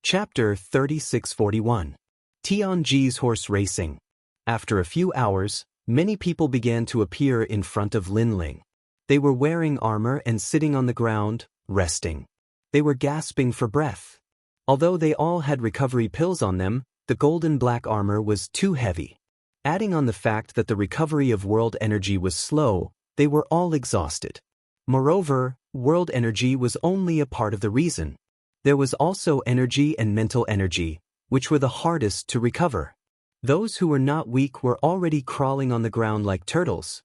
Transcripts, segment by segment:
Chapter 3641. Tianji's Horse Racing. After a few hours, many people began to appear in front of Linling. They were wearing armor and sitting on the ground, resting. They were gasping for breath. Although they all had recovery pills on them, the golden black armor was too heavy. Adding on the fact that the recovery of world energy was slow, they were all exhausted. Moreover, world energy was only a part of the reason. There was also energy and mental energy, which were the hardest to recover. Those who were not weak were already crawling on the ground like turtles.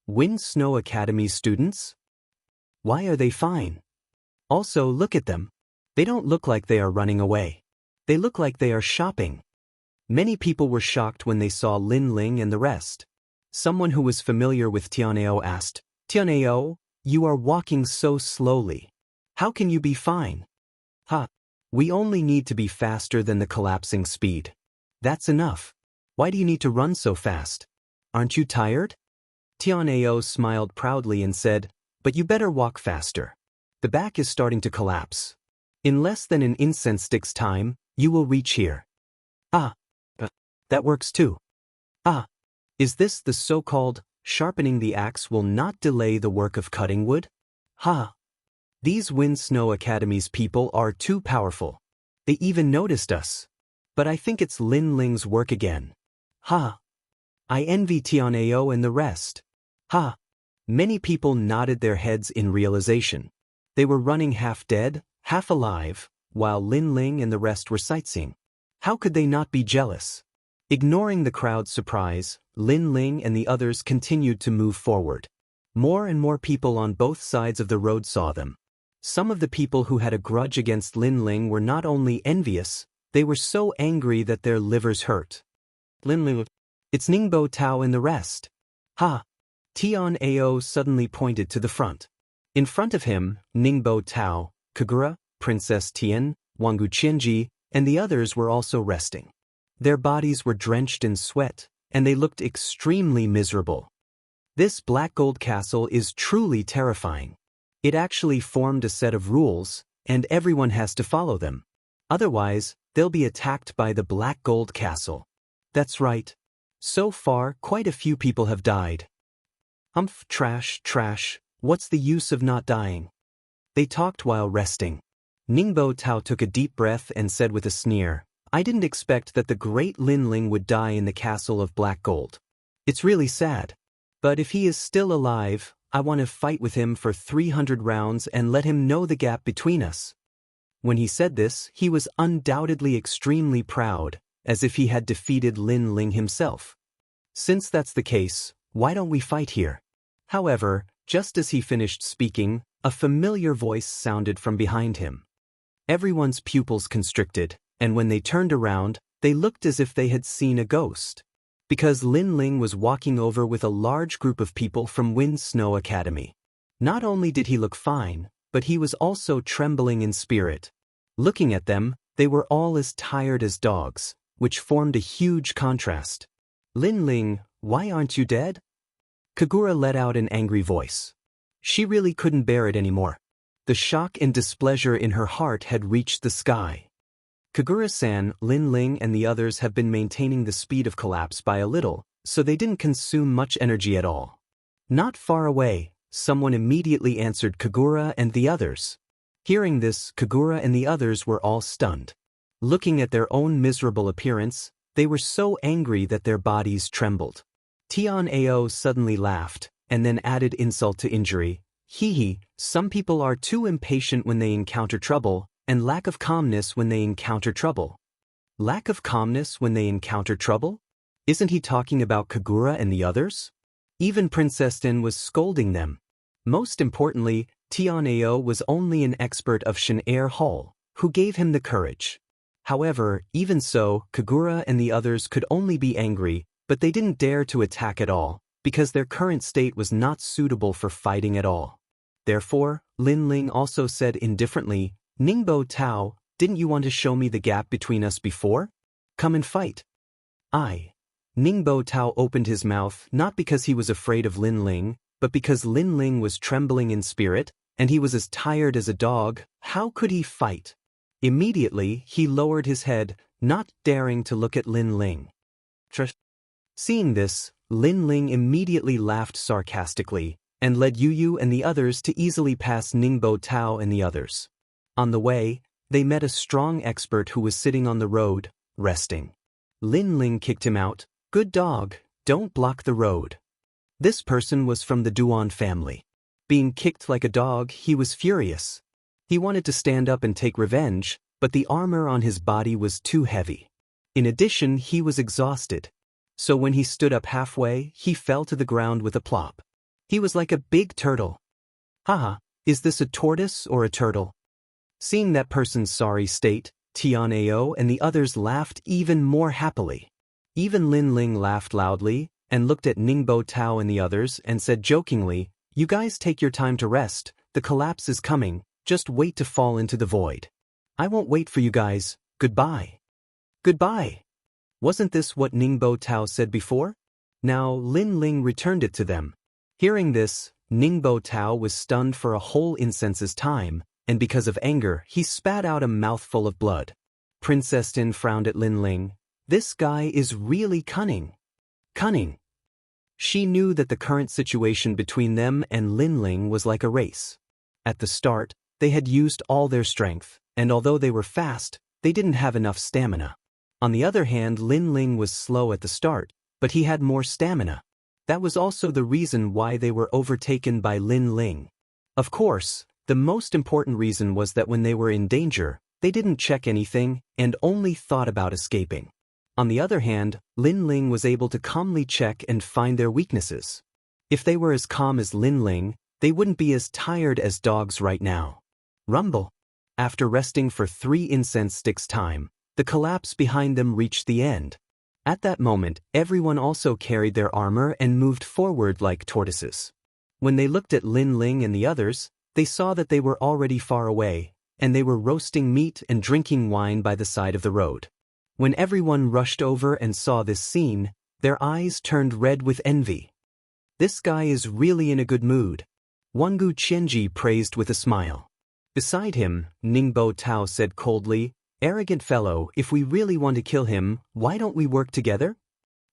Wind Snow Academy students? Why are they fine? Also, look at them. They don't look like they are running away. They look like they are shopping. Many people were shocked when they saw Lin Ling and the rest. Someone who was familiar with Tianao asked, "Tianao, you are walking so slowly. How can you be fine?" We only need to be faster than the collapsing speed. That's enough. Why do you need to run so fast? Aren't you tired? Tianao smiled proudly and said, "But you better walk faster. The back is starting to collapse. In less than an incense stick's time, you will reach here." That works too. Is this the so-called sharpening the axe will not delay the work of cutting wood? These Wind Snow Academy's people are too powerful. They even noticed us. But I think it's Lin Ling's work again. I envy Tianao and the rest. Many people nodded their heads in realization. They were running half dead, half alive, while Lin Ling and the rest were sightseeing. How could they not be jealous? Ignoring the crowd's surprise, Lin Ling and the others continued to move forward. More and more people on both sides of the road saw them. Some of the people who had a grudge against Lin Ling were not only envious, they were so angry that their livers hurt. Lin Ling, it's Ningbo Tao and the rest. Tianao suddenly pointed to the front. In front of him, Ningbo Tao, Kagura, Princess Tian, Wangu Qianji, and the others were also resting. Their bodies were drenched in sweat, and they looked extremely miserable. This black gold castle is truly terrifying. It actually formed a set of rules, and everyone has to follow them. Otherwise, they'll be attacked by the black gold castle. That's right. So far, quite a few people have died. Trash, what's the use of not dying? They talked while resting. Ningbo Tao took a deep breath and said with a sneer, "I didn't expect that the great Lin Ling would die in the castle of black gold. It's really sad. But if he is still alive, I want to fight with him for 300 rounds and let him know the gap between us." When he said this, he was undoubtedly extremely proud, as if he had defeated Lin Ling himself. Since that's the case, why don't we fight here? However, just as he finished speaking, a familiar voice sounded from behind him. Everyone's pupils constricted, and when they turned around, they looked as if they had seen a ghost. Because Lin Ling was walking over with a large group of people from Wind Snow Academy. Not only did he look fine, but he was also trembling in spirit. Looking at them, they were all as tired as dogs, which formed a huge contrast. "Lin Ling, why aren't you dead?" Kagura let out an angry voice. She really couldn't bear it anymore. The shock and displeasure in her heart had reached the sky. Kagura-san, Lin Ling and the others have been maintaining the speed of collapse by a little, so they didn't consume much energy at all. Not far away, someone immediately answered Kagura and the others. Hearing this, Kagura and the others were all stunned. Looking at their own miserable appearance, they were so angry that their bodies trembled. Tianao suddenly laughed, and then added insult to injury. Some people are too impatient when they encounter trouble, and lack of calmness when they encounter trouble. Lack of calmness when they encounter trouble? Isn't he talking about Kagura and the others? Even Princess Tin was scolding them. Most importantly, Tianao was only an expert of Shen-Air Hall, who gave him the courage. However, even so, Kagura and the others could only be angry, but they didn't dare to attack at all, because their current state was not suitable for fighting at all. Therefore, Lin Ling also said indifferently, "Ningbo Tao, didn't you want to show me the gap between us before? Come and fight." Ningbo Tao opened his mouth not because he was afraid of Lin Ling, but because Lin Ling was trembling in spirit, and he was as tired as a dog. How could he fight? Immediately, he lowered his head, not daring to look at Lin Ling. Seeing this, Lin Ling immediately laughed sarcastically, and led Yu Yu and the others to easily pass Ningbo Tao and the others. On the way, they met a strong expert who was sitting on the road, resting. Lin Ling kicked him out. "Good dog, don't block the road." This person was from the Duan family. Being kicked like a dog, he was furious. He wanted to stand up and take revenge, but the armor on his body was too heavy. In addition, he was exhausted. So when he stood up halfway, he fell to the ground with a plop. He was like a big turtle. Haha, is this a tortoise or a turtle? Seeing that person's sorry state, Tian Ao and the others laughed even more happily. Even Lin Ling laughed loudly, and looked at Ningbo Tao and the others and said jokingly, "You guys take your time to rest, the collapse is coming, just wait to fall into the void. I won't wait for you guys, goodbye." Goodbye. Wasn't this what Ningbo Tao said before? Now Lin Ling returned it to them. Hearing this, Ningbo Tao was stunned for a whole instance's time, and because of anger, he spat out a mouthful of blood. Princess Tin frowned at Lin Ling. This guy is really cunning. Cunning. She knew that the current situation between them and Lin Ling was like a race. At the start, they had used all their strength, and although they were fast, they didn't have enough stamina. On the other hand, Lin Ling was slow at the start, but he had more stamina. That was also the reason why they were overtaken by Lin Ling. Of course, the most important reason was that when they were in danger, they didn't check anything and only thought about escaping. On the other hand, Lin Ling was able to calmly check and find their weaknesses. If they were as calm as Lin Ling, they wouldn't be as tired as dogs right now. Rumble. After resting for 3 incense sticks time, the collapse behind them reached the end. At that moment, everyone also carried their armor and moved forward like tortoises. When they looked at Lin Ling and the others, they saw that they were already far away, and they were roasting meat and drinking wine by the side of the road. When everyone rushed over and saw this scene, their eyes turned red with envy. "This guy is really in a good mood," Wangu Qianji praised with a smile. Beside him, Ningbo Tao said coldly, "Arrogant fellow, if we really want to kill him, why don't we work together?"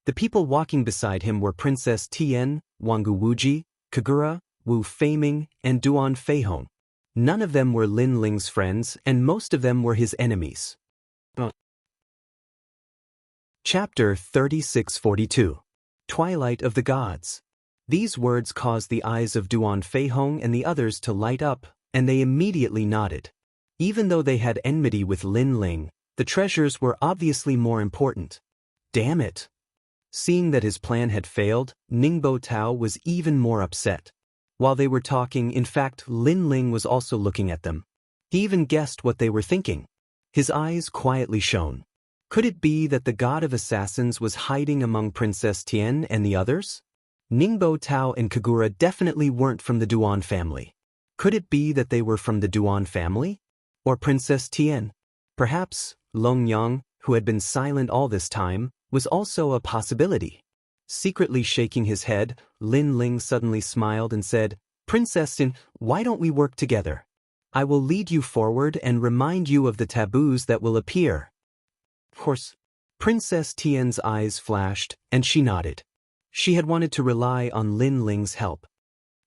The people walking beside him were Princess Tian, Wangu Wuji, Kagura, Wu Feiming, and Duan Feihong. None of them were Lin Ling's friends, and most of them were his enemies. Chapter 3642. Twilight of the Gods. These words caused the eyes of Duan Feihong and the others to light up, and they immediately nodded. Even though they had enmity with Lin Ling, the treasures were obviously more important. Damn it! Seeing that his plan had failed, Ningbo Tao was even more upset. While they were talking, in fact, Lin Ling was also looking at them. He even guessed what they were thinking. His eyes quietly shone. Could it be that the god of assassins was hiding among Princess Tian and the others? Ningbo Tao and Kagura definitely weren't from the Duan family. Could it be that they were from the Duan family? Or Princess Tian? Perhaps Long Yang, who had been silent all this time, was also a possibility. Secretly shaking his head, Lin Ling suddenly smiled and said, "Princess Tin, why don't we work together? I will lead you forward and remind you of the taboos that will appear." Of course, Princess Tian's eyes flashed, and she nodded. She had wanted to rely on Lin Ling's help.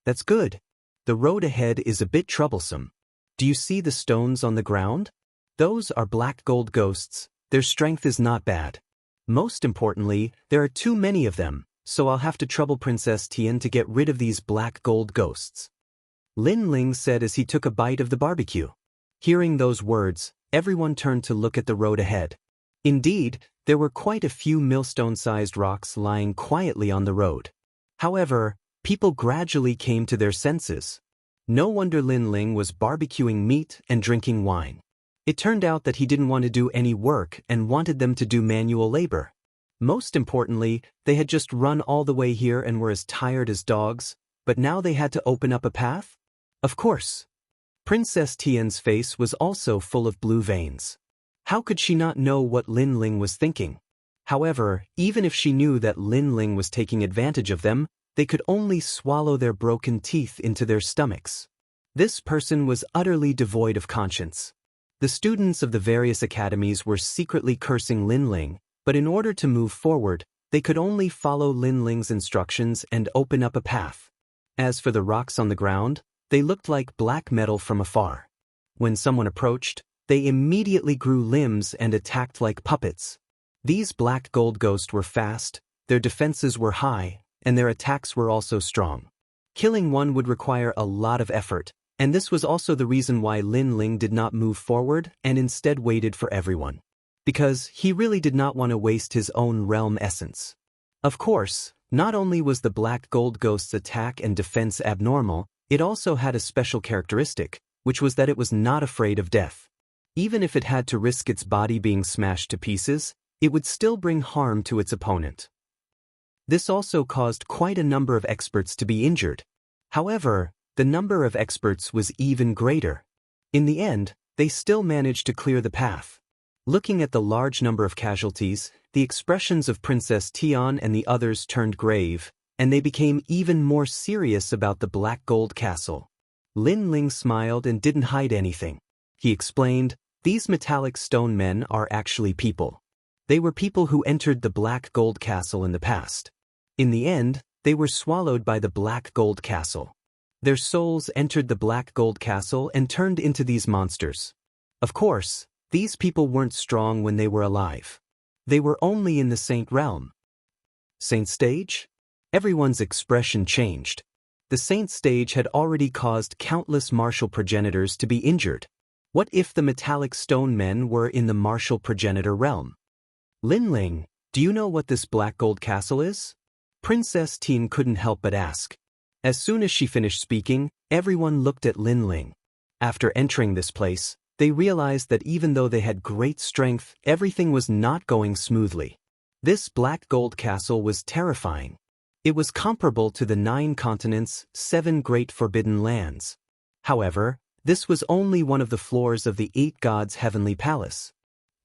"That's good. The road ahead is a bit troublesome. Do you see the stones on the ground? Those are black gold ghosts. Their strength is not bad. Most importantly, there are too many of them, so I'll have to trouble Princess Tian to get rid of these black gold ghosts," Lin Ling said as he took a bite of the barbecue. Hearing those words, everyone turned to look at the road ahead. Indeed, there were quite a few millstone-sized rocks lying quietly on the road. However, people gradually came to their senses. No wonder Lin Ling was barbecuing meat and drinking wine. It turned out that he didn't want to do any work and wanted them to do manual labor. Most importantly, they had just run all the way here and were as tired as dogs, but now they had to open up a path? Of course. Princess Tian's face was also full of blue veins. How could she not know what Lin Ling was thinking? However, even if she knew that Lin Ling was taking advantage of them, they could only swallow their broken teeth into their stomachs. This person was utterly devoid of conscience. The students of the various academies were secretly cursing Lin Ling, but in order to move forward, they could only follow Lin Ling's instructions and open up a path. As for the rocks on the ground, they looked like black metal from afar. When someone approached, they immediately grew limbs and attacked like puppets. These black gold ghosts were fast, their defenses were high, and their attacks were also strong. Killing one would require a lot of effort, and this was also the reason why Lin Ling did not move forward and instead waited for everyone. Because he really did not want to waste his own realm essence. Of course, not only was the black gold ghost's attack and defense abnormal, it also had a special characteristic, which was that it was not afraid of death. Even if it had to risk its body being smashed to pieces, it would still bring harm to its opponent. This also caused quite a number of experts to be injured. However, the number of experts was even greater. In the end, they still managed to clear the path. Looking at the large number of casualties, the expressions of Princess Tian and the others turned grave, and they became even more serious about the Black Gold Castle. Lin Ling smiled and didn't hide anything. He explained, "These metallic stone men are actually people. They were people who entered the Black Gold Castle in the past. In the end, they were swallowed by the Black Gold Castle. Their souls entered the Black Gold Castle and turned into these monsters. Of course, these people weren't strong when they were alive. They were only in the Saint realm." Saint stage? Everyone's expression changed. The Saint stage had already caused countless martial progenitors to be injured. What if the metallic stone men were in the martial progenitor realm? "Lin Ling, do you know what this Black Gold Castle is?" Princess Tian couldn't help but ask. As soon as she finished speaking, everyone looked at Lin Ling. After entering this place, they realized that even though they had great strength, everything was not going smoothly. This Black Gold Castle was terrifying. It was comparable to the 9 continents, 7 great forbidden lands. However, this was only one of the floors of the 8 gods' heavenly palace.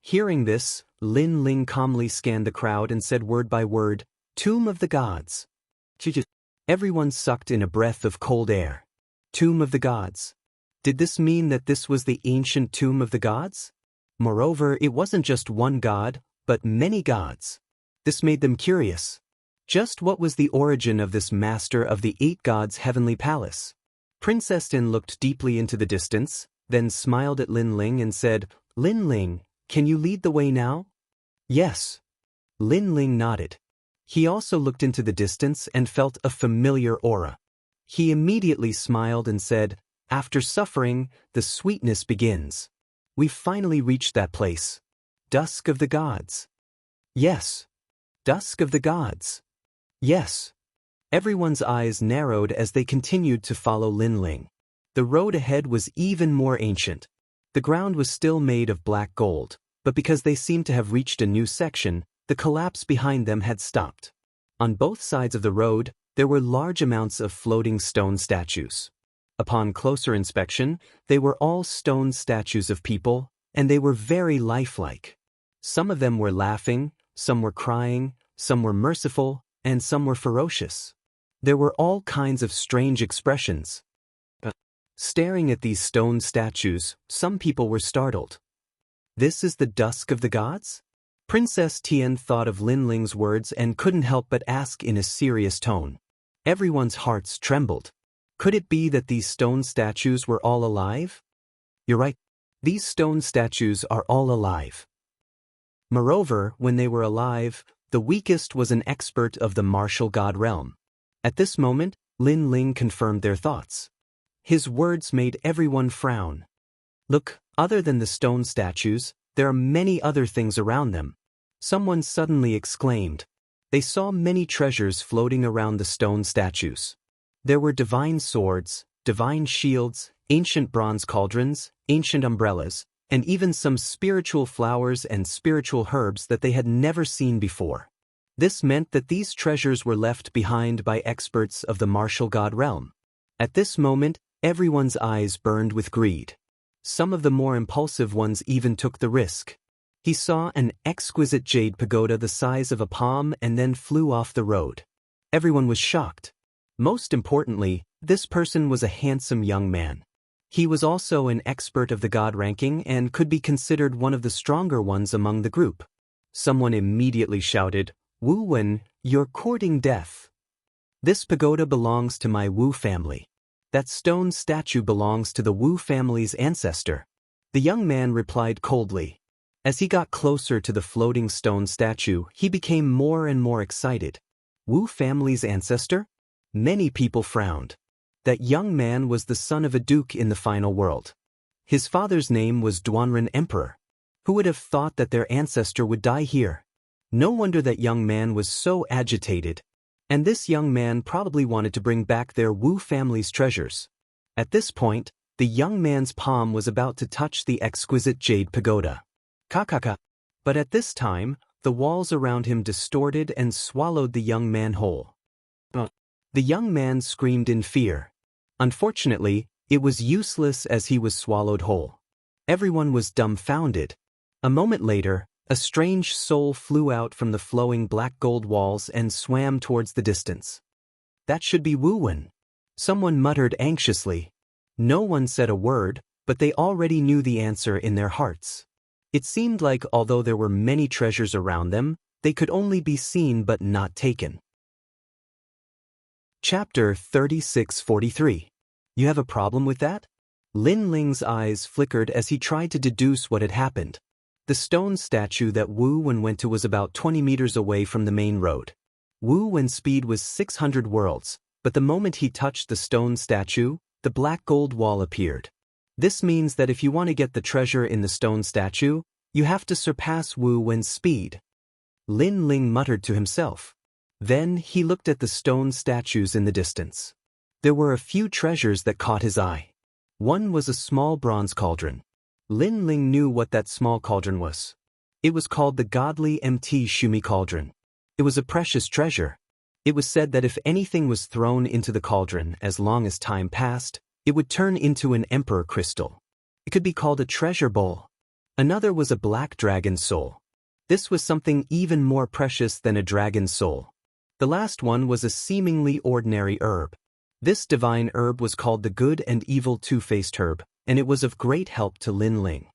Hearing this, Lin Ling calmly scanned the crowd and said word by word, "Tomb of the Gods." Everyone sucked in a breath of cold air. Tomb of the Gods. Did this mean that this was the ancient Tomb of the Gods? Moreover, it wasn't just one god, but many gods. This made them curious. Just what was the origin of this master of the 8 gods' heavenly palace? Princess Tin looked deeply into the distance, then smiled at Lin Ling and said, "Lin Ling, can you lead the way now?" "Yes." Lin Ling nodded. He also looked into the distance and felt a familiar aura. He immediately smiled and said, "After suffering, the sweetness begins. We've finally reached that place. Dusk of the Gods." "Yes." "Dusk of the Gods." "Yes." Everyone's eyes narrowed as they continued to follow Lin Ling. The road ahead was even more ancient. The ground was still made of black gold, but because they seemed to have reached a new section, the collapse behind them had stopped. On both sides of the road, there were large amounts of floating stone statues. Upon closer inspection, they were all stone statues of people, and they were very lifelike. Some of them were laughing, some were crying, some were merciful, and some were ferocious. There were all kinds of strange expressions. Staring at these stone statues, some people were startled. "This is the dusk of the gods?" Princess Tian thought of Lin Ling's words and couldn't help but ask in a serious tone. Everyone's hearts trembled. Could it be that these stone statues were all alive? "You're right. These stone statues are all alive." Moreover, when they were alive, the weakest was an expert of the martial god realm. At this moment, Lin Ling confirmed their thoughts. His words made everyone frown. "Look, other than the stone statues, there are many other things around them." Someone suddenly exclaimed. They saw many treasures floating around the stone statues. There were divine swords, divine shields, ancient bronze cauldrons, ancient umbrellas, and even some spiritual flowers and spiritual herbs that they had never seen before. This meant that these treasures were left behind by experts of the martial god realm. At this moment, everyone's eyes burned with greed. Some of the more impulsive ones even took the risk. He saw an exquisite jade pagoda the size of a palm and then flew off the road. Everyone was shocked. Most importantly, this person was a handsome young man. He was also an expert of the god ranking and could be considered one of the stronger ones among the group. Someone immediately shouted, "Wu Wen, you're courting death. This pagoda belongs to my Wu family. That stone statue belongs to the Wu family's ancestor." The young man replied coldly. As he got closer to the floating stone statue, he became more and more excited. Wu family's ancestor? Many people frowned. That young man was the son of a duke in the final world. His father's name was Duanren Emperor. Who would have thought that their ancestor would die here? No wonder that young man was so agitated. And this young man probably wanted to bring back their Wu family's treasures. At this point, the young man's palm was about to touch the exquisite jade pagoda. Kakaka. But at this time, the walls around him distorted and swallowed the young man whole. The young man screamed in fear. Unfortunately, it was useless as he was swallowed whole. Everyone was dumbfounded. A moment later, a strange soul flew out from the flowing black gold walls and swam towards the distance. That should be Wu Wen. Someone muttered anxiously. No one said a word, but they already knew the answer in their hearts. It seemed like although there were many treasures around them, they could only be seen but not taken. Chapter 3643. You have a problem with that? Lin Ling's eyes flickered as he tried to deduce what had happened. The stone statue that Wu Wen went to was about 20 meters away from the main road. Wu Wen's speed was 600 worlds, but the moment he touched the stone statue, the black gold wall appeared. This means that if you want to get the treasure in the stone statue, you have to surpass Wu Wen's speed. Lin Ling muttered to himself. Then he looked at the stone statues in the distance. There were a few treasures that caught his eye. One was a small bronze cauldron. Lin Ling knew what that small cauldron was. It was called the Godly Mt Shumi Cauldron. It was a precious treasure. It was said that if anything was thrown into the cauldron as long as time passed, it would turn into an emperor crystal. It could be called a treasure bowl. Another was a black dragon soul. This was something even more precious than a dragon's soul. The last one was a seemingly ordinary herb. This divine herb was called the good and evil two-faced herb, and it was of great help to Lin Ling.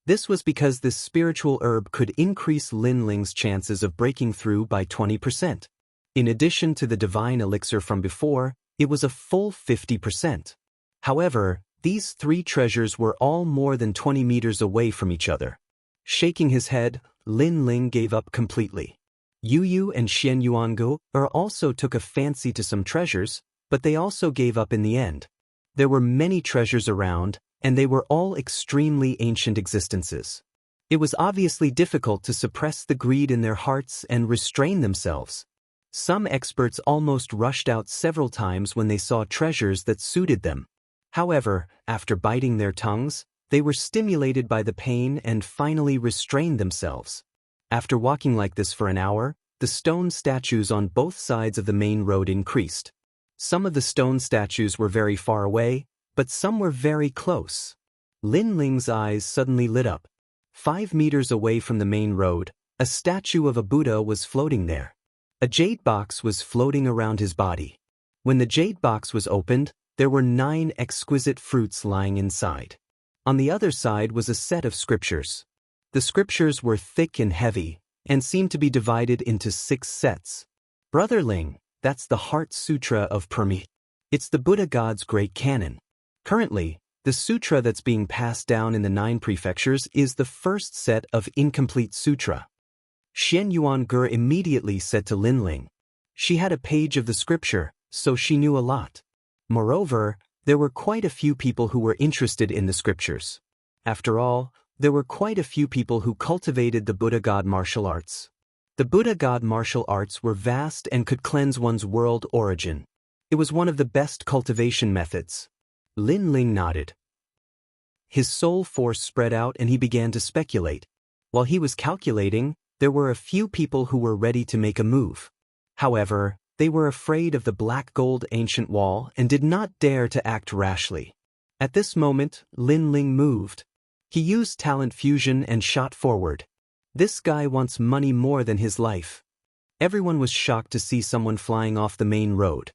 This was because this spiritual herb could increase Lin Ling's chances of breaking through by 20%. In addition to the divine elixir from before, it was a full 50%. However, these three treasures were all more than 20 meters away from each other. Shaking his head, Lin Ling gave up completely. Yu Yu and Xian Yuangu also took a fancy to some treasures, but they also gave up in the end. There were many treasures around, and they were all extremely ancient existences. It was obviously difficult to suppress the greed in their hearts and restrain themselves. Some experts almost rushed out several times when they saw treasures that suited them. However, after biting their tongues, they were stimulated by the pain and finally restrained themselves. After walking like this for an hour, the stone statues on both sides of the main road increased. Some of the stone statues were very far away, but some were very close. Lin Ling's eyes suddenly lit up. 5 meters away from the main road, a statue of a Buddha was floating there. A jade box was floating around his body. When the jade box was opened, there were 9 exquisite fruits lying inside. On the other side was a set of scriptures. The scriptures were thick and heavy, and seemed to be divided into 6 sets. Brother Ling, that's the Heart Sutra of Permi. It's the Buddha God's great canon. Currently, the sutra that's being passed down in the 9 prefectures is the first set of incomplete sutra. Xian Yuangu immediately said to Lin Ling. She had a page of the scripture, so she knew a lot. Moreover, there were quite a few people who were interested in the scriptures. After all, there were quite a few people who cultivated the Buddha God martial arts. The Buddha God martial arts were vast and could cleanse one's world origin. It was one of the best cultivation methods. Lin Ling nodded. His soul force spread out and he began to speculate. While he was calculating, there were a few people who were ready to make a move. However, they were afraid of the black gold ancient wall and did not dare to act rashly. At this moment, Lin Ling moved. He used talent fusion and shot forward. This guy wants money more than his life. Everyone was shocked to see someone flying off the main road.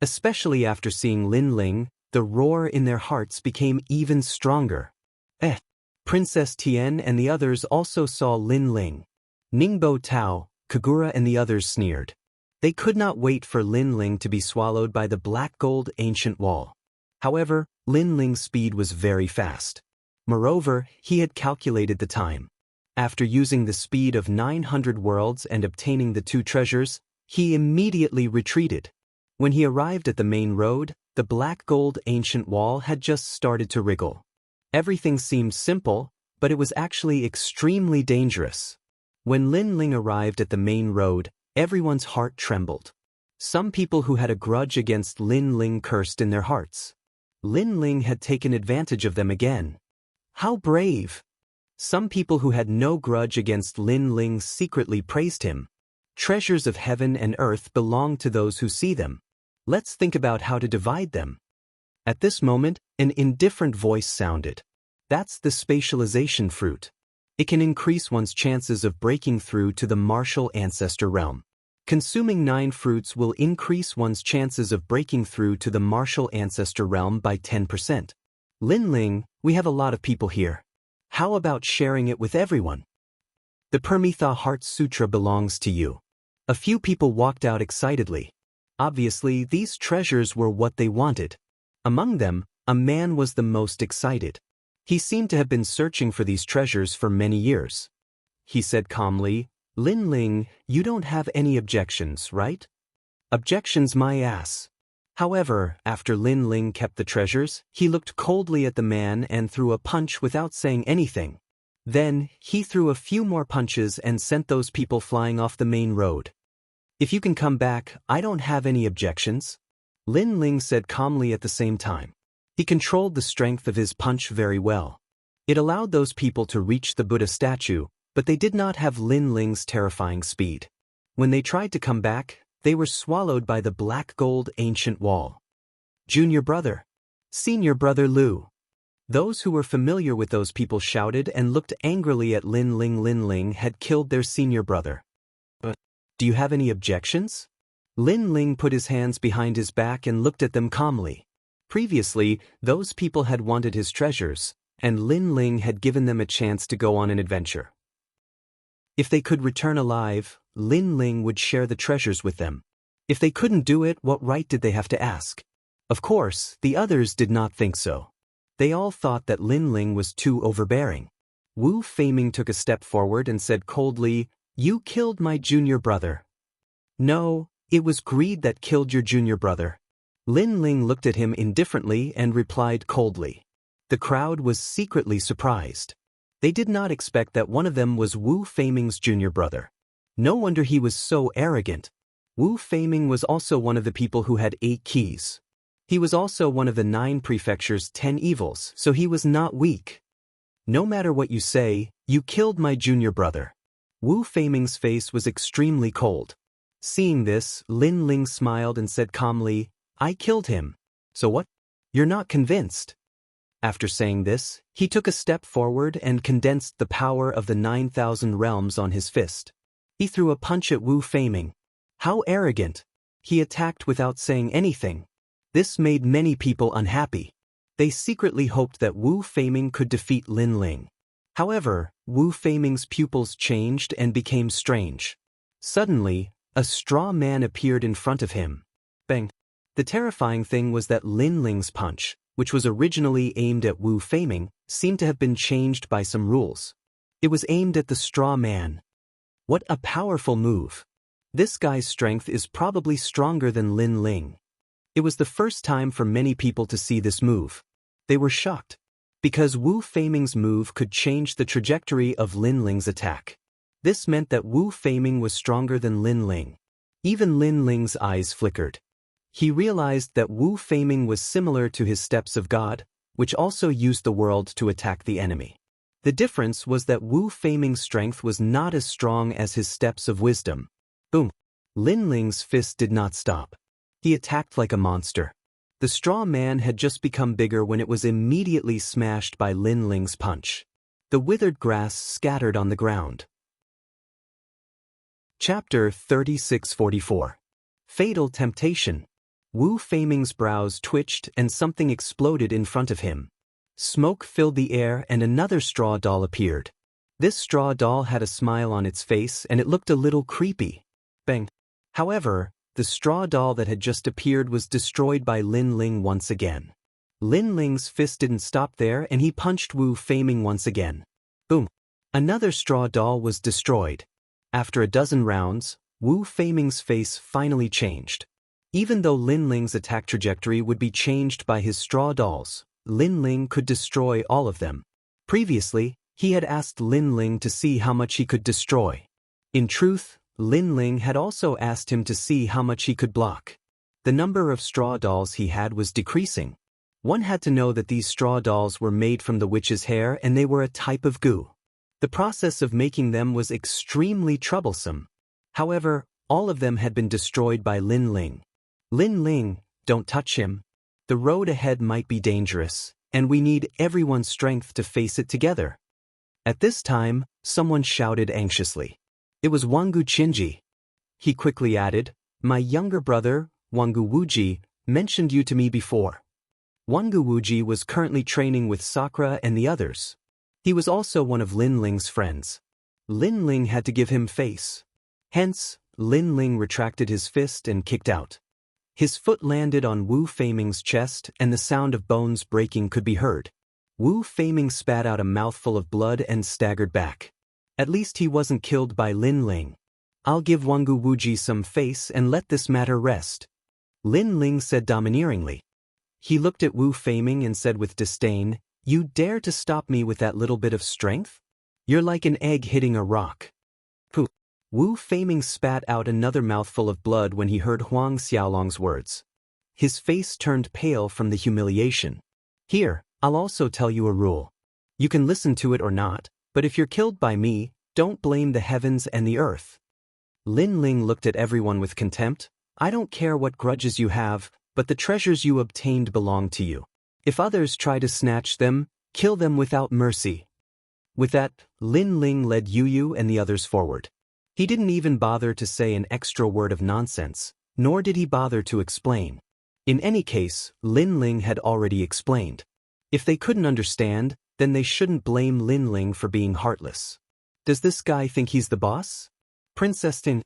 Especially after seeing Lin Ling, The roar in their hearts became even stronger. Princess Tian and the others also saw Lin Ling. Ningbo Tao, Kagura and the others sneered. They could not wait for Lin Ling to be swallowed by the black gold ancient wall. However, Lin Ling's speed was very fast. Moreover, he had calculated the time. After using the speed of 900 worlds and obtaining the 2 treasures, he immediately retreated. When he arrived at the main road, the black gold ancient wall had just started to wriggle. Everything seemed simple, but it was actually extremely dangerous. When Lin Ling arrived at the main road, everyone's heart trembled. Some people who had a grudge against Lin Ling cursed in their hearts. Lin Ling had taken advantage of them again. How brave! Some people who had no grudge against Lin Ling secretly praised him. Treasures of heaven and earth belong to those who see them. Let's think about how to divide them. At this moment, an indifferent voice sounded. That's the spatialization fruit. It can increase one's chances of breaking through to the martial ancestor realm. Consuming 9 fruits will increase one's chances of breaking through to the martial ancestor realm by 10%. Lin Ling, we have a lot of people here. How about sharing it with everyone? The Permitha Heart Sutra belongs to you. A few people walked out excitedly. Obviously, these treasures were what they wanted. Among them, a man was the most excited. He seemed to have been searching for these treasures for many years. He said calmly, Lin Ling, you don't have any objections, right? Objections my ass. However, after Lin Ling kept the treasures, he looked coldly at the man and threw a punch without saying anything. Then, he threw a few more punches and sent those people flying off the main road. If you can come back, I don't have any objections. Lin Ling said calmly at the same time. He controlled the strength of his punch very well. It allowed those people to reach the Buddha statue, but they did not have Lin Ling's terrifying speed. When they tried to come back, they were swallowed by the black gold ancient wall. Junior brother. Senior brother Lu. Those who were familiar with those people shouted and looked angrily at Lin Ling. Lin Ling had killed their senior brother. But, do you have any objections? Lin Ling put his hands behind his back and looked at them calmly. Previously, those people had wanted his treasures, and Lin Ling had given them a chance to go on an adventure. If they could return alive, Lin Ling would share the treasures with them. If they couldn't do it, what right did they have to ask? Of course, the others did not think so. They all thought that Lin Ling was too overbearing. Wu Feiming took a step forward and said coldly, You killed my junior brother. No, it was greed that killed your junior brother. Lin Ling looked at him indifferently and replied coldly. The crowd was secretly surprised. They did not expect that one of them was Wu Feiming's junior brother. No wonder he was so arrogant. Wu Feiming was also one of the people who had 8 keys. He was also one of the 9 prefecture's 10 evils, so he was not weak. No matter what you say, you killed my junior brother. Wu Feiming's face was extremely cold. Seeing this, Lin Ling smiled and said calmly, I killed him. So what? You're not convinced. After saying this, he took a step forward and condensed the power of the 9,000 realms on his fist. He threw a punch at Wu Feiming. How arrogant! He attacked without saying anything. This made many people unhappy. They secretly hoped that Wu Feiming could defeat Lin Ling. However, Wu Feiming's pupils changed and became strange. Suddenly, a straw man appeared in front of him. Bang! The terrifying thing was that Lin Ling's punch, which was originally aimed at Wu Feiming, seemed to have been changed by some rules. It was aimed at the straw man. What a powerful move. This guy's strength is probably stronger than Lin Ling. It was the first time for many people to see this move. They were shocked. Because Wu Feiming's move could change the trajectory of Lin Ling's attack. This meant that Wu Feiming was stronger than Lin Ling. Even Lin Ling's eyes flickered. He realized that Wu Feiming was similar to his steps of God, which also used the world to attack the enemy. The difference was that Wu Feiming's strength was not as strong as his steps of wisdom. Boom! Lin Ling's fist did not stop. He attacked like a monster. The straw man had just become bigger when it was immediately smashed by Lin Ling's punch. The withered grass scattered on the ground. Chapter 3644. Fatal Temptation. Wu Feiming's brows twitched and something exploded in front of him. Smoke filled the air and another straw doll appeared. This straw doll had a smile on its face and it looked a little creepy. Bang! However, the straw doll that had just appeared was destroyed by Lin Ling once again. Lin Ling's fist didn't stop there and he punched Wu Feiming once again. Boom! Another straw doll was destroyed. After a dozen rounds, Wu Feiming's face finally changed. Even though Lin Ling's attack trajectory would be changed by his straw dolls, Lin Ling could destroy all of them. Previously, he had asked Lin Ling to see how much he could destroy. In truth, Lin Ling had also asked him to see how much he could block. The number of straw dolls he had was decreasing. One had to know that these straw dolls were made from the witch's hair and they were a type of goo. The process of making them was extremely troublesome. However, all of them had been destroyed by Lin Ling. Lin Ling, don't touch him. The road ahead might be dangerous, and we need everyone's strength to face it together. At this time, someone shouted anxiously. It was Wangu Qinji. He quickly added, "My younger brother, Wangu Wuji, mentioned you to me before." Wangu Wuji was currently training with Sakura and the others. He was also one of Lin Ling's friends. Lin Ling had to give him face. Hence, Lin Ling retracted his fist and kicked out. His foot landed on Wu Feiming's chest and the sound of bones breaking could be heard. Wu Feiming spat out a mouthful of blood and staggered back. At least he wasn't killed by Lin Ling. I'll give Wangu Wuji some face and let this matter rest. Lin Ling said domineeringly. He looked at Wu Feiming and said with disdain, "You dare to stop me with that little bit of strength? You're like an egg hitting a rock." Pooh! Wu Feiming spat out another mouthful of blood when he heard Huang Xiaolong's words. His face turned pale from the humiliation. Here, I'll also tell you a rule. You can listen to it or not, but if you're killed by me, don't blame the heavens and the earth. Lin Ling looked at everyone with contempt. I don't care what grudges you have, but the treasures you obtained belong to you. If others try to snatch them, kill them without mercy. With that, Lin Ling led Yu and the others forward. He didn't even bother to say an extra word of nonsense, nor did he bother to explain. In any case, Lin Ling had already explained. If they couldn't understand, then they shouldn't blame Lin Ling for being heartless. Does this guy think he's the boss? Princess Ting.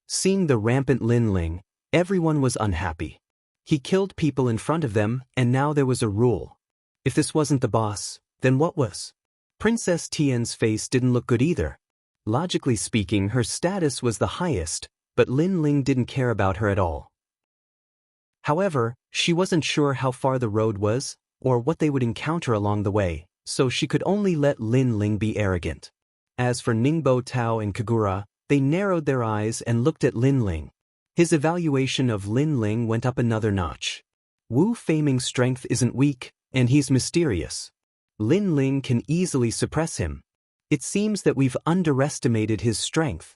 Seeing the rampant Lin Ling, everyone was unhappy. He killed people in front of them, and now there was a rule. If this wasn't the boss, then what was? Princess Tian's face didn't look good either. Logically speaking, her status was the highest, but Lin Ling didn't care about her at all. However, she wasn't sure how far the road was, or what they would encounter along the way, so she could only let Lin Ling be arrogant. As for Ningbo Tao and Kagura, they narrowed their eyes and looked at Lin Ling. His evaluation of Lin Ling went up another notch. Wu Feiming's strength isn't weak, and he's mysterious. Lin Ling can easily suppress him. It seems that we've underestimated his strength.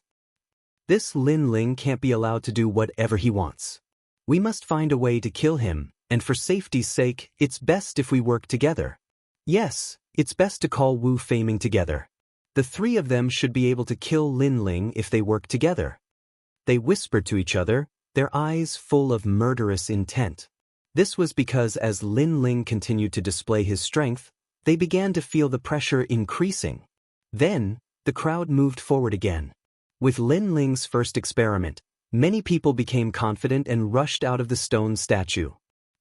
This Lin Ling can't be allowed to do whatever he wants. We must find a way to kill him, and for safety's sake, it's best if we work together. Yes, it's best to call Wu Feiming together. The three of them should be able to kill Lin Ling if they work together. They whispered to each other, their eyes full of murderous intent. This was because as Lin Ling continued to display his strength, they began to feel the pressure increasing. Then, the crowd moved forward again. With Lin Ling's first experiment, many people became confident and rushed out of the stone statue.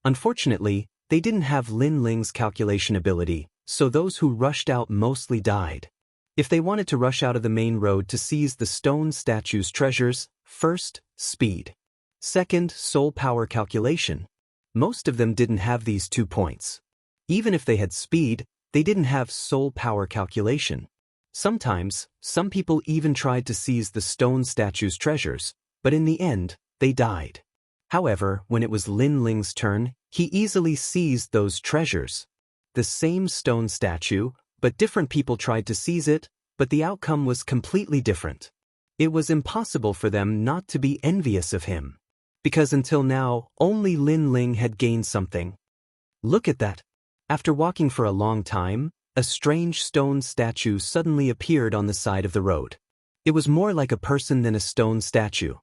Unfortunately, they didn't have Lin Ling's calculation ability, so those who rushed out mostly died. If they wanted to rush out of the main road to seize the stone statue's treasures, first, speed. Second, soul power calculation. Most of them didn't have these 2 points. Even if they had speed, they didn't have soul power calculation. Sometimes, some people even tried to seize the stone statue's treasures, but in the end, they died. However, when it was Lin Ling's turn, he easily seized those treasures. The same stone statue, but different people tried to seize it, but the outcome was completely different. It was impossible for them not to be envious of him. Because until now, only Lin Ling had gained something. Look at that. After walking for a long time, a strange stone statue suddenly appeared on the side of the road. It was more like a person than a stone statue.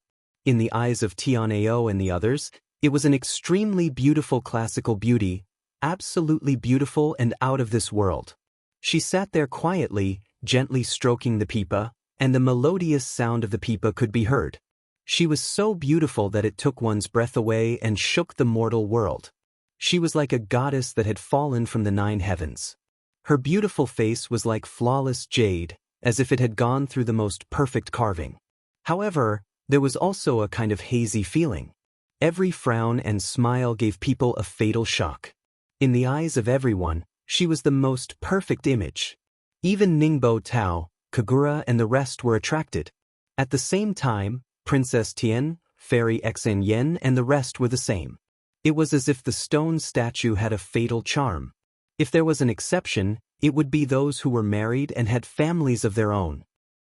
In the eyes of Tianao and the others, It was an extremely beautiful classical beauty, absolutely beautiful and out of this world. She sat there quietly, gently stroking the pipa, and the melodious sound of the pipa could be heard. She was so beautiful that it took one's breath away and shook the mortal world. She was like a goddess that had fallen from the 9 heavens. Her beautiful face was like flawless jade, as if it had gone through the most perfect carving. However, there was also a kind of hazy feeling. Every frown and smile gave people a fatal shock. In the eyes of everyone, she was the most perfect image. Even Ningbo Tao, Kagura and the rest were attracted. At the same time, Princess Tian, Fairy Xen Yen and the rest were the same. It was as if the stone statue had a fatal charm. If there was an exception, it would be those who were married and had families of their own.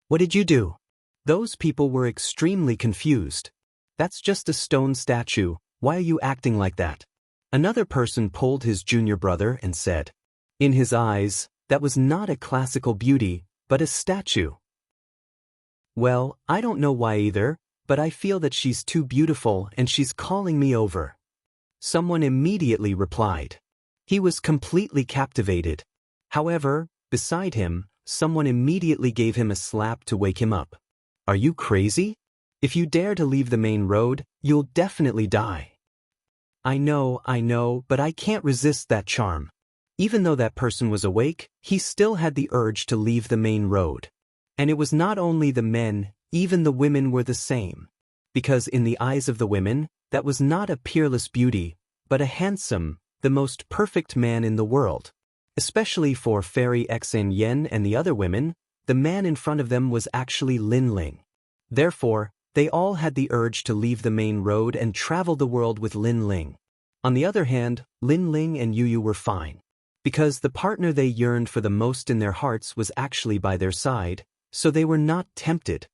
What did you do? Those people were extremely confused. That's just a stone statue, why are you acting like that? Another person pulled his junior brother and said. In his eyes, that was not a classical beauty, but a statue. Well, I don't know why either, but I feel that she's too beautiful and she's calling me over. Someone immediately replied. He was completely captivated. However, beside him, someone immediately gave him a slap to wake him up. Are you crazy? If you dare to leave the main road, you'll definitely die. I know, but I can't resist that charm. Even though that person was awake, he still had the urge to leave the main road. And it was not only the men, even the women were the same. Because in the eyes of the women, that was not a peerless beauty, but a handsome, the most perfect man in the world. Especially for Fairy Xen Yen and the other women, the man in front of them was actually Lin Ling. Therefore, they all had the urge to leave the main road and travel the world with Lin Ling. On the other hand, Lin Ling and Yu Yu were fine. Because the partner they yearned for the most in their hearts was actually by their side, so they were not tempted.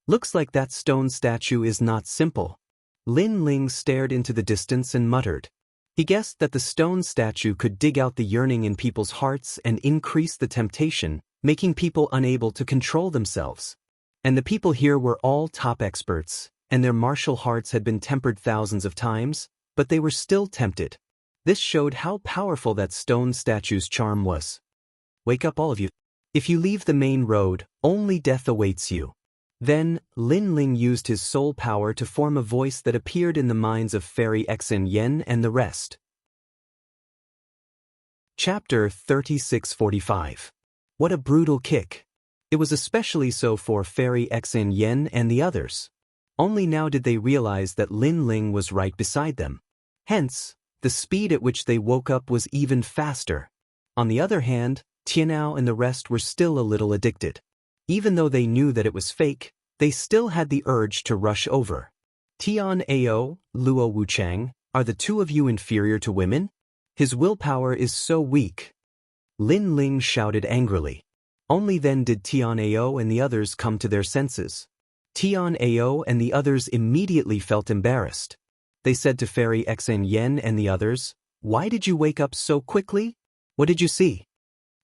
Looks like that stone statue is not simple. Lin Ling stared into the distance and muttered. He guessed that the stone statue could dig out the yearning in people's hearts and increase the temptation, making people unable to control themselves. And the people here were all top experts, and their martial hearts had been tempered thousands of times, but they were still tempted. This showed how powerful that stone statue's charm was. Wake up all of you. If you leave the main road, only death awaits you. Then, Lin Ling used his soul power to form a voice that appeared in the minds of Fairy Xen Yen and the rest. Chapter 3645. What a brutal kick. It was especially so for Fairy Xen Yen and the others. Only now did they realize that Lin Ling was right beside them. Hence, the speed at which they woke up was even faster. On the other hand, Tianao and the rest were still a little addicted. Even though they knew that it was fake, they still had the urge to rush over. Tian Ao, Luo Wuchang, are the two of you inferior to women? His willpower is so weak. Lin Ling shouted angrily. Only then did Tian Ao and the others come to their senses. Tian Ao and the others immediately felt embarrassed. They said to Fairy Xen Yen and the others, "Why did you wake up so quickly? What did you see?"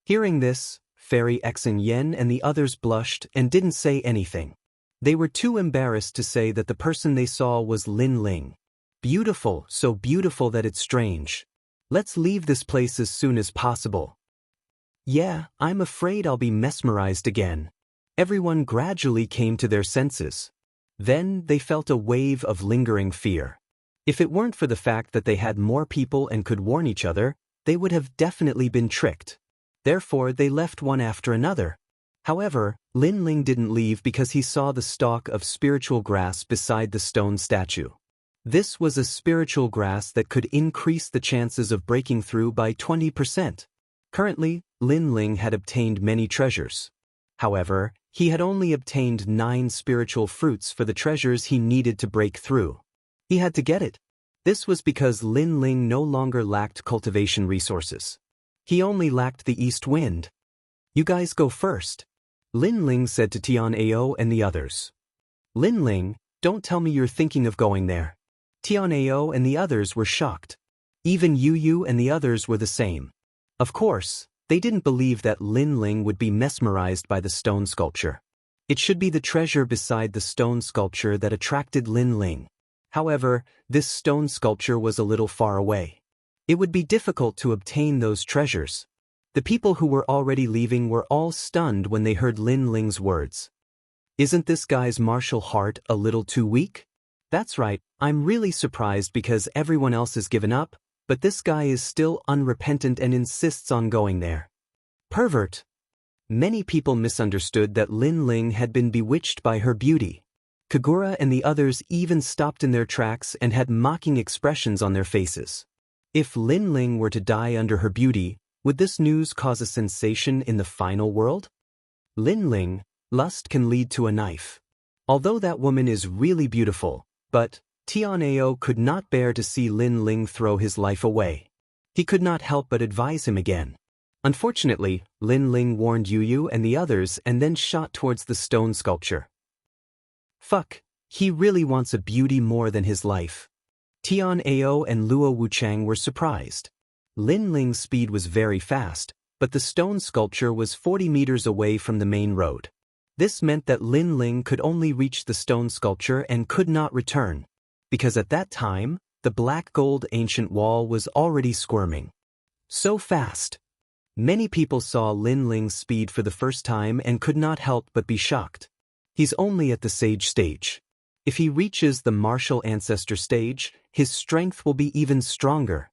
Hearing this, Fairy Xen Yen and the others blushed and didn't say anything. They were too embarrassed to say that the person they saw was Lin Ling. Beautiful, so beautiful that it's strange. Let's leave this place as soon as possible. Yeah, I'm afraid I'll be mesmerized again. Everyone gradually came to their senses. Then they felt a wave of lingering fear. If it weren't for the fact that they had more people and could warn each other, they would have definitely been tricked. Therefore, they left one after another. However, Lin Ling didn't leave because he saw the stalk of spiritual grass beside the stone statue. This was a spiritual grass that could increase the chances of breaking through by 20%. Currently, Lin Ling had obtained many treasures. However, he had only obtained 9 spiritual fruits for the treasures he needed to break through. He had to get it. This was because Lin Ling no longer lacked cultivation resources. He only lacked the east wind. You guys go first, Lin Ling said to Tian Ao and the others. Lin Ling, don't tell me you're thinking of going there. Tian Ao and the others were shocked. Even Yu Yu and the others were the same. Of course, they didn't believe that Lin Ling would be mesmerized by the stone sculpture. It should be the treasure beside the stone sculpture that attracted Lin Ling. However, this stone sculpture was a little far away. It would be difficult to obtain those treasures. The people who were already leaving were all stunned when they heard Lin Ling's words. Isn't this guy's martial heart a little too weak? That's right, I'm really surprised because everyone else has given up, but this guy is still unrepentant and insists on going there. Pervert! Many people misunderstood that Lin Ling had been bewitched by her beauty. Kagura and the others even stopped in their tracks and had mocking expressions on their faces. If Lin Ling were to die under her beauty, would this news cause a sensation in the final world? Lin Ling, lust can lead to a knife. Although that woman is really beautiful, but Tianao could not bear to see Lin Ling throw his life away. He could not help but advise him again. Unfortunately, Lin Ling warned Yu and the others and then shot towards the stone sculpture. Fuck, he really wants a beauty more than his life. Tianao and Luo Wuchang were surprised. Lin Ling's speed was very fast, but the stone sculpture was 40 meters away from the main road. This meant that Lin Ling could only reach the stone sculpture and could not return, because at that time, the black gold ancient wall was already squirming. So fast. Many people saw Lin Ling's speed for the first time and could not help but be shocked. He's only at the sage stage. If he reaches the martial ancestor stage, his strength will be even stronger.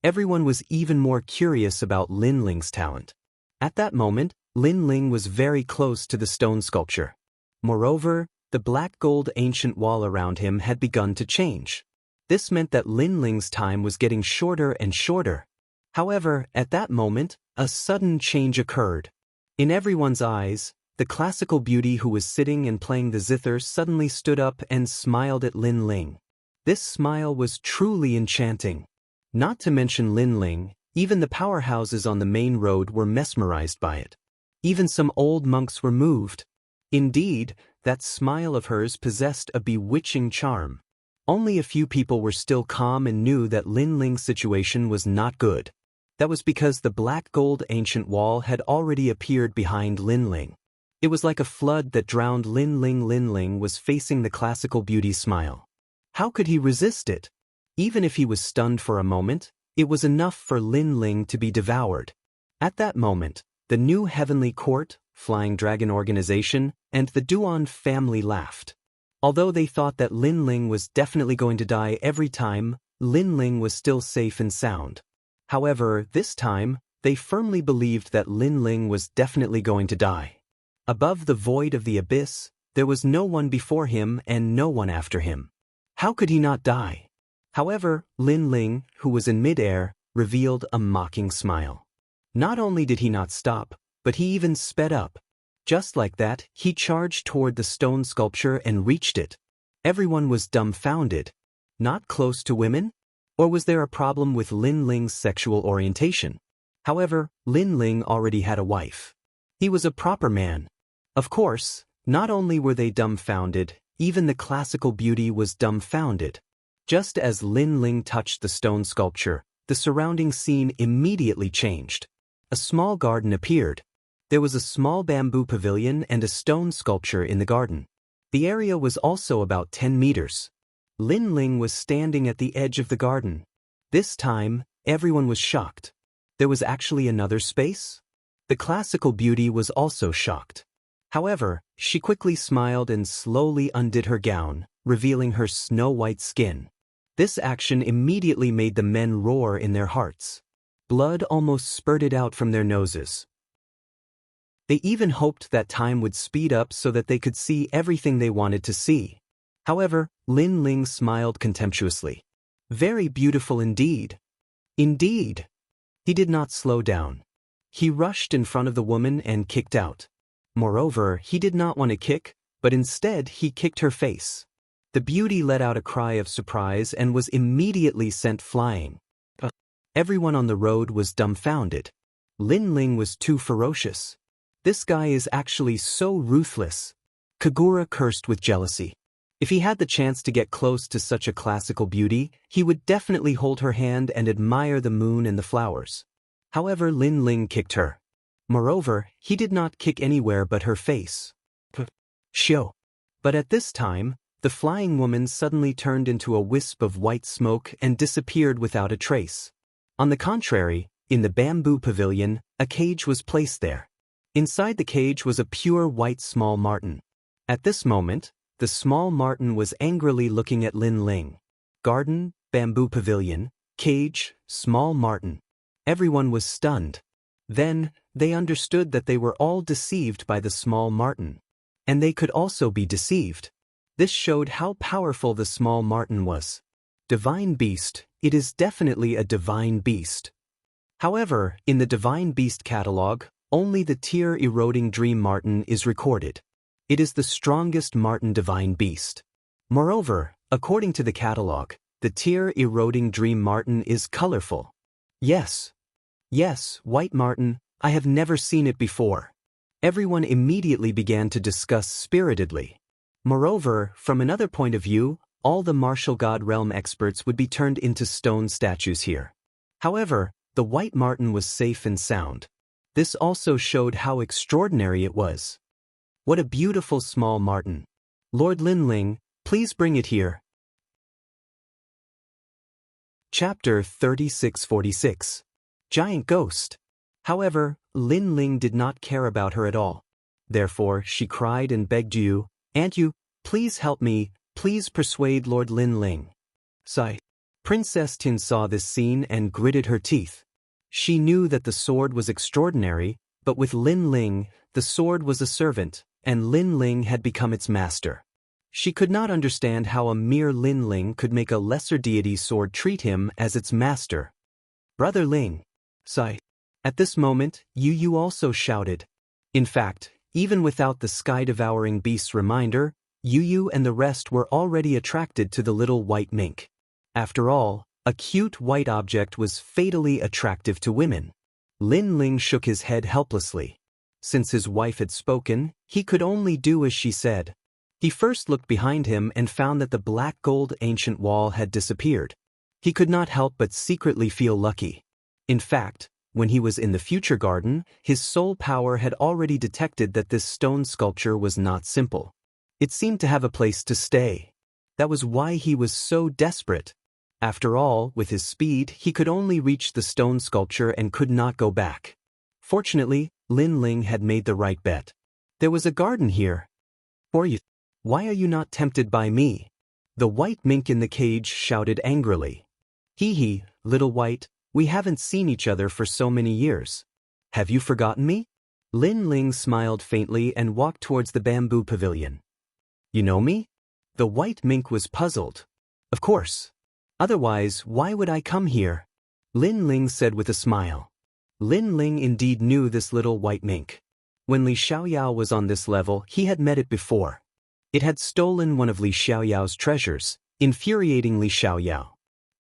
Everyone was even more curious about Lin Ling's talent. At that moment, Lin Ling was very close to the stone sculpture. Moreover, the black gold ancient wall around him had begun to change. This meant that Lin Ling's time was getting shorter and shorter. However, at that moment, a sudden change occurred. In everyone's eyes, the classical beauty who was sitting and playing the zither suddenly stood up and smiled at Lin Ling. This smile was truly enchanting. Not to mention Lin Ling, even the powerhouses on the main road were mesmerized by it. Even some old monks were moved. Indeed, that smile of hers possessed a bewitching charm. Only a few people were still calm and knew that Lin Ling's situation was not good. That was because the black gold ancient wall had already appeared behind Lin Ling. It was like a flood that drowned Lin Ling. Lin Ling was facing the classical beauty's smile. How could he resist it? Even if he was stunned for a moment, it was enough for Lin Ling to be devoured. At that moment, the new Heavenly Court, Flying Dragon Organization, and the Duan family laughed. Although they thought that Lin Ling was definitely going to die every time, Lin Ling was still safe and sound. However, this time, they firmly believed that Lin Ling was definitely going to die. Above the void of the abyss, there was no one before him and no one after him. How could he not die? However, Lin Ling, who was in midair, revealed a mocking smile. Not only did he not stop, but he even sped up. Just like that, he charged toward the stone sculpture and reached it. Everyone was dumbfounded. Not close to women? Or was there a problem with Lin Ling's sexual orientation? However, Lin Ling already had a wife. He was a proper man. Of course, not only were they dumbfounded, even the classical beauty was dumbfounded. Just as Lin Ling touched the stone sculpture, the surrounding scene immediately changed. A small garden appeared. There was a small bamboo pavilion and a stone sculpture in the garden. The area was also about 10 meters. Lin Ling was standing at the edge of the garden. This time, everyone was shocked. There was actually another space? The classical beauty was also shocked. However, she quickly smiled and slowly undid her gown, revealing her snow-white skin. This action immediately made the men roar in their hearts. Blood almost spurted out from their noses. They even hoped that time would speed up so that they could see everything they wanted to see. However, Lin Ling smiled contemptuously. Very beautiful indeed. Indeed. He did not slow down. He rushed in front of the woman and kicked out. Moreover, he did not want to kick, but instead he kicked her face. The beauty let out a cry of surprise and was immediately sent flying. Everyone on the road was dumbfounded. Lin Ling was too ferocious. This guy is actually so ruthless. Kagura cursed with jealousy. If he had the chance to get close to such a classical beauty, he would definitely hold her hand and admire the moon and the flowers. However, Lin Ling kicked her. Moreover, he did not kick anywhere but her face. Shio. But at this time, The flying woman suddenly turned into a wisp of white smoke and disappeared without a trace. On the contrary, in the bamboo pavilion, a cage was placed there. Inside the cage was a pure white small marten. At this moment, the small marten was angrily looking at Lin Ling. Garden, bamboo pavilion, cage, small marten. Everyone was stunned. Then, they understood that they were all deceived by the small marten. And they could also be deceived. This showed how powerful the small marten was. Divine beast, it is definitely a divine beast. However, in the divine beast catalog, only the tear-eroding dream marten is recorded. It is the strongest marten divine beast. Moreover, according to the catalog, the tear-eroding dream marten is colorful. Yes, white marten, I have never seen it before. Everyone immediately began to discuss spiritedly. Moreover, from another point of view, all the martial god realm experts would be turned into stone statues here. However, the white marten was safe and sound. This also showed how extraordinary it was. What a beautiful small marten. Lord Lin Ling, please bring it here. Chapter 3646. Giant Ghost. However, Lin Ling did not care about her at all. Therefore, she cried and begged you, "Aunt you, please help me, please persuade Lord Lin Ling." Sigh. Princess Tin saw this scene and gritted her teeth. She knew that the sword was extraordinary, but with Lin Ling, the sword was a servant, and Lin Ling had become its master. She could not understand how a mere Lin Ling could make a lesser deity's sword treat him as its master. "Brother Ling." Sigh. At this moment, Yu also shouted. In fact, even without the sky-devouring beast's reminder, Yu and the rest were already attracted to the little white mink. After all, a cute white object was fatally attractive to women. Lin Ling shook his head helplessly. Since his wife had spoken, he could only do as she said. He first looked behind him and found that the black gold ancient wall had disappeared. He could not help but secretly feel lucky. In fact, when he was in the future garden, his soul power had already detected that this stone sculpture was not simple. It seemed to have a place to stay. That was why he was so desperate. After all, with his speed, he could only reach the stone sculpture and could not go back. Fortunately, Lin Ling had made the right bet. There was a garden here. For you. Why are you not tempted by me? The white mink in the cage shouted angrily. Hee, little white, we haven't seen each other for so many years. Have you forgotten me? Lin Ling smiled faintly and walked towards the bamboo pavilion. You know me? The white mink was puzzled. Of course. Otherwise, why would I come here? Lin Ling said with a smile. Lin Ling indeed knew this little white mink. When Li Xiaoyao was on this level, he had met it before. It had stolen one of Li Xiaoyao's treasures, infuriating Li Xiaoyao.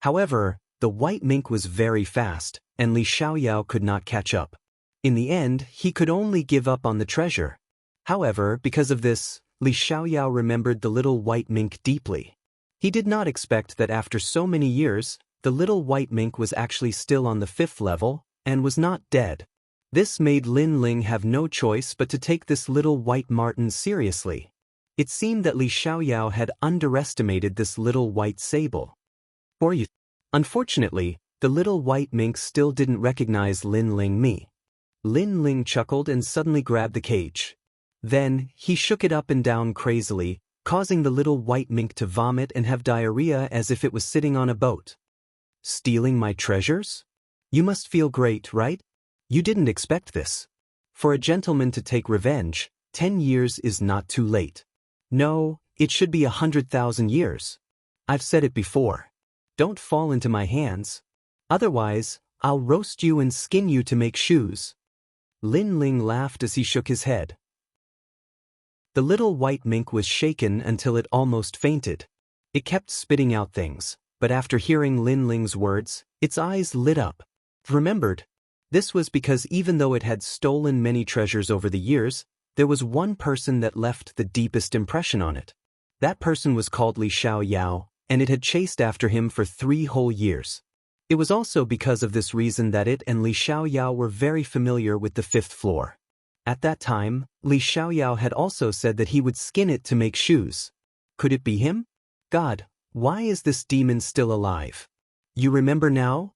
However, the white mink was very fast, and Li Xiaoyao could not catch up. In the end, he could only give up on the treasure. However, because of this, Li Xiaoyao remembered the little white mink deeply. He did not expect that after so many years, the little white mink was actually still on the 5th level, and was not dead. This made Lin Ling have no choice but to take this little white marten seriously. It seemed that Li Xiaoyao had underestimated this little white sable. For you. Unfortunately, the little white mink still didn't recognize Lin Ling me. Lin Ling chuckled and suddenly grabbed the cage. Then, he shook it up and down crazily, causing the little white mink to vomit and have diarrhea as if it was sitting on a boat. Stealing my treasures? You must feel great, right? You didn't expect this. For a gentleman to take revenge, 10 years is not too late. No, it should be 100,000 years. I've said it before. Don't fall into my hands. Otherwise, I'll roast you and skin you to make shoes. Lin Ling laughed as he shook his head. The little white mink was shaken until it almost fainted. It kept spitting out things, but after hearing Lin Ling's words, its eyes lit up. Remembered. This was because even though it had stolen many treasures over the years, there was one person that left the deepest impression on it. That person was called Li Xiaoyao, and it had chased after him for 3 whole years. It was also because of this reason that it and Li Xiaoyao were very familiar with the 5th floor. At that time, Li Xiaoyao had also said that he would skin it to make shoes. Could it be him? God, why is this demon still alive? You remember now?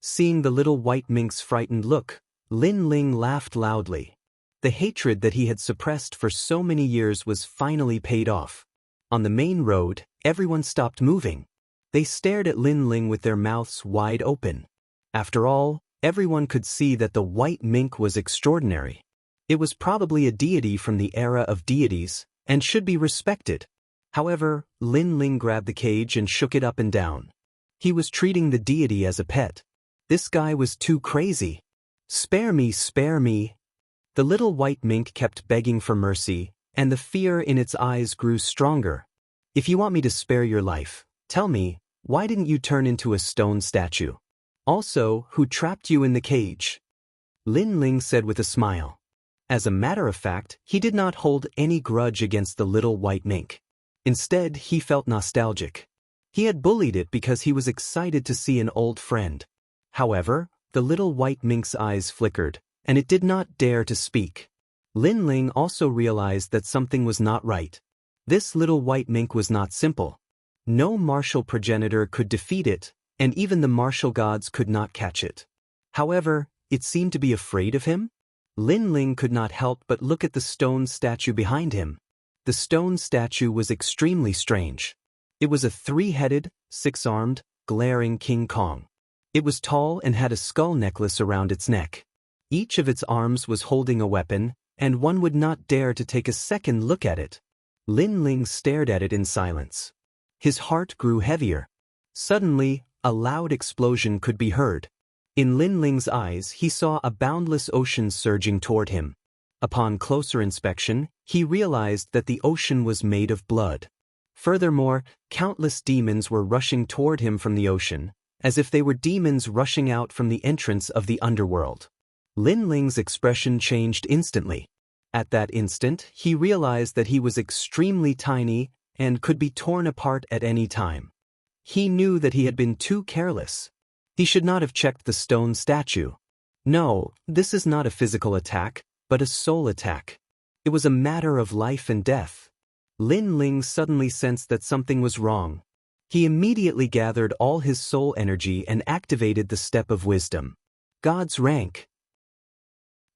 Seeing the little white mink's frightened look, Lin Ling laughed loudly. The hatred that he had suppressed for so many years was finally paid off. On the main road, everyone stopped moving. They stared at Lin Ling with their mouths wide open. After all, everyone could see that the white mink was extraordinary. It was probably a deity from the era of deities, and should be respected. However, Lin Ling grabbed the cage and shook it up and down. He was treating the deity as a pet. This guy was too crazy. Spare me, spare me. The little white mink kept begging for mercy, and the fear in its eyes grew stronger. If you want me to spare your life, tell me, why didn't you turn into a stone statue? Also, who trapped you in the cage? Lin Ling said with a smile. As a matter of fact, he did not hold any grudge against the little white mink. Instead, he felt nostalgic. He had bullied it because he was excited to see an old friend. However, the little white mink's eyes flickered, and it did not dare to speak. Lin Ling also realized that something was not right. This little white mink was not simple. No martial progenitor could defeat it, and even the martial gods could not catch it. However, it seemed to be afraid of him. Lin Ling could not help but look at the stone statue behind him. The stone statue was extremely strange. It was a three-headed, six-armed, glaring King Kong. It was tall and had a skull necklace around its neck. Each of its arms was holding a weapon, and one would not dare to take a second look at it. Lin Ling stared at it in silence. His heart grew heavier. Suddenly, a loud explosion could be heard. In Lin Ling's eyes, he saw a boundless ocean surging toward him. Upon closer inspection, he realized that the ocean was made of blood. Furthermore, countless demons were rushing toward him from the ocean, as if they were demons rushing out from the entrance of the underworld. Lin Ling's expression changed instantly. At that instant, he realized that he was extremely tiny and could be torn apart at any time. He knew that he had been too careless. He should not have checked the stone statue. No, this is not a physical attack, but a soul attack. It was a matter of life and death. Lin Ling suddenly sensed that something was wrong. He immediately gathered all his soul energy and activated the step of wisdom. God's rank.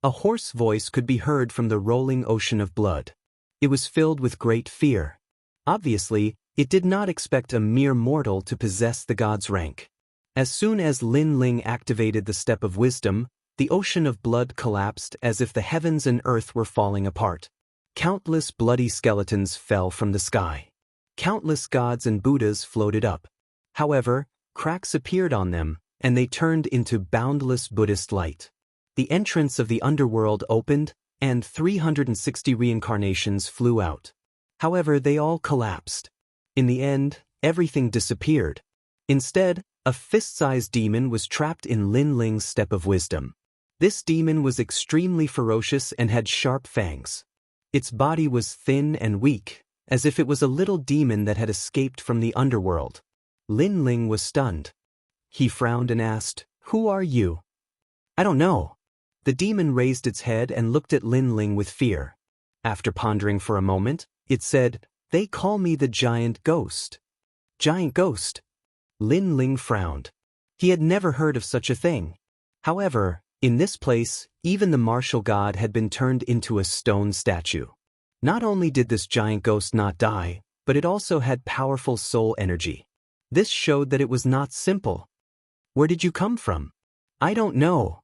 A hoarse voice could be heard from the rolling ocean of blood. It was filled with great fear. Obviously, it did not expect a mere mortal to possess the God's rank. As soon as Lin Ling activated the step of wisdom, the ocean of blood collapsed as if the heavens and earth were falling apart. Countless bloody skeletons fell from the sky. Countless gods and Buddhas floated up. However, cracks appeared on them, and they turned into boundless Buddhist light. The entrance of the underworld opened, and 360 reincarnations flew out. However, they all collapsed. In the end, everything disappeared. Instead, a fist-sized demon was trapped in Lin Ling's step of wisdom. This demon was extremely ferocious and had sharp fangs. Its body was thin and weak, as if it was a little demon that had escaped from the underworld. Lin Ling was stunned. He frowned and asked, "Who are you?" "I don't know." The demon raised its head and looked at Lin Ling with fear. After pondering for a moment, it said, "They call me the giant ghost." Giant ghost? Lin Ling frowned. He had never heard of such a thing. However, in this place, even the martial god had been turned into a stone statue. Not only did this giant ghost not die, but it also had powerful soul energy. This showed that it was not simple. "Where did you come from?" "I don't know."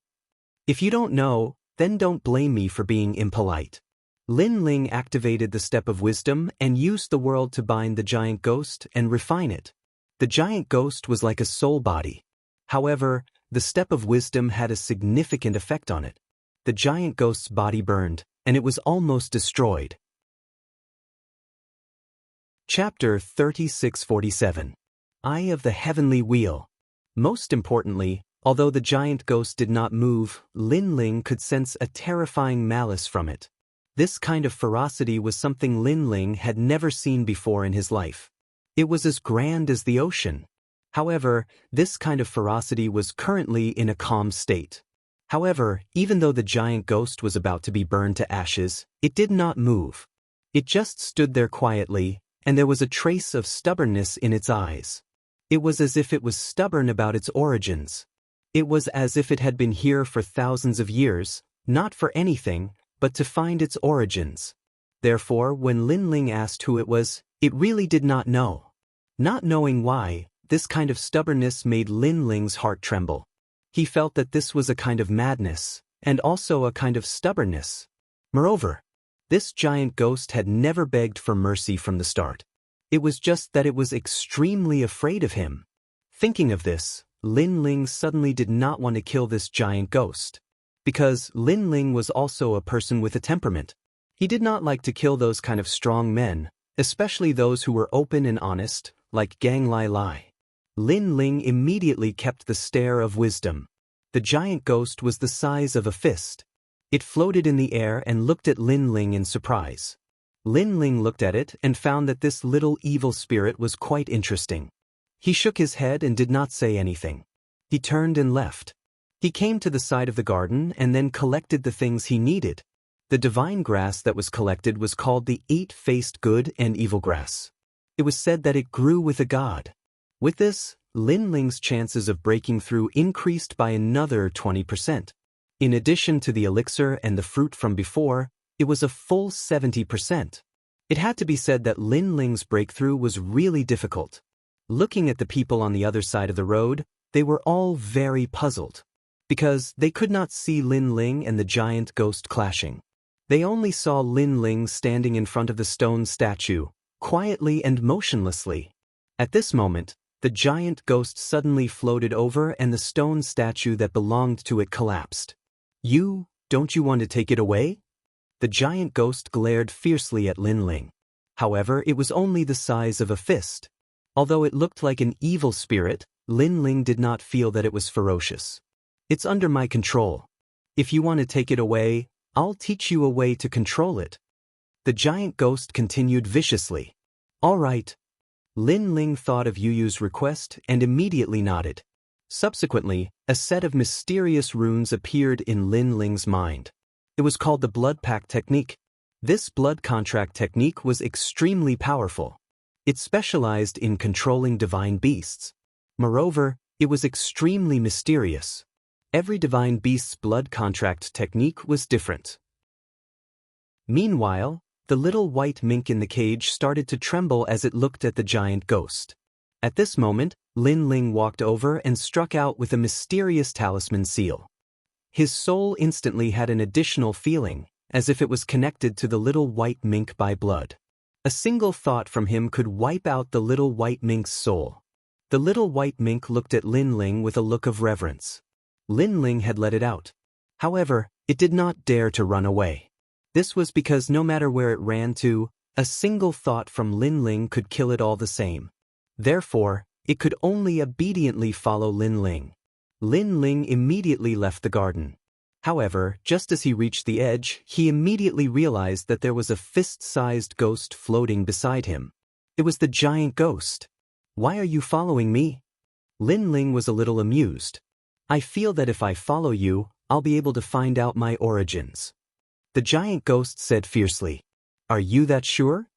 "If you don't know, then don't blame me for being impolite." Lin Ling activated the step of wisdom and used the world to bind the giant ghost and refine it. The giant ghost was like a soul body. However, the step of wisdom had a significant effect on it. The giant ghost's body burned, and it was almost destroyed. Chapter 3647. Eye of the Heavenly Wheel. Most importantly, although the giant ghost did not move, Lin Ling could sense a terrifying malice from it. This kind of ferocity was something Lin Ling had never seen before in his life. It was as grand as the ocean. However, this kind of ferocity was currently in a calm state. However, even though the giant ghost was about to be burned to ashes, it did not move. It just stood there quietly, and there was a trace of stubbornness in its eyes. It was as if it was stubborn about its origins. It was as if it had been here for thousands of years, not for anything, but to find its origins. Therefore, when Lin Ling asked who it was, it really did not know. Not knowing why, this kind of stubbornness made Lin Ling's heart tremble. He felt that this was a kind of madness, and also a kind of stubbornness. Moreover, this giant ghost had never begged for mercy from the start. It was just that it was extremely afraid of him. Thinking of this, Lin Ling suddenly did not want to kill this giant ghost. Because Lin Ling was also a person with a temperament. He did not like to kill those kind of strong men, especially those who were open and honest, like Gang Lai Lai. Lin Ling immediately kept the stare of wisdom. The giant ghost was the size of a fist. It floated in the air and looked at Lin Ling in surprise. Lin Ling looked at it and found that this little evil spirit was quite interesting. He shook his head and did not say anything. He turned and left. He came to the side of the garden and then collected the things he needed. The divine grass that was collected was called the 8-faced good and evil grass. It was said that it grew with a god. With this, Lin Ling's chances of breaking through increased by another 20%. In addition to the elixir and the fruit from before, it was a full 70%. It had to be said that Lin Ling's breakthrough was really difficult. Looking at the people on the other side of the road, they were all very puzzled. Because they could not see Lin Ling and the giant ghost clashing. They only saw Lin Ling standing in front of the stone statue, quietly and motionlessly. At this moment, the giant ghost suddenly floated over and the stone statue that belonged to it collapsed. Don't you want to take it away? The giant ghost glared fiercely at Lin Ling. However, it was only the size of a fist. Although it looked like an evil spirit, Lin Ling did not feel that it was ferocious. It's under my control. If you want to take it away, I'll teach you a way to control it. The giant ghost continued viciously. All right. Lin Ling thought of Yu Yu's request and immediately nodded. Subsequently, a set of mysterious runes appeared in Lin Ling's mind. It was called the blood pact technique. This blood contract technique was extremely powerful. It specialized in controlling divine beasts. Moreover, it was extremely mysterious. Every divine beast's blood contract technique was different. Meanwhile, the little white mink in the cage started to tremble as it looked at the giant ghost. At this moment, Lin Ling walked over and struck out with a mysterious talisman seal. His soul instantly had an additional feeling, as if it was connected to the little white mink by blood. A single thought from him could wipe out the little white mink's soul. The little white mink looked at Lin Ling with a look of reverence. Lin Ling had let it out. However, it did not dare to run away. This was because no matter where it ran to, a single thought from Lin Ling could kill it all the same. Therefore, it could only obediently follow Lin Ling. Lin Ling immediately left the garden. However, just as he reached the edge, he immediately realized that there was a fist-sized ghost floating beside him. It was the giant ghost. Why are you following me? Lin Ling was a little amused. I feel that if I follow you, I'll be able to find out my origins. The giant ghost said fiercely. Are you that sure?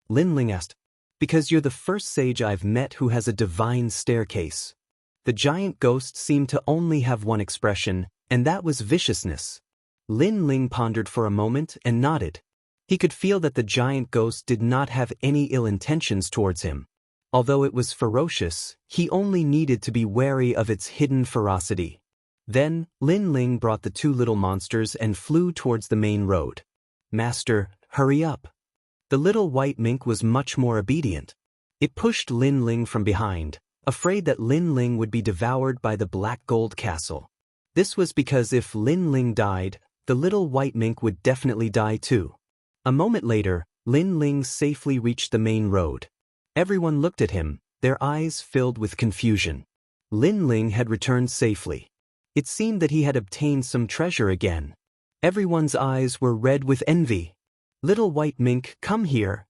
Lin Ling asked. Because you're the first sage I've met who has a divine staircase. The giant ghost seemed to only have one expression, and that was viciousness. Lin Ling pondered for a moment and nodded. He could feel that the giant ghost did not have any ill intentions towards him. Although it was ferocious, he only needed to be wary of its hidden ferocity. Then, Lin Ling brought the two little monsters and flew towards the main road. Master, hurry up. The little white mink was much more obedient. It pushed Lin Ling from behind, afraid that Lin Ling would be devoured by the black gold castle. This was because if Lin Ling died, the little white mink would definitely die too. A moment later, Lin Ling safely reached the main road. Everyone looked at him, their eyes filled with confusion. Lin Ling had returned safely. It seemed that he had obtained some treasure again. Everyone's eyes were red with envy. Little white mink, come here.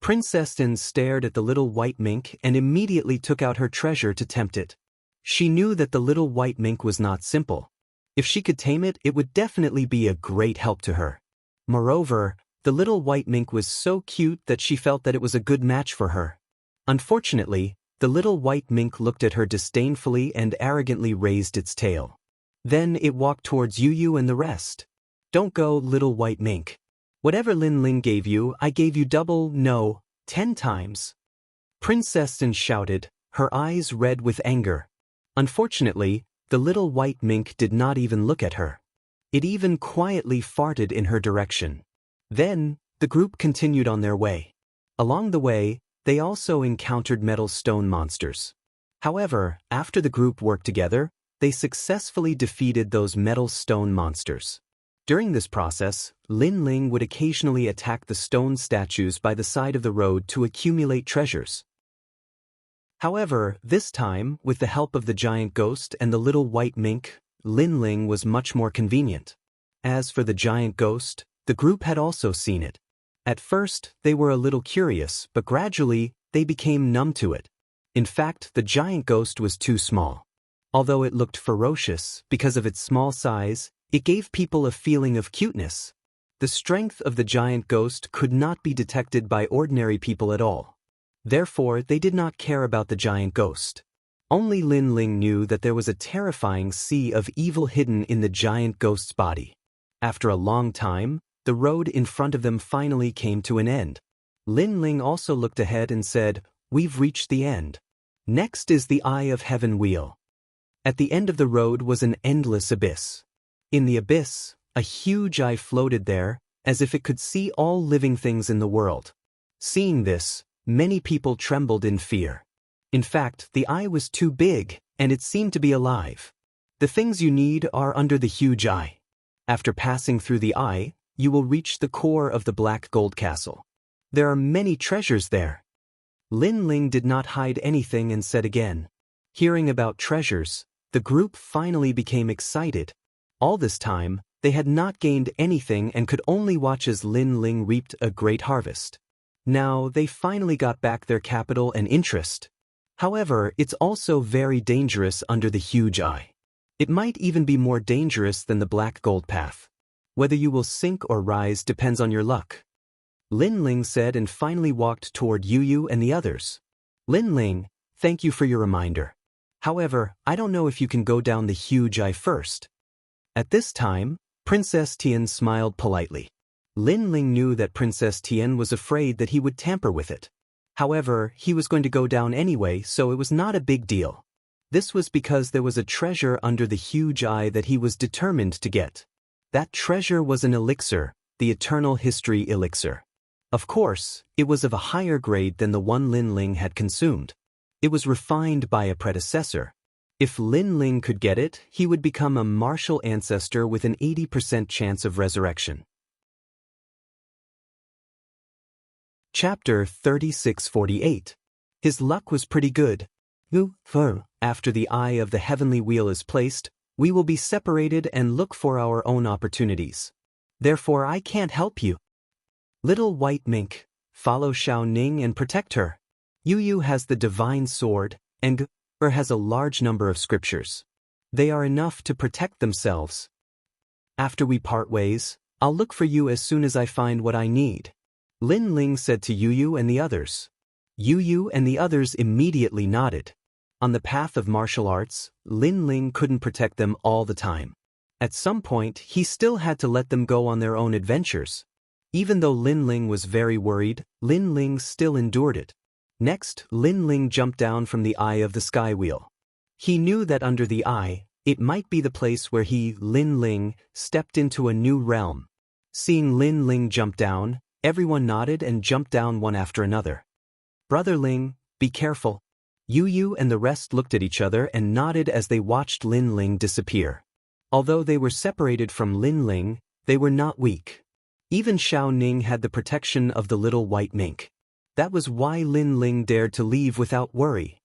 Princess Din stared at the little white mink and immediately took out her treasure to tempt it. She knew that the little white mink was not simple. If she could tame it, it would definitely be a great help to her. Moreover, The little white mink was so cute that she felt that it was a good match for her. Unfortunately, the little white mink looked at her disdainfully and arrogantly raised its tail. Then it walked towards Yu and the rest. "Don't go, little white mink. Whatever Lin Ling gave you, I gave you double, no, 10 times. Princess Tin shouted, her eyes red with anger. Unfortunately, the little white mink did not even look at her. It even quietly farted in her direction. Then, the group continued on their way. Along the way, they also encountered metal stone monsters. However, after the group worked together, they successfully defeated those metal stone monsters. During this process, Lin Ling would occasionally attack the stone statues by the side of the road to accumulate treasures. However, this time, with the help of the giant ghost and the little white mink, Lin Ling was much more convenient. As for the giant ghost, the group had also seen it. At first, they were a little curious, but gradually, they became numb to it. In fact, the giant ghost was too small. Although it looked ferocious, because of its small size, it gave people a feeling of cuteness. The strength of the giant ghost could not be detected by ordinary people at all. Therefore, they did not care about the giant ghost. Only Lin Ling knew that there was a terrifying sea of evil hidden in the giant ghost's body. After a long time, the road in front of them finally came to an end. Lin Ling also looked ahead and said, "We've reached the end. Next is the Eye of Heaven wheel." At the end of the road was an endless abyss. In the abyss, a huge eye floated there, as if it could see all living things in the world. Seeing this, many people trembled in fear. In fact, the eye was too big, and it seemed to be alive. The things you need are under the huge eye. After passing through the eye, you will reach the core of the Black Gold Castle. There are many treasures there. Lin Ling did not hide anything and said again. Hearing about treasures, the group finally became excited. All this time, they had not gained anything and could only watch as Lin Ling reaped a great harvest. Now, they finally got back their capital and interest. However, it's also very dangerous under the huge eye. It might even be more dangerous than the Black Gold Path. Whether you will sink or rise depends on your luck. Lin Ling said and finally walked toward Yu and the others. "Lin Ling, thank you for your reminder. However, I don't know if you can go down the huge eye first." At this time, Princess Tian smiled politely. Lin Ling knew that Princess Tian was afraid that he would tamper with it. However, he was going to go down anyway, so it was not a big deal. This was because there was a treasure under the huge eye that he was determined to get. That treasure was an elixir, the Eternal History Elixir. Of course, it was of a higher grade than the one Lin Ling had consumed. It was refined by a predecessor. If Lin Ling could get it, he would become a martial ancestor with an 80% chance of resurrection. Chapter 3648. His luck was pretty good. After the eye of the heavenly wheel is placed, we will be separated and look for our own opportunities. Therefore I can't help you. Little white mink, follow Xiao Ning and protect her. Yu has the divine sword, and has a large number of scriptures. They are enough to protect themselves. After we part ways, I'll look for you as soon as I find what I need. Lin Ling said to Yu and the others. Yu and the others immediately nodded. On the path of martial arts, Lin Ling couldn't protect them all the time. At some point, he still had to let them go on their own adventures. Even though Lin Ling was very worried, Lin Ling still endured it. Next, Lin Ling jumped down from the eye of the sky wheel. He knew that under the eye, it might be the place where he, Lin Ling, stepped into a new realm. Seeing Lin Ling jump down, everyone nodded and jumped down one after another. "Brother Ling, be careful." Yu and the rest looked at each other and nodded as they watched Lin Ling disappear. Although they were separated from Lin Ling, they were not weak. Even Xiao Ning had the protection of the little white mink. That was why Lin Ling dared to leave without worry.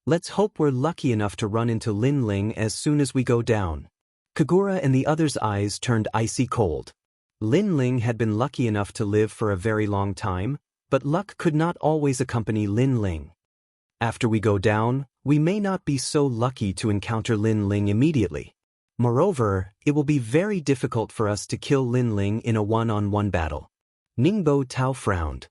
Let's hope we're lucky enough to run into Lin Ling as soon as we go down. Kagura and the others' eyes turned icy cold. Lin Ling had been lucky enough to live for a very long time, but luck could not always accompany Lin Ling. After we go down, we may not be so lucky to encounter Lin Ling immediately. Moreover, it will be very difficult for us to kill Lin Ling in a one-on-one battle. Ningbo Tao frowned.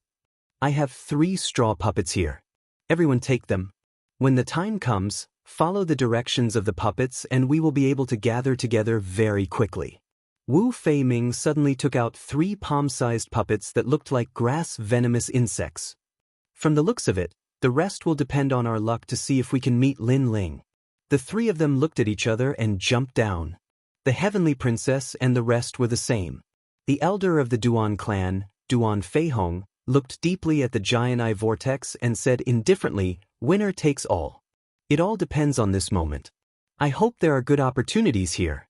I have 3 straw puppets here. Everyone take them. When the time comes, follow the directions of the puppets and we will be able to gather together very quickly. Wu Feiming suddenly took out 3 palm-sized puppets that looked like grass-venomous insects. From the looks of it, the rest will depend on our luck to see if we can meet Lin Ling. The 3 of them looked at each other and jumped down. The Heavenly Princess and the rest were the same. The elder of the Duan clan, Duan Feihong, looked deeply at the giant eye vortex and said indifferently, "Winner takes all. It all depends on this moment. I hope there are good opportunities here.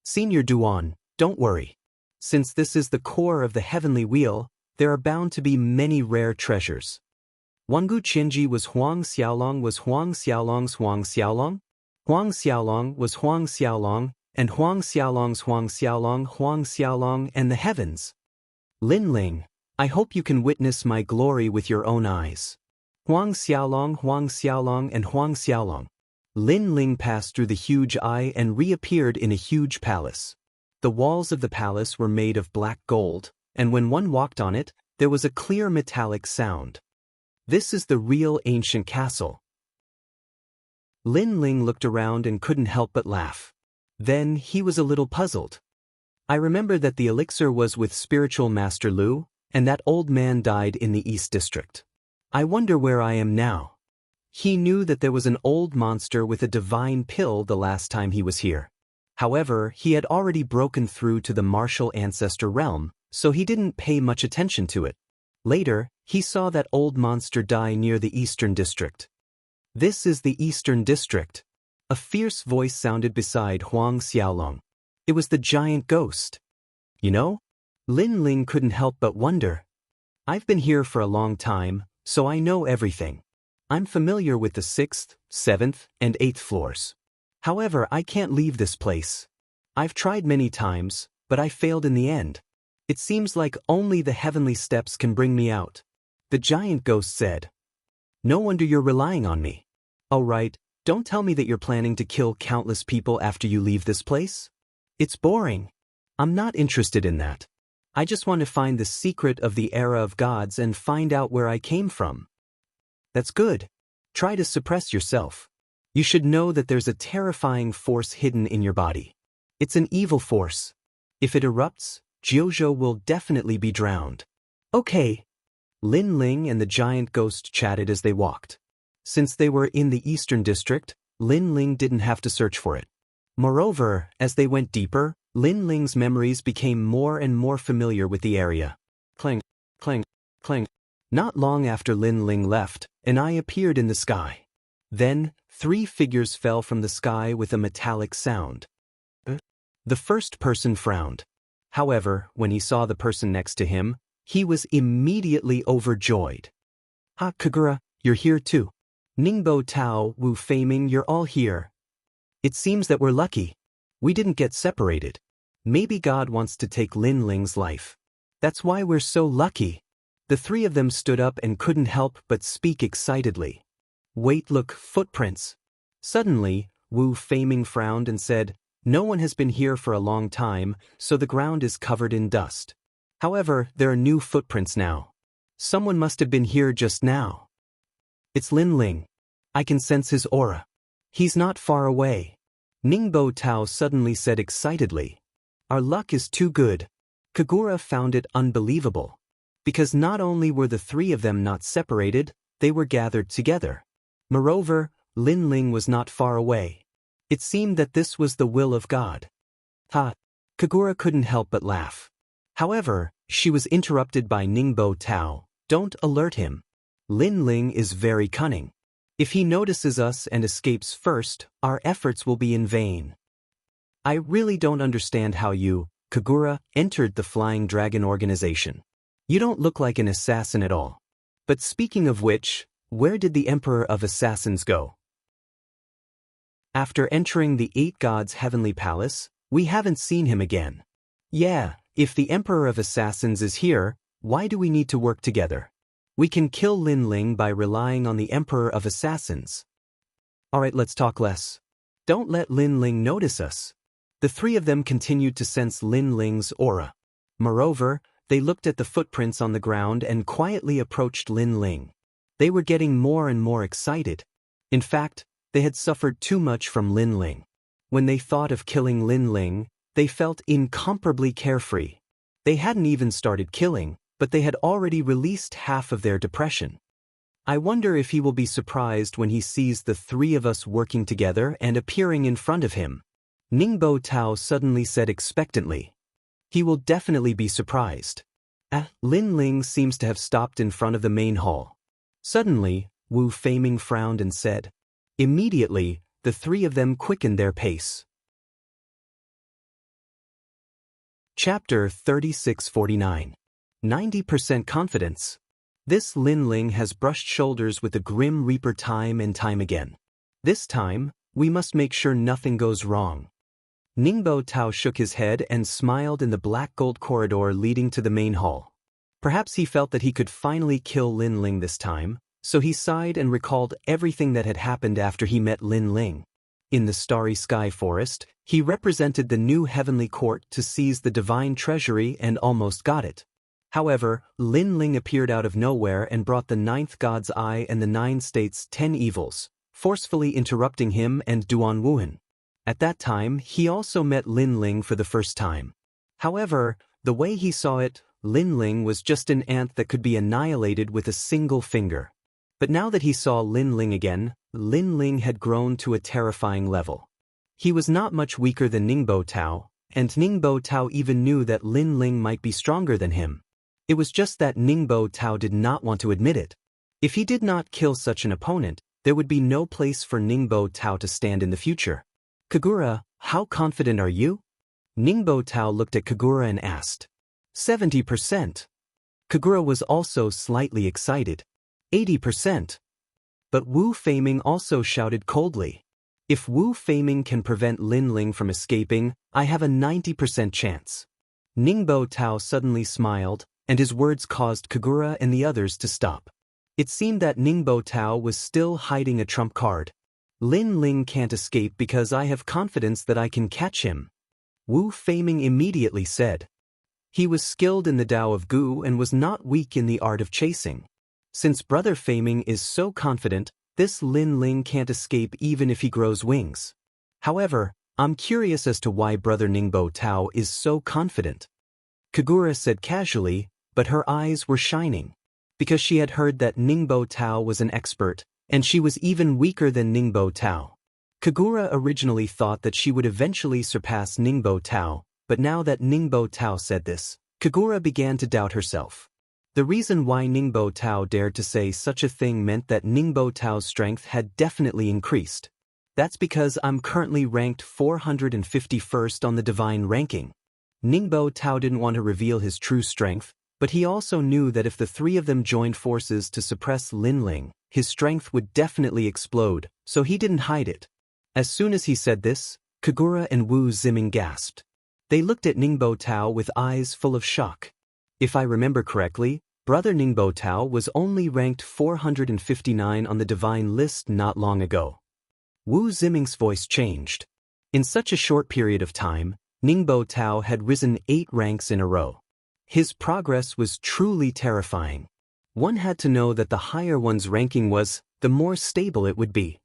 Senior Duan, don't worry. Since this is the core of the heavenly wheel, there are bound to be many rare treasures." Wangu Qianji was Huang Xiaolong was Huang Xiaolong's Huang Xiaolong? Huang Xiaolong was Huang Xiaolong, and Huang Xiaolong's Huang Xiaolong, and the heavens. Lin Ling, I hope you can witness my glory with your own eyes. Huang Xiaolong, and Huang Xiaolong. Lin Ling passed through the huge eye and reappeared in a huge palace. The walls of the palace were made of black gold, and when one walked on it, there was a clear metallic sound. This is the real ancient castle. Lin Ling looked around and couldn't help but laugh. Then he was a little puzzled. I remember that the elixir was with spiritual master Lu, and that old man died in the East District. I wonder where I am now. He knew that there was an old monster with a divine pill the last time he was here. However, he had already broken through to the martial ancestor realm, so he didn't pay much attention to it. Later, he saw that old monster die near the Eastern District. This is the Eastern District. A fierce voice sounded beside Huang Xiaolong. It was the giant ghost. You know? Lin Ling couldn't help but wonder. I've been here for a long time, so I know everything. I'm familiar with the 6th, 7th, and 8th floors. However, I can't leave this place. I've tried many times, but I failed in the end. It seems like only the heavenly steps can bring me out. The giant ghost said. No wonder you're relying on me. Oh right, don't tell me that you're planning to kill countless people after you leave this place. It's boring. I'm not interested in that. I just want to find the secret of the era of gods and find out where I came from. That's good. Try to suppress yourself. You should know that there's a terrifying force hidden in your body. It's an evil force. If it erupts, Jiuzhou will definitely be drowned. Okay. Lin Ling and the giant ghost chatted as they walked. Since they were in the Eastern District, Lin Ling didn't have to search for it. Moreover, as they went deeper, Lin Ling's memories became more and more familiar with the area. Clang, clang, clang. Not long after Lin Ling left, an eye appeared in the sky. Then, 3 figures fell from the sky with a metallic sound. The first person frowned. However, when he saw the person next to him, he was immediately overjoyed. Ah, Kagura, you're here too. Ningbo Tao, Wu Feiming, you're all here. It seems that we're lucky. We didn't get separated. Maybe God wants to take Lin Ling's life. That's why we're so lucky. The 3 of them stood up and couldn't help but speak excitedly. Wait, look, footprints. Suddenly, Wu Feiming frowned and said, no one has been here for a long time, so the ground is covered in dust. However, there are new footprints now. Someone must have been here just now. It's Lin Ling. I can sense his aura. He's not far away. Ningbo Tao suddenly said excitedly. Our luck is too good. Kagura found it unbelievable. Because not only were the 3 of them not separated, they were gathered together. Moreover, Lin Ling was not far away. It seemed that this was the will of God. Ha! Kagura couldn't help but laugh. However, she was interrupted by Ningbo Tao. Don't alert him. Lin Ling is very cunning. If he notices us and escapes first, our efforts will be in vain. I really don't understand how you, Kagura, entered the Flying Dragon organization. You don't look like an assassin at all. But speaking of which, where did the Emperor of Assassins go? After entering the 8 Gods' heavenly palace, we haven't seen him again. Yeah, if the Emperor of Assassins is here, why do we need to work together? We can kill Lin Ling by relying on the Emperor of Assassins. Alright, let's talk less. Don't let Lin Ling notice us. The 3 of them continued to sense Lin Ling's aura. Moreover, they looked at the footprints on the ground and quietly approached Lin Ling. They were getting more and more excited. In fact, they had suffered too much from Lin Ling. When they thought of killing Lin Ling, they felt incomparably carefree. They hadn't even started killing, but they had already released half of their depression. I wonder if he will be surprised when he sees the three of us working together and appearing in front of him. Ningbo Tao suddenly said expectantly. He will definitely be surprised. Lin Ling seems to have stopped in front of the main hall. Suddenly, Wu Feiming frowned and said. Immediately, the three of them quickened their pace. Chapter 3649. 90% Confidence. This Lin Ling has brushed shoulders with the Grim Reaper time and time again. This time, we must make sure nothing goes wrong. Ningbo Tao shook his head and smiled in the black gold corridor leading to the main hall. Perhaps he felt that he could finally kill Lin Ling this time, so he sighed and recalled everything that had happened after he met Lin Ling. In the Starry Sky Forest, he represented the new heavenly court to seize the divine treasury and almost got it. However, Lin Ling appeared out of nowhere and brought the 9th God's Eye and the 9 States' 10 evils, forcefully interrupting him and Duan Wuhan. At that time, he also met Lin Ling for the first time. However, the way he saw it, Lin Ling was just an ant that could be annihilated with a single finger. But now that he saw Lin Ling again, Lin Ling had grown to a terrifying level. He was not much weaker than Ningbo Tao, and Ningbo Tao even knew that Lin Ling might be stronger than him. It was just that Ningbo Tao did not want to admit it. If he did not kill such an opponent, there would be no place for Ningbo Tao to stand in the future. Kagura, how confident are you? Ningbo Tao looked at Kagura and asked. 70%. Kagura was also slightly excited. 80%. But Wu Feiming also shouted coldly. If Wu Feiming can prevent Lin Ling from escaping, I have a 90% chance. Ningbo Tao suddenly smiled, and his words caused Kagura and the others to stop. It seemed that Ningbo Tao was still hiding a trump card. Lin Ling can't escape because I have confidence that I can catch him. Wu Feiming immediately said. He was skilled in the Tao of Gu and was not weak in the art of chasing. Since Brother Feiming is so confident, this Lin Ling can't escape even if he grows wings. However, I'm curious as to why Brother Ningbo Tao is so confident. Kagura said casually, but her eyes were shining. Because she had heard that Ningbo Tao was an expert, and she was even weaker than Ningbo Tao. Kagura originally thought that she would eventually surpass Ningbo Tao, but now that Ningbo Tao said this, Kagura began to doubt herself. The reason why Ningbo Tao dared to say such a thing meant that Ningbo Tao's strength had definitely increased. That's because I'm currently ranked 451st on the divine ranking. Ningbo Tao didn't want to reveal his true strength, but he also knew that if the three of them joined forces to suppress Lin Ling, his strength would definitely explode, so he didn't hide it. As soon as he said this, Kagura and Wu Ziming gasped. They looked at Ningbo Tao with eyes full of shock. If I remember correctly, Brother Ningbo Tao was only ranked 459 on the divine list not long ago. Wu Ziming's voice changed. In such a short period of time, Ningbo Tao had risen 8 ranks in a row. His progress was truly terrifying. One had to know that the higher one's ranking was, the more stable it would be.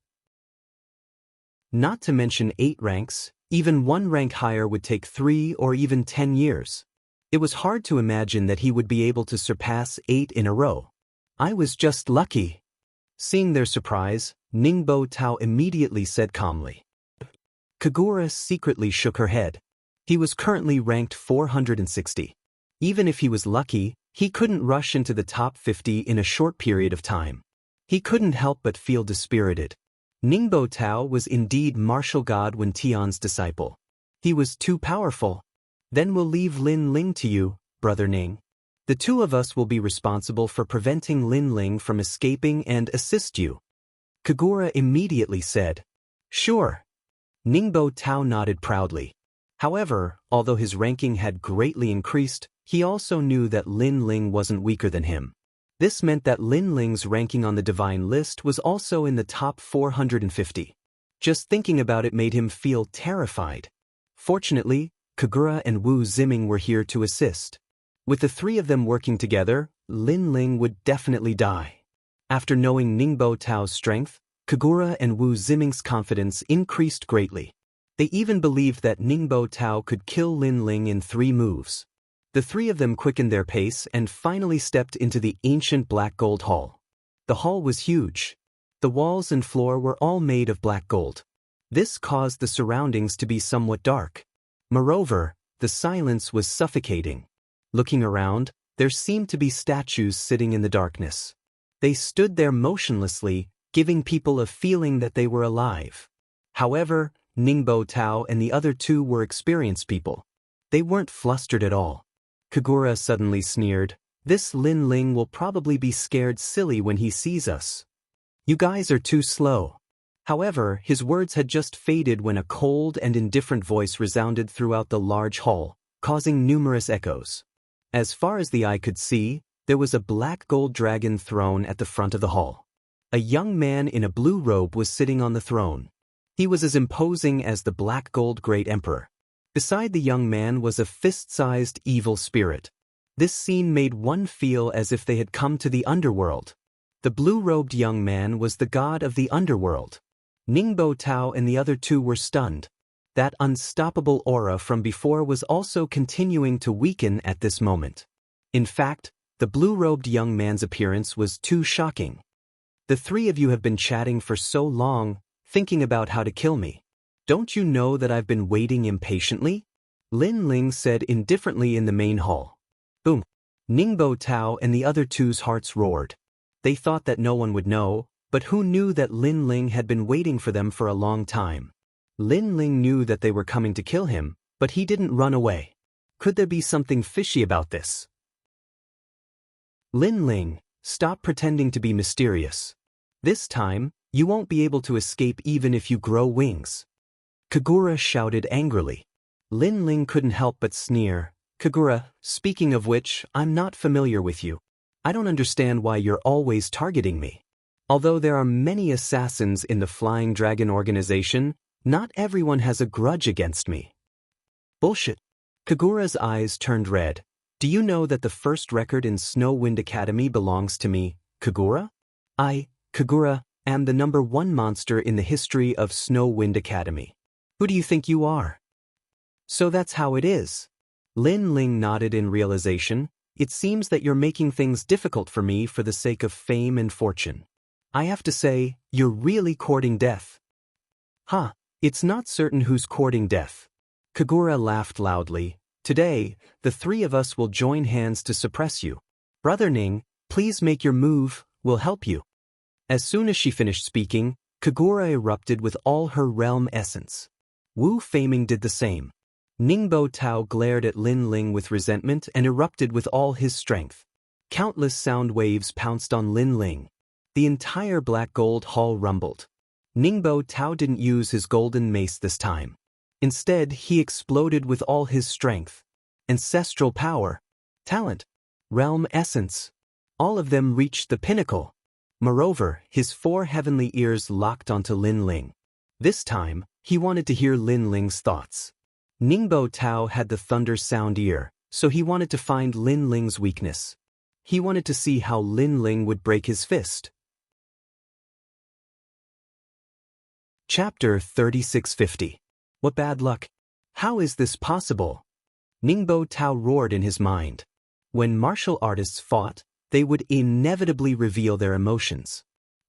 Not to mention 8 ranks, even 1 rank higher would take 3 or even 10 years. It was hard to imagine that he would be able to surpass 8 in a row. I was just lucky. Seeing their surprise, Ningbo Tao immediately said calmly. Kagura secretly shook her head. He was currently ranked 460. Even if he was lucky, he couldn't rush into the top 50 in a short period of time. He couldn't help but feel dispirited. Ningbo Tao was indeed martial god Wen Tian's disciple. He was too powerful. Then we'll leave Lin Ling to you, Brother Ning. The two of us will be responsible for preventing Lin Ling from escaping and assist you. Kagura immediately said. Sure. Ningbo Tao nodded proudly. However, although his ranking had greatly increased, he also knew that Lin Ling wasn't weaker than him. This meant that Lin Ling's ranking on the divine list was also in the top 450. Just thinking about it made him feel terrified. Fortunately, Kagura and Wu Ziming were here to assist. With the three of them working together, Lin Ling would definitely die. After knowing Ningbo Tao's strength, Kagura and Wu Ziming's confidence increased greatly. They even believed that Ningbo Tao could kill Lin Ling in 3 moves. The three of them quickened their pace and finally stepped into the ancient black gold hall. The hall was huge. The walls and floor were all made of black gold. This caused the surroundings to be somewhat dark. Moreover, the silence was suffocating. Looking around, there seemed to be statues sitting in the darkness. They stood there motionlessly, giving people a feeling that they were alive. However, Ningbo Tao and the other 2 were experienced people. They weren't flustered at all. Kagura suddenly sneered, "This Lin Ling will probably be scared silly when he sees us. You guys are too slow." However, his words had just faded when a cold and indifferent voice resounded throughout the large hall, causing numerous echoes. As far as the eye could see, there was a black gold dragon throne at the front of the hall. A young man in a blue robe was sitting on the throne. He was as imposing as the black gold great emperor. Beside the young man was a fist-sized evil spirit. This scene made one feel as if they had come to the underworld. The blue-robed young man was the god of the underworld. Ningbo Tao and the other 2 were stunned. That unstoppable aura from before was also continuing to weaken at this moment. In fact, the blue-robed young man's appearance was too shocking. "The 3 of you have been chatting for so long, thinking about how to kill me. Don't you know that I've been waiting impatiently?" Lin Ling said indifferently in the main hall. Boom! Ningbo Tao and the other 2's hearts roared. They thought that no one would know, but who knew that Lin Ling had been waiting for them for a long time? Lin Ling knew that they were coming to kill him, but he didn't run away. Could there be something fishy about this? Lin Ling, stop pretending to be mysterious. This time, you won't be able to escape even if you grow wings. Kagura shouted angrily. Lin Ling couldn't help but sneer. "Kagura, speaking of which, I'm not familiar with you. I don't understand why you're always targeting me. Although there are many assassins in the Flying Dragon organization, not everyone has a grudge against me." Bullshit. Kagura's eyes turned red. "Do you know that the first record in Snow Wind Academy belongs to me, Kagura? I, Kagura, am the #1 monster in the history of Snow Wind Academy. Who do you think you are?" "So that's how it is." Lin Ling nodded in realization. "It seems that you're making things difficult for me for the sake of fame and fortune. I have to say, you're really courting death." "Huh, it's not certain who's courting death." Kagura laughed loudly. "Today, the 3 of us will join hands to suppress you. Brother Ning, please make your move, we'll help you." As soon as she finished speaking, Kagura erupted with all her realm essence. Wu Feiming did the same. Ningbo Tao glared at Lin Ling with resentment and erupted with all his strength. Countless sound waves pounced on Lin Ling. The entire black gold hall rumbled. Ningbo Tao didn't use his golden mace this time. Instead, he exploded with all his strength. Ancestral power, talent, realm essence. All of them reached the pinnacle. Moreover, his 4 heavenly ears locked onto Lin Ling. This time, he wanted to hear Lin Ling's thoughts. Ningbo Tao had the thunder sound ear, so he wanted to find Lin Ling's weakness. He wanted to see how Lin Ling would break his fist. Chapter 3650. What bad luck! How is this possible? Ningbo Tao roared in his mind. When martial artists fought, they would inevitably reveal their emotions.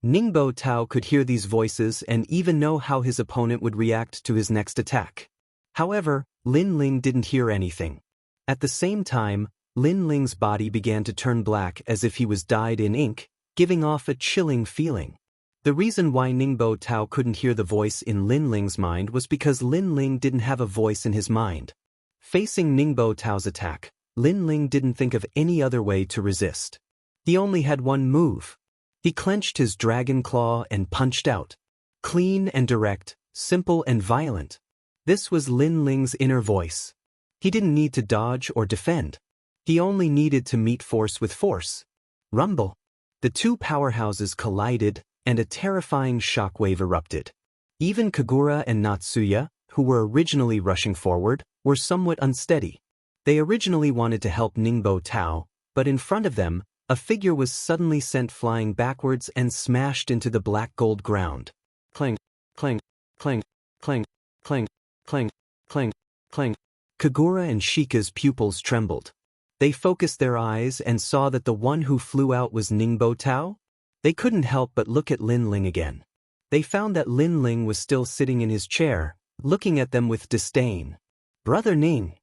Ningbo Tao could hear these voices and even know how his opponent would react to his next attack. However, Lin Ling didn't hear anything. At the same time, Lin Ling's body began to turn black as if he was dyed in ink, giving off a chilling feeling. The reason why Ningbo Tao couldn't hear the voice in Lin Ling's mind was because Lin Ling didn't have a voice in his mind. Facing Ningbo Tao's attack, Lin Ling didn't think of any other way to resist. He only had one move. He clenched his dragon claw and punched out. Clean and direct, simple and violent. This was Lin Ling's inner voice. He didn't need to dodge or defend. He only needed to meet force with force. Rumble. The 2 powerhouses collided, and a terrifying shockwave erupted. Even Kagura and Natsuya, who were originally rushing forward, were somewhat unsteady. They originally wanted to help Ningbo Tao, but in front of them, a figure was suddenly sent flying backwards and smashed into the black gold ground. Clang, clang, clang, clang, clang, clang, clang, clang. Kagura and Shika's pupils trembled. They focused their eyes and saw that the one who flew out was Ningbo Tao. They couldn't help but look at Lin Ling again. They found that Lin Ling was still sitting in his chair, looking at them with disdain. Brother Ning.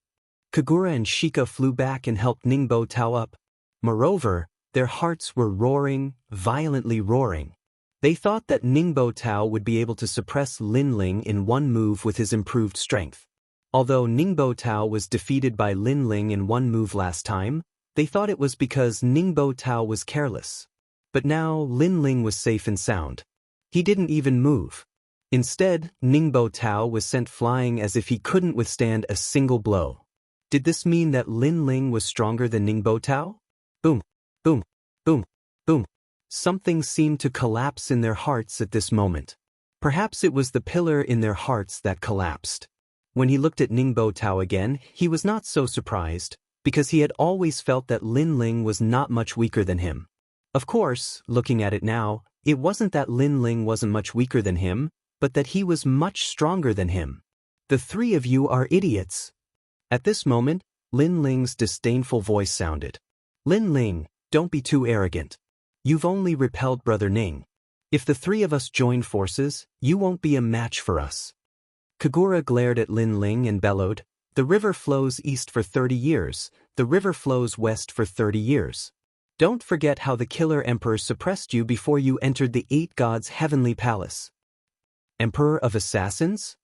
Kagura and Shika flew back and helped Ningbo Tao up. Moreover, their hearts were roaring, violently roaring. They thought that Ningbo Tao would be able to suppress Lin Ling in one move with his improved strength. Although Ningbo Tao was defeated by Lin Ling in one move last time, they thought it was because Ningbo Tao was careless. But now Lin Ling was safe and sound. He didn't even move. Instead, Ningbo Tao was sent flying as if he couldn't withstand a single blow. Did this mean that Lin Ling was stronger than Ningbo Tao? Boom, boom, boom, boom. Something seemed to collapse in their hearts at this moment. Perhaps it was the pillar in their hearts that collapsed. When he looked at Ningbo Tao again, he was not so surprised, because he had always felt that Lin Ling was not much weaker than him. Of course, looking at it now, it wasn't that Lin Ling wasn't much weaker than him, but that he was much stronger than him. The three of you are idiots. At this moment, Lin Ling's disdainful voice sounded. Lin Ling, don't be too arrogant. You've only repelled Brother Ning. If the three of us join forces, you won't be a match for us. Kagura glared at Lin Ling and bellowed, the river flows east for 30 years, the river flows west for 30 years. Don't forget how the Killer Emperor suppressed you before you entered the Eight Gods' heavenly palace. Emperor of Assassins?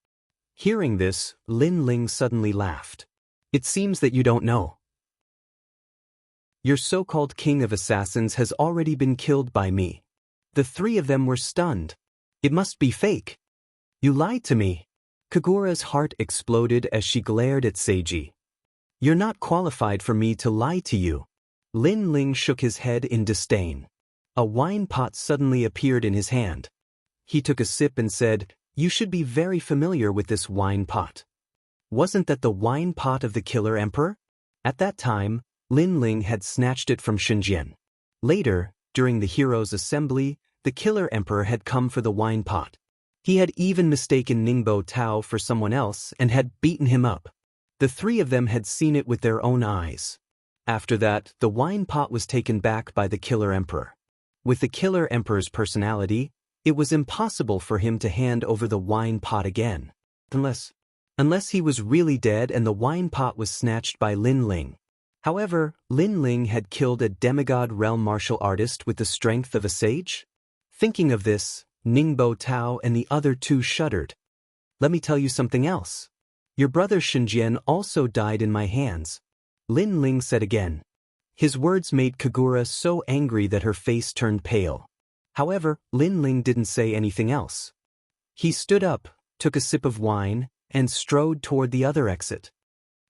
Hearing this, Lin Ling suddenly laughed. It seems that you don't know. Your so-called King of Assassins has already been killed by me. The three of them were stunned. It must be fake. You lied to me. Kagura's heart exploded as she glared at Seiji. You're not qualified for me to lie to you. Lin Ling shook his head in disdain. A wine pot suddenly appeared in his hand. He took a sip and said, you should be very familiar with this wine pot. Wasn't that the wine pot of the Killer Emperor? At that time, Lin Ling had snatched it from Shinjian. Later, during the Heroes' Assembly, the Killer Emperor had come for the wine pot. He had even mistaken Ningbo Tao for someone else and had beaten him up. The three of them had seen it with their own eyes. After that, the wine pot was taken back by the Killer Emperor. With the Killer Emperor's personality, it was impossible for him to hand over the wine pot again. Unless he was really dead and the wine pot was snatched by Lin Ling. However, Lin Ling had killed a demigod realm martial artist with the strength of a sage? Thinking of this, Ningbo Tao and the other two shuddered. Let me tell you something else. Your brother Shinjian also died in my hands. Lin Ling said again. His words made Kagura so angry that her face turned pale. However, Lin Ling didn't say anything else. He stood up, took a sip of wine, and strode toward the other exit.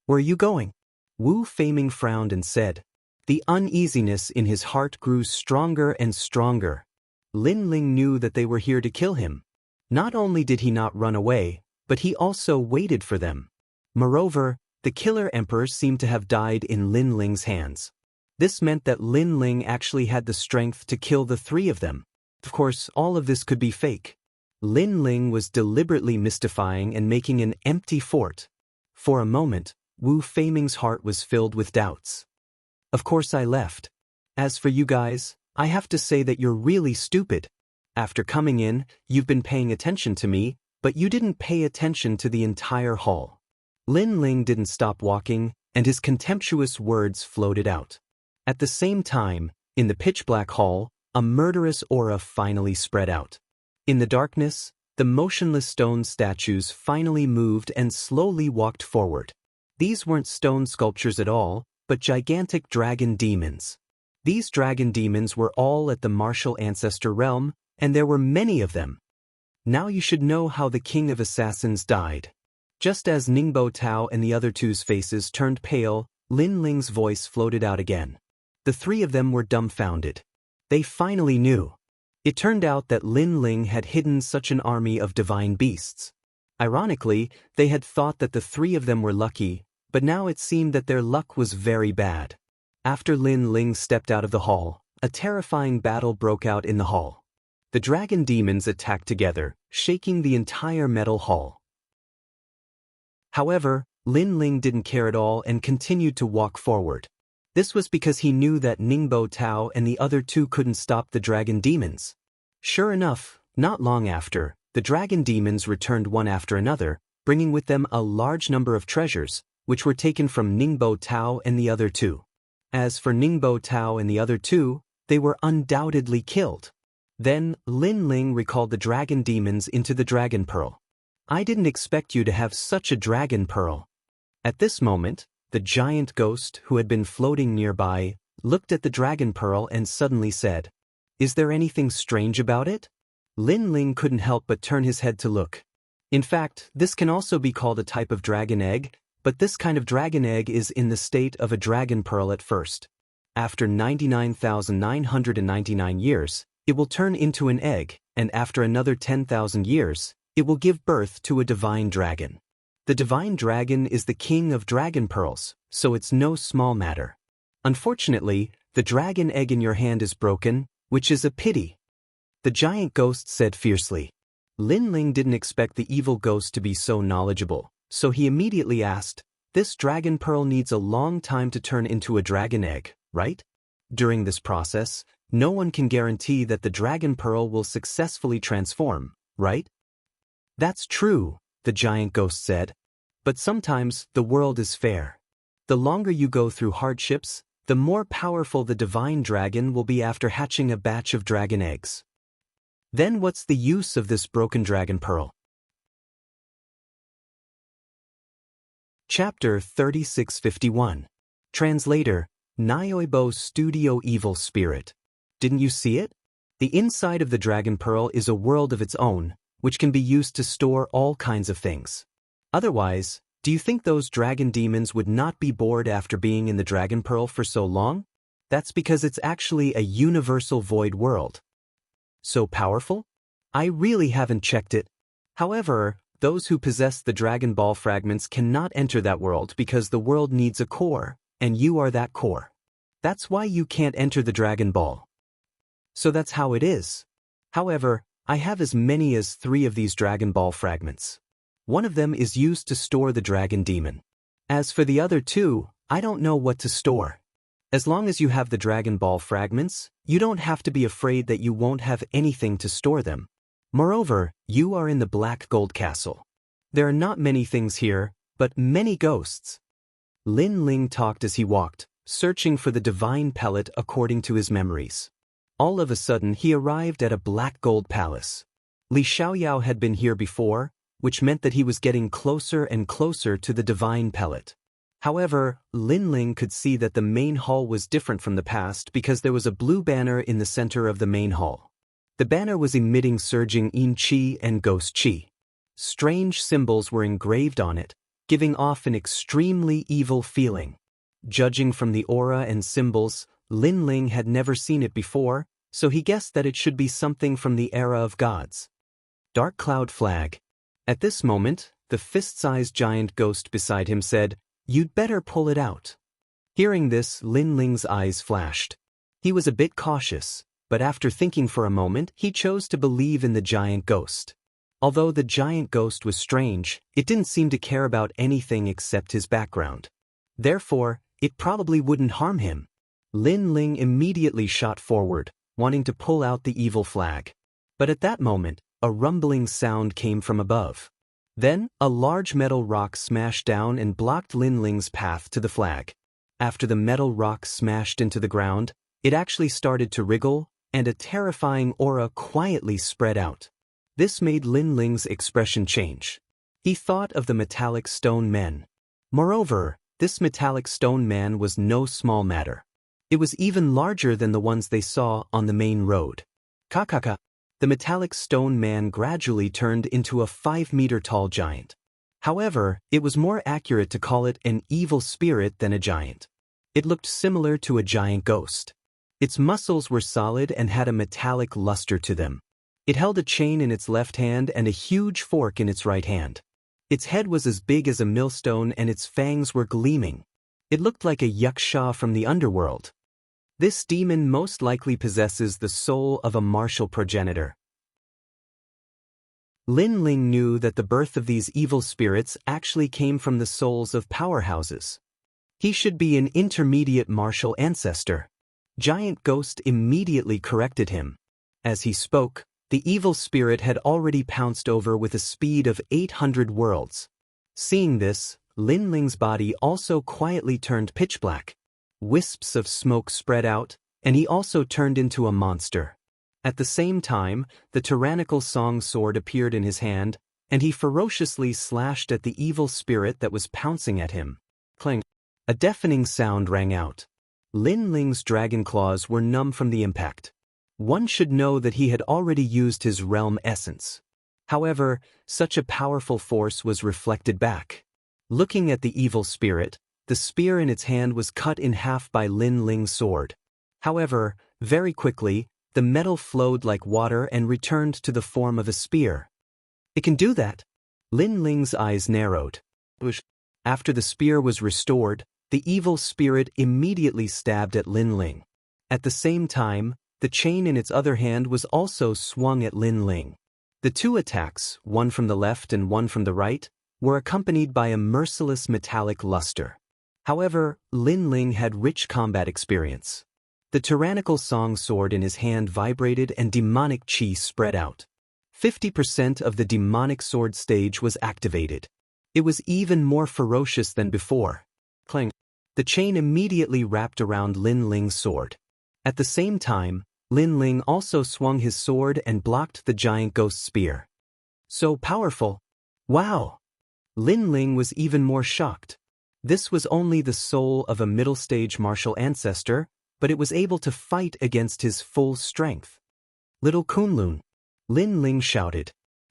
Where are you going? Wu Feiming frowned and said. The uneasiness in his heart grew stronger and stronger. Lin Ling knew that they were here to kill him. Not only did he not run away, but he also waited for them. Moreover, the Killer Emperor seemed to have died in Lin Ling's hands. This meant that Lin Ling actually had the strength to kill the three of them. Of course, all of this could be fake. Lin Ling was deliberately mystifying and making an empty fort. For a moment, Wu Feiming's heart was filled with doubts. Of course I left. As for you guys, I have to say that you're really stupid. After coming in, you've been paying attention to me, but you didn't pay attention to the entire hall. Lin Ling didn't stop walking, and his contemptuous words floated out. At the same time, in the pitch-black hall, a murderous aura finally spread out. In the darkness, the motionless stone statues finally moved and slowly walked forward. These weren't stone sculptures at all, but gigantic dragon demons. These dragon demons were all at the martial ancestor realm, and there were many of them. Now you should know how the King of Assassins died. Just as Ningbo Tao and the other two's faces turned pale, Lin Ling's voice floated out again. The three of them were dumbfounded. They finally knew. It turned out that Lin Ling had hidden such an army of divine beasts. Ironically, they had thought that the three of them were lucky, but now it seemed that their luck was very bad. After Lin Ling stepped out of the hall, a terrifying battle broke out in the hall. The dragon demons attacked together, shaking the entire metal hall. However, Lin Ling didn't care at all and continued to walk forward. This was because he knew that Ningbo Tao and the other two couldn't stop the dragon demons. Sure enough, not long after, the dragon demons returned one after another, bringing with them a large number of treasures, which were taken from Ningbo Tao and the other two. As for Ningbo Tao and the other two, they were undoubtedly killed. Then, Lin Ling recalled the dragon demons into the dragon pearl. I didn't expect you to have such a dragon pearl. At this moment, the giant ghost who had been floating nearby looked at the dragon pearl and suddenly said, "Is there anything strange about it?" Lin Ling couldn't help but turn his head to look. In fact, this can also be called a type of dragon egg, but this kind of dragon egg is in the state of a dragon pearl at first. After 99,999 years, it will turn into an egg, and after another 10,000 years, it will give birth to a divine dragon. The divine dragon is the king of dragon pearls, so it's no small matter. Unfortunately, the dragon egg in your hand is broken, which is a pity. The giant ghost said fiercely. Lin Ling didn't expect the evil ghost to be so knowledgeable, so he immediately asked, "This dragon pearl needs a long time to turn into a dragon egg, right? During this process, no one can guarantee that the dragon pearl will successfully transform, right?" "That's true," the giant ghost said. "But sometimes the world is fair. The longer you go through hardships, the more powerful the divine dragon will be after hatching a batch of dragon eggs. Then what's the use of this broken dragon pearl?" Chapter 3651. Translator, Nyoibo Studio Evil Spirit. Didn't you see it? The inside of the dragon pearl is a world of its own, which can be used to store all kinds of things. Otherwise, do you think those dragon demons would not be bored after being in the dragon pearl for so long? That's because it's actually a universal void world. So powerful? I really haven't checked it. However, those who possess the Dragon Ball fragments cannot enter that world because the world needs a core, and you are that core. That's why you can't enter the Dragon Ball. So that's how it is. However, I have as many as 3 of these Dragon Ball fragments. One of them is used to store the dragon demon. As for the other 2, I don't know what to store. As long as you have the Dragon Ball fragments, you don't have to be afraid that you won't have anything to store them. Moreover, you are in the Black Gold Castle. There are not many things here, but many ghosts. Lin Ling talked as he walked, searching for the divine pellet according to his memories. All of a sudden he arrived at a black gold palace. Li Xiaoyao had been here before, which meant that he was getting closer and closer to the divine pellet. However, Lin Ling could see that the main hall was different from the past because there was a blue banner in the center of the main hall. The banner was emitting surging yin qi and ghost qi. Strange symbols were engraved on it, giving off an extremely evil feeling. Judging from the aura and symbols, Lin Ling had never seen it before, so he guessed that it should be something from the era of gods. Dark Cloud Flag. At this moment, the fist-sized giant ghost beside him said, "You'd better pull it out." Hearing this, Lin Ling's eyes flashed. He was a bit cautious, but after thinking for a moment, he chose to believe in the giant ghost. Although the giant ghost was strange, it didn't seem to care about anything except his background. Therefore, it probably wouldn't harm him. Lin Ling immediately shot forward, wanting to pull out the evil flag. But at that moment, a rumbling sound came from above. Then, a large metal rock smashed down and blocked Lin Ling's path to the flag. After the metal rock smashed into the ground, it actually started to wriggle, and a terrifying aura quietly spread out. This made Lin Ling's expression change. He thought of the metallic stone men. Moreover, this metallic stone man was no small matter. It was even larger than the ones they saw on the main road. Kakaka. The metallic stone man gradually turned into a 5-meter-tall giant. However, it was more accurate to call it an evil spirit than a giant. It looked similar to a giant ghost. Its muscles were solid and had a metallic luster to them. It held a chain in its left hand and a huge fork in its right hand. Its head was as big as a millstone and its fangs were gleaming. It looked like a yaksha from the underworld. This demon most likely possesses the soul of a martial progenitor. Lin Ling knew that the birth of these evil spirits actually came from the souls of powerhouses. He should be an intermediate martial ancestor. Giant Ghost immediately corrected him. As he spoke, the evil spirit had already pounced over with a speed of 800 worlds. Seeing this, Lin Ling's body also quietly turned pitch black. Wisps of smoke spread out, and he also turned into a monster. At the same time, the tyrannical song sword appeared in his hand, and he ferociously slashed at the evil spirit that was pouncing at him. Clang! A deafening sound rang out. Lin Ling's dragon claws were numb from the impact. One should know that he had already used his realm essence. However, such a powerful force was reflected back. Looking at the evil spirit, the spear in its hand was cut in half by Lin Ling's sword. However, very quickly, the metal flowed like water and returned to the form of a spear. It can do that? Lin Ling's eyes narrowed. After the spear was restored, the evil spirit immediately stabbed at Lin Ling. At the same time, the chain in its other hand was also swung at Lin Ling. The two attacks, one from the left and one from the right, were accompanied by a merciless metallic luster. However, Lin Ling had rich combat experience. The tyrannical song sword in his hand vibrated and demonic chi spread out. 50% of the demonic sword stage was activated. It was even more ferocious than before. Clang! The chain immediately wrapped around Lin Ling's sword. At the same time, Lin Ling also swung his sword and blocked the giant ghost spear. So powerful! Wow! Lin Ling was even more shocked. This was only the soul of a middle-stage martial ancestor, but it was able to fight against his full strength. Little Kunlun! Lin Ling shouted.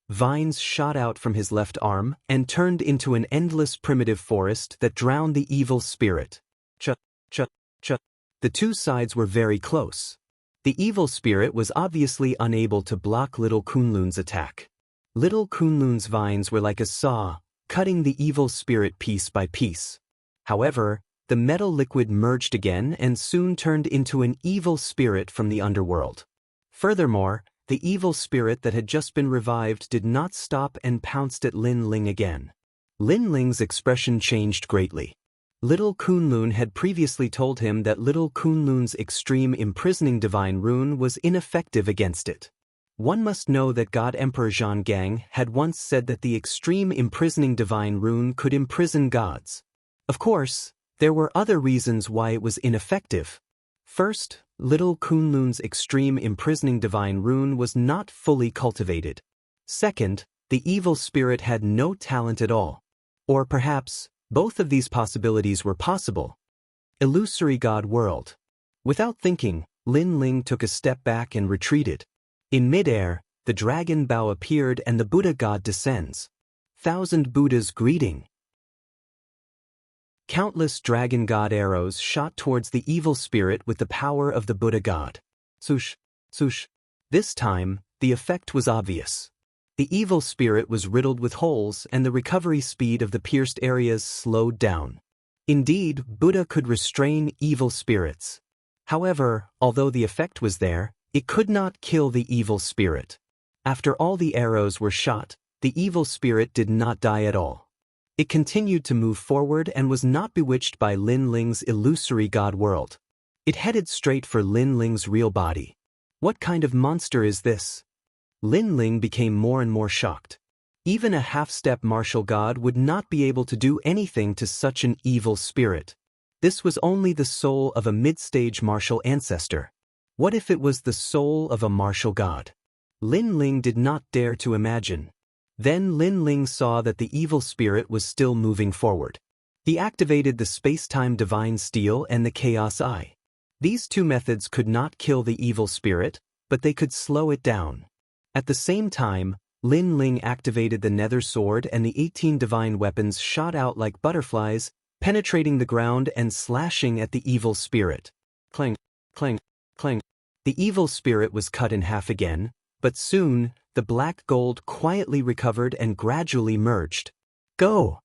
Vines shot out from his left arm and turned into an endless primitive forest that drowned the evil spirit. Ch. The two sides were very close. The evil spirit was obviously unable to block Little Kunlun's attack. Little Kunlun's vines were like a saw, cutting the evil spirit piece by piece. However, the metal liquid merged again and soon turned into an evil spirit from the underworld. Furthermore, the evil spirit that had just been revived did not stop and pounced at Lin Ling again. Lin Ling's expression changed greatly. Little Kunlun had previously told him that Little Kunlun's extreme imprisoning divine rune was ineffective against it. One must know that God Emperor Zhang Gang had once said that the extreme imprisoning divine rune could imprison gods. Of course, there were other reasons why it was ineffective. First, Little Kunlun's extreme imprisoning divine rune was not fully cultivated. Second, the evil spirit had no talent at all. Or perhaps, both of these possibilities were possible. Illusory God World. Without thinking, Lin Ling took a step back and retreated. In midair, the dragon bow appeared and the Buddha God descends. 1,000 Buddhas greeting. Countless dragon god arrows shot towards the evil spirit with the power of the Buddha God. Swoosh, swoosh. This time, the effect was obvious. The evil spirit was riddled with holes and the recovery speed of the pierced areas slowed down. Indeed, Buddha could restrain evil spirits. However, although the effect was there, it could not kill the evil spirit. After all the arrows were shot, the evil spirit did not die at all. It continued to move forward and was not bewitched by Lin Ling's illusory god world. It headed straight for Lin Ling's real body. What kind of monster is this? Lin Ling became more and more shocked. Even a half-step martial god would not be able to do anything to such an evil spirit. This was only the soul of a mid-stage martial ancestor. What if it was the soul of a martial god? Lin Ling did not dare to imagine. Then Lin Ling saw that the evil spirit was still moving forward. He activated the space-time divine steel and the chaos eye. These two methods could not kill the evil spirit, but they could slow it down. At the same time, Lin Ling activated the nether sword and the 18 divine weapons shot out like butterflies, penetrating the ground and slashing at the evil spirit. Clang, clang, clang. The evil spirit was cut in half again, but soon, the black gold quietly recovered and gradually merged. Go!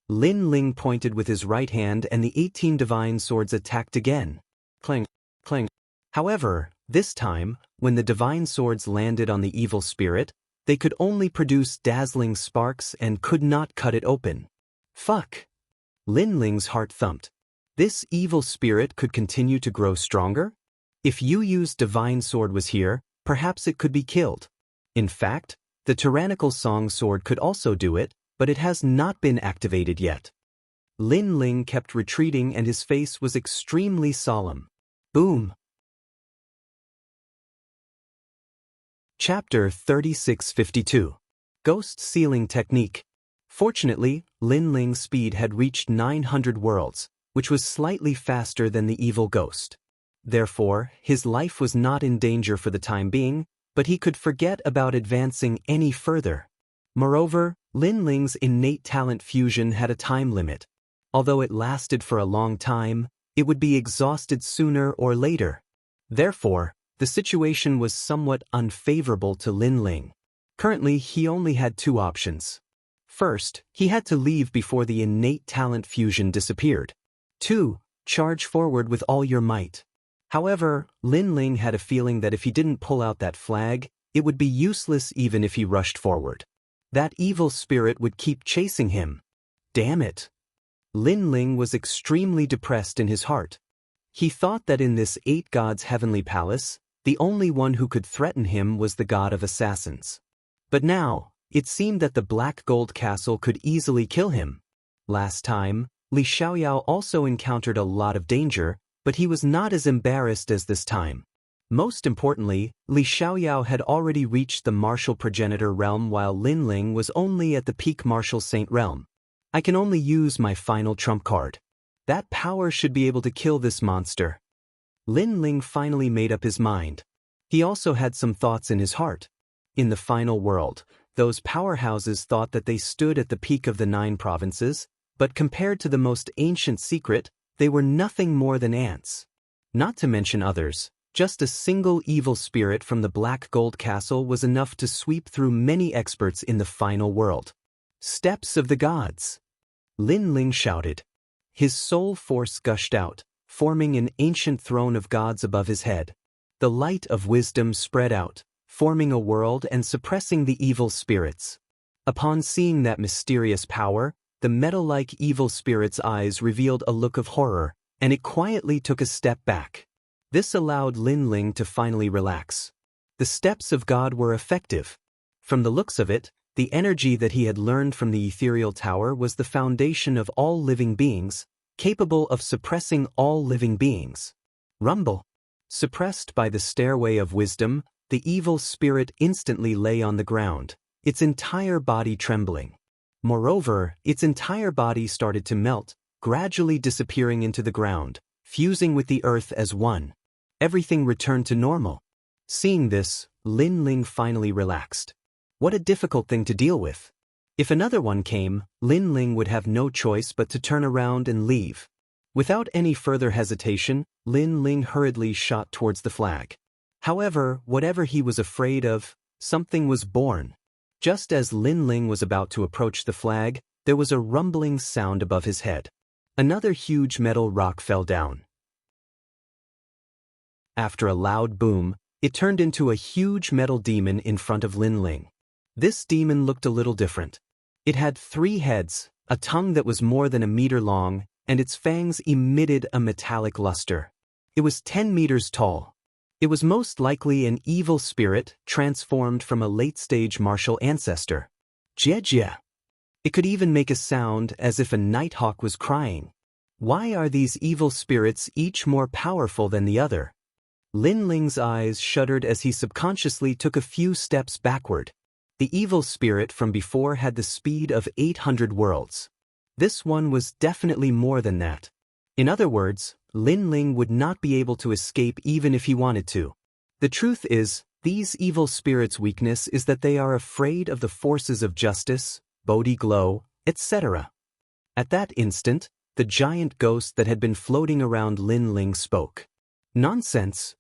Lin Ling pointed with his right hand and the 18 divine swords attacked again. Clang, clang. However, this time, when the divine swords landed on the evil spirit, they could only produce dazzling sparks and could not cut it open. Fuck! Lin Ling's heart thumped. This evil spirit could continue to grow stronger? If Yu Yu's divine sword was here, perhaps it could be killed. In fact, the tyrannical song sword could also do it, but it has not been activated yet. Lin Ling kept retreating and his face was extremely solemn. Boom! Chapter 3652. Ghost Sealing Technique. Fortunately, Lin Ling's speed had reached 900 worlds, which was slightly faster than the evil ghost. Therefore, his life was not in danger for the time being, but he could forget about advancing any further. Moreover, Lin Ling's innate talent fusion had a time limit. Although it lasted for a long time, it would be exhausted sooner or later. Therefore, the situation was somewhat unfavorable to Lin Ling. Currently, he only had two options. First, he had to leave before the innate talent fusion disappeared. 2. Charge forward with all your might. However, Lin Ling had a feeling that if he didn't pull out that flag, it would be useless even if he rushed forward. That evil spirit would keep chasing him. Damn it! Lin Ling was extremely depressed in his heart. He thought that in this 8 gods' heavenly palace, the only one who could threaten him was the god of assassins. But now, it seemed that the Black Gold Castle could easily kill him. Last time, Li Xiaoyao also encountered a lot of danger, but he was not as embarrassed as this time. Most importantly, Li Xiaoyao had already reached the martial progenitor realm while Lin Ling was only at the peak martial saint realm. I can only use my final trump card. That power should be able to kill this monster. Lin Ling finally made up his mind. He also had some thoughts in his heart. In the final world, those powerhouses thought that they stood at the peak of the 9 provinces, but compared to the most ancient secret, they were nothing more than ants. Not to mention others. Just a single evil spirit from the Black Gold Castle was enough to sweep through many experts in the final world. Steps of the gods! Lin Ling shouted. His soul force gushed out, forming an ancient throne of gods above his head. The light of wisdom spread out, forming a world and suppressing the evil spirits. Upon seeing that mysterious power, the metal-like evil spirit's eyes revealed a look of horror, and it quietly took a step back. This allowed Lin Ling to finally relax. The steps of God were effective. From the looks of it, the energy that he had learned from the ethereal tower was the foundation of all living beings, capable of suppressing all living beings. Rumble. Suppressed by the stairway of wisdom, the evil spirit instantly lay on the ground, its entire body trembling. Moreover, its entire body started to melt, gradually disappearing into the ground, fusing with the earth as one. Everything returned to normal. Seeing this, Lin Ling finally relaxed. What a difficult thing to deal with. If another one came, Lin Ling would have no choice but to turn around and leave. Without any further hesitation, Lin Ling hurriedly shot towards the flag. However, whatever he was afraid of, something was born. Just as Lin Ling was about to approach the flag, there was a rumbling sound above his head. Another huge metal rock fell down. After a loud boom, it turned into a huge metal demon in front of Lin Ling. This demon looked a little different. It had 3 heads, a tongue that was more than a meter long, and its fangs emitted a metallic luster. It was 10 meters tall. It was most likely an evil spirit transformed from a late-stage martial ancestor. Jie. It could even make a sound as if a nighthawk was crying. Why are these evil spirits each more powerful than the other? Lin Ling's eyes shuddered as he subconsciously took a few steps backward. The evil spirit from before had the speed of 800 worlds. This one was definitely more than that. In other words, Lin Ling would not be able to escape even if he wanted to. The truth is, these evil spirits' weakness is that they are afraid of the forces of justice, Bodhi glow, etc. At that instant, the giant ghost that had been floating around Lin Ling spoke. Nonsense!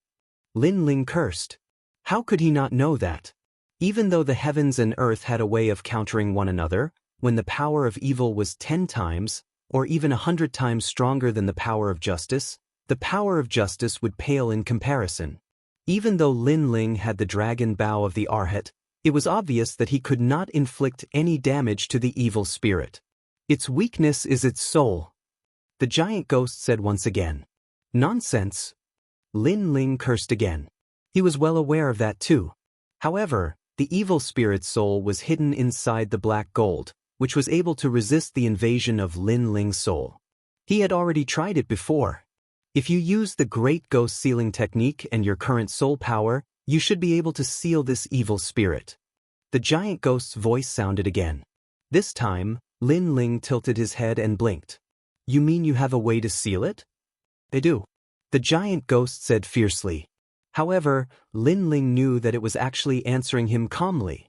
Lin Ling cursed. How could he not know that? Even though the heavens and earth had a way of countering one another, when the power of evil was 10 times, or even 100 times stronger than the power of justice, the power of justice would pale in comparison. Even though Lin Ling had the dragon bow of the Arhat, it was obvious that he could not inflict any damage to the evil spirit. Its weakness is its soul, the giant ghost said once again. Nonsense. Lin Ling cursed again. He was well aware of that too. However, the evil spirit's soul was hidden inside the black gold, which was able to resist the invasion of Lin Ling's soul. He had already tried it before. If you use the Great Ghost Sealing technique and your current soul power, you should be able to seal this evil spirit. The giant ghost's voice sounded again. This time, Lin Ling tilted his head and blinked. You mean you have a way to seal it? I do. The giant ghost said fiercely. However, Lin Ling knew that it was actually answering him calmly.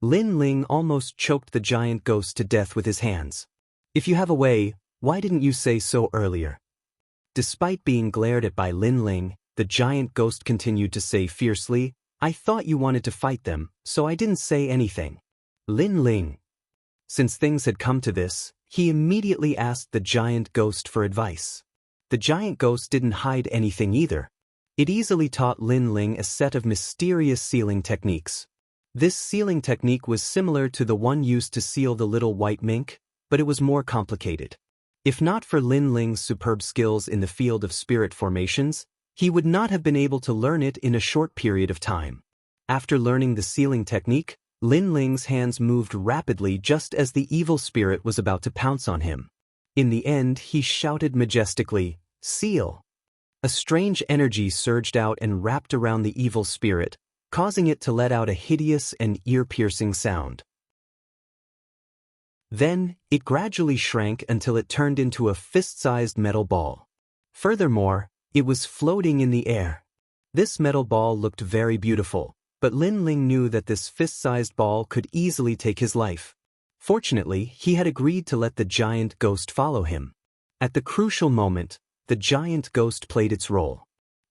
Lin Ling almost choked the giant ghost to death with his hands. If you have a way, why didn't you say so earlier? Despite being glared at by Lin Ling, the giant ghost continued to say fiercely, I thought you wanted to fight them, so I didn't say anything. Lin Ling. Since things had come to this, he immediately asked the giant ghost for advice. The giant ghost didn't hide anything either. It easily taught Lin Ling a set of mysterious sealing techniques. This sealing technique was similar to the one used to seal the little white mink, but it was more complicated. If not for Lin Ling's superb skills in the field of spirit formations, he would not have been able to learn it in a short period of time. After learning the sealing technique, Lin Ling's hands moved rapidly just as the evil spirit was about to pounce on him. In the end, he shouted majestically, Seal! A strange energy surged out and wrapped around the evil spirit, causing it to let out a hideous and ear-piercing sound. Then, it gradually shrank until it turned into a fist-sized metal ball. Furthermore, it was floating in the air. This metal ball looked very beautiful, but Lin Ling knew that this fist-sized ball could easily take his life. Fortunately, he had agreed to let the giant ghost follow him. At the crucial moment, the giant ghost played its role.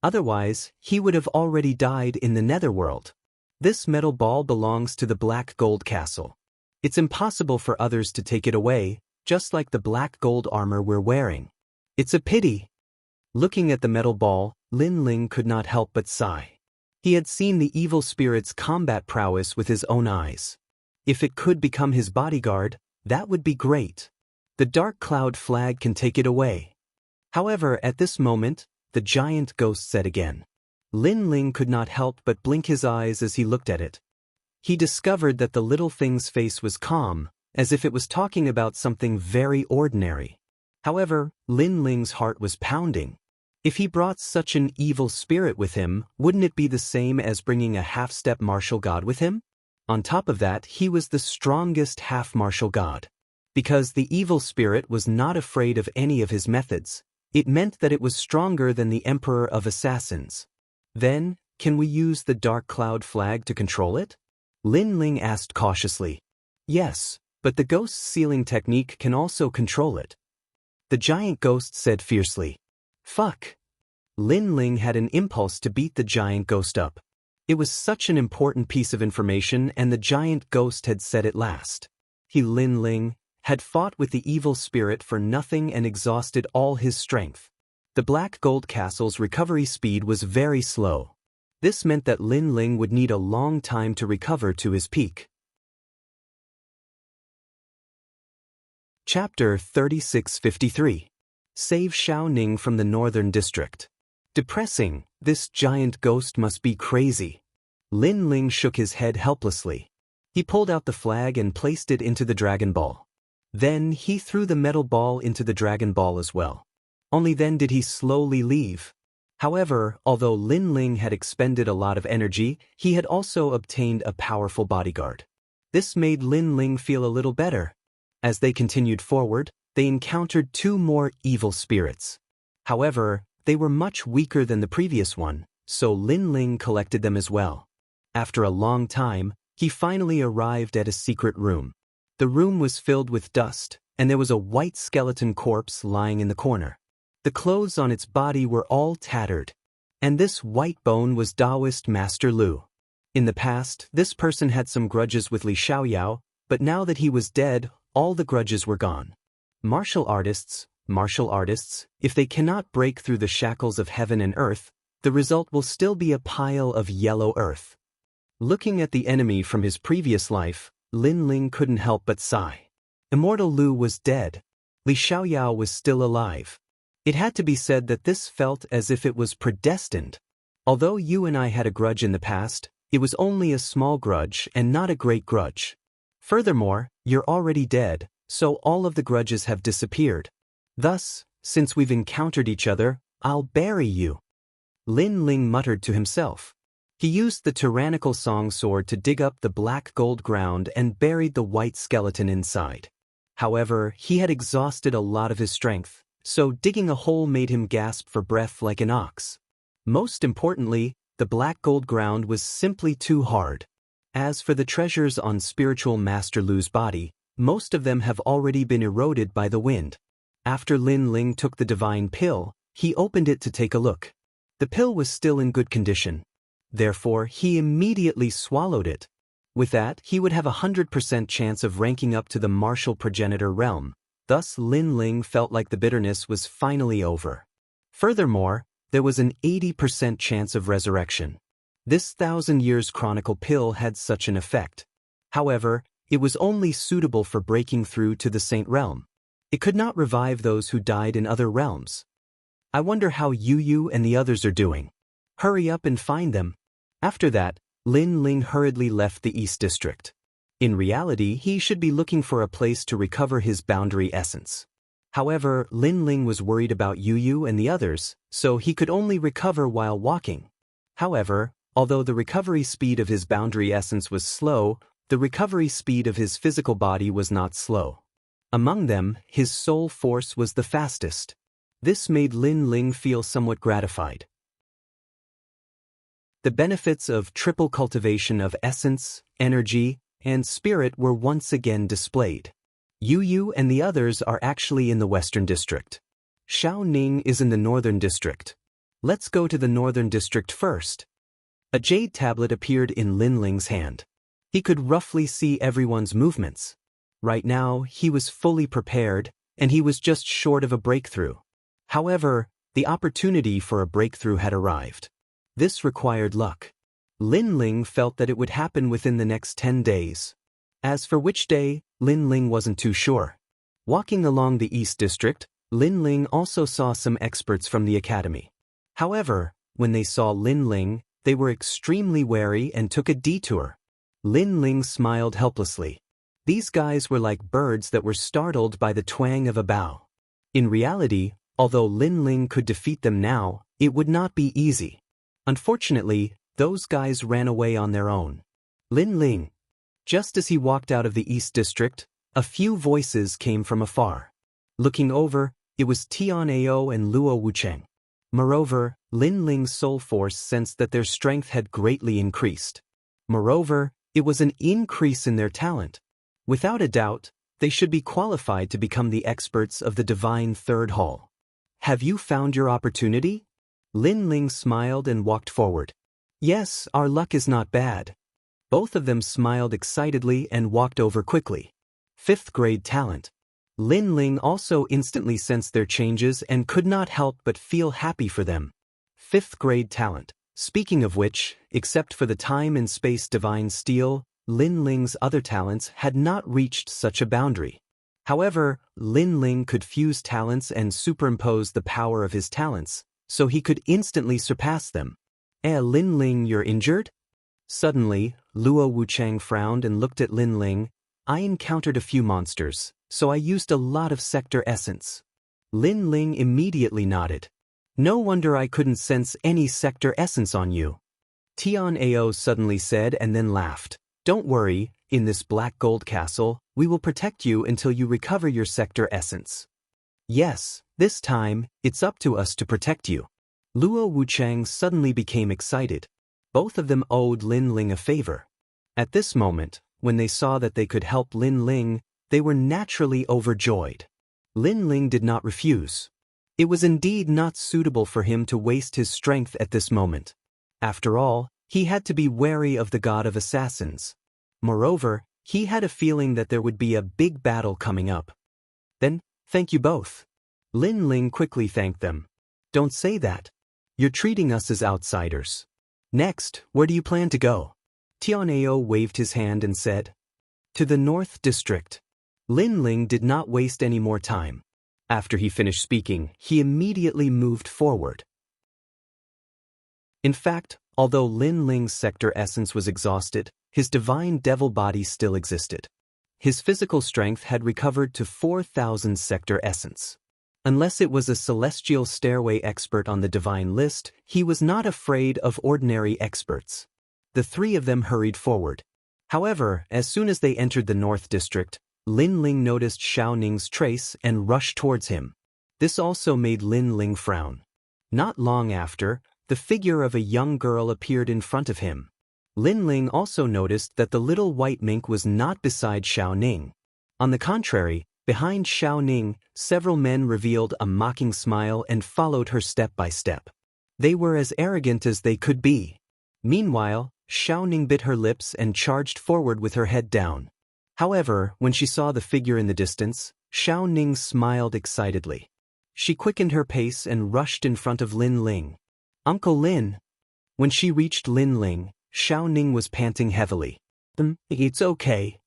Otherwise, he would have already died in the netherworld. This metal ball belongs to the Black Gold Castle. It's impossible for others to take it away, just like the black gold armor we're wearing. It's a pity. Looking at the metal ball, Lin Ling could not help but sigh. He had seen the evil spirit's combat prowess with his own eyes. If it could become his bodyguard, that would be great. The Dark Cloud flag can take it away. However, at this moment, the giant ghost said again. Lin Ling could not help but blink his eyes as he looked at it. He discovered that the little thing's face was calm, as if it was talking about something very ordinary. However, Lin Ling's heart was pounding. If he brought such an evil spirit with him, wouldn't it be the same as bringing a half-step martial god with him? On top of that, he was the strongest half-martial god. Because the evil spirit was not afraid of any of his methods, it meant that it was stronger than the Emperor of Assassins. Then, can we use the Dark Cloud flag to control it? Lin Ling asked cautiously. Yes, but the ghost sealing technique can also control it. The giant ghost said fiercely. Fuck. Lin Ling had an impulse to beat the giant ghost up. It was such an important piece of information, and the giant ghost had said it last. Lin Ling had fought with the evil spirit for nothing and exhausted all his strength. The Black Gold Castle's recovery speed was very slow. This meant that Lin Ling would need a long time to recover to his peak. Chapter 3653. Save Xiao Ning from the Northern District. Depressing, this giant ghost must be crazy. Lin Ling shook his head helplessly. He pulled out the flag and placed it into the Dragon Ball. Then he threw the metal ball into the Dragon Ball as well. Only then did he slowly leave. However, although Lin Ling had expended a lot of energy, he had also obtained a powerful bodyguard. This made Lin Ling feel a little better. As they continued forward, they encountered two more evil spirits. However, they were much weaker than the previous one, so Lin Ling collected them as well. After a long time, he finally arrived at a secret room. The room was filled with dust, and there was a white skeleton corpse lying in the corner. The clothes on its body were all tattered. And this white bone was Taoist Master Lu. In the past, this person had some grudges with Li Xiaoyao, but now that he was dead, all the grudges were gone. Martial artists, if they cannot break through the shackles of heaven and earth, the result will still be a pile of yellow earth. Looking at the enemy from his previous life, Lin Ling couldn't help but sigh. Immortal Lu was dead. Li Xiaoyao was still alive. It had to be said that this felt as if it was predestined. Although you and I had a grudge in the past, it was only a small grudge and not a great grudge. Furthermore, you're already dead, so all of the grudges have disappeared. Thus, since we've encountered each other, I'll bury you. Lin Ling muttered to himself. He used the tyrannical song sword to dig up the black gold ground and buried the white skeleton inside. However, he had exhausted a lot of his strength, so digging a hole made him gasp for breath like an ox. Most importantly, the black gold ground was simply too hard. As for the treasures on spiritual Master Lu's body, most of them have already been eroded by the wind. After Lin Ling took the divine pill, he opened it to take a look. The pill was still in good condition. Therefore, he immediately swallowed it. With that, he would have a 100% chance of ranking up to the martial progenitor realm. Thus, Lin Ling felt like the bitterness was finally over. Furthermore, there was an 80% chance of resurrection. This 1,000 years chronicle pill had such an effect. However, it was only suitable for breaking through to the Saint Realm. It could not revive those who died in other realms. I wonder how Yu and the others are doing. Hurry up and find them. After that, Lin Ling hurriedly left the East District. In reality, he should be looking for a place to recover his boundary essence. However, Lin Ling was worried about Yu and the others, so he could only recover while walking. However, although the recovery speed of his boundary essence was slow, the recovery speed of his physical body was not slow. Among them, his soul force was the fastest. This made Lin Ling feel somewhat gratified. The benefits of triple cultivation of essence, energy, and spirit were once again displayed. Yu and the others are actually in the Western District. Xiao Ning is in the Northern District. Let's go to the Northern District first. A jade tablet appeared in Lin Ling's hand. He could roughly see everyone's movements. Right now, he was fully prepared, and he was just short of a breakthrough. However, the opportunity for a breakthrough had arrived. This required luck. Lin Ling felt that it would happen within the next 10 days. As for which day, Lin Ling wasn't too sure. Walking along the East District, Lin Ling also saw some experts from the academy. However, when they saw Lin Ling, they were extremely wary and took a detour. Lin Ling smiled helplessly. These guys were like birds that were startled by the twang of a bow. In reality, although Lin Ling could defeat them now, it would not be easy. Unfortunately, those guys ran away on their own. Lin Ling. Just as he walked out of the East District, a few voices came from afar. Looking over, it was Tian Ao and Luo Wucheng. Moreover, Lin Ling's soul force sensed that their strength had greatly increased. Moreover, it was an increase in their talent. Without a doubt, they should be qualified to become the experts of the Divine Third Hall. Have you found your opportunity? Lin Ling smiled and walked forward. Yes, our luck is not bad. Both of them smiled excitedly and walked over quickly. 5th grade talent. Lin Ling also instantly sensed their changes and could not help but feel happy for them. 5th grade talent. Speaking of which, except for the time and space divine steel, Lin Ling's other talents had not reached such a boundary. However, Lin Ling could fuse talents and superimpose the power of his talents, so he could instantly surpass them. Lin Ling, you're injured? Suddenly, Luo Wucheng frowned and looked at Lin Ling. I encountered a few monsters, so I used a lot of sector essence. Lin Ling immediately nodded. No wonder I couldn't sense any sector essence on you. Tian Ao suddenly said and then laughed. Don't worry, in this black gold castle, we will protect you until you recover your sector essence. Yes, this time, it's up to us to protect you. Luo Wucheng suddenly became excited. Both of them owed Lin Ling a favor. At this moment, when they saw that they could help Lin Ling, they were naturally overjoyed. Lin Ling did not refuse. It was indeed not suitable for him to waste his strength at this moment. After all, he had to be wary of the god of assassins. Moreover, He had a feeling that there would be a big battle coming up. Then, thank you both. Lin Ling quickly thanked them. Don't say that. You're treating us as outsiders. Next, where do you plan to go? Tianao waved his hand and said, to the North District. Lin Ling did not waste any more time. After he finished speaking, he immediately moved forward. In fact, although Lin Ling's sector essence was exhausted, his divine devil body still existed. His physical strength had recovered to 4,000 sector essence. Unless it was a celestial stairway expert on the divine list, he was not afraid of ordinary experts. The three of them hurried forward. However, as soon as they entered the North District, Lin Ling noticed Xiao Ning's trace and rushed towards him. This also made Lin Ling frown. Not long after, the figure of a young girl appeared in front of him. Lin Ling also noticed that the little white mink was not beside Xiao Ning. On the contrary, behind Xiao Ning, several men revealed a mocking smile and followed her step by step. They were as arrogant as they could be. Meanwhile, Xiao Ning bit her lips and charged forward with her head down. However, when she saw the figure in the distance, Xiao Ning smiled excitedly. She quickened her pace and rushed in front of Lin Ling. Uncle Lin. When she reached Lin Ling, Xiao Ning was panting heavily. It's okay.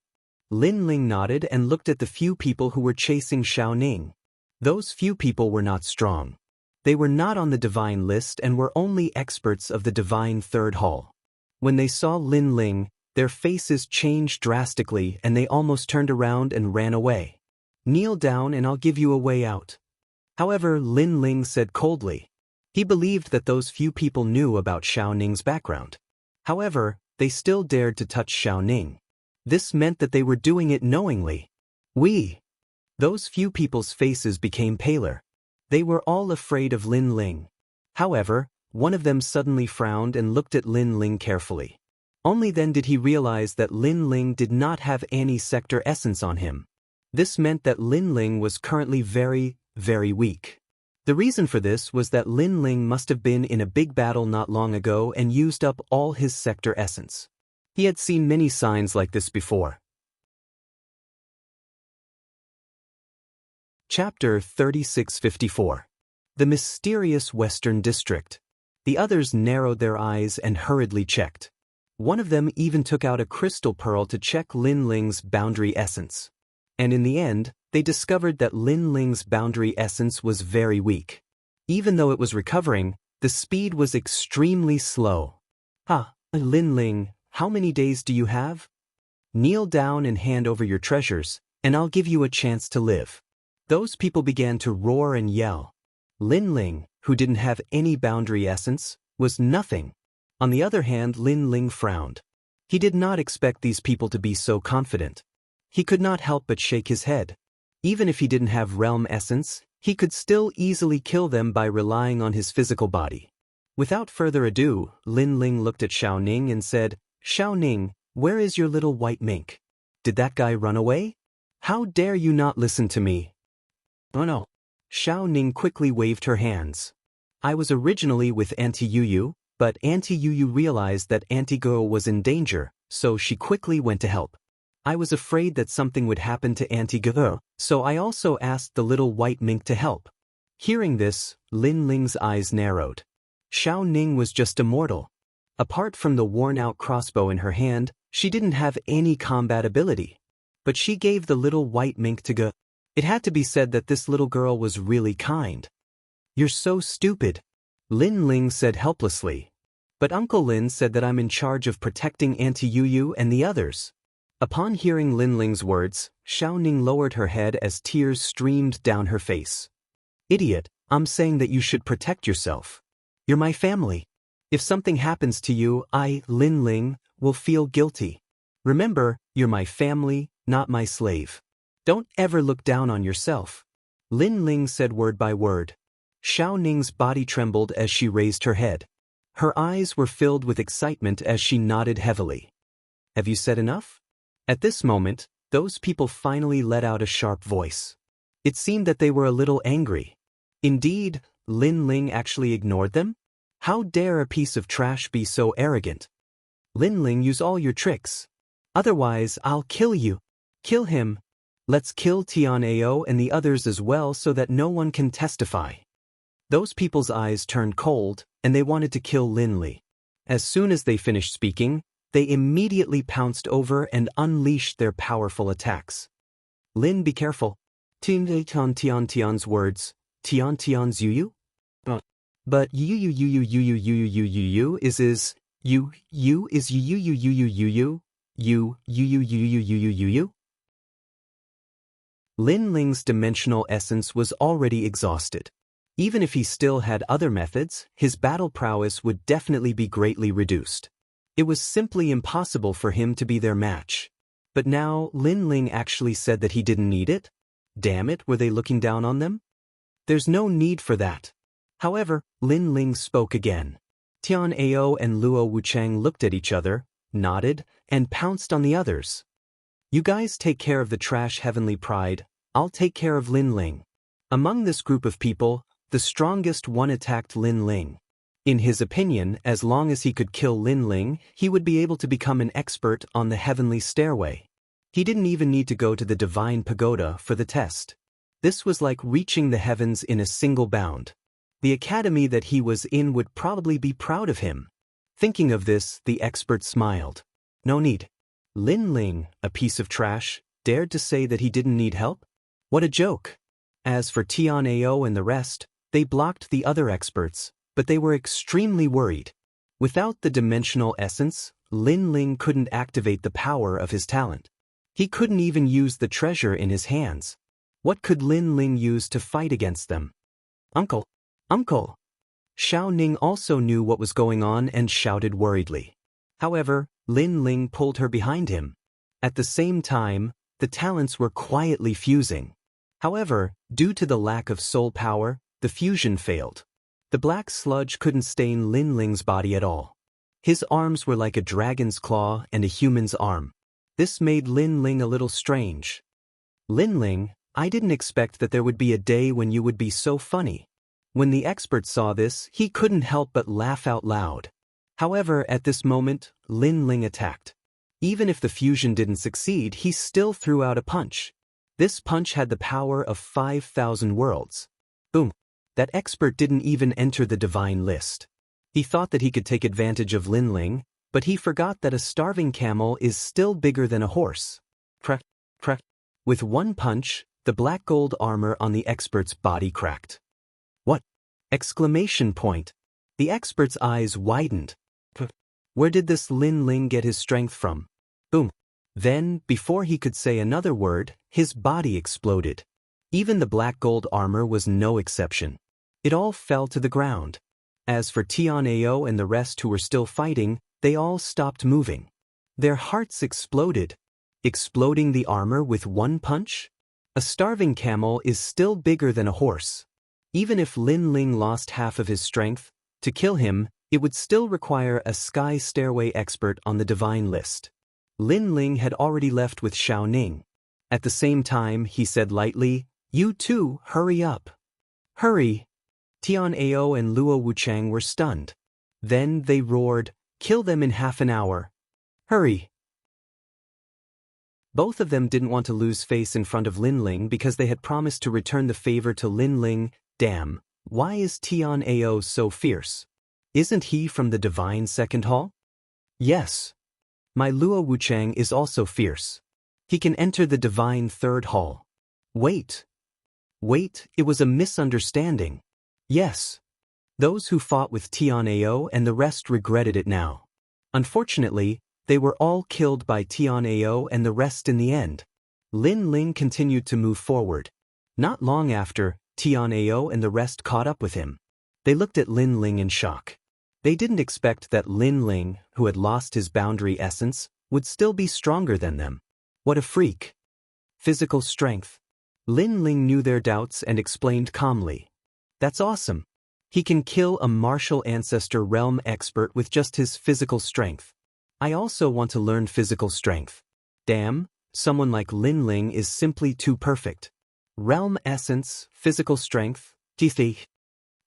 Lin Ling nodded and looked at the few people who were chasing Xiao Ning. Those few people were not strong. They were not on the divine list and were only experts of the divine third hall. When they saw Lin Ling, their faces changed drastically and they almost turned around and ran away. Kneel down and I'll give you a way out. However, Lin Ling said coldly. He believed that those few people knew about Xiao Ning's background. However, they still dared to touch Xiao Ning. This meant that they were doing it knowingly. Those few people's faces became paler. They were all afraid of Lin Ling. However, one of them suddenly frowned and looked at Lin Ling carefully. Only then did he realize that Lin Ling did not have any sector essence on him. This meant that Lin Ling was currently very, very weak. The reason for this was that Lin Ling must have been in a big battle not long ago and used up all his sector essence. He had seen many signs like this before. Chapter 3654. The Mysterious Western District. The others narrowed their eyes and hurriedly checked. One of them even took out a crystal pearl to check Lin Ling's boundary essence. And in the end, they discovered that Lin Ling's boundary essence was very weak. Even though it was recovering, the speed was extremely slow. Lin Ling, how many days do you have? Kneel down and hand over your treasures, and I'll give you a chance to live. Those people began to roar and yell. Lin Ling, who didn't have any boundary essence, was nothing. On the other hand, Lin Ling frowned. He did not expect these people to be so confident. He could not help but shake his head. Even if he didn't have realm essence, he could still easily kill them by relying on his physical body. Without further ado, Lin Ling looked at Xiao Ning and said, Xiao Ning, where is your little white mink? Did that guy run away? How dare you not listen to me? Oh no. Xiao Ning quickly waved her hands. I was originally with Auntie Yuyu, but Auntie Yuyu realized that Auntie Go was in danger, so she quickly went to help. I was afraid that something would happen to Auntie Go, so I also asked the little white mink to help. Hearing this, Lin Ling's eyes narrowed. Xiao Ning was just a mortal. Apart from the worn-out crossbow in her hand, she didn't have any combat ability. But she gave the little white mink to Go. It had to be said that this little girl was really kind. You're so stupid, Lin Ling said helplessly. But Uncle Lin said that I'm in charge of protecting Auntie Yuyu and the others. Upon hearing Lin Ling's words, Xiao Ning lowered her head as tears streamed down her face. Idiot, I'm saying that you should protect yourself. You're my family. If something happens to you, I, Lin Ling, will feel guilty. Remember, you're my family, not my slave. Don't ever look down on yourself. Lin Ling said word by word. Xiao Ning's body trembled as she raised her head. Her eyes were filled with excitement as she nodded heavily. Have you said enough? At this moment, those people finally let out a sharp voice. It seemed that they were a little angry. Indeed, Lin Ling actually ignored them? How dare a piece of trash be so arrogant? Lin Ling, use all your tricks. Otherwise, I'll kill you. Kill him. Let's kill Tian'ao and the others as well so that no one can testify. Those people's eyes turned cold, and they wanted to kill Lin Li. As soon as they finished speaking, they immediately pounced over and unleashed their powerful attacks. Lin, be careful. Tian's words. Tian's you? But you is you. Lin Ling's dimensional essence was already exhausted. Even if he still had other methods, his battle prowess would definitely be greatly reduced. It was simply impossible for him to be their match. But now Lin Ling actually said that he didn't need it? Damn it, were they looking down on them? There's no need for that. However, Lin Ling spoke again. Tian'ao and Luo Wuchang looked at each other, nodded, and pounced on the others. You guys take care of the trash heavenly pride, I'll take care of Lin Ling. Among this group of people, the strongest one attacked Lin Ling. In his opinion, as long as he could kill Lin Ling, he would be able to become an expert on the heavenly stairway. He didn't even need to go to the divine pagoda for the test. This was like reaching the heavens in a single bound. The academy that he was in would probably be proud of him. Thinking of this, the expert smiled. No need. Lin Ling, a piece of trash, dared to say that he didn't need help? What a joke. As for Tian'ao and the rest, they blocked the other experts, but they were extremely worried. Without the dimensional essence, Lin Ling couldn't activate the power of his talent. He couldn't even use the treasure in his hands. What could Lin Ling use to fight against them? Uncle! Uncle! Xiao Ning also knew what was going on and shouted worriedly. However, Lin Ling pulled her behind him. At the same time, the talents were quietly fusing. However, due to the lack of soul power, the fusion failed. The black sludge couldn't stain Lin Ling's body at all. His arms were like a dragon's claw and a human's arm. This made Lin Ling a little strange. Lin Ling, I didn't expect that there would be a day when you would be so funny. When the expert saw this, he couldn't help but laugh out loud. However, at this moment, Lin Ling attacked. Even if the fusion didn't succeed, he still threw out a punch. This punch had the power of 5,000 worlds. Boom! That expert didn't even enter the divine list. He thought that he could take advantage of Lin Ling, but he forgot that a starving camel is still bigger than a horse. Crack, crack. With one punch, the black gold armor on the expert's body cracked. What? Exclamation point. The expert's eyes widened. Where did this Lin Ling get his strength from? Boom. Then, before he could say another word, his body exploded. Even the black gold armor was no exception. It all fell to the ground. As for Tian'ao and the rest who were still fighting, they all stopped moving. Their hearts exploded. Exploding the armor with one punch? A starving camel is still bigger than a horse. Even if Lin Ling lost half of his strength, to kill him, it would still require a sky stairway expert on the divine list. Lin Ling had already left with Xiao Ning. At the same time, he said lightly, "You too, hurry up." Hurry! Tian'ao and Luo Wuchang were stunned. Then they roared, "Kill them in half an hour. Hurry!" Both of them didn't want to lose face in front of Lin Ling because they had promised to return the favor to Lin Ling. Damn, why is Tian'ao so fierce? Isn't he from the divine second hall? Yes. My Luo Wuchang is also fierce. He can enter the divine third hall. Wait, it was a misunderstanding. Yes. Those who fought with Tian'ao and the rest regretted it now. Unfortunately, they were all killed by Tian'ao and the rest in the end. Lin Ling continued to move forward. Not long after, Tian'ao and the rest caught up with him. They looked at Lin Ling in shock. They didn't expect that Lin Ling, who had lost his boundary essence, would still be stronger than them. What a freak. Physical strength. Lin Ling knew their doubts and explained calmly. That's awesome. He can kill a martial ancestor realm expert with just his physical strength. I also want to learn physical strength. Damn, someone like Lin Ling is simply too perfect. Realm essence, physical strength, teeth.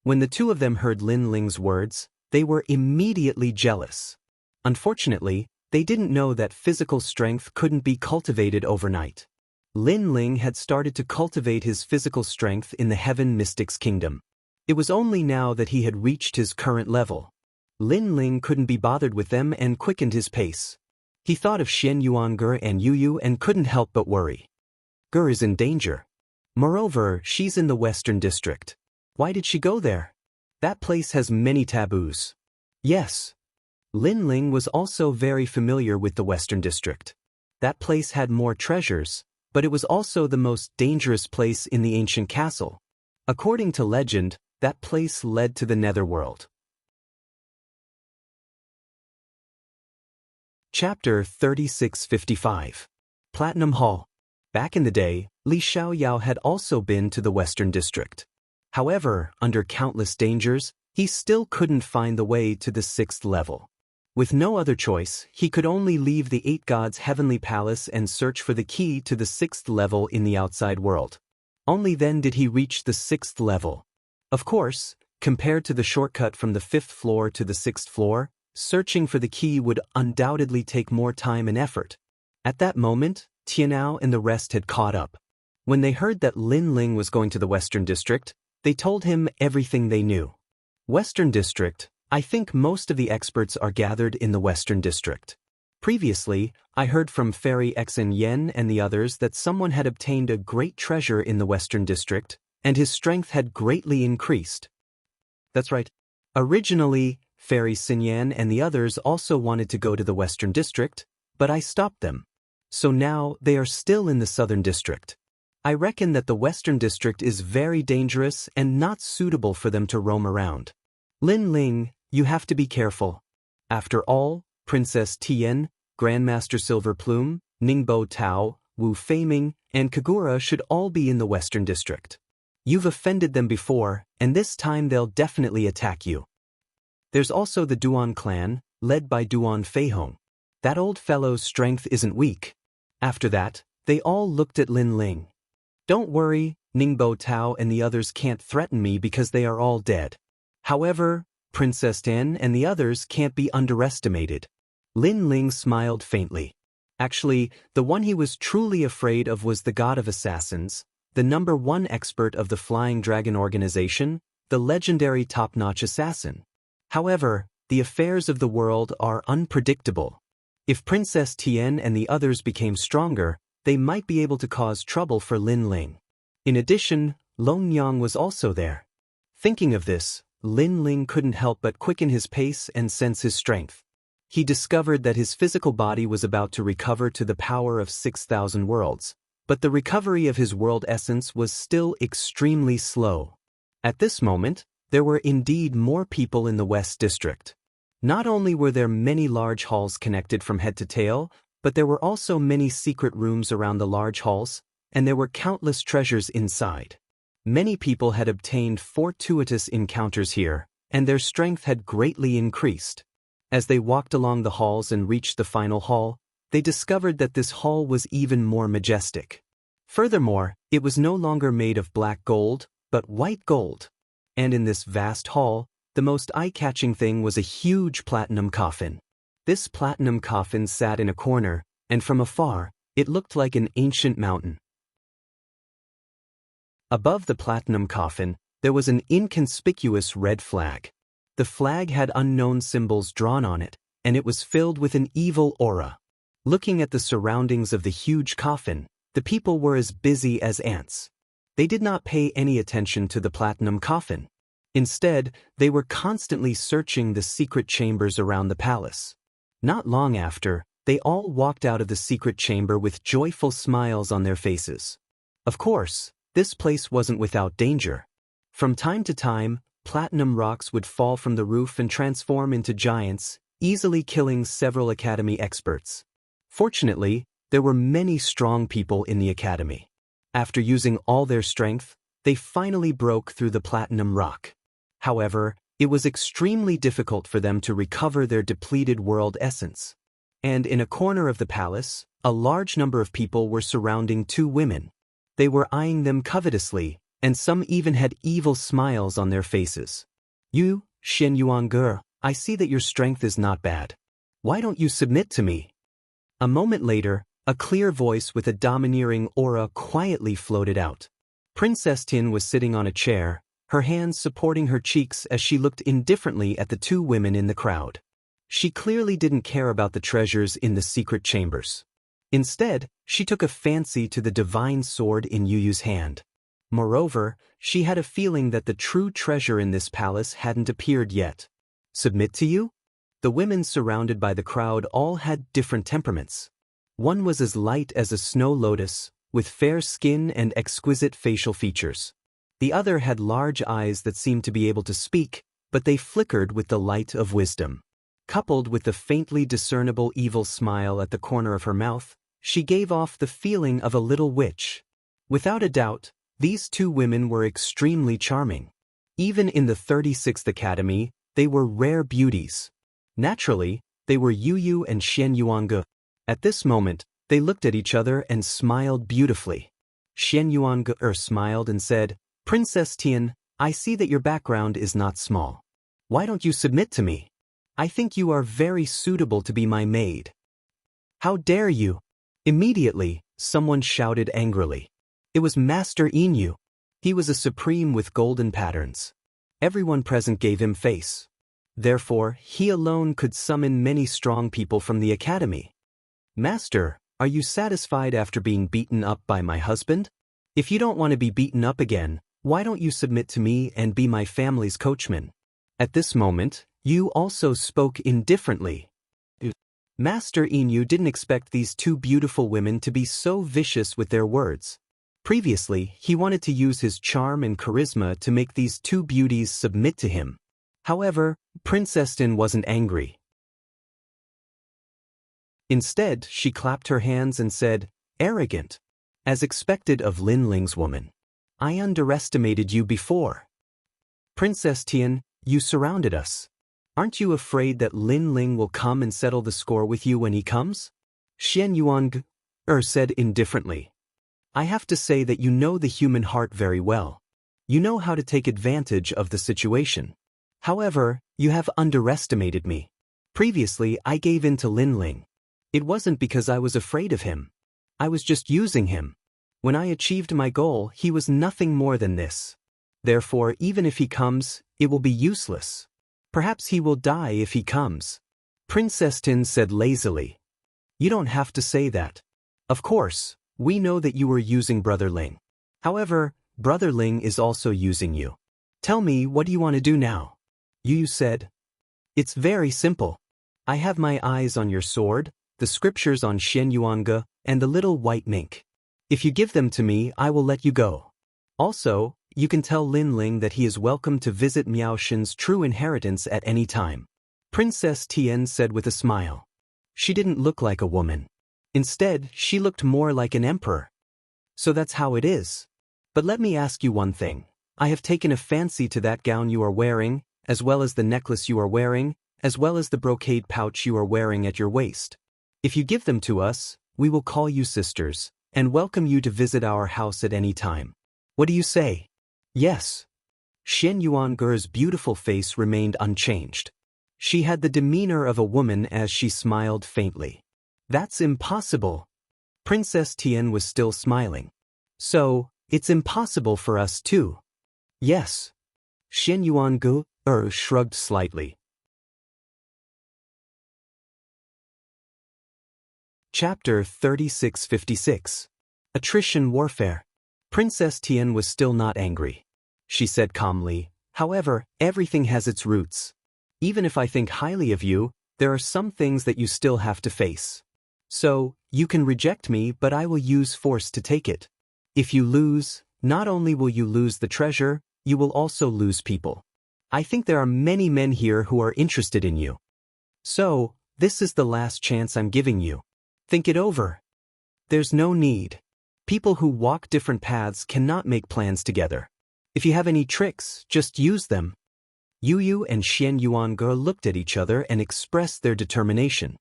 When the two of them heard Lin Ling's words, they were immediately jealous. Unfortunately, They didn't know that physical strength couldn't be cultivated overnight. Lin Ling had started to cultivate his physical strength in the Heaven Mystics Kingdom. It was only now that he had reached his current level. Lin Ling couldn't be bothered with them and quickened his pace. He thought of Xian Yuange and Yu Yu and couldn't help but worry. Ger is in danger. Moreover, she's in the Western District. Why did she go there? That place has many taboos. Yes. Lin Ling was also very familiar with the Western District. That place had more treasures, but it was also the most dangerous place in the ancient castle. According to legend, that place led to the Netherworld. Chapter 3655. Platinum Hall. Back in the day, Li Xiaoyao had also been to the Western District. However, under countless dangers, he still couldn't find the way to the 6th level. With no other choice, he could only leave the 8 gods' heavenly palace and search for the key to the 6th level in the outside world. Only then did he reach the 6th level. Of course, compared to the shortcut from the 5th floor to the 6th floor, searching for the key would undoubtedly take more time and effort. At that moment, Tianao and the rest had caught up. When they heard that Lin Ling was going to the Western District, they told him everything they knew. Western District. I think most of the experts are gathered in the Western District. Previously, I heard from Fairy Xen Yen and the others that someone had obtained a great treasure in the Western District, and his strength had greatly increased. That's right. Originally, Fairy Xinyan and the others also wanted to go to the Western District, but I stopped them. So now they are still in the Southern District. I reckon that the Western District is very dangerous and not suitable for them to roam around. Lin Ling, you have to be careful. After all, Princess Tian, Grandmaster Silverplume, Ningbo Tao, Wu Feiming, and Kagura should all be in the Western District. You've offended them before, and this time they'll definitely attack you. There's also the Duan clan, led by Duan Feihong. That old fellow's strength isn't weak. After that, they all looked at Lin Ling. Don't worry, Ningbo Tao and the others can't threaten me because they are all dead. However, Princess Tian and the others can't be underestimated. Lin Ling smiled faintly. Actually, the one he was truly afraid of was the god of assassins, the #1 expert of the Flying Dragon organization, the legendary top-notch assassin. However, the affairs of the world are unpredictable. If Princess Tian and the others became stronger, they might be able to cause trouble for Lin Ling. In addition, Long Yang was also there. Thinking of this, Lin Ling couldn't help but quicken his pace and sense his strength. He discovered that his physical body was about to recover to the power of 6,000 worlds, but the recovery of his world essence was still extremely slow. At this moment, there were indeed more people in the West District. Not only were there many large halls connected from head to tail, but there were also many secret rooms around the large halls, and there were countless treasures inside. Many people had obtained fortuitous encounters here, and their strength had greatly increased. As they walked along the halls and reached the final hall, they discovered that this hall was even more majestic. Furthermore, it was no longer made of black gold, but white gold. And in this vast hall, the most eye-catching thing was a huge platinum coffin. This platinum coffin sat in a corner, and from afar, it looked like an ancient mountain. Above the platinum coffin, there was an inconspicuous red flag. The flag had unknown symbols drawn on it, and it was filled with an evil aura. Looking at the surroundings of the huge coffin, the people were as busy as ants. They did not pay any attention to the platinum coffin. Instead, they were constantly searching the secret chambers around the palace. Not long after, they all walked out of the secret chamber with joyful smiles on their faces. Of course, this place wasn't without danger. From time to time, platinum rocks would fall from the roof and transform into giants, easily killing several academy experts. Fortunately, there were many strong people in the academy. After using all their strength, they finally broke through the platinum rock. However, it was extremely difficult for them to recover their depleted world essence. And in a corner of the palace, a large number of people were surrounding 2 women. They were eyeing them covetously, and some even had evil smiles on their faces. You, Shen Yuange, I see that your strength is not bad. Why don't you submit to me? A moment later, a clear voice with a domineering aura quietly floated out. Princess Tin was sitting on a chair, her hands supporting her cheeks as she looked indifferently at the two women in the crowd. She clearly didn't care about the treasures in the secret chambers. Instead, she took a fancy to the divine sword in Yuyu's hand. Moreover, she had a feeling that the true treasure in this palace hadn't appeared yet. Submit to you? The women surrounded by the crowd all had different temperaments. One was as light as a snow lotus, with fair skin and exquisite facial features. The other had large eyes that seemed to be able to speak, but they flickered with the light of wisdom. Coupled with the faintly discernible evil smile at the corner of her mouth, she gave off the feeling of a little witch. Without a doubt, these two women were extremely charming. Even in the 36th Academy, they were rare beauties. Naturally, they were Yuyu and Xian Yuange. At this moment, they looked at each other and smiled beautifully. Xian Yuange smiled and said, "Princess Tian, I see that your background is not small. Why don't you submit to me? I think you are very suitable to be my maid." "How dare you?" Immediately, someone shouted angrily. It was Master Inu. He was a supreme with golden patterns. Everyone present gave him face. Therefore, he alone could summon many strong people from the academy. "Master, are you satisfied after being beaten up by my husband? If you don't want to be beaten up again, why don't you submit to me and be my family's coachman?" At this moment, Yu also spoke indifferently. Master Inu didn't expect these two beautiful women to be so vicious with their words. Previously, he wanted to use his charm and charisma to make these two beauties submit to him. However, Princess Tin wasn't angry. Instead, she clapped her hands and said, "Arrogant. As expected of Lin Ling's woman. I underestimated you before. Princess Tian, you surrounded us. Aren't you afraid that Lin Ling will come and settle the score with you when he comes?" Xian Yuang said indifferently. "I have to say that you know the human heart very well. You know how to take advantage of the situation. However, you have underestimated me. Previously, I gave in to Lin Ling. It wasn't because I was afraid of him. I was just using him. When I achieved my goal, he was nothing more than this. Therefore, even if he comes, it will be useless. Perhaps he will die if he comes." Princess Tin said lazily. "You don't have to say that. Of course, we know that you were using Brother Ling. However, Brother Ling is also using you. Tell me, what do you want to do now?" Yu said. "It's very simple. I have my eyes on your sword, the scriptures on Xian Yuanga, and the little white mink. If you give them to me, I will let you go. Also, you can tell Lin Ling that he is welcome to visit Miao Shen's true inheritance at any time." Princess Tian said with a smile. She didn't look like a woman. Instead, she looked more like an emperor. "So that's how it is. But let me ask you one thing. I have taken a fancy to that gown you are wearing, as well as the necklace you are wearing, as well as the brocade pouch you are wearing at your waist. If you give them to us, we will call you sisters, and welcome you to visit our house at any time. What do you say?" "Yes." Xian Yuange's beautiful face remained unchanged. She had the demeanor of a woman as she smiled faintly. "That's impossible." Princess Tian was still smiling. "So, it's impossible for us too." "Yes." Xian Yuange shrugged slightly. Chapter 3656. Attrition Warfare. Princess Tian was still not angry. She said calmly, "However, everything has its roots. Even if I think highly of you, there are some things that you still have to face. So, you can reject me, but I will use force to take it. If you lose, not only will you lose the treasure, you will also lose people. I think there are many men here who are interested in you. So, this is the last chance I'm giving you. Think it over. There's no need. People who walk different paths cannot make plans together. If you have any tricks, just use them." Yuyu and Xian Yuange looked at each other and expressed their determination.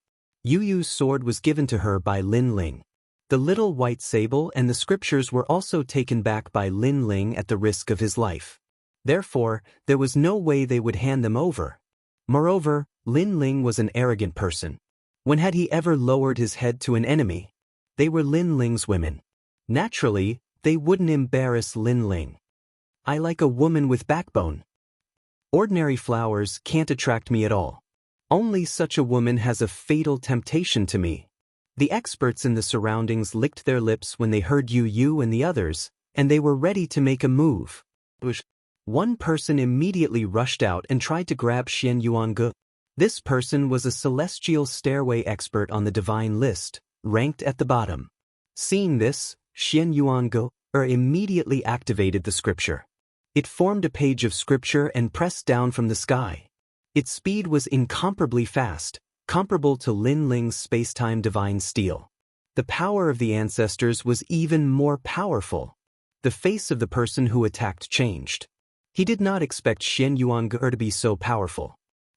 Yuyu's sword was given to her by Lin Ling. The little white sable and the scriptures were also taken back by Lin Ling at the risk of his life. Therefore, there was no way they would hand them over. Moreover, Lin Ling was an arrogant person. When had he ever lowered his head to an enemy? They were Lin Ling's women. Naturally, they wouldn't embarrass Lin Ling. I like a woman with backbone. Ordinary flowers can't attract me at all. Only such a woman has a fatal temptation to me. The experts in the surroundings licked their lips when they heard Yu and the others, and they were ready to make a move. One person immediately rushed out and tried to grab Xian Yuange. This person was a celestial stairway expert on the divine list, ranked at the bottom. Seeing this, Xian Yuange immediately activated the scripture. It formed a page of scripture and pressed down from the sky. Its speed was incomparably fast, comparable to Lin Ling's space-time divine steel. The power of the ancestors was even more powerful. The face of the person who attacked changed. He did not expect Xian Yuange to be so powerful.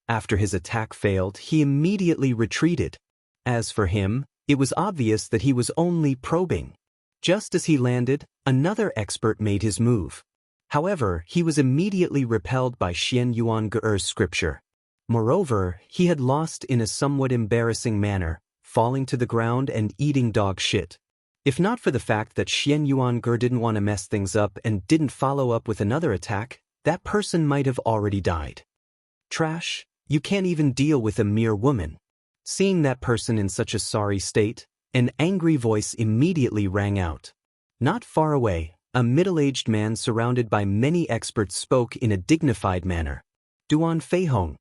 After his attack failed, he immediately retreated. As for him, it was obvious that he was only probing. Just as he landed, another expert made his move. However, he was immediately repelled by Xian Yuange's scripture. Moreover, he had lost in a somewhat embarrassing manner, falling to the ground and eating dog shit. If not for the fact that Xian Yuange didn't want to mess things up and didn't follow up with another attack, that person might have already died. Trash, you can't even deal with a mere woman. Seeing that person in such a sorry state, an angry voice immediately rang out. Not far away, a middle-aged man surrounded by many experts spoke in a dignified manner. Duan Feihong.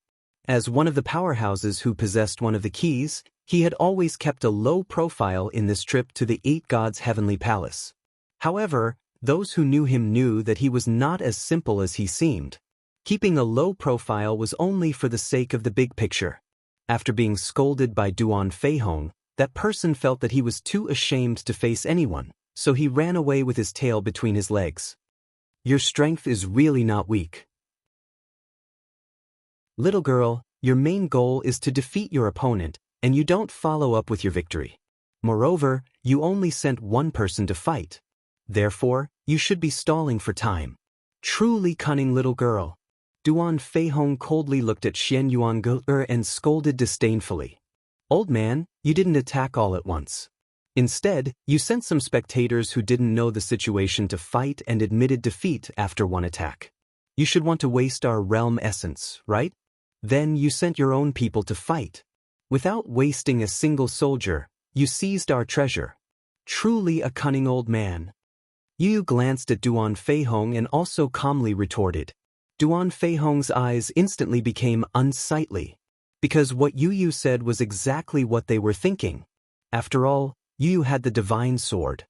As one of the powerhouses who possessed one of the keys, he had always kept a low profile in this trip to the Eight Gods' heavenly palace. However, those who knew him knew that he was not as simple as he seemed. Keeping a low profile was only for the sake of the big picture. After being scolded by Duan Feihong, that person felt that he was too ashamed to face anyone, so he ran away with his tail between his legs. Your strength is really not weak. Little girl, your main goal is to defeat your opponent, and you don't follow up with your victory. Moreover, you only sent one person to fight. Therefore, you should be stalling for time. Truly cunning little girl. Duan Feihong coldly looked at Xian Yuange and scolded disdainfully. Old man, you didn't attack all at once. Instead, you sent some spectators who didn't know the situation to fight and admitted defeat after one attack. You should want to waste our realm essence, right? Then you sent your own people to fight. Without wasting a single soldier, you seized our treasure. Truly a cunning old man. Yu glanced at Duan Feihong and also calmly retorted. Duan Feihong's eyes instantly became unsightly, because what Yu said was exactly what they were thinking. After all, Yu had the divine sword.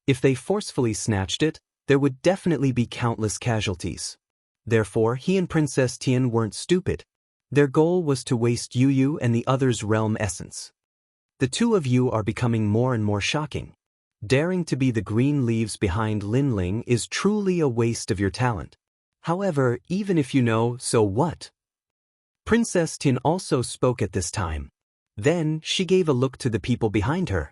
If they forcefully snatched it, there would definitely be countless casualties. Therefore, he and Princess Tian weren't stupid. Their goal was to waste Yu and the others' realm essence. The two of you are becoming more and more shocking. Daring to be the green leaves behind Lin Ling is truly a waste of your talent. However, even if you know, so what? Princess Tian also spoke at this time. Then, she gave a look to the people behind her.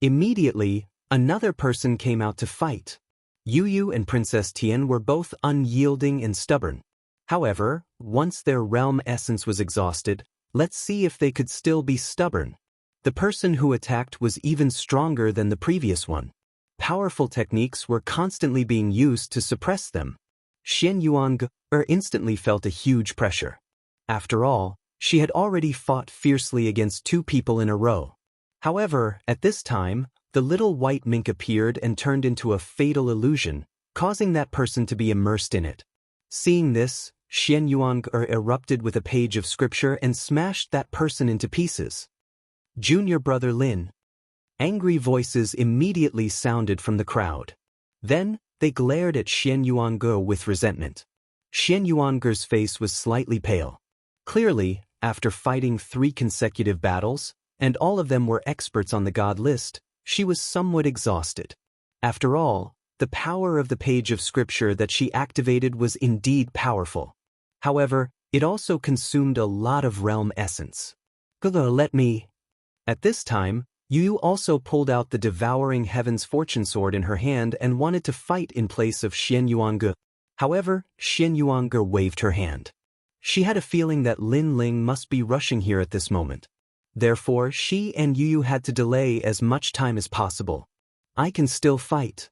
Immediately, another person came out to fight. Yu and Princess Tian were both unyielding and stubborn. However, once their realm essence was exhausted, let's see if they could still be stubborn. The person who attacked was even stronger than the previous one. Powerful techniques were constantly being used to suppress them. Xian Yuange instantly felt a huge pressure. After all, she had already fought fiercely against two people in a row. However, at this time, the little white mink appeared and turned into a fatal illusion, causing that person to be immersed in it. Seeing this, Xian Yuange erupted with a page of scripture and smashed that person into pieces. Junior brother Lin. Angry voices immediately sounded from the crowd. Then, they glared at Xian Yuange with resentment. Xian Yuange's face was slightly pale. Clearly, after fighting 3 consecutive battles, and all of them were experts on the god list, she was somewhat exhausted. After all, the power of the page of scripture that she activated was indeed powerful. However, it also consumed a lot of realm essence. Let me. At this time, Yu also pulled out the devouring heaven's fortune sword in her hand and wanted to fight in place of Xian Yuange. However, Xian Yuange waved her hand. She had a feeling that Lin Ling must be rushing here at this moment. Therefore, she and Yu Yu had to delay as much time as possible. I can still fight,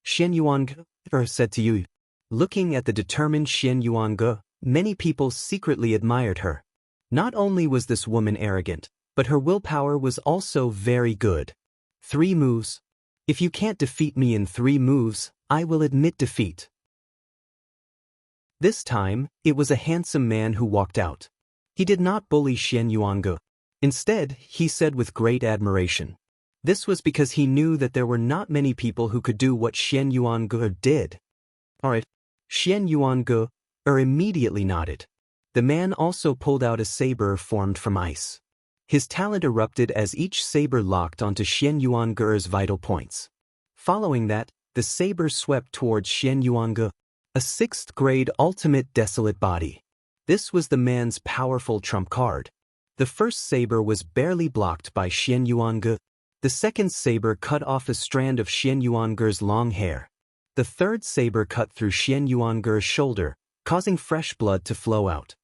Xian Yuange said to Yu Yu. Looking at the determined Xian Yuange, many people secretly admired her. Not only was this woman arrogant, but her willpower was also very good. 3 moves. If you can't defeat me in 3 moves, I will admit defeat. This time, it was a handsome man who walked out. He did not bully Xian Yuange. Instead, he said with great admiration. This was because he knew that there were not many people who could do what Xian Yuange did. Alright. Xian Yuange immediately nodded. The man also pulled out a saber formed from ice. His talent erupted as each saber locked onto Xian Yuange's vital points. Following that, the saber swept towards Xian Yuange, a 6th grade ultimate desolate body. This was the man's powerful trump card. The first saber was barely blocked by Xian Yuange. The second saber cut off a strand of Xian Yuange's long hair. The third saber cut through Xian Yuange's shoulder, causing fresh blood to flow out.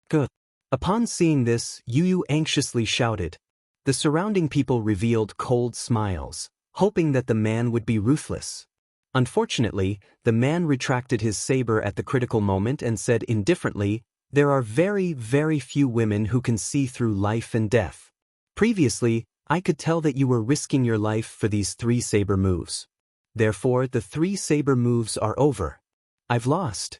Good. Upon seeing this, Yu Yu anxiously shouted. The surrounding people revealed cold smiles, hoping that the man would be ruthless. Unfortunately, the man retracted his saber at the critical moment and said indifferently, "There are very, very few women who can see through life and death. Previously, I could tell that you were risking your life for these 3 saber moves. Therefore, the 3 saber moves are over. I've lost."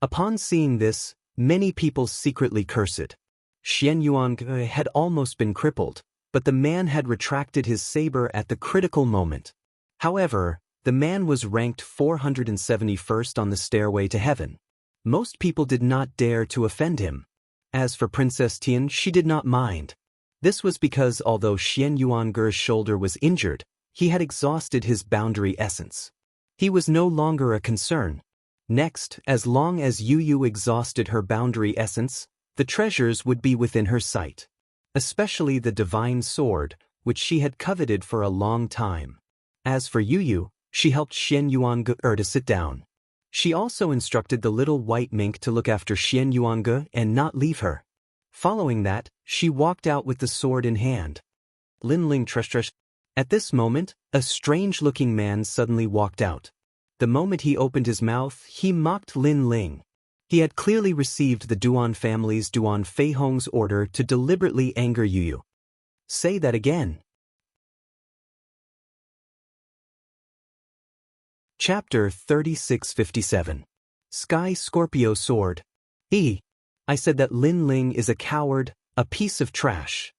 Upon seeing this, many people secretly cursed. Xian Yuange had almost been crippled, but the man had retracted his saber at the critical moment. However, the man was ranked 471st on the stairway to heaven. Most people did not dare to offend him. As for Princess Tian, she did not mind. This was because although Xian Yuange's shoulder was injured, he had exhausted his boundary essence. He was no longer a concern. Next, as long as Yu Yu exhausted her boundary essence, the treasures would be within her sight. Especially the divine sword, which she had coveted for a long time. As for Yu Yu, she helped Xian Yuange to sit down. She also instructed the little white mink to look after Xian Yuange and not leave her. Following that, she walked out with the sword in hand. Lin Ling tresh. At this moment, a strange-looking man suddenly walked out. The moment he opened his mouth, he mocked Lin Ling. He had clearly received the Duan family's Duan Feihong's order to deliberately anger Yu Yu. Say that again. Chapter 3657. Sky Scorpio Sword. I said that Lin Ling is a coward, a piece of trash.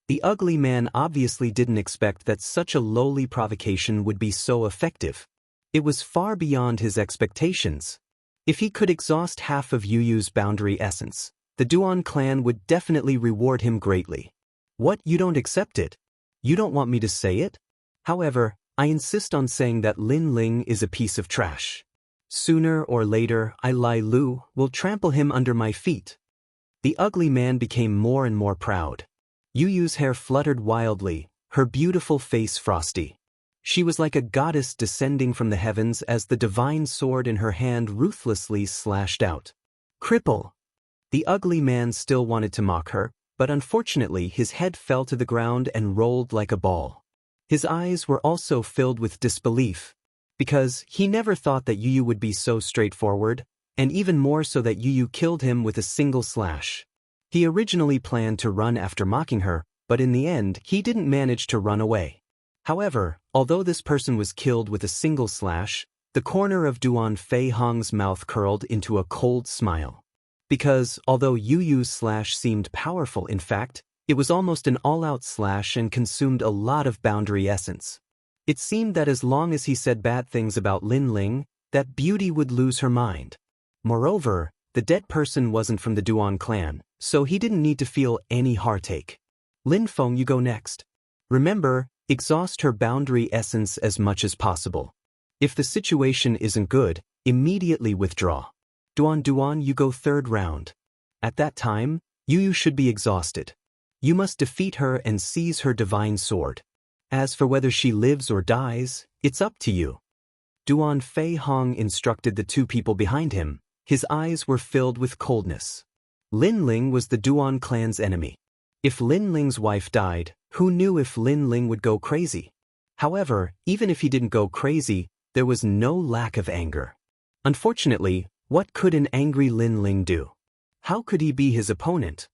The ugly man obviously didn't expect that such a lowly provocation would be so effective. It was far beyond his expectations. If he could exhaust half of Yu Yu's boundary essence, the Duan clan would definitely reward him greatly. What, you don't accept it? You don't want me to say it? However, I insist on saying that Lin Ling is a piece of trash. Sooner or later, Lai Lu will trample him under my feet. The ugly man became more and more proud. Yu Yu's hair fluttered wildly, her beautiful face frosty. She was like a goddess descending from the heavens as the divine sword in her hand ruthlessly slashed out. Cripple! The ugly man still wanted to mock her, but unfortunately his head fell to the ground and rolled like a ball. His eyes were also filled with disbelief, because he never thought that Yu Yu would be so straightforward, and even more so that Yu Yu killed him with a single slash. He originally planned to run after mocking her, but in the end he didn't manage to run away. However, although this person was killed with a single slash, the corner of Duan Feihong's mouth curled into a cold smile. Because, although Yu Yu's slash seemed powerful in fact, it was almost an all-out slash and consumed a lot of boundary essence. It seemed that as long as he said bad things about Lin Ling, that beauty would lose her mind. Moreover, the dead person wasn't from the Duan clan, so he didn't need to feel any heartache. Lin Feng, you go next. Remember, exhaust her boundary essence as much as possible. If the situation isn't good, immediately withdraw. Duan, you go 3rd round. At that time, Yu Yu should be exhausted. You must defeat her and seize her divine sword. As for whether she lives or dies, it's up to you. Duan Feihong instructed the 2 people behind him. His eyes were filled with coldness. Lin Ling was the Duan clan's enemy. If Lin Ling's wife died, who knew if Lin Ling would go crazy? However, even if he didn't go crazy, there was no lack of anger. Unfortunately, what could an angry Lin Ling do? How could he be his opponent?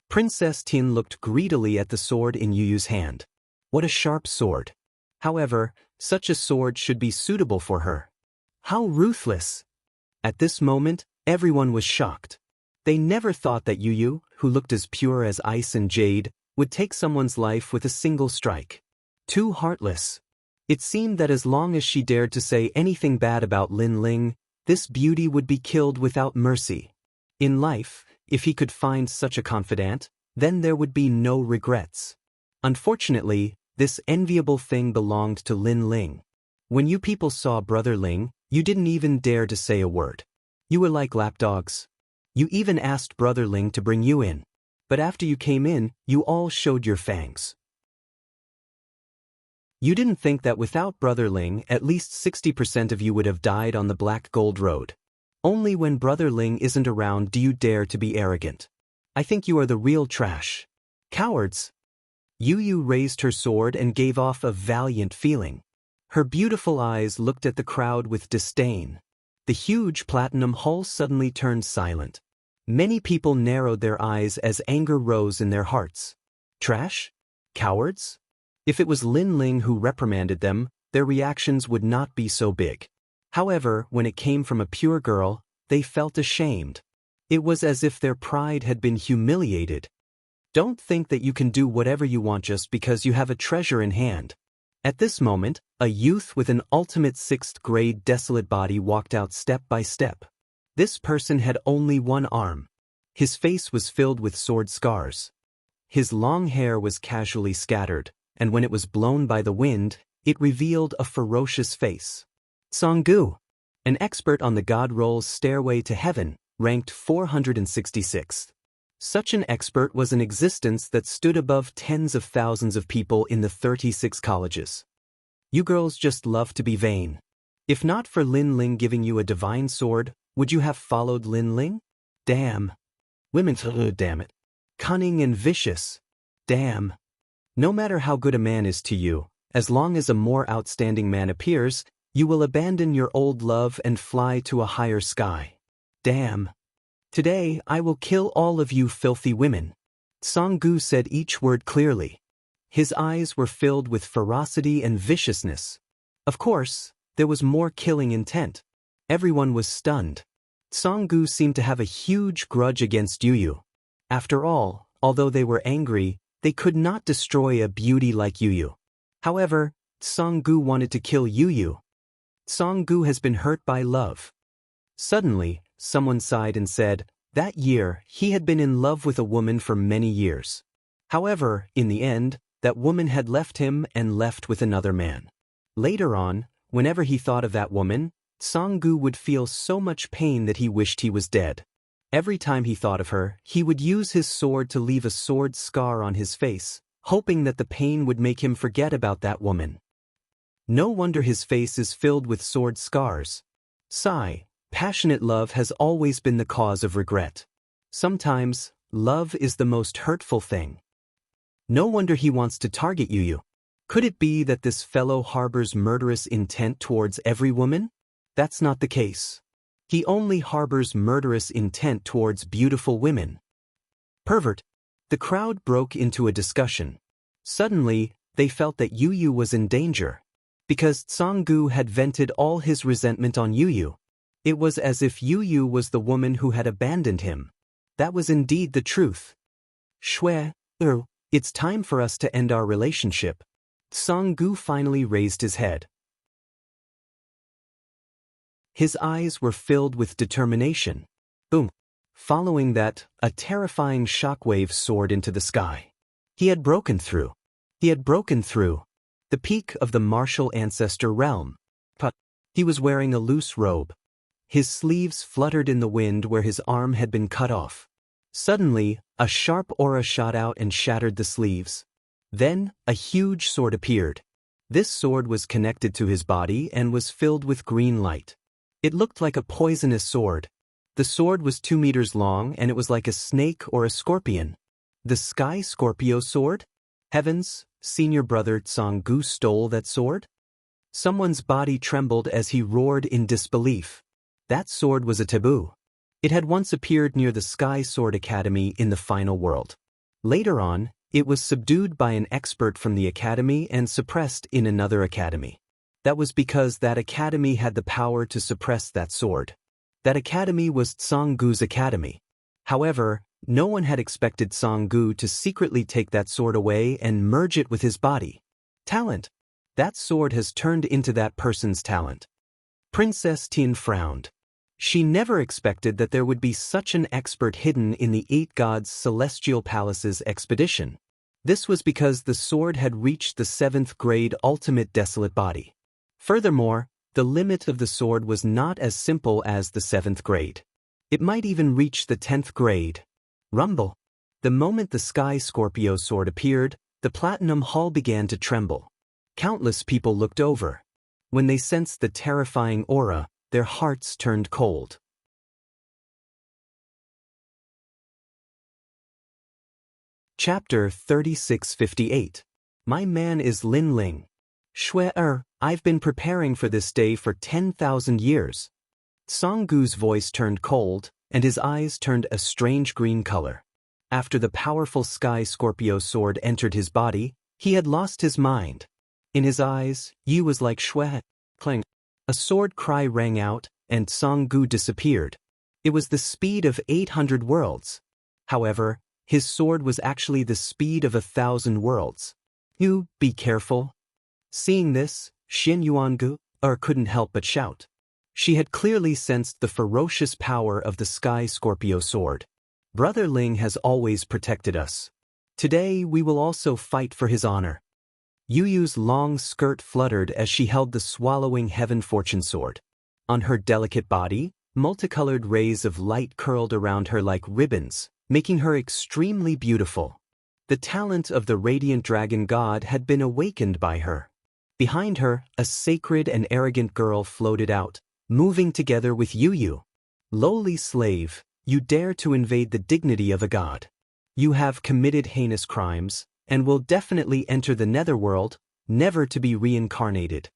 Princess Tin looked greedily at the sword in Yu Yu's hand. What a sharp sword. However, such a sword should be suitable for her. How ruthless! At this moment, everyone was shocked. They never thought that Yu Yu, who looked as pure as ice and jade, would take someone's life with a single strike. Too heartless. It seemed that as long as she dared to say anything bad about Lin Ling, this beauty would be killed without mercy. In life, if he could find such a confidant, then there would be no regrets. Unfortunately, this enviable thing belonged to Lin Ling. When you people saw Brother Ling, you didn't even dare to say a word. You were like lapdogs. You even asked Brother Ling to bring you in. But after you came in, you all showed your fangs. You didn't think that without Brother Ling, at least 60% of you would have died on the Black Gold Road. Only when Brother Ling isn't around do you dare to be arrogant. I think you are the real trash. Cowards! Yu Yu raised her sword and gave off a valiant feeling. Her beautiful eyes looked at the crowd with disdain. The huge platinum hull suddenly turned silent. Many people narrowed their eyes as anger rose in their hearts. Trash? Cowards? If it was Lin Ling who reprimanded them, their reactions would not be so big. However, when it came from a pure girl, they felt ashamed. It was as if their pride had been humiliated. Don't think that you can do whatever you want just because you have a treasure in hand. At this moment, a youth with an ultimate 6th grade desolate body walked out step by step. This person had only one arm. His face was filled with sword scars. His long hair was casually scattered, and when it was blown by the wind, it revealed a ferocious face. Songgu, an expert on the God Roll's Stairway to Heaven, ranked 466th. Such an expert was in existence that stood above tens of thousands of people in the 36 colleges. You girls just love to be vain. If not for Lin Ling giving you a divine sword, would you have followed Lin Ling? Damn. Women, damn it. Cunning and vicious. Damn. No matter how good a man is to you, as long as a more outstanding man appears, you will abandon your old love and fly to a higher sky. Damn. Today, I will kill all of you filthy women. Songgu said each word clearly. His eyes were filled with ferocity and viciousness. Of course, there was more killing intent. Everyone was stunned. Songgu seemed to have a huge grudge against Yu Yu. After all, although they were angry, they could not destroy a beauty like Yu Yu. However, Songgu wanted to kill Yu Yu. Songgu has been hurt by love. Suddenly, someone sighed and said, that year, he had been in love with a woman for many years. However, in the end, that woman had left him and left with another man. Later on, whenever he thought of that woman, Songgu would feel so much pain that he wished he was dead. Every time he thought of her, he would use his sword to leave a sword scar on his face, hoping that the pain would make him forget about that woman. No wonder his face is filled with sword scars. Sigh. Passionate love has always been the cause of regret. Sometimes, love is the most hurtful thing. No wonder he wants to target Yu Yu. Could it be that this fellow harbors murderous intent towards every woman? That's not the case. He only harbors murderous intent towards beautiful women. Pervert. The crowd broke into a discussion. Suddenly, they felt that Yu Yu was in danger. Because Songgu had vented all his resentment on Yu Yu. It was as if Yu Yu was the woman who had abandoned him. That was indeed the truth. Shui, it's time for us to end our relationship. Songgu finally raised his head. His eyes were filled with determination. Boom. Following that, a terrifying shockwave soared into the sky. He had broken through. He had broken through. The peak of the martial ancestor realm. But he was wearing a loose robe. His sleeves fluttered in the wind where his arm had been cut off. Suddenly, a sharp aura shot out and shattered the sleeves. Then, a huge sword appeared. This sword was connected to his body and was filled with green light. It looked like a poisonous sword. The sword was 2 meters long and it was like a snake or a scorpion. The Sky Scorpio sword? Heavens, senior brother Tsang-gu stole that sword? Someone's body trembled as he roared in disbelief. That sword was a taboo. It had once appeared near the Sky Sword Academy in the final world. Later on, it was subdued by an expert from the academy and suppressed in another academy. That was because that academy had the power to suppress that sword. That academy was Tsang-gu's academy. However, no one had expected Tsang-gu to secretly take that sword away and merge it with his body. Talent. That sword has turned into that person's talent. Princess Tian frowned. She never expected that there would be such an expert hidden in the 8 Gods' Celestial Palace's expedition. This was because the sword had reached the 7th grade ultimate desolate body. Furthermore, the limit of the sword was not as simple as the 7th grade. It might even reach the 10th grade. Rumble. The moment the Sky Scorpio sword appeared, the Platinum Hall began to tremble. Countless people looked over. When they sensed the terrifying aura, their hearts turned cold. Chapter 3658. My man is Lin Ling. I've been preparing for this day for 10,000 years. Tsang-gu's voice turned cold, and his eyes turned a strange green color. After the powerful Sky Scorpio sword entered his body, he had lost his mind. In his eyes, Yu was like Shui. Clang. A sword cry rang out, and Tsang-gu disappeared. It was the speed of 800 worlds. However, his sword was actually the speed of 1,000 worlds. You, be careful. Seeing this, Xin Yuangu couldn't help but shout. She had clearly sensed the ferocious power of the Sky Scorpio sword. Brother Ling has always protected us. Today we will also fight for his honor. Yu Yu's long skirt fluttered as she held the swallowing heaven fortune sword. On her delicate body, multicolored rays of light curled around her like ribbons, making her extremely beautiful. The talent of the radiant dragon god had been awakened by her. Behind her, a sacred and arrogant girl floated out, moving together with Yu Yu. Lowly slave, you dare to invade the dignity of a god. You have committed heinous crimes, and will definitely enter the netherworld, never to be reincarnated.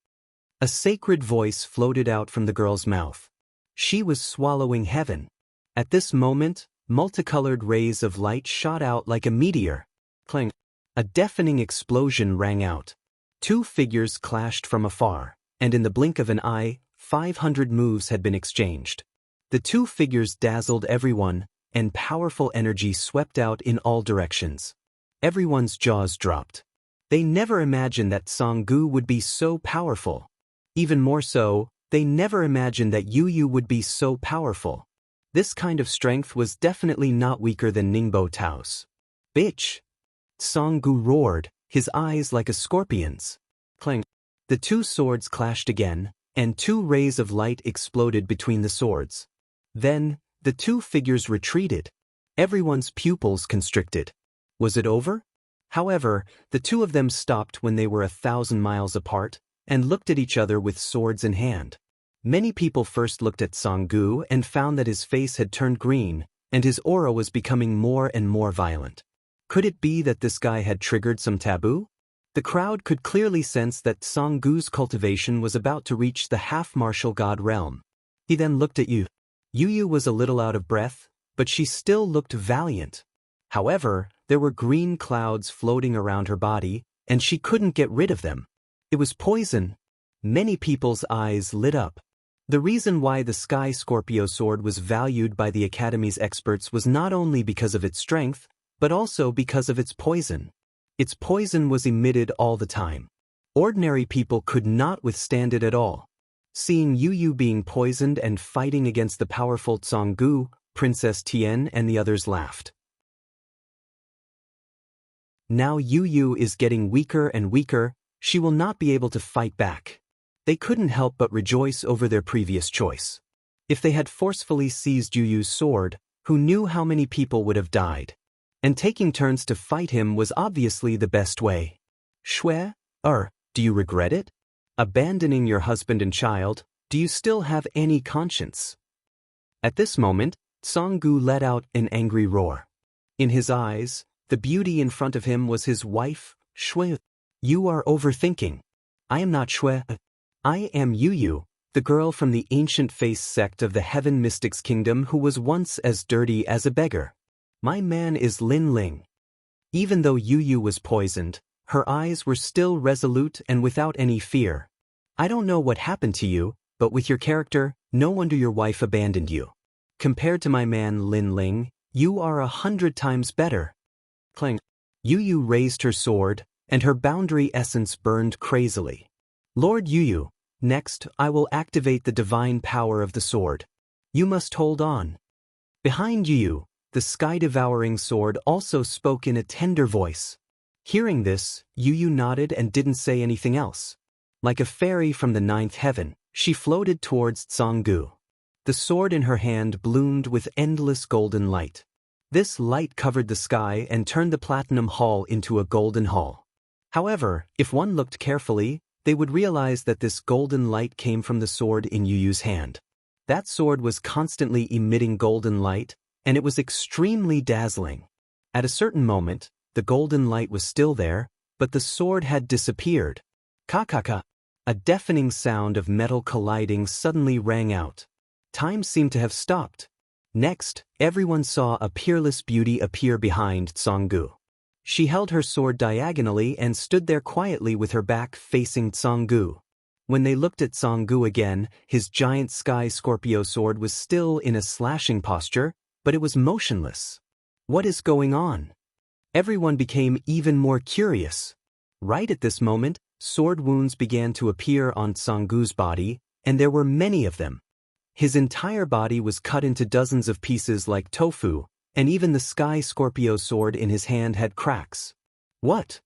A sacred voice floated out from the girl's mouth. She was swallowing heaven. At this moment, multicolored rays of light shot out like a meteor. Clang. A deafening explosion rang out. 2 figures clashed from afar, and in the blink of an eye, 500 moves had been exchanged. The 2 figures dazzled everyone, and powerful energy swept out in all directions. Everyone's jaws dropped. They never imagined that Tsang-gu would be so powerful. Even more so, they never imagined that Yu Yu would be so powerful. This kind of strength was definitely not weaker than Ningbo Tao's. Bitch! Tsang-gu roared, his eyes like a scorpion's. Clang. The 2 swords clashed again, and 2 rays of light exploded between the swords. Then, the 2 figures retreated. Everyone's pupils constricted. Was it over? However, the 2 of them stopped when they were 1,000 miles apart, and looked at each other with swords in hand. Many people first looked at Tsang-gu and found that his face had turned green, and his aura was becoming more and more violent. Could it be that this guy had triggered some taboo? The crowd could clearly sense that Tsang-gu's cultivation was about to reach the half-martial god realm. He then looked at Yu. Yu Yu was a little out of breath, but she still looked valiant. However, there were green clouds floating around her body, and she couldn't get rid of them. It was poison. Many people's eyes lit up. The reason why the Sky Scorpio sword was valued by the Academy's experts was not only because of its strength, but also because of its poison. Its poison was emitted all the time. Ordinary people could not withstand it at all. Seeing Yu Yu being poisoned and fighting against the powerful Tsang-gu, Princess Tian and the others laughed. Now Yu Yu is getting weaker and weaker, she will not be able to fight back. They couldn't help but rejoice over their previous choice. If they had forcefully seized Yu Yu's sword, who knew how many people would have died? And taking turns to fight him was obviously the best way. Shui, do you regret it? Abandoning your husband and child, do you still have any conscience? At this moment, Tsang-gu let out an angry roar. In his eyes, The beauty in front of him was his wife, Shui. You are overthinking. I am not Shui. I am Yu, the girl from the ancient face sect of the Heaven Mystics Kingdom who was once as dirty as a beggar. My man is Lin Ling. Even though Yu was poisoned, her eyes were still resolute and without any fear. I don't know what happened to you, but with your character, no wonder your wife abandoned you. Compared to my man Lin Ling, you are 100 times better. Clang. Yu raised her sword, and her boundary essence burned crazily. Lord Yu, next I will activate the divine power of the sword. You must hold on. Behind Yu, the sky-devouring sword also spoke in a tender voice. Hearing this, Yu nodded and didn't say anything else. Like a fairy from the ninth heaven, she floated towards Tsanggu. The sword in her hand bloomed with endless golden light. This light covered the sky and turned the platinum hall into a golden hall. However, if one looked carefully, they would realize that this golden light came from the sword in Yu's hand. That sword was constantly emitting golden light, and it was extremely dazzling. At a certain moment, the golden light was still there, but the sword had disappeared. Ka-ka-ka! A deafening sound of metal colliding suddenly rang out. Time seemed to have stopped. Next, everyone saw a peerless beauty appear behind Tsanggu. She held her sword diagonally and stood there quietly with her back facing Tsanggu. When they looked at Tsanggu again, his giant sky Scorpio sword was still in a slashing posture, but it was motionless. What is going on? Everyone became even more curious. Right at this moment, sword wounds began to appear on Tsanggu's body, and there were many of them. His entire body was cut into dozens of pieces like tofu, and even the sky Scorpio sword in his hand had cracks. What?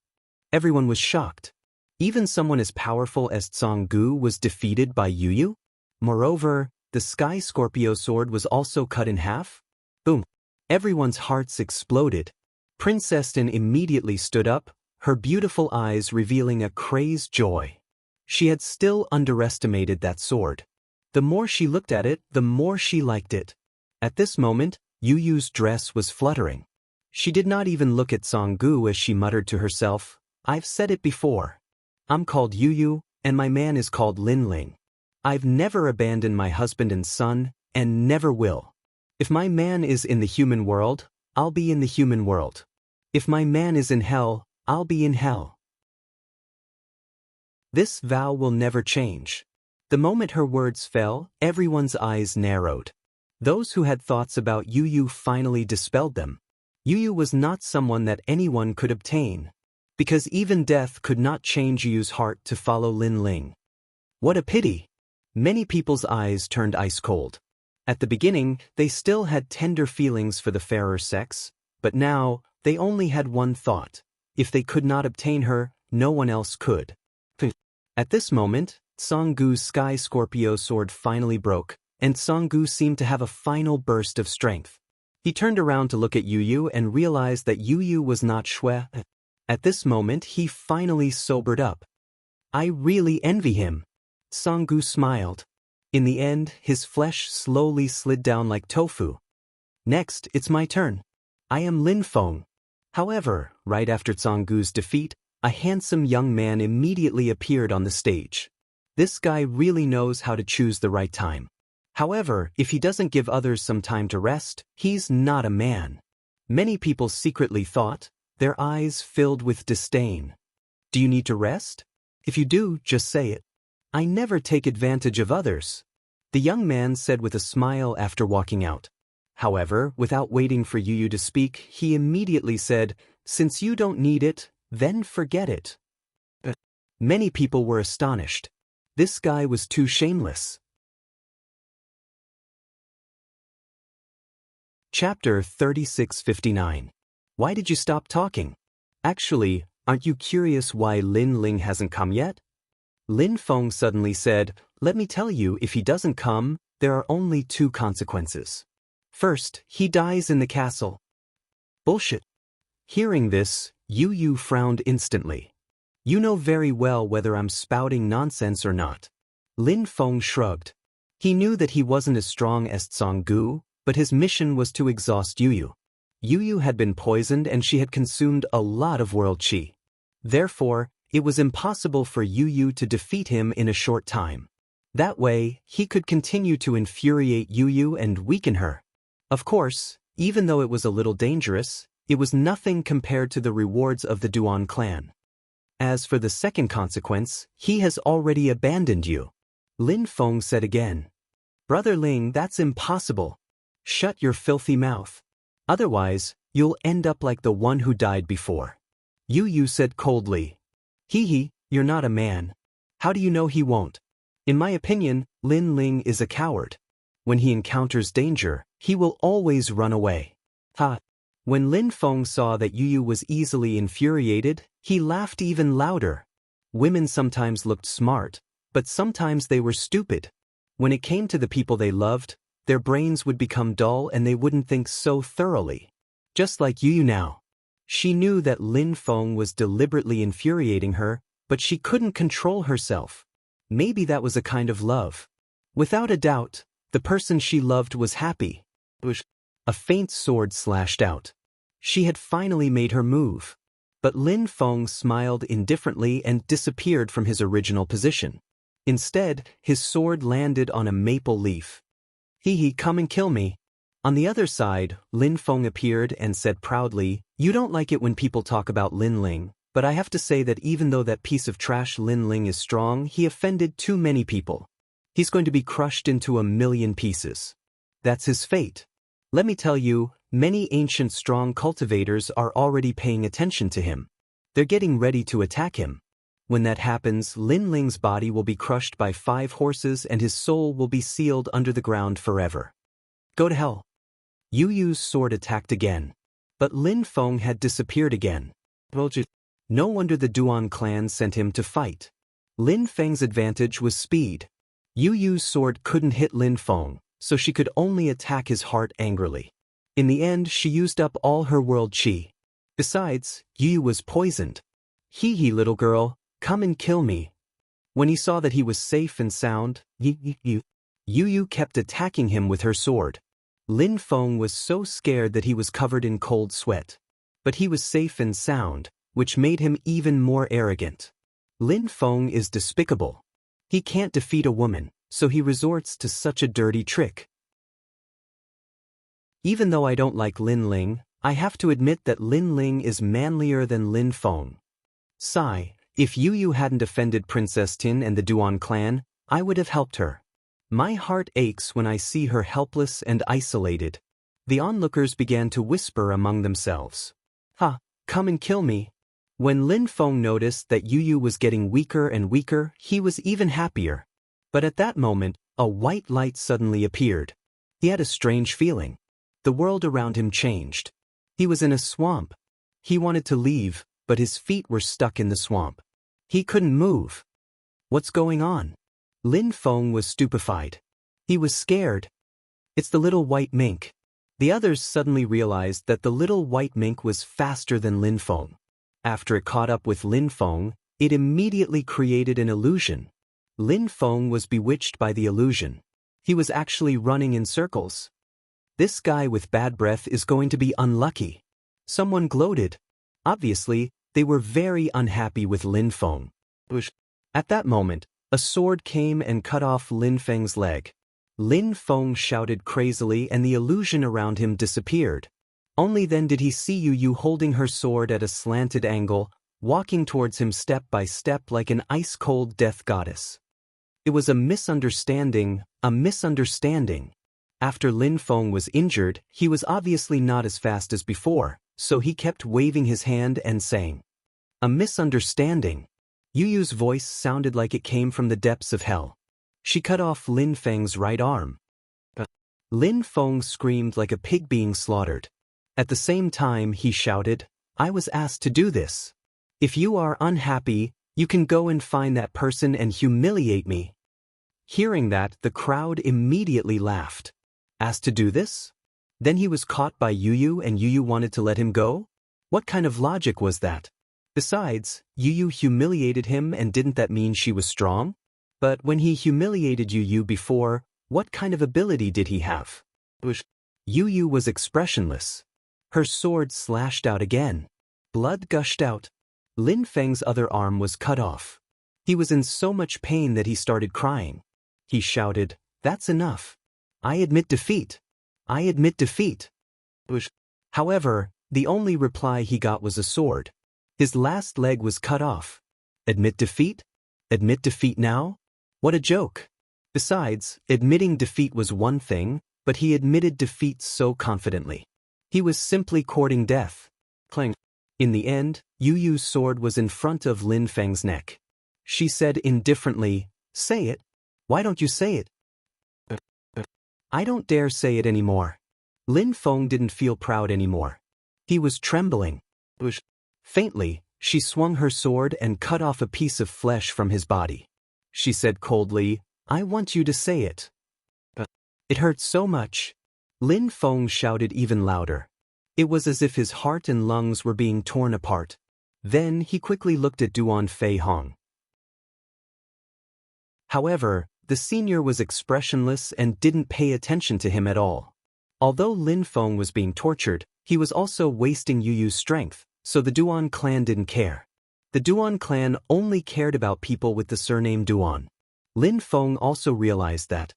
Everyone was shocked. Even someone as powerful as Tsanggu was defeated by Yu? Moreover, the sky Scorpio sword was also cut in half? Boom! Everyone's hearts exploded. Princess Din immediately stood up, her beautiful eyes revealing a crazed joy. She had still underestimated that sword. The more she looked at it, the more she liked it. At this moment, Yu's dress was fluttering. She did not even look at Tsanggu as she muttered to herself, I've said it before. I'm called Yu, and my man is called Lin Ling. I've never abandoned my husband and son, and never will. If my man is in the human world, I'll be in the human world. If my man is in hell, I'll be in hell. This vow will never change. The moment her words fell, everyone's eyes narrowed. Those who had thoughts about Yu finally dispelled them. Yu was not someone that anyone could obtain. Because even death could not change Yu's heart to follow Lin Ling. What a pity! Many people's eyes turned ice cold. At the beginning, they still had tender feelings for the fairer sex, but now, they only had one thought. If they could not obtain her, no one else could. At this moment, Tsanggu's sky Scorpio sword finally broke, and Tsanggu seemed to have a final burst of strength. He turned around to look at Yu and realized that Yu was not Shui. At this moment, he finally sobered up. I really envy him. Tsanggu smiled. In the end, his flesh slowly slid down like tofu. Next, it's my turn. I am Lin Feng. However, right after Tsanggu's defeat, a handsome young man immediately appeared on the stage. This guy really knows how to choose the right time. However, if he doesn't give others some time to rest, he's not a man. Many people secretly thought, their eyes filled with disdain. Do you need to rest? If you do, just say it. I never take advantage of others. The young man said with a smile after walking out. However, without waiting for Yu to speak, he immediately said, since you don't need it, then forget it. Many people were astonished. This guy was too shameless. Chapter 3659. Why did you stop talking? Actually, aren't you curious why Lin Ling hasn't come yet? Lin Feng suddenly said, let me tell you, if he doesn't come, there are only two consequences. First, he dies in the castle. Bullshit. Hearing this, Yu frowned instantly. You know very well whether I'm spouting nonsense or not. Lin Feng shrugged. He knew that he wasn't as strong as Tsanggu, but his mission was to exhaust Yu. Yu Yu had been poisoned and she had consumed a lot of world qi. Therefore, it was impossible for Yu Yu to defeat him in a short time. That way, he could continue to infuriate Yu Yu and weaken her. Of course, even though it was a little dangerous, it was nothing compared to the rewards of the Duan clan. As for the second consequence, he has already abandoned you. Lin Feng said again. Brother Ling, that's impossible. Shut your filthy mouth. Otherwise, you'll end up like the one who died before. Yu Yu said coldly. Hee, you're not a man. How do you know he won't? In my opinion, Lin Ling is a coward. When he encounters danger, he will always run away. Ha! When Lin Feng saw that Yu Yu was easily infuriated, he laughed even louder. Women sometimes looked smart, but sometimes they were stupid. When it came to the people they loved, their brains would become dull and they wouldn't think so thoroughly. Just like Yu Yu now. She knew that Lin Feng was deliberately infuriating her, but she couldn't control herself. Maybe that was a kind of love. Without a doubt, the person she loved was happy. A faint sword slashed out. She had finally made her move. But Lin Feng smiled indifferently and disappeared from his original position. Instead, his sword landed on a maple leaf. Hee, come and kill me. On the other side, Lin Feng appeared and said proudly, You don't like it when people talk about Lin Ling, but I have to say that even though that piece of trash Lin Ling is strong, he offended too many people. He's going to be crushed into 1,000,000 pieces. That's his fate. Let me tell you, many ancient strong cultivators are already paying attention to him. They're getting ready to attack him. When that happens, Lin Ling's body will be crushed by 5 horses and his soul will be sealed under the ground forever. Go to hell. Yu Yu's sword attacked again. But Lin Feng had disappeared again. No wonder the Duan clan sent him to fight. Lin Feng's advantage was speed. Yu Yu's sword couldn't hit Lin Feng, so she could only attack his heart angrily. In the end, she used up all her world qi. Besides, Yu Yu was poisoned. Hee, little girl, come and kill me. When he saw that he was safe and sound, Yu Yu kept attacking him with her sword. Lin Feng was so scared that he was covered in cold sweat. But he was safe and sound, which made him even more arrogant. Lin Feng is despicable. He can't defeat a woman, so he resorts to such a dirty trick. Even though I don't like Lin Ling, I have to admit that Lin Ling is manlier than Lin Feng. Sigh, if Yu Yu hadn't offended Princess Tin and the Duan clan, I would have helped her. My heart aches when I see her helpless and isolated. The onlookers began to whisper among themselves. Ha, come and kill me. When Lin Feng noticed that Yu Yu was getting weaker and weaker, he was even happier. But at that moment, a white light suddenly appeared. He had a strange feeling. The world around him changed. He was in a swamp. He wanted to leave, but his feet were stuck in the swamp. He couldn't move. What's going on? Lin Feng was stupefied. He was scared. It's the little white mink. The others suddenly realized that the little white mink was faster than Lin Feng. After it caught up with Lin Feng, it immediately created an illusion. Lin Feng was bewitched by the illusion. He was actually running in circles. This guy with bad breath is going to be unlucky. Someone gloated. Obviously, they were very unhappy with Lin Feng. At that moment, a sword came and cut off Lin Feng's leg. Lin Feng shouted crazily and the illusion around him disappeared. Only then did he see Yu Yu holding her sword at a slanted angle, walking towards him step by step like an ice-cold death goddess. It was a misunderstanding, a misunderstanding. After Lin Feng was injured, he was obviously not as fast as before, so he kept waving his hand and saying, A misunderstanding. Yu Yu's voice sounded like it came from the depths of hell. She cut off Lin Feng's right arm. Lin Feng screamed like a pig being slaughtered. At the same time he shouted, I was asked to do this. If you are unhappy, you can go and find that person and humiliate me. Hearing that, the crowd immediately laughed. Asked to do this? Then he was caught by Yu Yu and Yu Yu wanted to let him go? What kind of logic was that? Besides, Yu Yu humiliated him and didn't that mean she was strong? But when he humiliated Yu Yu before, what kind of ability did he have? Yu Yu was expressionless. Her sword slashed out again. Blood gushed out. Lin Feng's other arm was cut off. He was in so much pain that he started crying. He shouted, "That's enough. I admit defeat. I admit defeat." However, the only reply he got was a sword. His last leg was cut off. Admit defeat? Admit defeat now? What a joke. Besides, admitting defeat was one thing, but he admitted defeat so confidently. He was simply courting death. Clang. In the end, Yu Yu's sword was in front of Lin Feng's neck. She said indifferently, "Say it. Why don't you say it?" "I don't dare say it anymore." Lin Feng didn't feel proud anymore. He was trembling. Faintly, she swung her sword and cut off a piece of flesh from his body. She said coldly, "I want you to say it." It hurt so much. Lin Feng shouted even louder. It was as if his heart and lungs were being torn apart. Then he quickly looked at Duan Fei Hong. However, the senior was expressionless and didn't pay attention to him at all. Although Lin Feng was being tortured, he was also wasting Yu Yu's strength, so the Duan clan didn't care. The Duan clan only cared about people with the surname Duan. Lin Feng also realized that.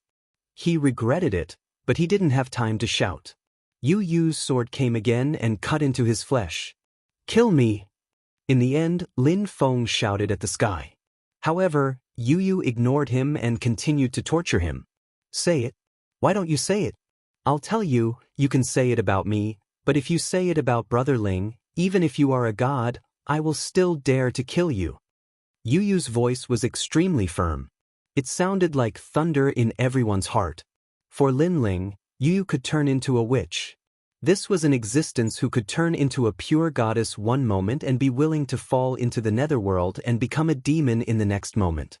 He regretted it, but he didn't have time to shout. Yu Yu's sword came again and cut into his flesh. "Kill me!" In the end, Lin Feng shouted at the sky. However, Yu Yu ignored him and continued to torture him. "Say it. Why don't you say it? I'll tell you, you can say it about me, but if you say it about Brother Ling, even if you are a god, I will still dare to kill you." Yu Yu's voice was extremely firm. It sounded like thunder in everyone's heart. For Lin Ling, Yu Yu could turn into a witch. This was an existence who could turn into a pure goddess one moment and be willing to fall into the netherworld and become a demon in the next moment.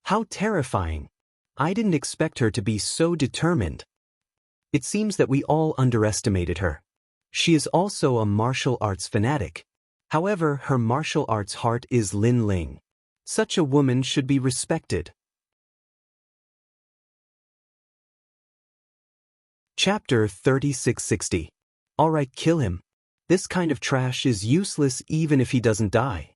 How terrifying! I didn't expect her to be so determined. It seems that we all underestimated her. She is also a martial arts fanatic. However, her martial arts heart is Lin Ling. Such a woman should be respected. Chapter 3660. Alright, kill him. This kind of trash is useless even if he doesn't die.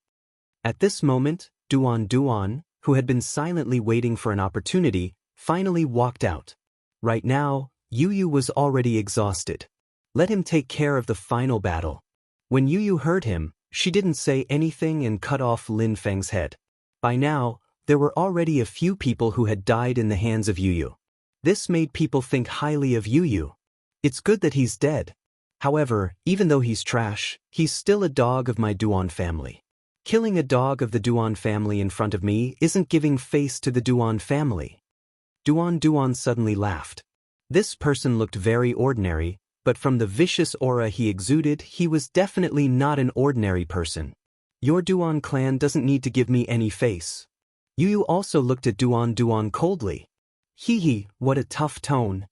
At this moment, Duan, who had been silently waiting for an opportunity, finally walked out. Right now, Yu Yu was already exhausted. Let him take care of the final battle. When Yu Yu heard him, she didn't say anything and cut off Lin Feng's head. By now, there were already a few people who had died in the hands of Yu Yu. This made people think highly of Yu Yu. It's good that he's dead. However, even though he's trash, he's still a dog of my Duan family. Killing a dog of the Duan family in front of me isn't giving face to the Duan family. Duan suddenly laughed. This person looked very ordinary, but from the vicious aura he exuded, he was definitely not an ordinary person. Your Duan clan doesn't need to give me any face. Yu Yu also looked at Duan coldly. Hee, what a tough tone.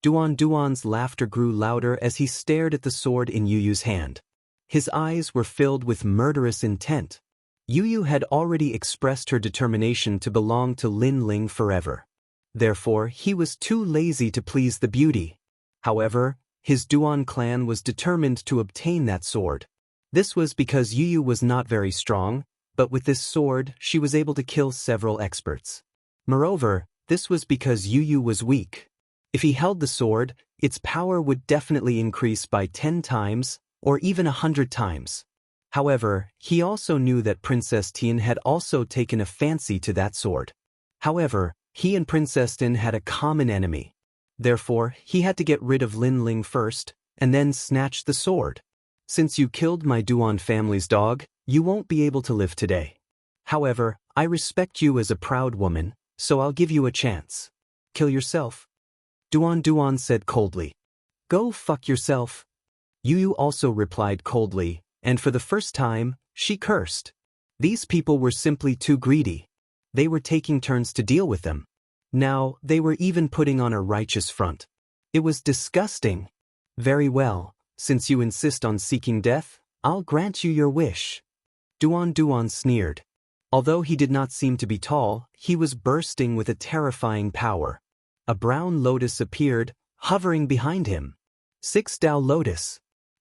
Duan's laughter grew louder as he stared at the sword in Yu Yu's hand. His eyes were filled with murderous intent. Yu Yu had already expressed her determination to belong to Lin Ling forever. Therefore, he was too lazy to please the beauty. However, his Duan clan was determined to obtain that sword. This was because Yu Yu was not very strong, but with this sword, she was able to kill several experts. Moreover, this was because Yu Yu was weak. If he held the sword, its power would definitely increase by 10 times, or even 100 times. However, he also knew that Princess Tian had also taken a fancy to that sword. However, he and Princess Tian had a common enemy. Therefore, he had to get rid of Lin Ling first, and then snatch the sword. Since you killed my Duan family's dog, you won't be able to live today. However, I respect you as a proud woman, so I'll give you a chance. Kill yourself. Duan said coldly. Go fuck yourself. Yu Yu also replied coldly, and for the first time, she cursed. These people were simply too greedy. They were taking turns to deal with them. Now, they were even putting on a righteous front. It was disgusting. Very well, since you insist on seeking death, I'll grant you your wish. Duan sneered. Although he did not seem to be tall, he was bursting with a terrifying power. A brown lotus appeared, hovering behind him. 6 Tao Lotus.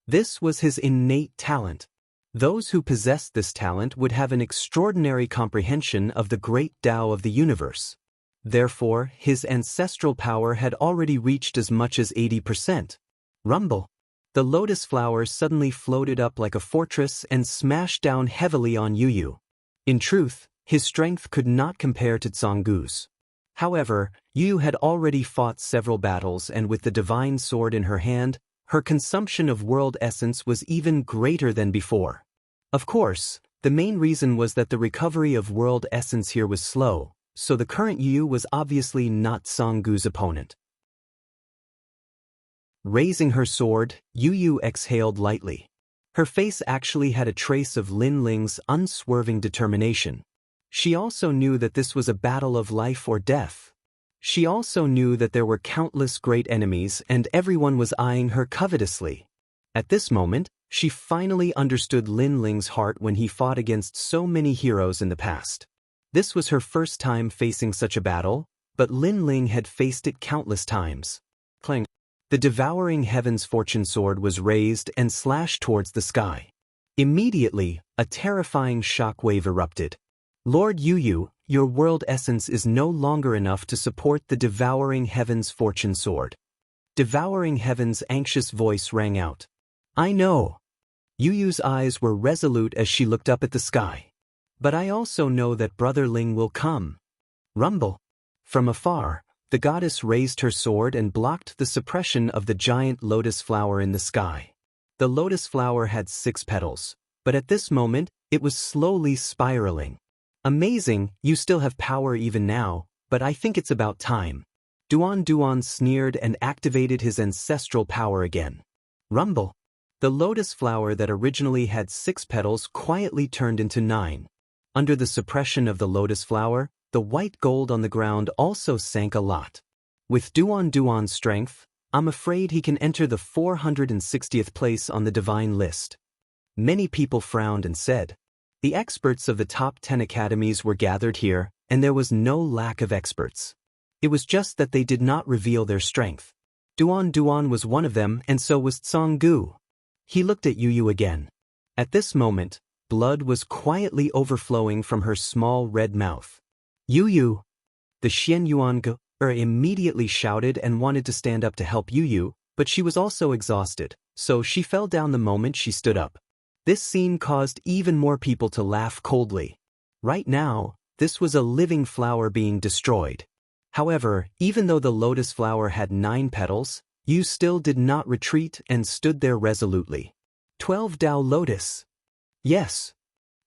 This was his innate talent. Those who possessed this talent would have an extraordinary comprehension of the great Tao of the universe. Therefore, his ancestral power had already reached as much as 80%. Rumble. The lotus flower suddenly floated up like a fortress and smashed down heavily on Yu Yu. In truth, his strength could not compare to Tsanggu's. However, Yu Yu had already fought several battles, and with the divine sword in her hand, her consumption of world essence was even greater than before. Of course, the main reason was that the recovery of world essence here was slow, so the current Yu Yu was obviously not Tsanggu's opponent. Raising her sword, Yu Yu exhaled lightly. Her face actually had a trace of Lin Ling's unswerving determination. She also knew that this was a battle of life or death. She also knew that there were countless great enemies and everyone was eyeing her covetously. At this moment, she finally understood Lin Ling's heart when he fought against so many heroes in the past. This was her first time facing such a battle, but Lin Ling had faced it countless times. Clang. The devouring heaven's fortune sword was raised and slashed towards the sky. Immediately, a terrifying shockwave erupted. Lord Yu Yu, your world essence is no longer enough to support the devouring heaven's fortune sword. Devouring heaven's anxious voice rang out. I know. Yu Yu's eyes were resolute as she looked up at the sky. But I also know that Brother Ling will come. Rumble. From afar, the goddess raised her sword and blocked the suppression of the giant lotus flower in the sky. The lotus flower had 6 petals, but at this moment, it was slowly spiraling. Amazing, you still have power even now, but I think it's about time. Duan Duan sneered and activated his ancestral power again. Rumble. The lotus flower that originally had 6 petals quietly turned into 9. Under the suppression of the lotus flower, the white gold on the ground also sank a lot. With Duan Duan's strength, I'm afraid he can enter the 460th place on the divine list. Many people frowned and said. The experts of the top 10 academies were gathered here, and there was no lack of experts. It was just that they did not reveal their strength. Duan Duan was one of them, and so was Tsanggu. He looked at Yu Yu again. At this moment, blood was quietly overflowing from her small red mouth. Yu Yu! The Xian Yuan immediately shouted and wanted to stand up to help Yu Yu, but she was also exhausted, so she fell down the moment she stood up. This scene caused even more people to laugh coldly. Right now, this was a living flower being destroyed. However, even though the lotus flower had 9 petals, Yu still did not retreat and stood there resolutely. 12 Dao Lotus. Yes.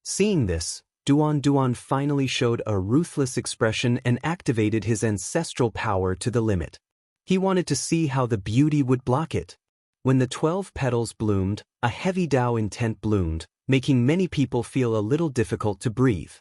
Seeing this, Duan Duan finally showed a ruthless expression and activated his ancestral power to the limit. He wanted to see how the beauty would block it. When the 12 petals bloomed, a heavy Dao intent bloomed, making many people feel a little difficult to breathe.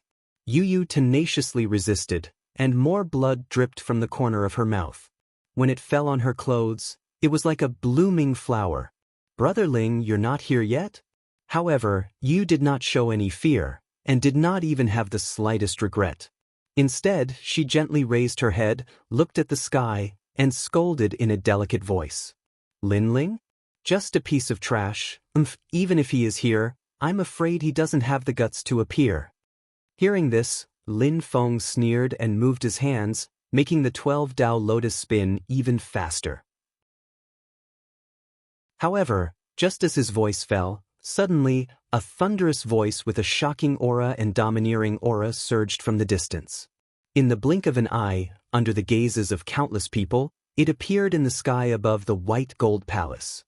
Yu Yu tenaciously resisted, and more blood dripped from the corner of her mouth. When it fell on her clothes, it was like a blooming flower. Brother Ling, you're not here yet? However, Yu did not show any fear, and did not even have the slightest regret. Instead, she gently raised her head, looked at the sky, and scolded in a delicate voice. Lin Ling? Just a piece of trash. Even if he is here, I'm afraid he doesn't have the guts to appear. Hearing this, Lin Feng sneered and moved his hands, making the 12 Dao Lotus spin even faster. However, just as his voice fell, suddenly, a thunderous voice with a shocking aura and domineering aura surged from the distance. In the blink of an eye, under the gazes of countless people, it appeared in the sky above the white gold palace.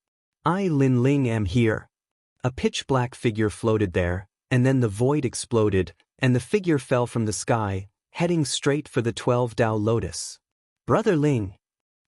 I, Lin Ling, am here. A pitch-black figure floated there, and then the void exploded, and the figure fell from the sky, heading straight for the 12 Dao Lotus. Brother Ling.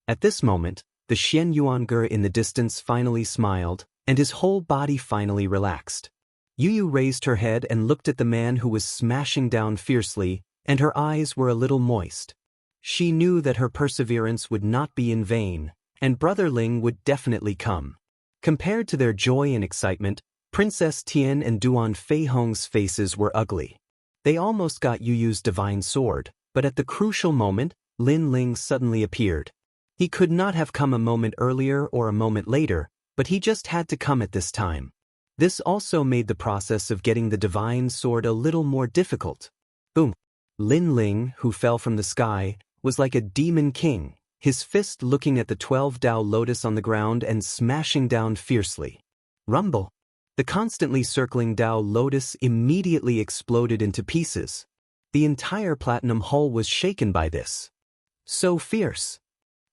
At this moment, the Xian Yuange in the distance finally smiled, and his whole body finally relaxed. Yu Yu raised her head and looked at the man who was smashing down fiercely, and her eyes were a little moist. She knew that her perseverance would not be in vain, and Brother Ling would definitely come. Compared to their joy and excitement, Princess Tian and Duan Feihong's faces were ugly. They almost got Yu Yu's divine sword, but at the crucial moment, Lin Ling suddenly appeared. He could not have come a moment earlier or a moment later, But he just had to come at this time. This also made the process of getting the divine sword a little more difficult. Boom. Lin Ling, who fell from the sky, was like a demon king, his fist looking at the 12 Tao lotus on the ground and smashing down fiercely. Rumble. The constantly circling Tao lotus immediately exploded into pieces. The entire platinum hull was shaken by this. So fierce.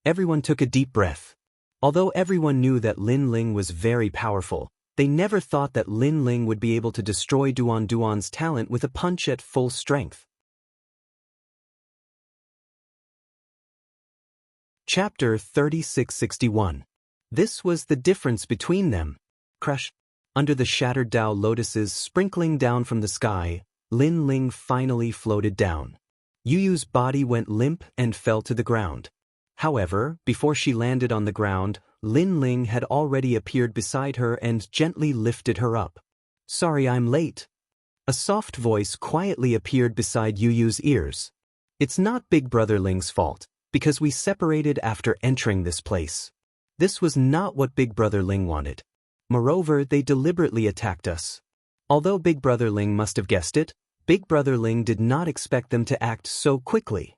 Everyone took a deep breath. Although everyone knew that Lin Ling was very powerful, they never thought that Lin Ling would be able to destroy Duan Duan's talent with a punch at full strength. Chapter 3661. This was the difference between them. Crush. Under the shattered Tao lotuses sprinkling down from the sky, Lin Ling finally floated down. Yu Yu's body went limp and fell to the ground. However, before she landed on the ground, Lin Ling had already appeared beside her and gently lifted her up. Sorry I'm late. A soft voice quietly appeared beside Yu Yu's ears. It's not Big Brother Ling's fault, because we separated after entering this place. This was not what Big Brother Ling wanted. Moreover, they deliberately attacked us. Although Big Brother Ling must have guessed it, Big Brother Ling did not expect them to act so quickly.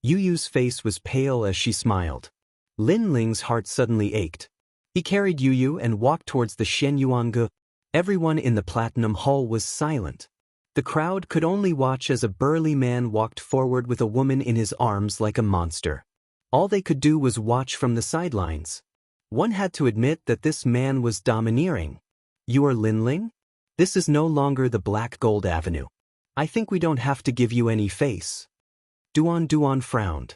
Yu Yu's face was pale as she smiled. Lin Ling's heart suddenly ached. He carried Yu Yu and walked towards the Shenyuange. Everyone in the Platinum Hall was silent. The crowd could only watch as a burly man walked forward with a woman in his arms like a monster. All they could do was watch from the sidelines. One had to admit that this man was domineering. You are Lin Ling? This is no longer the Black Gold Avenue. I think we don't have to give you any face. Duan Duan frowned.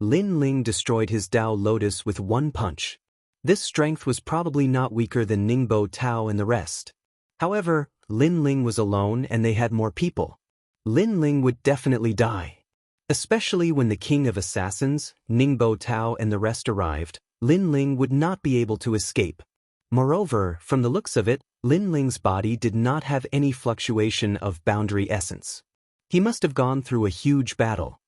Lin Ling destroyed his Tao Lotus with one punch. This strength was probably not weaker than Ningbo Tao and the rest. However, Lin Ling was alone and they had more people. Lin Ling would definitely die. Especially when the King of Assassins, Ningbo Tao and the rest arrived, Lin Ling would not be able to escape. Moreover, from the looks of it, Lin Ling's body did not have any fluctuation of boundary essence. He must have gone through a huge battle.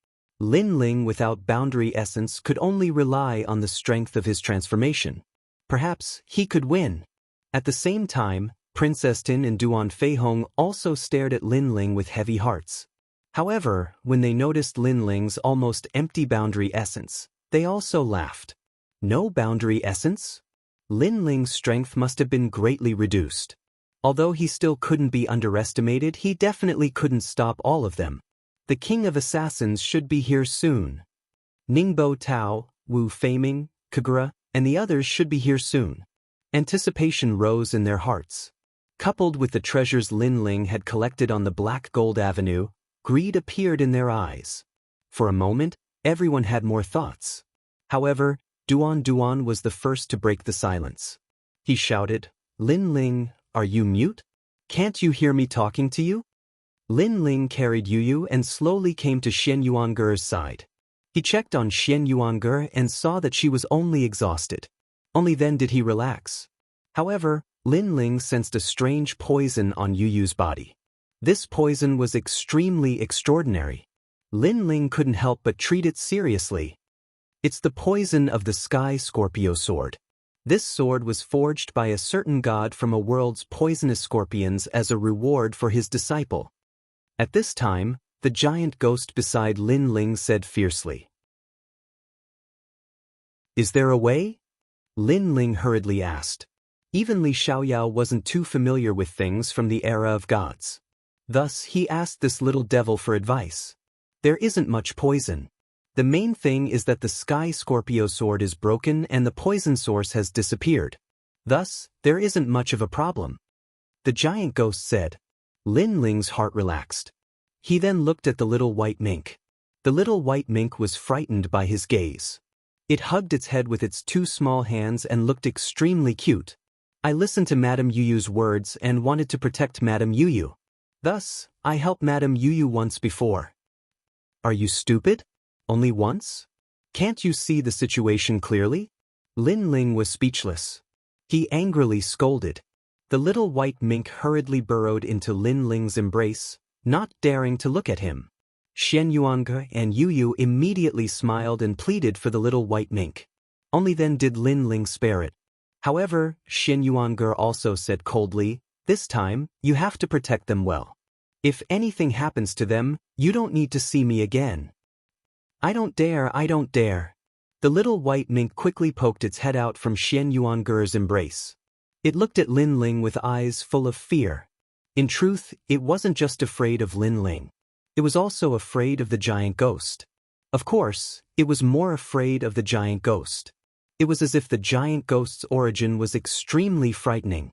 Lin Ling without boundary essence could only rely on the strength of his transformation. Perhaps he could win. At the same time, Princess Tin and Duan Feihong also stared at Lin Ling with heavy hearts. However, when they noticed Lin Ling's almost empty boundary essence, they also laughed. No boundary essence? Lin Ling's strength must have been greatly reduced. Although he still couldn't be underestimated, he definitely couldn't stop all of them. The King of Assassins should be here soon. Ningbo Tao, Wu Feiming, Kagura, and the others should be here soon. Anticipation rose in their hearts. Coupled with the treasures Lin Ling had collected on the Black Gold Avenue, greed appeared in their eyes. For a moment, everyone had more thoughts. However, Duan Duan was the first to break the silence. He shouted, Lin Ling, are you mute? Can't you hear me talking to you? Lin Ling carried Yu Yu and slowly came to Shen Yuanger's side. He checked on Shen Yuanger and saw that she was only exhausted. Only then did he relax. However, Lin Ling sensed a strange poison on Yu Yu's body. This poison was extremely extraordinary. Lin Ling couldn't help but treat it seriously. It's the poison of the Sky Scorpio sword. This sword was forged by a certain god from a world's poisonous scorpions as a reward for his disciple. At this time, the giant ghost beside Lin Ling said fiercely. Is there a way? Lin Ling hurriedly asked. Even Li Xiaoyao wasn't too familiar with things from the era of gods. Thus, he asked this little devil for advice. There isn't much poison. The main thing is that the Sky Scorpio sword is broken and the poison source has disappeared. Thus, there isn't much of a problem. The giant ghost said. Lin Ling's heart relaxed. He then looked at the little white mink. The little white mink was frightened by his gaze. It hugged its head with its two small hands and looked extremely cute. I listened to Madame Yu Yu's words and wanted to protect Madame Yu Yu. Thus, I helped Madame Yu Yu once before. Are you stupid? Only once? Can't you see the situation clearly? Lin Ling was speechless. He angrily scolded. The little white mink hurriedly burrowed into Lin Ling's embrace, not daring to look at him. Shen Yuange and Yu Yu immediately smiled and pleaded for the little white mink. Only then did Lin Ling spare it. However, Xin Yuange also said coldly, "This time, you have to protect them well. If anything happens to them, you don't need to see me again." "I don't dare, I don't dare." The little white mink quickly poked its head out from Xian Yuanger's embrace. It looked at Lin Ling with eyes full of fear. In truth, it wasn't just afraid of Lin Ling. It was also afraid of the giant ghost. Of course, it was more afraid of the giant ghost. It was as if the giant ghost's origin was extremely frightening.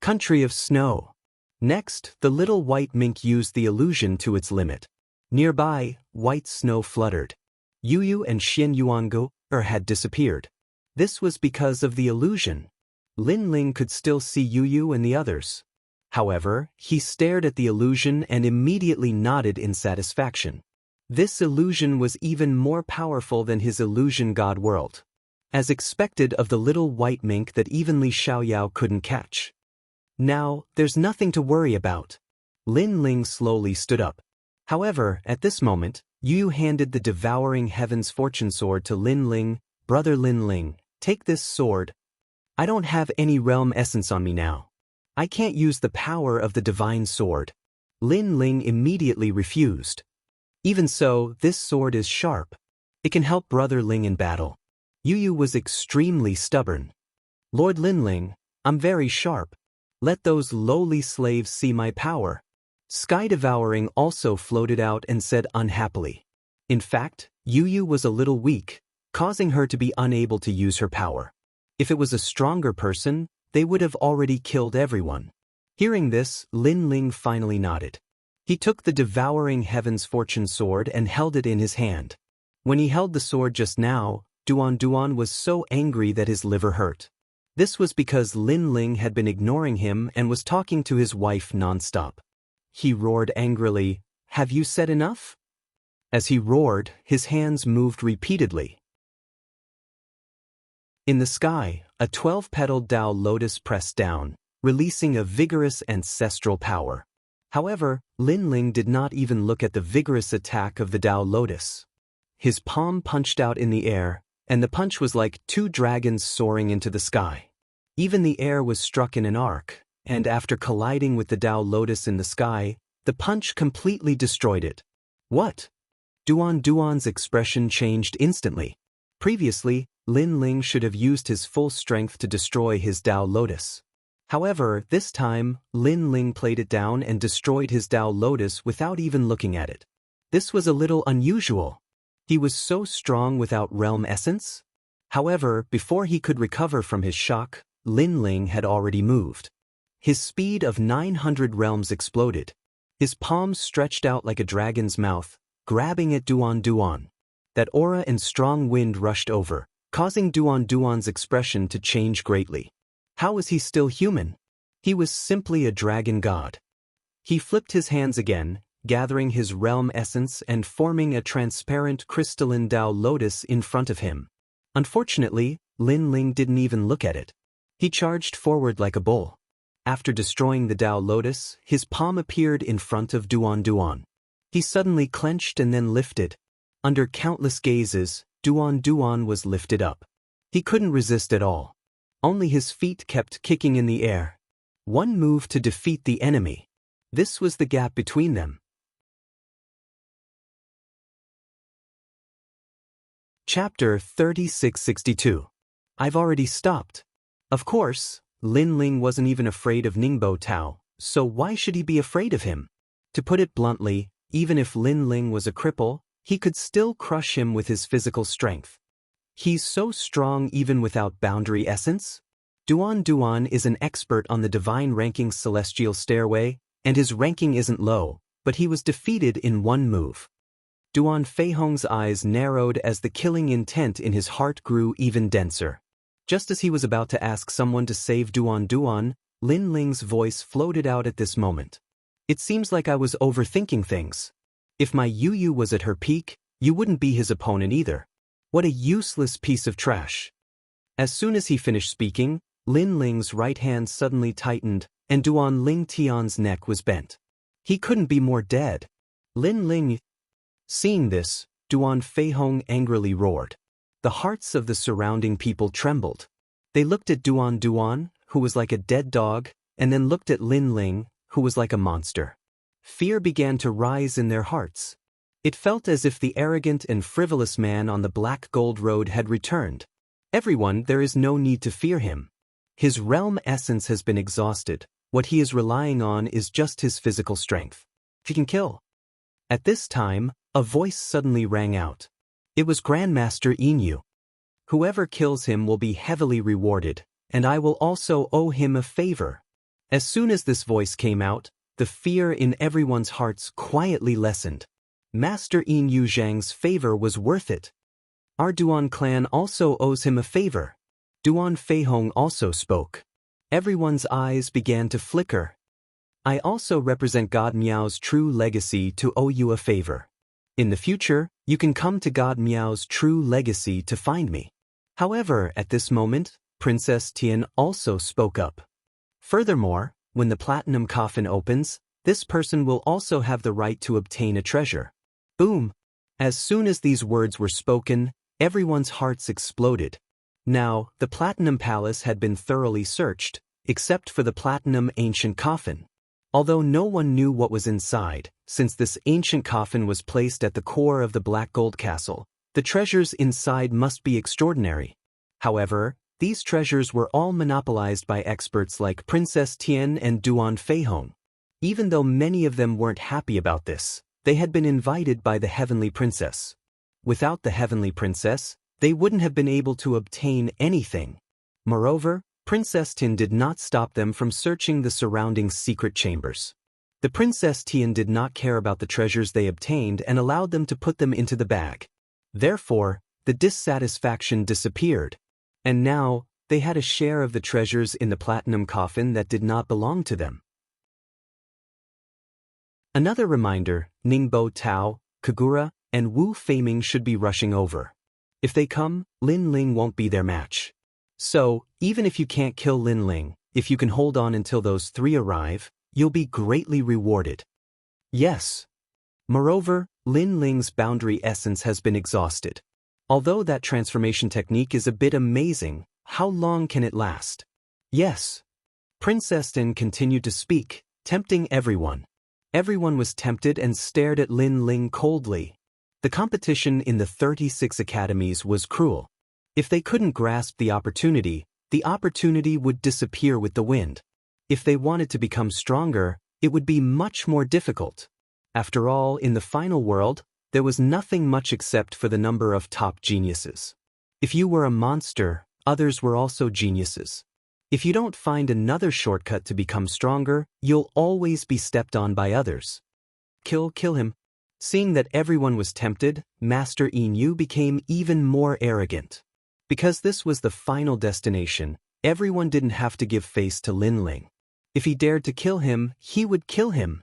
Country of snow. Next, the little white mink used the illusion to its limit. Nearby, white snow fluttered. Yu and Xin Yuange had disappeared. This was because of the illusion. Lin Ling could still see Yu and the others. However, he stared at the illusion and immediately nodded in satisfaction. This illusion was even more powerful than his illusion god world. As expected of the little white mink that even Li Xiaoyao couldn't catch. "Now, there's nothing to worry about." Lin Ling slowly stood up. However, at this moment, Yu handed the devouring heaven's fortune sword to Lin Ling. "Brother Lin Ling, take this sword. I don't have any realm essence on me now. I can't use the power of the divine sword." Lin Ling immediately refused. "Even so, this sword is sharp. It can help Brother Ling in battle." Yu was extremely stubborn. "Lord Lin Ling, I'm very sharp. Let those lowly slaves see my power." Sky Devouring also floated out and said unhappily. In fact, Yu was a little weak, causing her to be unable to use her power. If it was a stronger person, they would have already killed everyone. Hearing this, Lin Ling finally nodded. He took the devouring heaven's fortune sword and held it in his hand. When he held the sword just now, Duan was so angry that his liver hurt. This was because Lin Ling had been ignoring him and was talking to his wife non-stop. He roared angrily, "Have you said enough?" As he roared, his hands moved repeatedly. In the sky, a 12-petaled Tao lotus pressed down, releasing a vigorous ancestral power. However, Lin Ling did not even look at the vigorous attack of the Tao lotus. His palm punched out in the air, and the punch was like two dragons soaring into the sky. Even the air was struck in an arc, and after colliding with the Tao lotus in the sky, the punch completely destroyed it. "What?" Duan's expression changed instantly. Previously, Lin Ling should have used his full strength to destroy his Tao lotus. However, this time, Lin Ling played it down and destroyed his Tao lotus without even looking at it. This was a little unusual. He was so strong without realm essence? However, before he could recover from his shock, Lin Ling had already moved. His speed of 900 realms exploded. His palms stretched out like a dragon's mouth, grabbing at Duan. That aura and strong wind rushed over, causing Duan's expression to change greatly. How was he still human? He was simply a dragon god. He flipped his hands again, gathering his realm essence and forming a transparent crystalline Tao lotus in front of him. Unfortunately, Lin Ling didn't even look at it. He charged forward like a bull. After destroying the Tao lotus, his palm appeared in front of Duan. He suddenly clenched and then lifted. Under countless gazes, Duan was lifted up. He couldn't resist at all. Only his feet kept kicking in the air. One move to defeat the enemy. This was the gap between them. Chapter 3662. I've already stopped. Of course, Lin Ling wasn't even afraid of Ningbo Tao, so why should he be afraid of him? To put it bluntly, even if Lin Ling was a cripple, he could still crush him with his physical strength. He's so strong even without boundary essence? Duan is an expert on the divine ranking's celestial stairway, and his ranking isn't low, but he was defeated in one move. Duan Feihong's eyes narrowed as the killing intent in his heart grew even denser. Just as he was about to ask someone to save Duan, Lin Ling's voice floated out at this moment. "It seems like I was overthinking things. If my Yu was at her peak, you wouldn't be his opponent either. What a useless piece of trash." As soon as he finished speaking, Lin Ling's right hand suddenly tightened, and Duan Ling Tian's neck was bent. He couldn't be more dead. Lin Ling. Seeing this, Duan Feihong angrily roared. The hearts of the surrounding people trembled. They looked at Duan Duan, who was like a dead dog, and then looked at Lin Ling, who was like a monster. Fear began to rise in their hearts. It felt as if the arrogant and frivolous man on the black gold road had returned. Everyone, there is no need to fear him. His realm essence has been exhausted. What he is relying on is just his physical strength. He can kill. At this time, a voice suddenly rang out. It was Grandmaster Inu. Whoever kills him will be heavily rewarded, and I will also owe him a favor. As soon as this voice came out, the fear in everyone's hearts quietly lessened. Master Inu Zhang's favor was worth it. Our Duan clan also owes him a favor. Duan Feihong also spoke. Everyone's eyes began to flicker. I also represent God Miao's true legacy to owe you a favor. In the future, you can come to God Miao's true legacy to find me. However, at this moment, Princess Tian also spoke up. Furthermore, when the platinum coffin opens, this person will also have the right to obtain a treasure. Boom! As soon as these words were spoken, everyone's hearts exploded. Now, the Platinum Palace had been thoroughly searched, except for the Platinum Ancient Coffin. Although no one knew what was inside, since this ancient coffin was placed at the core of the Black Gold Castle, the treasures inside must be extraordinary. However, these treasures were all monopolized by experts like Princess Tian and Duan Feihong. Even though many of them weren't happy about this, they had been invited by the Heavenly Princess. Without the Heavenly Princess, they wouldn't have been able to obtain anything. Moreover, Princess Tian did not stop them from searching the surrounding secret chambers. The Princess Tian did not care about the treasures they obtained and allowed them to put them into the bag. Therefore, the dissatisfaction disappeared. And now, they had a share of the treasures in the platinum coffin that did not belong to them. Another reminder, Ningbo Tao, Kagura, and Wu Feiming should be rushing over. If they come, Lin Ling won't be their match. So, even if you can't kill Lin Ling, if you can hold on until those three arrive, you'll be greatly rewarded. Yes. Moreover, Lin Ling's boundary essence has been exhausted. Although that transformation technique is a bit amazing, how long can it last? Yes. Princess Tin continued to speak, tempting everyone. Everyone was tempted and stared at Lin Ling coldly. The competition in the 36 academies was cruel. If they couldn't grasp the opportunity would disappear with the wind. If they wanted to become stronger, it would be much more difficult. After all, in the final world, there was nothing much except for the number of top geniuses. If you were a monster, others were also geniuses. If you don't find another shortcut to become stronger, you'll always be stepped on by others. Kill him. Seeing that everyone was tempted, Master Inu became even more arrogant. Because this was the final destination, everyone didn't have to give face to Lin Ling. If he dared to kill him, he would kill him.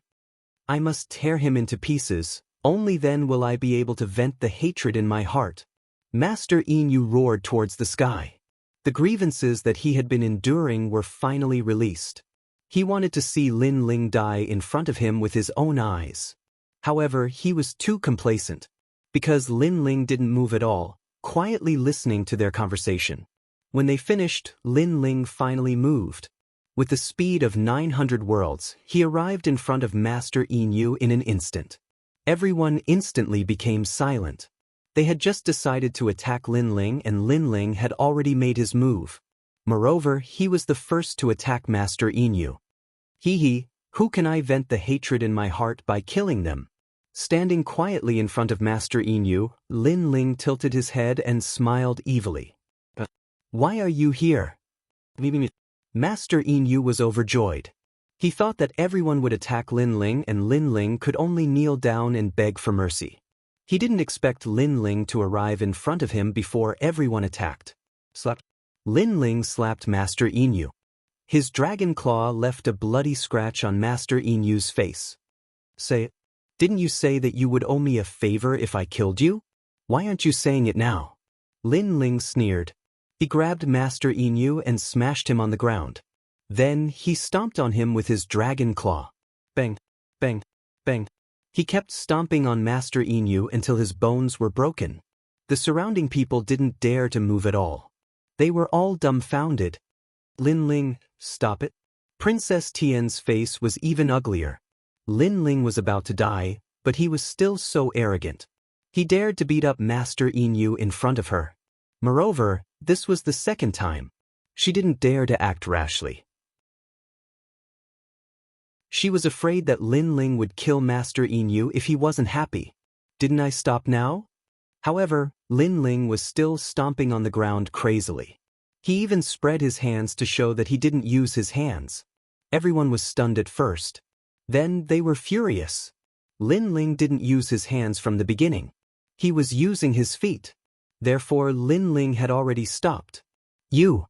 I must tear him into pieces, only then will I be able to vent the hatred in my heart. Master Inu roared towards the sky. The grievances that he had been enduring were finally released. He wanted to see Lin Ling die in front of him with his own eyes. However, he was too complacent. Because Lin Ling didn't move at all, quietly listening to their conversation. When they finished, Lin Ling finally moved. With the speed of 900 worlds, he arrived in front of Master Inu in an instant. Everyone instantly became silent. They had just decided to attack Lin Ling and Lin Ling had already made his move. Moreover, he was the first to attack Master Inu. Who can I vent the hatred in my heart by killing them? Standing quietly in front of Master Inu, Lin Ling tilted his head and smiled evilly. Why are you here? Master Inu was overjoyed. He thought that everyone would attack Lin Ling and Lin Ling could only kneel down and beg for mercy. He didn't expect Lin Ling to arrive in front of him before everyone attacked. Lin Ling slapped Master Inu. His dragon claw left a bloody scratch on Master Inu's face. Didn't you say that you would owe me a favor if I killed you? Why aren't you saying it now? Lin Ling sneered. He grabbed Master Inu and smashed him on the ground. Then he stomped on him with his dragon claw. Bang, bang, bang. He kept stomping on Master Inu until his bones were broken. The surrounding people didn't dare to move at all. They were all dumbfounded. Lin Ling, stop it. Princess Tian's face was even uglier. Lin Ling was about to die, but he was still so arrogant. He dared to beat up Master Yin in front of her. Moreover, this was the second time. She didn't dare to act rashly. She was afraid that Lin Ling would kill Master Yin if he wasn't happy. Didn't I stop now? However, Lin Ling was still stomping on the ground crazily. He even spread his hands to show that he didn't use his hands. Everyone was stunned at first. Then they were furious. Lin Ling didn't use his hands from the beginning. He was using his feet. Therefore, Lin Ling had already stopped. You!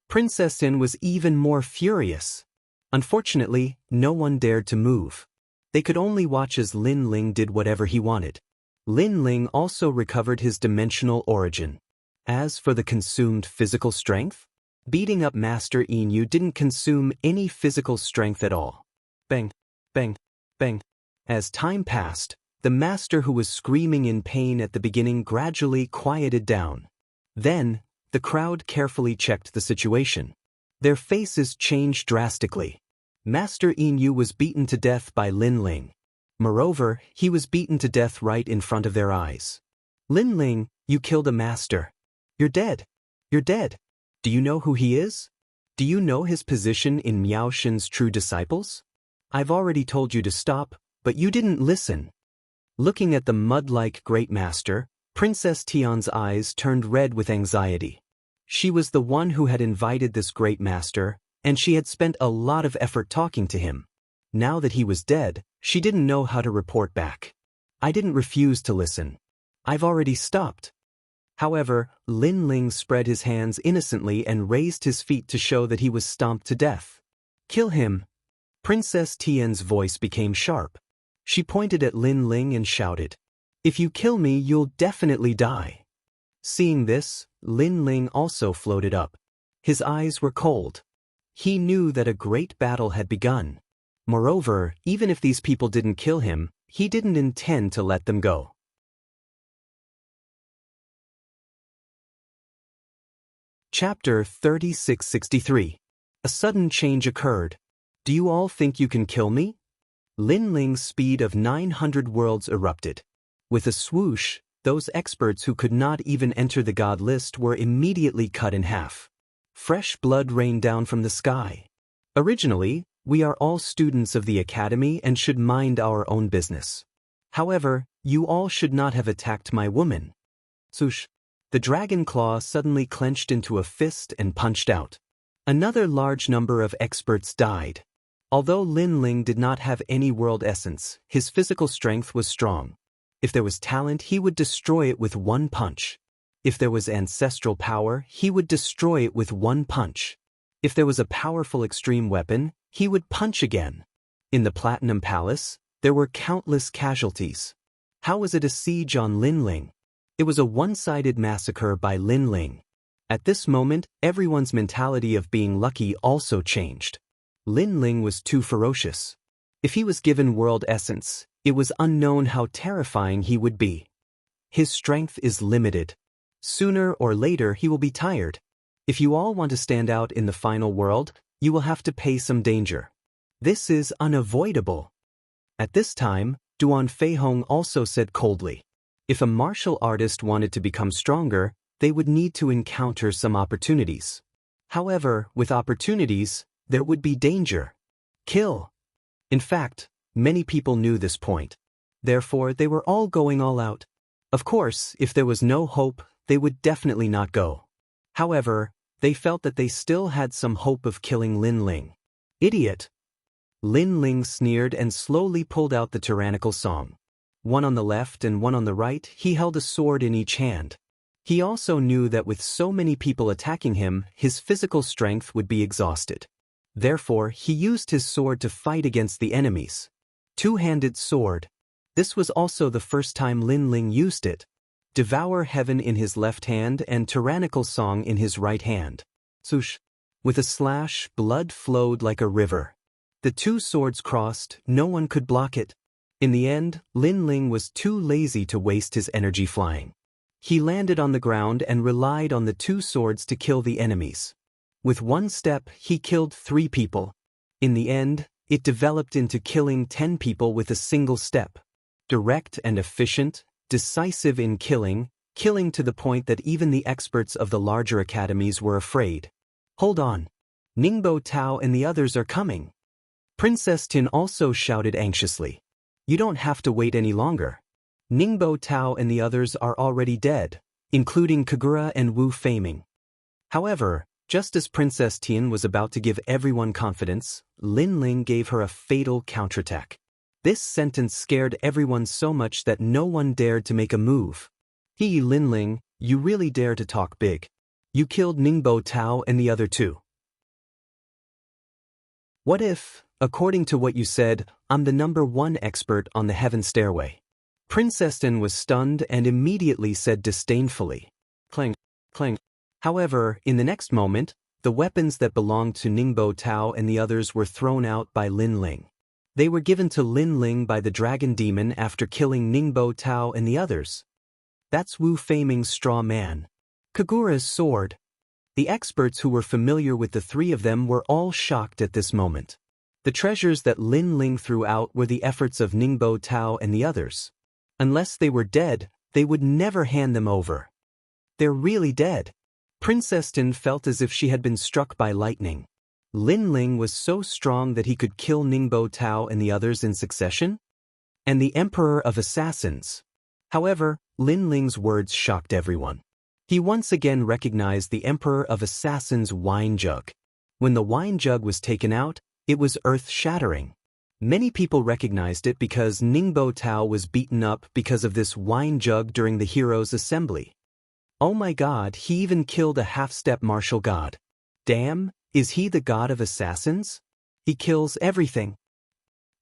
Princess Tin was even more furious. Unfortunately, no one dared to move. They could only watch as Lin Ling did whatever he wanted. Lin Ling also recovered his dimensional origin. As for the consumed physical strength, beating up Master Yin didn't consume any physical strength at all. Bang, bang, bang. As time passed, the master who was screaming in pain at the beginning gradually quieted down. Then, the crowd carefully checked the situation. Their faces changed drastically. Master Yin was beaten to death by Lin Ling. Moreover, he was beaten to death right in front of their eyes. Lin Ling, you killed a master. You're dead. You're dead. Do you know who he is? Do you know his position in Miao Shen's true disciples? I've already told you to stop, but you didn't listen. Looking at the mud-like great master, Princess Tian's eyes turned red with anxiety. She was the one who had invited this great master, and she had spent a lot of effort talking to him. Now that he was dead, she didn't know how to report back. I didn't refuse to listen. I've already stopped. However, Lin Ling spread his hands innocently and raised his feet to show that he was stomped to death. Kill him. Princess Tian's voice became sharp. She pointed at Lin Ling and shouted, "If you kill me, you'll definitely die." Seeing this, Lin Ling also floated up. His eyes were cold. He knew that a great battle had begun. Moreover, even if these people didn't kill him, he didn't intend to let them go. Chapter 3663. A sudden change occurred. Do you all think you can kill me? Lin Ling's speed of 900 worlds erupted. With a swoosh, those experts who could not even enter the god list were immediately cut in half. Fresh blood rained down from the sky. Originally, we are all students of the academy and should mind our own business. However, you all should not have attacked my woman. Swoosh. The dragon claw suddenly clenched into a fist and punched out. Another large number of experts died. Although Lin Ling did not have any world essence, his physical strength was strong. If there was talent, he would destroy it with one punch. If there was ancestral power, he would destroy it with one punch. If there was a powerful extreme weapon, he would punch again. In the Platinum Palace, there were countless casualties. How was it a siege on Lin Ling? It was a one-sided massacre by Lin Ling. At this moment, everyone's mentality of being lucky also changed. Lin Ling was too ferocious. If he was given world essence, it was unknown how terrifying he would be. His strength is limited. Sooner or later he will be tired. If you all want to stand out in the final world, you will have to pay some danger. This is unavoidable. At this time, Duan Feihong also said coldly, if a martial artist wanted to become stronger, they would need to encounter some opportunities. However, with opportunities, there would be danger. Kill. In fact, many people knew this point. Therefore, they were all going all out. Of course, if there was no hope, they would definitely not go. However, they felt that they still had some hope of killing Lin Ling. Idiot! Lin Ling sneered and slowly pulled out the tyrannical song. One on the left and one on the right, he held a sword in each hand. He also knew that with so many people attacking him, his physical strength would be exhausted. Therefore, he used his sword to fight against the enemies. Two-handed sword. This was also the first time Lin Ling used it. Devour heaven in his left hand and tyrannical song in his right hand. Swoosh. With a slash, blood flowed like a river. The two swords crossed, no one could block it. In the end, Lin Ling was too lazy to waste his energy flying. He landed on the ground and relied on the 2 swords to kill the enemies. With 1 step, he killed 3 people. In the end, it developed into killing 10 people with a single step. Direct and efficient, decisive in killing to the point that even the experts of the larger academies were afraid. Hold on. Ningbo Tao and the others are coming. Princess Tin also shouted anxiously. You don't have to wait any longer. Ningbo Tao and the others are already dead, including Kagura and Wu Feiming. However, just as Princess Tin was about to give everyone confidence, Lin Ling gave her a fatal counterattack. This sentence scared everyone so much that no one dared to make a move. Lin Ling, you really dare to talk big. You killed Ningbo Tao and the other 2. What if, according to what you said, I'm the #1 expert on the heaven stairway? Princess Tin was stunned and immediately said disdainfully. Clang, clang. However, in the next moment, the weapons that belonged to Ningbo Tao and the others were thrown out by Lin Ling. They were given to Lin Ling by the dragon demon after killing Ningbo Tao and the others. That's Wu Feiming's straw man. Kagura's sword. The experts who were familiar with the 3 of them were all shocked at this moment. The treasures that Lin Ling threw out were the efforts of Ningbo Tao and the others. Unless they were dead, they would never hand them over. They're really dead. Princess Tin felt as if she had been struck by lightning. Lin Ling was so strong that he could kill Ningbo Tao and the others in succession? And the Emperor of Assassins. However, Lin Ling's words shocked everyone. He once again recognized the Emperor of Assassins' wine jug. When the wine jug was taken out, it was earth-shattering. Many people recognized it because Ningbo Tao was beaten up because of this wine jug during the heroes' assembly. Oh my god, he even killed a half-step martial god. Damn, is he the god of assassins? He kills everything.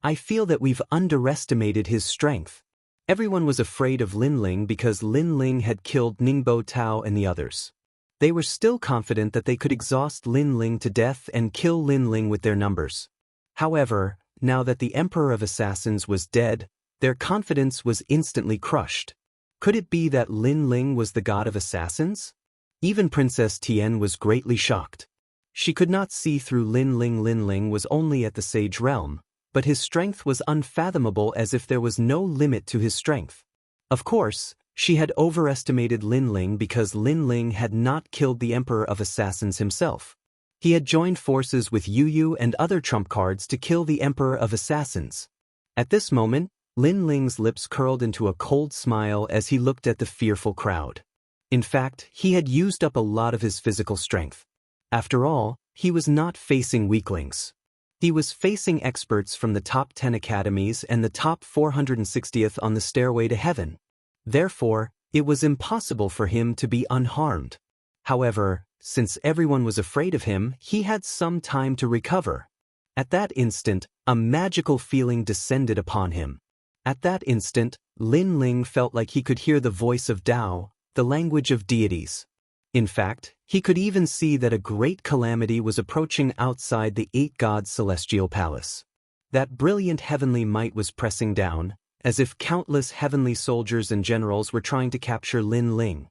I feel that we've underestimated his strength. Everyone was afraid of Lin Ling because Lin Ling had killed Ningbo Tao and the others. They were still confident that they could exhaust Lin Ling to death and kill Lin Ling with their numbers. However, now that the Emperor of Assassins was dead, their confidence was instantly crushed. Could it be that Lin Ling was the god of assassins? Even Princess Tian was greatly shocked. She could not see through Lin Ling. Lin Ling was only at the Sage Realm, but his strength was unfathomable, as if there was no limit to his strength. Of course, she had overestimated Lin Ling because Lin Ling had not killed the Emperor of Assassins himself. He had joined forces with Yu Yu and other trump cards to kill the Emperor of Assassins. At this moment, Lin Ling's lips curled into a cold smile as he looked at the fearful crowd. In fact, he had used up a lot of his physical strength. After all, he was not facing weaklings. He was facing experts from the top 10 academies and the top 460th on the stairway to heaven. Therefore, it was impossible for him to be unharmed. However, since everyone was afraid of him, he had some time to recover. At that instant, a magical feeling descended upon him. At that instant, Lin Ling felt like he could hear the voice of Tao, the language of deities. In fact, he could even see that a great calamity was approaching outside the 8 gods' celestial palace. That brilliant heavenly might was pressing down, as if countless heavenly soldiers and generals were trying to capture Lin Ling.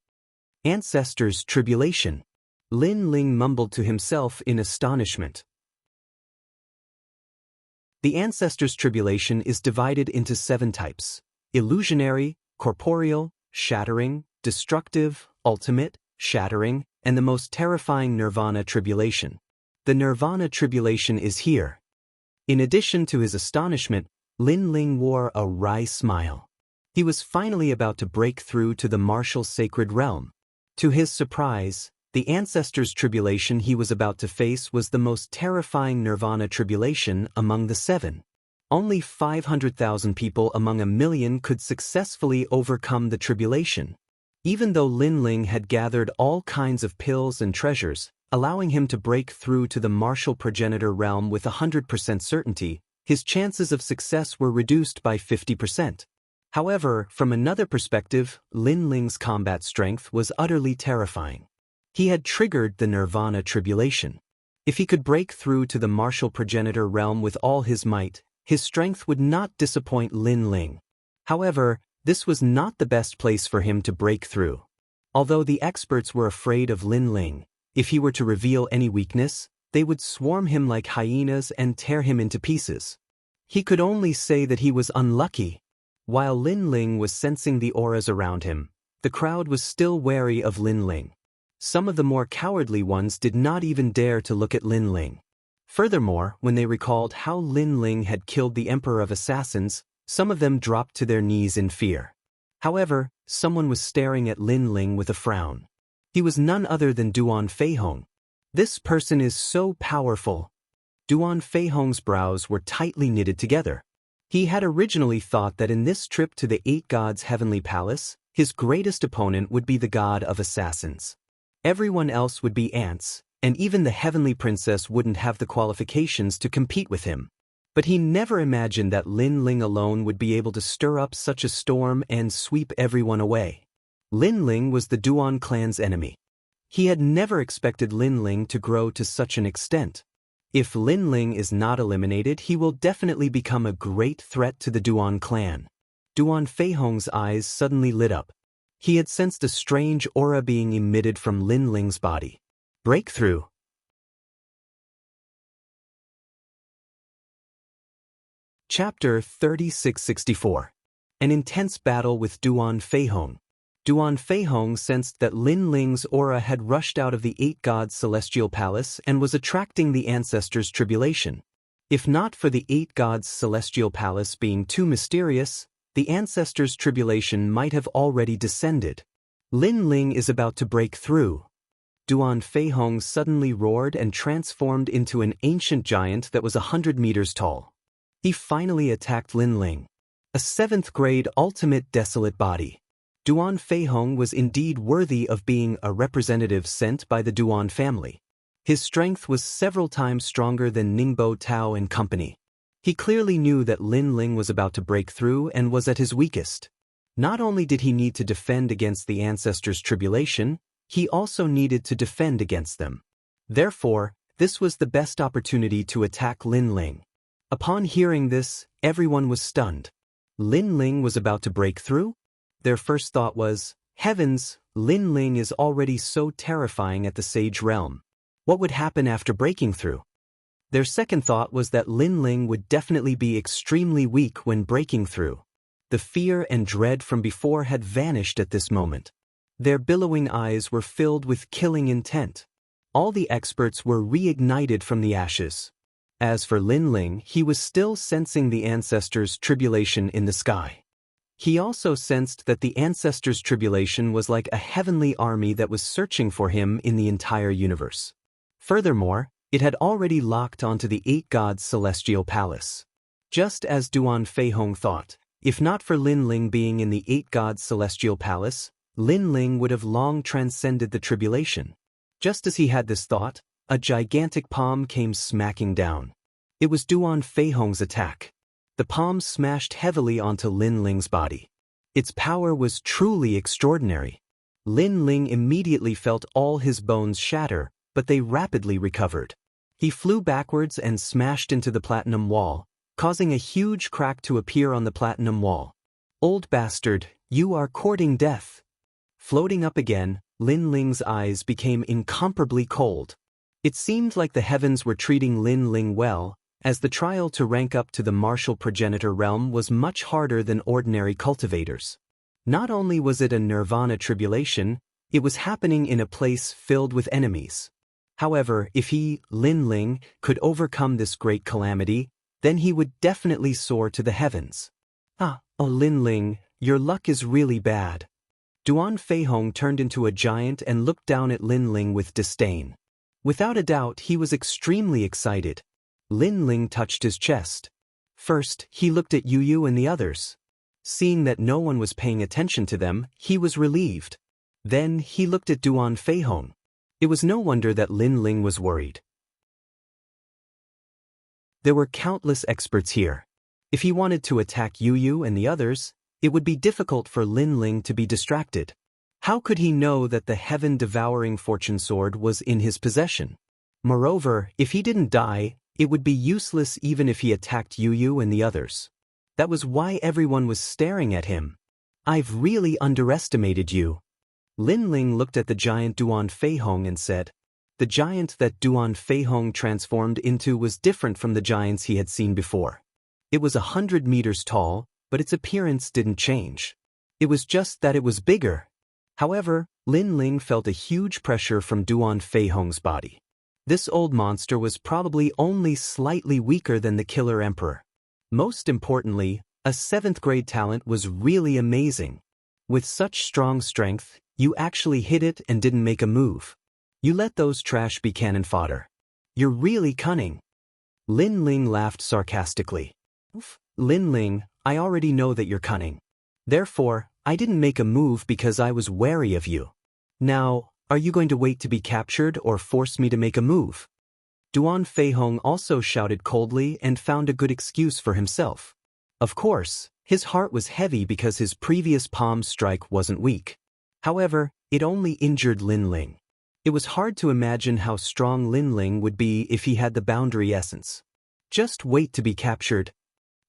Ancestors' tribulation. Lin Ling mumbled to himself in astonishment. The ancestors' tribulation is divided into 7 types: illusionary, corporeal, shattering, destructive, ultimate, shattering, and the most terrifying nirvana tribulation. The nirvana tribulation is here. In addition to his astonishment, Lin Ling wore a wry smile. He was finally about to break through to the martial sacred realm. To his surprise, the ancestors' tribulation he was about to face was the most terrifying nirvana tribulation among the 7. Only 500,000 people among 1,000,000 could successfully overcome the tribulation. Even though Lin Ling had gathered all kinds of pills and treasures, allowing him to break through to the martial progenitor realm with 100% certainty, his chances of success were reduced by 50%. However, from another perspective, Lin Ling's combat strength was utterly terrifying. He had triggered the nirvana tribulation. If he could break through to the martial progenitor realm with all his might, his strength would not disappoint Lin Ling. However, this was not the best place for him to break through. Although the experts were afraid of Lin Ling, if he were to reveal any weakness, they would swarm him like hyenas and tear him into pieces. He could only say that he was unlucky. While Lin Ling was sensing the auras around him, the crowd was still wary of Lin Ling. Some of the more cowardly ones did not even dare to look at Lin Ling. Furthermore, when they recalled how Lin Ling had killed the Emperor of Assassins, some of them dropped to their knees in fear. However, someone was staring at Lin Ling with a frown. He was none other than Duan Feihong. This person is so powerful. Duan Feihong's brows were tightly knitted together. He had originally thought that in this trip to the Eight Gods' heavenly palace, his greatest opponent would be the god of assassins. Everyone else would be ants, and even the heavenly princess wouldn't have the qualifications to compete with him. But he never imagined that Lin Ling alone would be able to stir up such a storm and sweep everyone away. Lin Ling was the Duan clan's enemy. He had never expected Lin Ling to grow to such an extent. If Lin Ling is not eliminated, he will definitely become a great threat to the Duan clan. Duan Feihong's eyes suddenly lit up. He had sensed a strange aura being emitted from Lin Ling's body. Breakthrough. Chapter 3664. An intense battle with Duan Feihong. Duan Feihong sensed that Lin Ling's aura had rushed out of the Eight Gods' celestial palace and was attracting the ancestors' tribulation. If not for the Eight Gods' celestial palace being too mysterious, the ancestors' tribulation might have already descended. Lin Ling is about to break through. Duan Feihong suddenly roared and transformed into an ancient giant that was 100 meters tall. He finally attacked Lin Ling. A 7th grade ultimate desolate body. Duan Feihong was indeed worthy of being a representative sent by the Duan family. His strength was several times stronger than Ningbo Tao and company. He clearly knew that Lin Ling was about to break through and was at his weakest. Not only did he need to defend against the ancestors' tribulation, he also needed to defend against them. Therefore, this was the best opportunity to attack Lin Ling. Upon hearing this, everyone was stunned. Lin Ling was about to break through? Their first thought was, heavens, Lin Ling is already so terrifying at the Sage Realm. What would happen after breaking through? Their second thought was that Lin Ling would definitely be extremely weak when breaking through. The fear and dread from before had vanished at this moment. Their billowing eyes were filled with killing intent. All the experts were reignited from the ashes. As for Lin Ling, he was still sensing the ancestors' tribulation in the sky. He also sensed that the ancestors' tribulation was like a heavenly army that was searching for him in the entire universe. Furthermore, it had already locked onto the Eight Gods' celestial palace. Just as Duan Feihong thought, if not for Lin Ling being in the Eight Gods' celestial palace, Lin Ling would have long transcended the tribulation. Just as he had this thought, a gigantic palm came smacking down. It was Duan Feihong's attack. The palm smashed heavily onto Lin Ling's body. Its power was truly extraordinary. Lin Ling immediately felt all his bones shatter, but they rapidly recovered. He flew backwards and smashed into the platinum wall, causing a huge crack to appear on the platinum wall. Old bastard, you are courting death. Floating up again, Lin Ling's eyes became incomparably cold. It seemed like the heavens were treating Lin Ling well, as the trial to rank up to the martial progenitor realm was much harder than ordinary cultivators. Not only was it a nirvana tribulation, it was happening in a place filled with enemies. However, if he, Lin Ling, could overcome this great calamity, then he would definitely soar to the heavens. Oh Lin Ling, your luck is really bad. Duan Feihong turned into a giant and looked down at Lin Ling with disdain. Without a doubt, he was extremely excited. Lin Ling touched his chest. First, he looked at Yu and the others. Seeing that no one was paying attention to them, he was relieved. Then, he looked at Duan Feihong. It was no wonder that Lin Ling was worried. There were countless experts here. If he wanted to attack Yu and the others, it would be difficult for Lin Ling to be distracted. How could he know that the heaven-devouring fortune sword was in his possession? Moreover, if he didn't die, it would be useless even if he attacked Yu and the others. That was why everyone was staring at him. I've really underestimated you. Lin Ling looked at the giant Duan Fei Hong and said. The giant that Duan Fei Hong transformed into was different from the giants he had seen before. It was 100 meters tall, but its appearance didn't change. It was just that it was bigger. However, Lin Ling felt a huge pressure from Duan Fei Hong's body. This old monster was probably only slightly weaker than the killer emperor. Most importantly, a 7th grade talent was really amazing. With such strong strength, you actually hit it and didn't make a move. You let those trash be cannon fodder. You're really cunning. Lin Ling laughed sarcastically. Lin Ling, I already know that you're cunning. Therefore, I didn't make a move because I was wary of you. Now, are you going to wait to be captured or force me to make a move? Duan Fei Hong also shouted coldly and found a good excuse for himself. Of course, his heart was heavy because his previous palm strike wasn't weak. However, it only injured Lin Ling. It was hard to imagine how strong Lin Ling would be if he had the boundary essence. Just wait to be captured.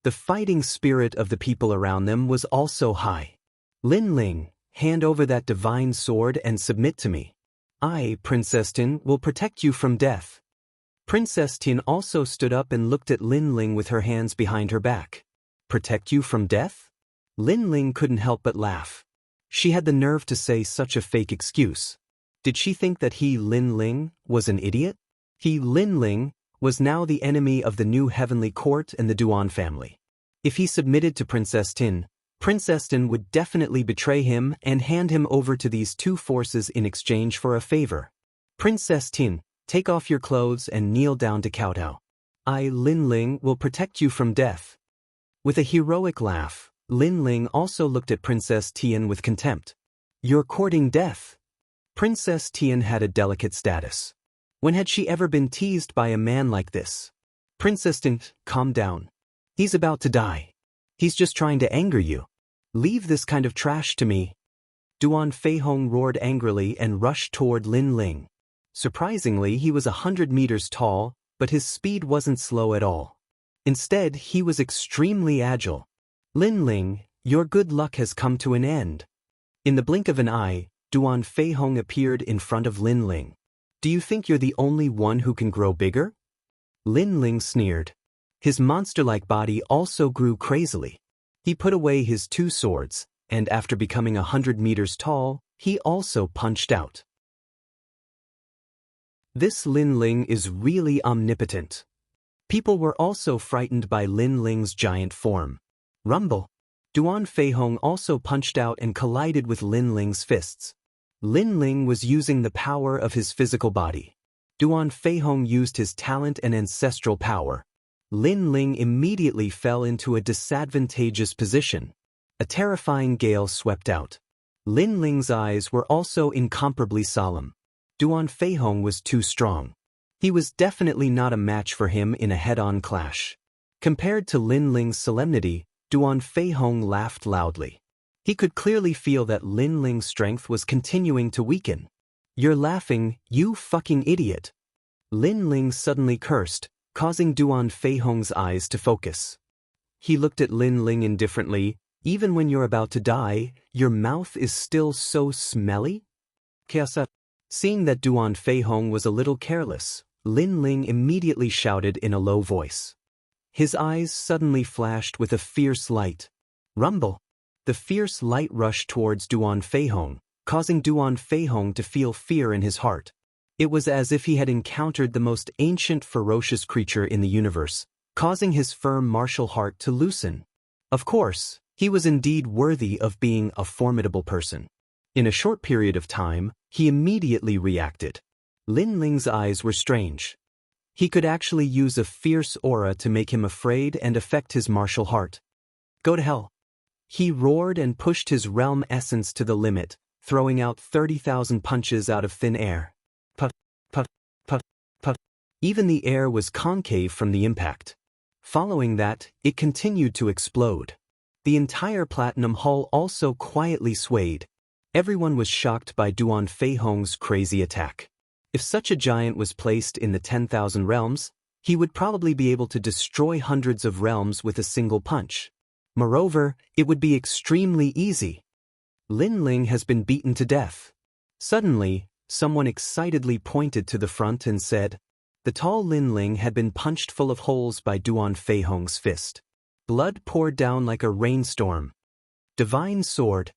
The fighting spirit of the people around them was also high. Lin Ling, hand over that divine sword and submit to me. I, Princess Tin, will protect you from death. Princess Tin also stood up and looked at Lin Ling with her hands behind her back. Protect you from death? Lin Ling couldn't help but laugh. She had the nerve to say such a fake excuse. Did she think that he, Lin Ling, was an idiot? He, Lin Ling, was now the enemy of the new heavenly court and the Duan family. If he submitted to Princess Tin would definitely betray him and hand him over to these two forces in exchange for a favor. Princess Tin, take off your clothes and kneel down to kowtow. I, Lin Ling, will protect you from death. With a heroic laugh, Lin Ling also looked at Princess Tian with contempt. You're courting death. Princess Tian had a delicate status. When had she ever been teased by a man like this? Princess Tian, calm down. He's about to die. He's just trying to anger you. Leave this kind of trash to me. Duan Fei Hong roared angrily and rushed toward Lin Ling. Surprisingly, he was 100 meters tall, but his speed wasn't slow at all. Instead, he was extremely agile. Lin Ling, your good luck has come to an end. In the blink of an eye, Duan Fei Hong appeared in front of Lin Ling. Do you think you're the only one who can grow bigger? Lin Ling sneered. His monster-like body also grew crazily. He put away his two swords, and after becoming 100 meters tall, he also punched out. This Lin Ling is really omnipotent. People were also frightened by Lin Ling's giant form. Rumble. Duan Fei Hong also punched out and collided with Lin Ling's fists. Lin Ling was using the power of his physical body. Duan Fei Hong used his talent and ancestral power. Lin Ling immediately fell into a disadvantageous position. A terrifying gale swept out. Lin Ling's eyes were also incomparably solemn. Duan Fei Hong was too strong. He was definitely not a match for him in a head-on clash. Compared to Lin Ling's solemnity, Duan Fei Hong laughed loudly. He could clearly feel that Lin Ling's strength was continuing to weaken. You're laughing, you fucking idiot. Lin Ling suddenly cursed, causing Duan Fei Hong's eyes to focus. He looked at Lin Ling indifferently. Even when you're about to die, your mouth is still so smelly? Kiasa. Seeing that Duan Fei Hong was a little careless, Lin Ling immediately shouted in a low voice. His eyes suddenly flashed with a fierce light. Rumble. The fierce light rushed towards Duan Fei Hong, causing Duan Fei Hong to feel fear in his heart. It was as if he had encountered the most ancient ferocious creature in the universe, causing his firm martial heart to loosen. Of course, he was indeed worthy of being a formidable person. In a short period of time, he immediately reacted. Lin Ling's eyes were strange. He could actually use a fierce aura to make him afraid and affect his martial heart. Go to hell. He roared and pushed his realm essence to the limit, throwing out 30,000 punches out of thin air. Put, put, put, put. Even the air was concave from the impact. Following that, it continued to explode. The entire platinum hull also quietly swayed. Everyone was shocked by Duan Fei Hong's crazy attack. If such a giant was placed in the 10,000 realms, he would probably be able to destroy hundreds of realms with a single punch. Moreover, it would be extremely easy. Lin Ling has been beaten to death. Suddenly, someone excitedly pointed to the front and said, the tall Lin Ling had been punched full of holes by Duan Fei Hong's fist. Blood poured down like a rainstorm. Divine sword.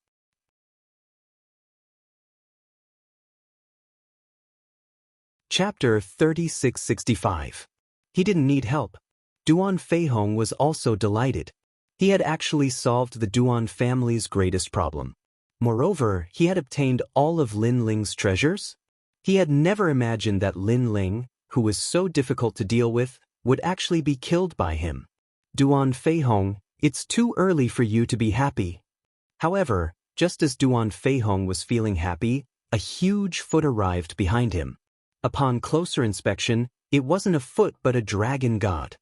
Chapter 3665. He didn't need help. Duan Fei Hong was also delighted. He had actually solved the Duan family's greatest problem. Moreover, he had obtained all of Lin Ling's treasures. He had never imagined that Lin Ling, who was so difficult to deal with, would actually be killed by him. Duan Fei Hong, it's too early for you to be happy. However, just as Duan Fei Hong was feeling happy, a huge foot arrived behind him. Upon closer inspection, it wasn't a foot but a dragon god.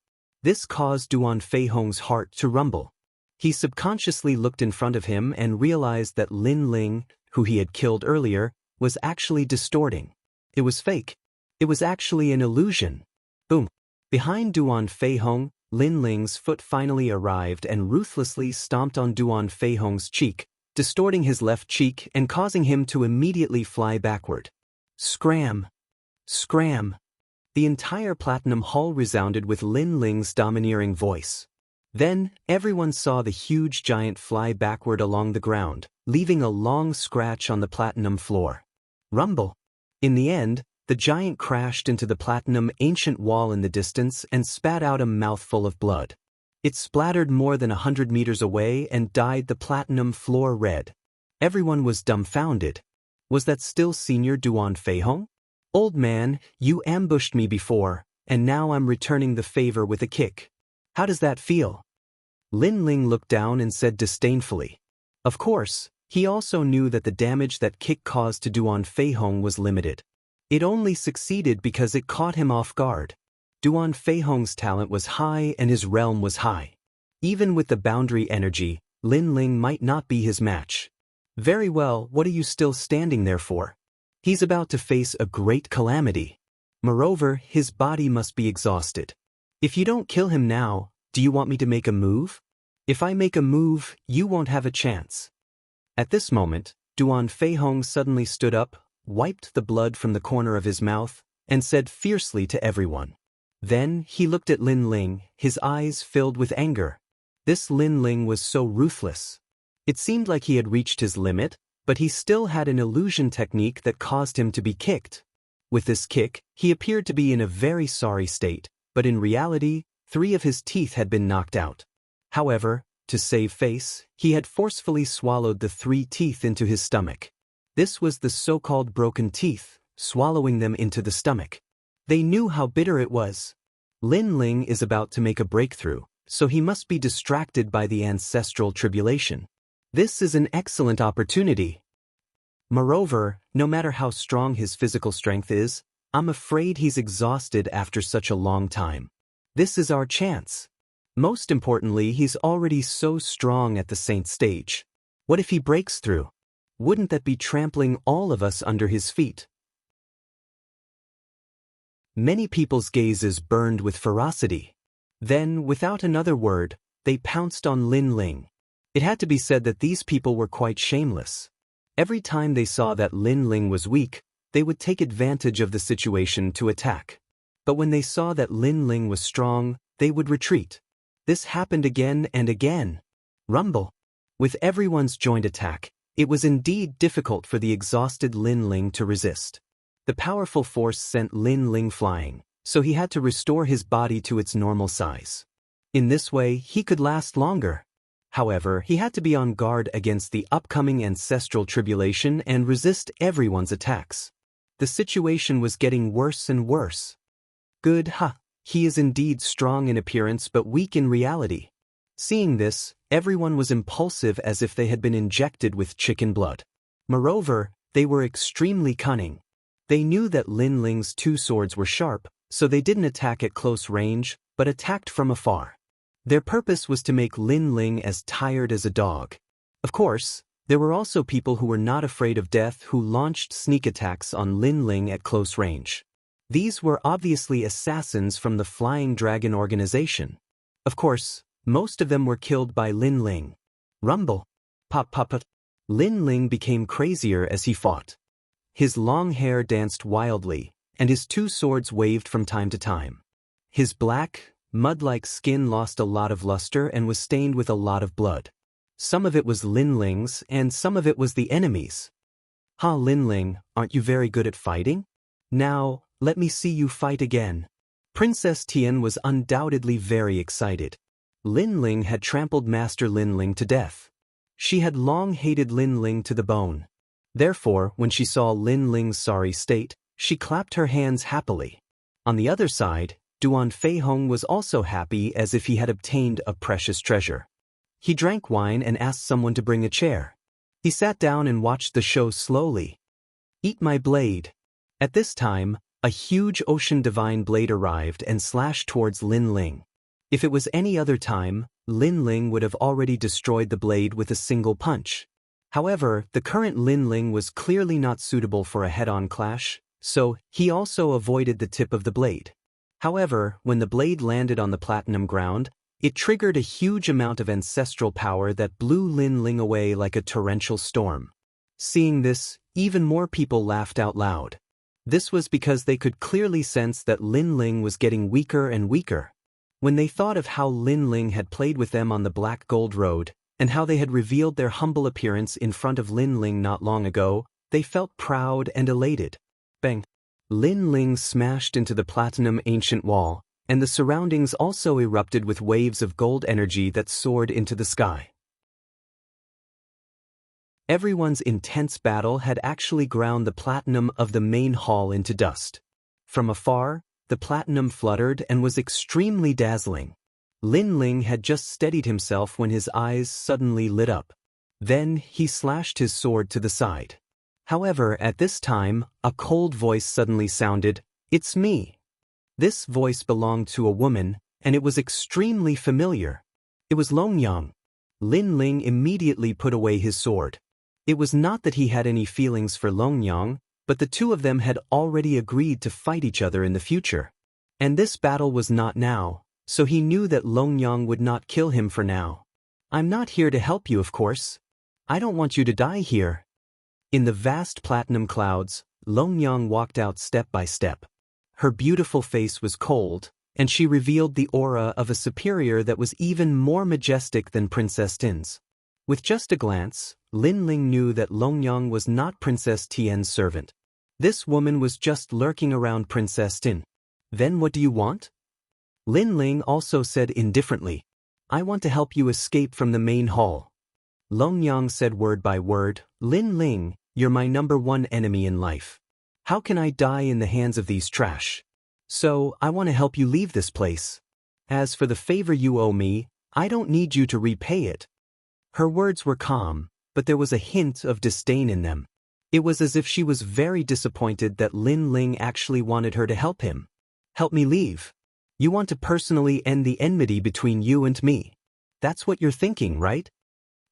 This caused Duan Fei Hong's heart to rumble. He subconsciously looked in front of him and realized that Lin Ling, who he had killed earlier, was actually distorting. It was fake. It was actually an illusion. Boom. Behind Duan Fei Hong, Lin Ling's foot finally arrived and ruthlessly stomped on Duan Fei Hong's cheek, distorting his left cheek and causing him to immediately fly backward. Scram! Scram! The entire Platinum Hall resounded with Lin Ling's domineering voice. Then, everyone saw the huge giant fly backward along the ground, leaving a long scratch on the platinum floor. Rumble! In the end, the giant crashed into the platinum ancient wall in the distance and spat out a mouthful of blood. It splattered more than 100 meters away and dyed the platinum floor red. Everyone was dumbfounded. Was that still Senior Duan Fei Hong? Old man, you ambushed me before, and now I'm returning the favor with a kick. How does that feel? Lin Ling looked down and said disdainfully. Of course, he also knew that the damage that kick caused to Duan Fei Hong was limited. It only succeeded because it caught him off guard. Duan Fei Hong's talent was high and his realm was high. Even with the boundary energy, Lin Ling might not be his match. Very well, what are you still standing there for? He's about to face a great calamity. Moreover, his body must be exhausted. If you don't kill him now, do you want me to make a move? If I make a move, you won't have a chance. At this moment, Duan Fei Hong suddenly stood up, wiped the blood from the corner of his mouth, and said fiercely to everyone. Then he looked at Lin Ling, his eyes filled with anger. This Lin Ling was so ruthless. It seemed like he had reached his limit, but he still had an illusion technique that caused him to be kicked. With this kick, he appeared to be in a very sorry state, but in reality, 3 of his teeth had been knocked out. However, to save face, he had forcefully swallowed the 3 teeth into his stomach. This was the so-called broken teeth, swallowing them into the stomach. They knew how bitter it was. Lin Ling is about to make a breakthrough, so he must be distracted by the ancestral tribulation. This is an excellent opportunity. Moreover, no matter how strong his physical strength is, I'm afraid he's exhausted after such a long time. This is our chance. Most importantly, he's already so strong at the saint stage. What if he breaks through? Wouldn't that be trampling all of us under his feet? Many people's gazes burned with ferocity. Then, without another word, they pounced on Lin Ling. It had to be said that these people were quite shameless. Every time they saw that Lin Ling was weak, they would take advantage of the situation to attack. But when they saw that Lin Ling was strong, they would retreat. This happened again and again. Rumble. With everyone's joint attack, it was indeed difficult for the exhausted Lin Ling to resist. The powerful force sent Lin Ling flying, so he had to restore his body to its normal size. In this way, he could last longer. However, he had to be on guard against the upcoming ancestral tribulation and resist everyone's attacks. The situation was getting worse and worse. Good, he is indeed strong in appearance but weak in reality. Seeing this, everyone was impulsive as if they had been injected with chicken blood. Moreover, they were extremely cunning. They knew that Lin Ling's 2 swords were sharp, so they didn't attack at close range, but attacked from afar. Their purpose was to make Lin Ling as tired as a dog. Of course, there were also people who were not afraid of death who launched sneak attacks on Lin Ling at close range. These were obviously assassins from the Flying Dragon organization. Of course, most of them were killed by Lin Ling. Rumble. Pop. Lin Ling became crazier as he fought. His long hair danced wildly, and his two swords waved from time to time. His black, mud-like skin lost a lot of luster and was stained with a lot of blood. Some of it was Lin Ling's, and some of it was the enemy's. "Ha, Lin Ling, aren't you very good at fighting? Now, let me see you fight again." Princess Tian was undoubtedly very excited. Lin Ling had trampled Master Lin Ling to death. She had long hated Lin Ling to the bone. Therefore, when she saw Lin Ling's sorry state, she clapped her hands happily. On the other side, Duan Feihong was also happy as if he had obtained a precious treasure. He drank wine and asked someone to bring a chair. He sat down and watched the show slowly. "Eat my blade." At this time, a huge ocean divine blade arrived and slashed towards Lin Ling. If it was any other time, Lin Ling would have already destroyed the blade with a single punch. However, the current Lin Ling was clearly not suitable for a head-on clash, so he also avoided the tip of the blade. However, when the blade landed on the platinum ground, it triggered a huge amount of ancestral power that blew Lin Ling away like a torrential storm. Seeing this, even more people laughed out loud. This was because they could clearly sense that Lin Ling was getting weaker and weaker. When they thought of how Lin Ling had played with them on the Black Gold Road, and how they had revealed their humble appearance in front of Lin Ling not long ago, they felt proud and elated. Bang! Lin Ling smashed into the platinum ancient wall, and the surroundings also erupted with waves of gold energy that soared into the sky. Everyone's intense battle had actually ground the platinum of the main hall into dust. From afar, the platinum fluttered and was extremely dazzling. Lin Ling had just steadied himself when his eyes suddenly lit up. Then he slashed his sword to the side. However, at this time, a cold voice suddenly sounded, "It's me." This voice belonged to a woman, and it was extremely familiar. It was Long Yang. Lin Ling immediately put away his sword. It was not that he had any feelings for Long Yang, but the two of them had already agreed to fight each other in the future. And this battle was not now, so he knew that Long Yang would not kill him for now. "I'm not here to help you, of course. I don't want you to die here." In the vast platinum clouds, Long Yang walked out step by step. Her beautiful face was cold, and she revealed the aura of a superior that was even more majestic than Princess Tin's. With just a glance, Lin Ling knew that Long Yang was not Princess Tian's servant. This woman was just lurking around Princess Tin. "Then what do you want?" Lin Ling also said indifferently, "I want to help you escape from the main hall." Long Yang said word by word, "Lin Ling, you're my #1 enemy in life. How can I die in the hands of these trash? So, I want to help you leave this place. As for the favor you owe me, I don't need you to repay it." Her words were calm, but there was a hint of disdain in them. It was as if she was very disappointed that Lin Ling actually wanted her to help him. "Help me leave? You want to personally end the enmity between you and me. That's what you're thinking, right?"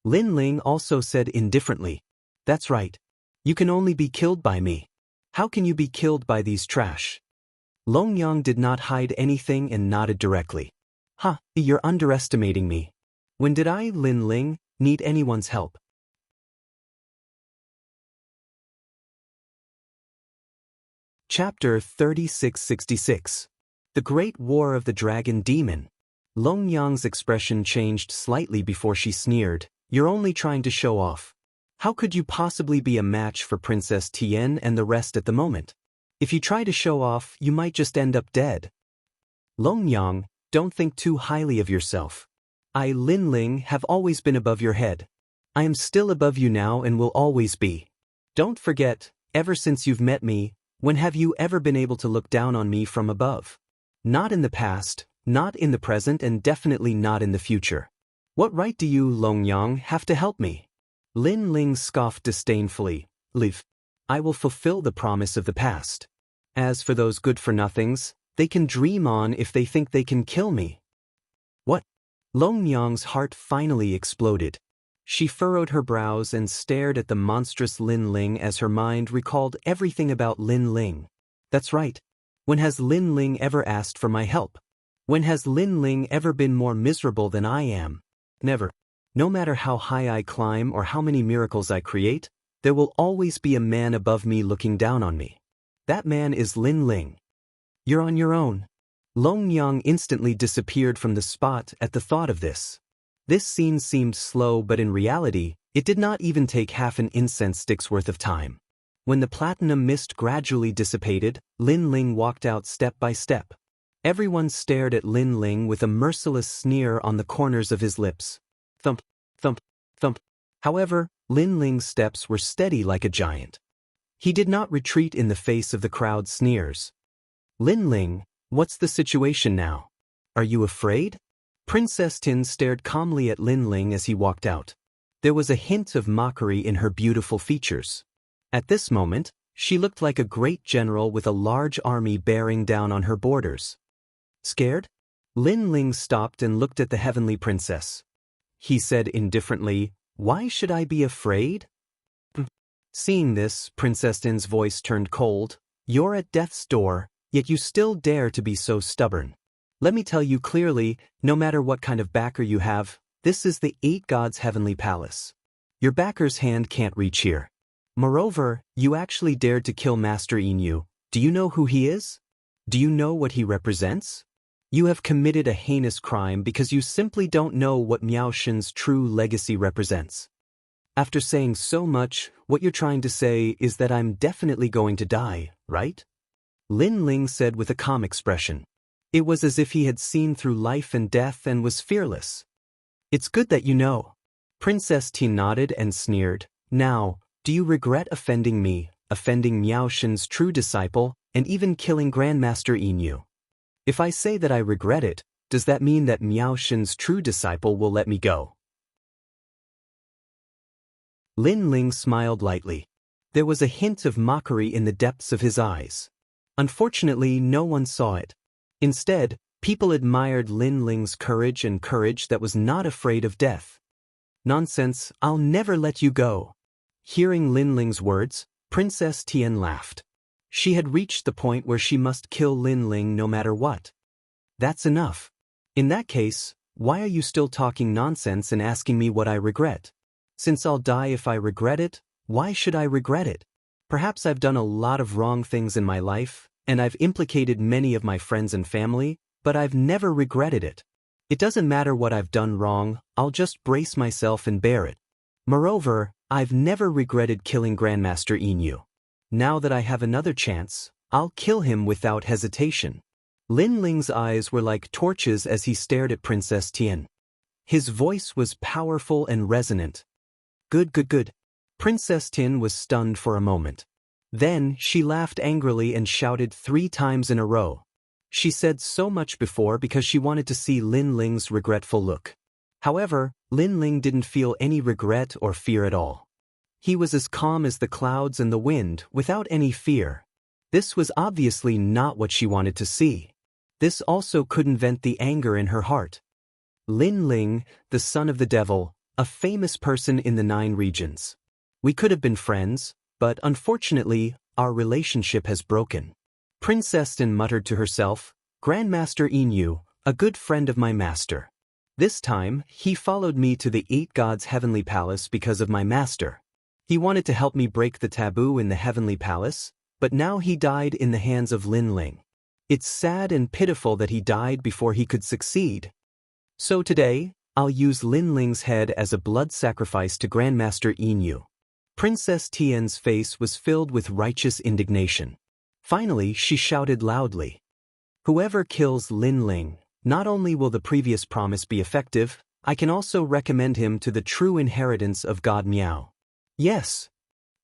Lin Ling also said indifferently, "That's right. You can only be killed by me. How can you be killed by these trash?" Long Yang did not hide anything and nodded directly. "Ha, you're underestimating me. When did I, Lin Ling, need anyone's help?" Chapter 3666. The Great War of the Dragon Demon. Long Yang's expression changed slightly before she sneered, "You're only trying to show off. How could you possibly be a match for Princess Tian and the rest at the moment? If you try to show off, you might just end up dead." "Long Yang, don't think too highly of yourself. I, Lin Ling, have always been above your head. I am still above you now and will always be. Don't forget, ever since you've met me, when have you ever been able to look down on me from above? Not in the past, not in the present, and definitely not in the future. What right do you, Long Yang, have to help me?" Lin Ling scoffed disdainfully, "Leave. I will fulfill the promise of the past. As for those good-for-nothings, they can dream on if they think they can kill me." "What?" Long Yang's heart finally exploded. She furrowed her brows and stared at the monstrous Lin Ling as her mind recalled everything about Lin Ling. "That's right. When has Lin Ling ever asked for my help? When has Lin Ling ever been more miserable than I am? Never. No matter how high I climb or how many miracles I create, There will always be a man above me looking down on me. That man is Lin Ling. You're on your own. Long Yang instantly disappeared from the spot at the thought of this. This scene seemed slow, but in reality, it did not even take half an incense stick's worth of time. When the platinum mist gradually dissipated, Lin Ling walked out step by step. Everyone stared at Lin Ling with a merciless sneer on the corners of his lips. Thump, thump, thump. However, Lin Ling's steps were steady like a giant. He did not retreat in the face of the crowd's sneers. Lin Ling, what's the situation now? Are you afraid? Princess Tin stared calmly at Lin Ling as he walked out. There was a hint of mockery in her beautiful features. At this moment, she looked like a great general with a large army bearing down on her borders. Scared? Lin Ling stopped and looked at the heavenly princess. He said indifferently, "Why should I be afraid?" Seeing this, Princess Tin's voice turned cold. "You're at death's door, yet you still dare to be so stubborn. Let me tell you clearly, no matter what kind of backer you have, this is the 8 gods' heavenly palace. Your backer's hand can't reach here. Moreover, you actually dared to kill Master Inu. Do you know who he is? Do you know what he represents? You have committed a heinous crime because you simply don't know what Miao Shen's true legacy represents. After saying so much, what you're trying to say is that I'm definitely going to die, right?" Lin Ling said with a calm expression. It was as if he had seen through life and death and was fearless. "It's good that you know." Princess Tin nodded and sneered. "Now, do you regret offending me, offending Miao Shen's true disciple, and even killing Grandmaster Inu? If I say that I regret it, does that mean that Miao Shen's true disciple will let me go?" Lin Ling smiled lightly. There was a hint of mockery in the depths of his eyes. Unfortunately, no one saw it. Instead, people admired Lin Ling's courage and courage that was not afraid of death. "Nonsense, I'll never let you go." Hearing Lin Ling's words, Princess Tian laughed. She had reached the point where she must kill Lin Ling no matter what. "That's enough. In that case, why are you still talking nonsense and asking me what I regret? Since I'll die if I regret it, why should I regret it? Perhaps I've done a lot of wrong things in my life, and I've implicated many of my friends and family, but I've never regretted it. It doesn't matter what I've done wrong, I'll just brace myself and bear it. Moreover, I've never regretted killing Grandmaster Inu. Now that I have another chance, I'll kill him without hesitation." Lin Ling's eyes were like torches as he stared at Princess Tian. His voice was powerful and resonant. Good, good, good." Princess Tin was stunned for a moment. Then she laughed angrily and shouted 3 times in a row. She said so much before because she wanted to see Lin Ling's regretful look. However, Lin Ling didn't feel any regret or fear at all. He was as calm as the clouds and the wind, without any fear. This was obviously not what she wanted to see. This also couldn't vent the anger in her heart. Lin Ling, the son of the devil, a famous person in the 9 regions. We could have been friends, but unfortunately, our relationship has broken. Princess Tin muttered to herself, "Grandmaster Inu, a good friend of my master. This time, he followed me to the 8 gods' heavenly palace because of my master. He wanted to help me break the taboo in the heavenly palace, but now he died in the hands of Lin Ling. It's sad and pitiful that he died before he could succeed. So today, I'll use Lin Ling's head as a blood sacrifice to Grandmaster Inu." Princess Tian's face was filled with righteous indignation. Finally, she shouted loudly, "Whoever kills Lin Ling, not only will the previous promise be effective, I can also recommend him to the true inheritance of God Miao." Yes.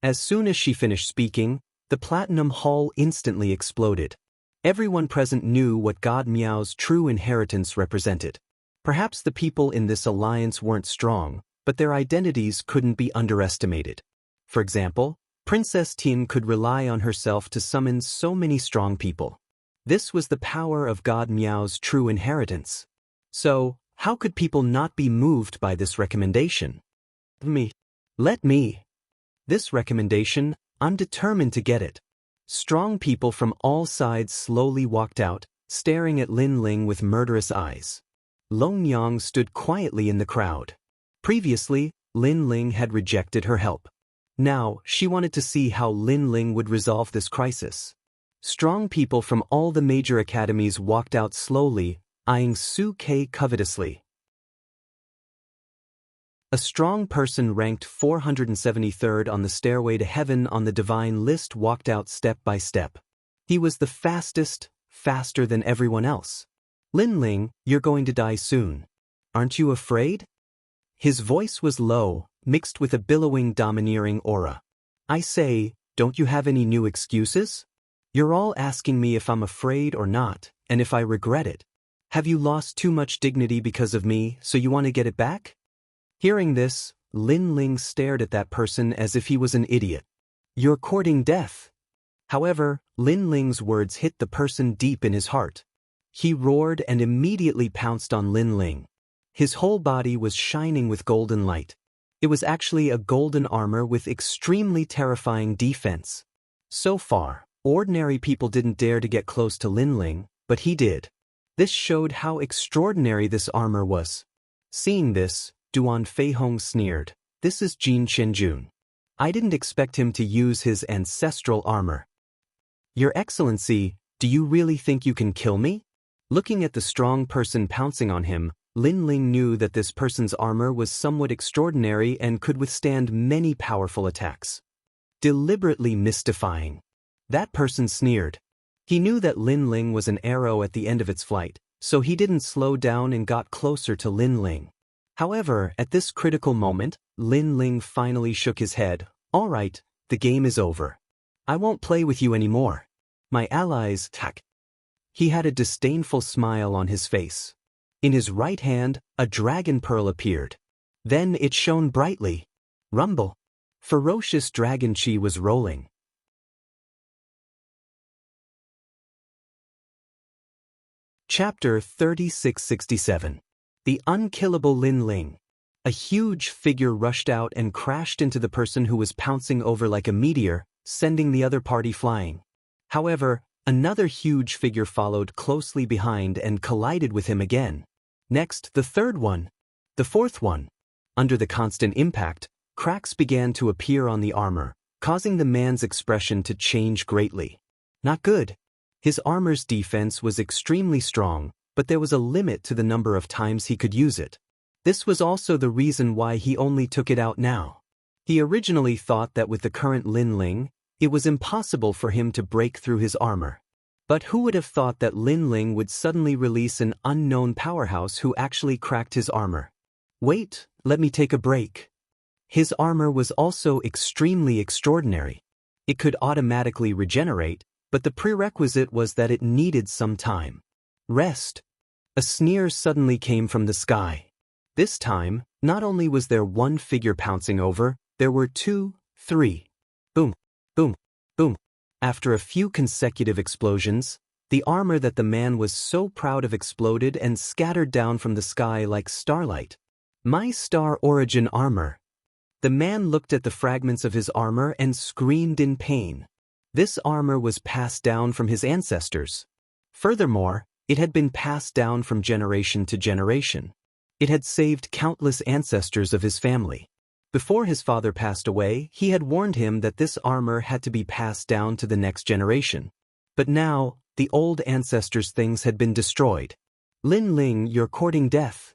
As soon as she finished speaking, the Platinum Hall instantly exploded. Everyone present knew what God Miao's true inheritance represented. Perhaps the people in this alliance weren't strong, but their identities couldn't be underestimated. For example, Princess Tin could rely on herself to summon so many strong people. This was the power of God Miao's true inheritance. So, how could people not be moved by this recommendation? Let me. This recommendation, I'm determined to get it. Strong people from all sides slowly walked out, staring at Lin Ling with murderous eyes. Long Yang stood quietly in the crowd. Previously, Lin Ling had rejected her help. Now, she wanted to see how Lin Ling would resolve this crisis. Strong people from all the major academies walked out slowly, eyeing Su Ke covetously. A strong person ranked 473rd on the stairway to heaven on the divine list walked out step by step. He was the fastest, faster than everyone else. Lin Ling, you're going to die soon. Aren't you afraid? His voice was low, mixed with a billowing, domineering aura. I say, don't you have any new excuses? You're all asking me if I'm afraid or not, and if I regret it. Have you lost too much dignity because of me, so you want to get it back? Hearing this, Lin Ling stared at that person as if he was an idiot. You're courting death. However, Lin Ling's words hit the person deep in his heart. He roared and immediately pounced on Lin Ling. His whole body was shining with golden light. It was actually a golden armor with extremely terrifying defense. So far, ordinary people didn't dare to get close to Lin Ling, but he did. This showed how extraordinary this armor was. Seeing this, Duan Feihong sneered. This is Jin Chenjun. I didn't expect him to use his ancestral armor. Your Excellency, do you really think you can kill me? Looking at the strong person pouncing on him, Lin Ling knew that this person's armor was somewhat extraordinary and could withstand many powerful attacks. Deliberately mystifying. That person sneered. He knew that Lin Ling was an arrow at the end of its flight, so he didn't slow down and got closer to Lin Ling. However, at this critical moment, Lin Ling finally shook his head. All right, the game is over. I won't play with you anymore. My allies, tack. He had a disdainful smile on his face. In his right hand, a dragon pearl appeared. Then it shone brightly. Rumble. Ferocious dragon chi was rolling. Chapter 3667. The Unkillable Lin Ling. A huge figure rushed out and crashed into the person who was pouncing over like a meteor, sending the other party flying. However, another huge figure followed closely behind and collided with him again. Next, the third one. The fourth one. Under the constant impact, cracks began to appear on the armor, causing the man's expression to change greatly. Not good. His armor's defense was extremely strong, but there was a limit to the number of times he could use it. This was also the reason why he only took it out now. He originally thought that with the current Lin Ling, it was impossible for him to break through his armor. But who would have thought that Lin Ling would suddenly release an unknown powerhouse who actually cracked his armor? Wait, let me take a break. His armor was also extremely extraordinary. It could automatically regenerate, but the prerequisite was that it needed some time. Rest. A sneer suddenly came from the sky. This time, not only was there one figure pouncing over, there were 2, 3. Boom, boom, boom. After a few consecutive explosions, the armor that the man was so proud of exploded and scattered down from the sky like starlight. My star origin armor. The man looked at the fragments of his armor and screamed in pain. This armor was passed down from his ancestors. Furthermore, it had been passed down from generation to generation. It had saved countless ancestors of his family. Before his father passed away, he had warned him that this armor had to be passed down to the next generation. But now, the old ancestors' things had been destroyed. Lin Ling, you're courting death.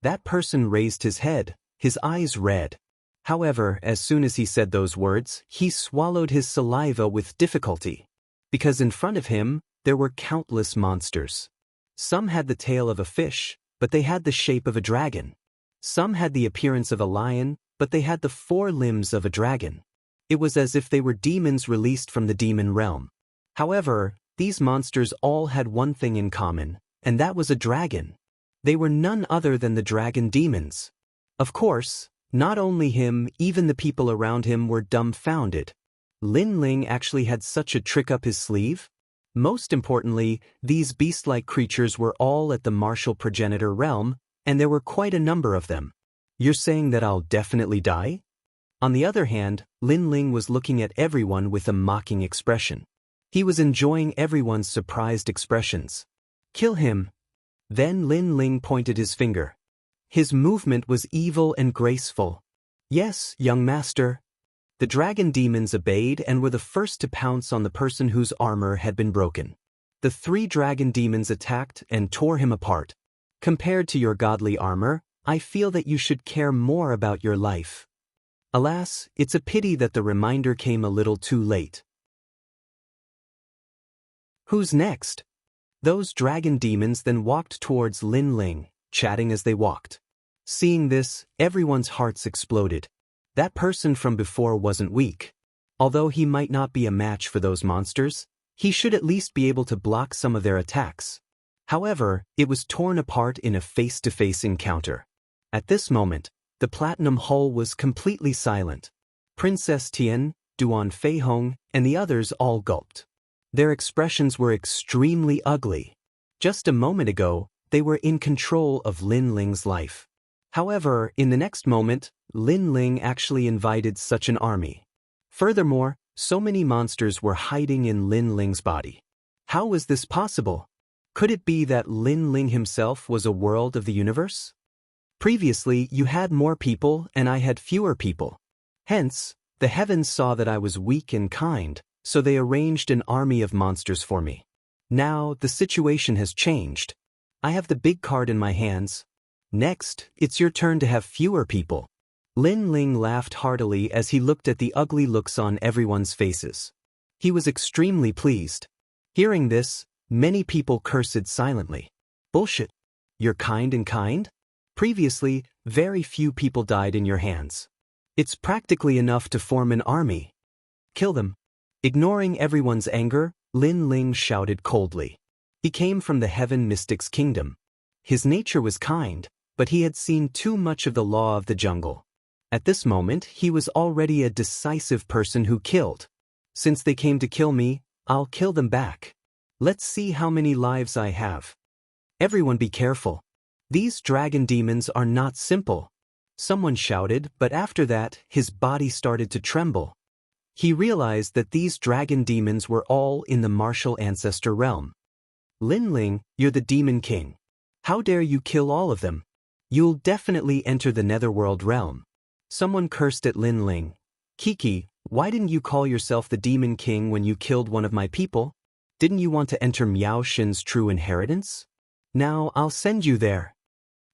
That person raised his head, his eyes red. However, as soon as he said those words, he swallowed his saliva with difficulty. Because in front of him, there were countless monsters. Some had the tail of a fish, but they had the shape of a dragon. Some had the appearance of a lion, but they had the 4 limbs of a dragon. It was as if they were demons released from the demon realm. However, these monsters all had one thing in common, and that was a dragon. They were none other than the dragon demons. Of course, not only him, even the people around him were dumbfounded. Lin Ling actually had such a trick up his sleeve? Most importantly, these beast-like creatures were all at the martial progenitor realm, and there were quite a number of them. You're saying that I'll definitely die? On the other hand, Lin Ling was looking at everyone with a mocking expression. He was enjoying everyone's surprised expressions. Kill him. Then Lin Ling pointed his finger. His movement was evil and graceful. Yes, young master. The dragon demons obeyed and were the first to pounce on the person whose armor had been broken. The 3 dragon demons attacked and tore him apart. Compared to your godly armor, I feel that you should care more about your life. Alas, it's a pity that the reminder came a little too late. Who's next? Those dragon demons then walked towards Lin Ling, chatting as they walked. Seeing this, everyone's hearts exploded. That person from before wasn't weak. Although he might not be a match for those monsters, he should at least be able to block some of their attacks. However, it was torn apart in a face-to-face encounter. At this moment, the platinum hull was completely silent. Princess Tian, Duan Feihong, and the others all gulped. Their expressions were extremely ugly. Just a moment ago, they were in control of Lin Ling's life. However, in the next moment, Lin Ling actually invited such an army. Furthermore, so many monsters were hiding in Lin Ling's body. How was this possible? Could it be that Lin Ling himself was a world of the universe? Previously, you had more people and I had fewer people. Hence, the heavens saw that I was weak and kind, so they arranged an army of monsters for me. Now, the situation has changed. I have the big card in my hands. Next, it's your turn to have fewer people. Lin Ling laughed heartily as he looked at the ugly looks on everyone's faces. He was extremely pleased. Hearing this, many people cursed silently. Bullshit. You're kind and kind? Previously, very few people died in your hands. It's practically enough to form an army. Kill them. Ignoring everyone's anger, Lin Ling shouted coldly. He came from the Heaven Mystic's kingdom. His nature was kind, but he had seen too much of the law of the jungle. At this moment, he was already a decisive person who killed. Since they came to kill me, I'll kill them back. Let's see how many lives I have. Everyone be careful. These dragon demons are not simple. Someone shouted, but after that, his body started to tremble. He realized that these dragon demons were all in the martial ancestor realm. Lin Ling, you're the demon king. How dare you kill all of them? You'll definitely enter the netherworld realm. Someone cursed at Lin Ling. Kiki, why didn't you call yourself the demon king when you killed one of my people? Didn't you want to enter Miao Xin's true inheritance? Now I'll send you there.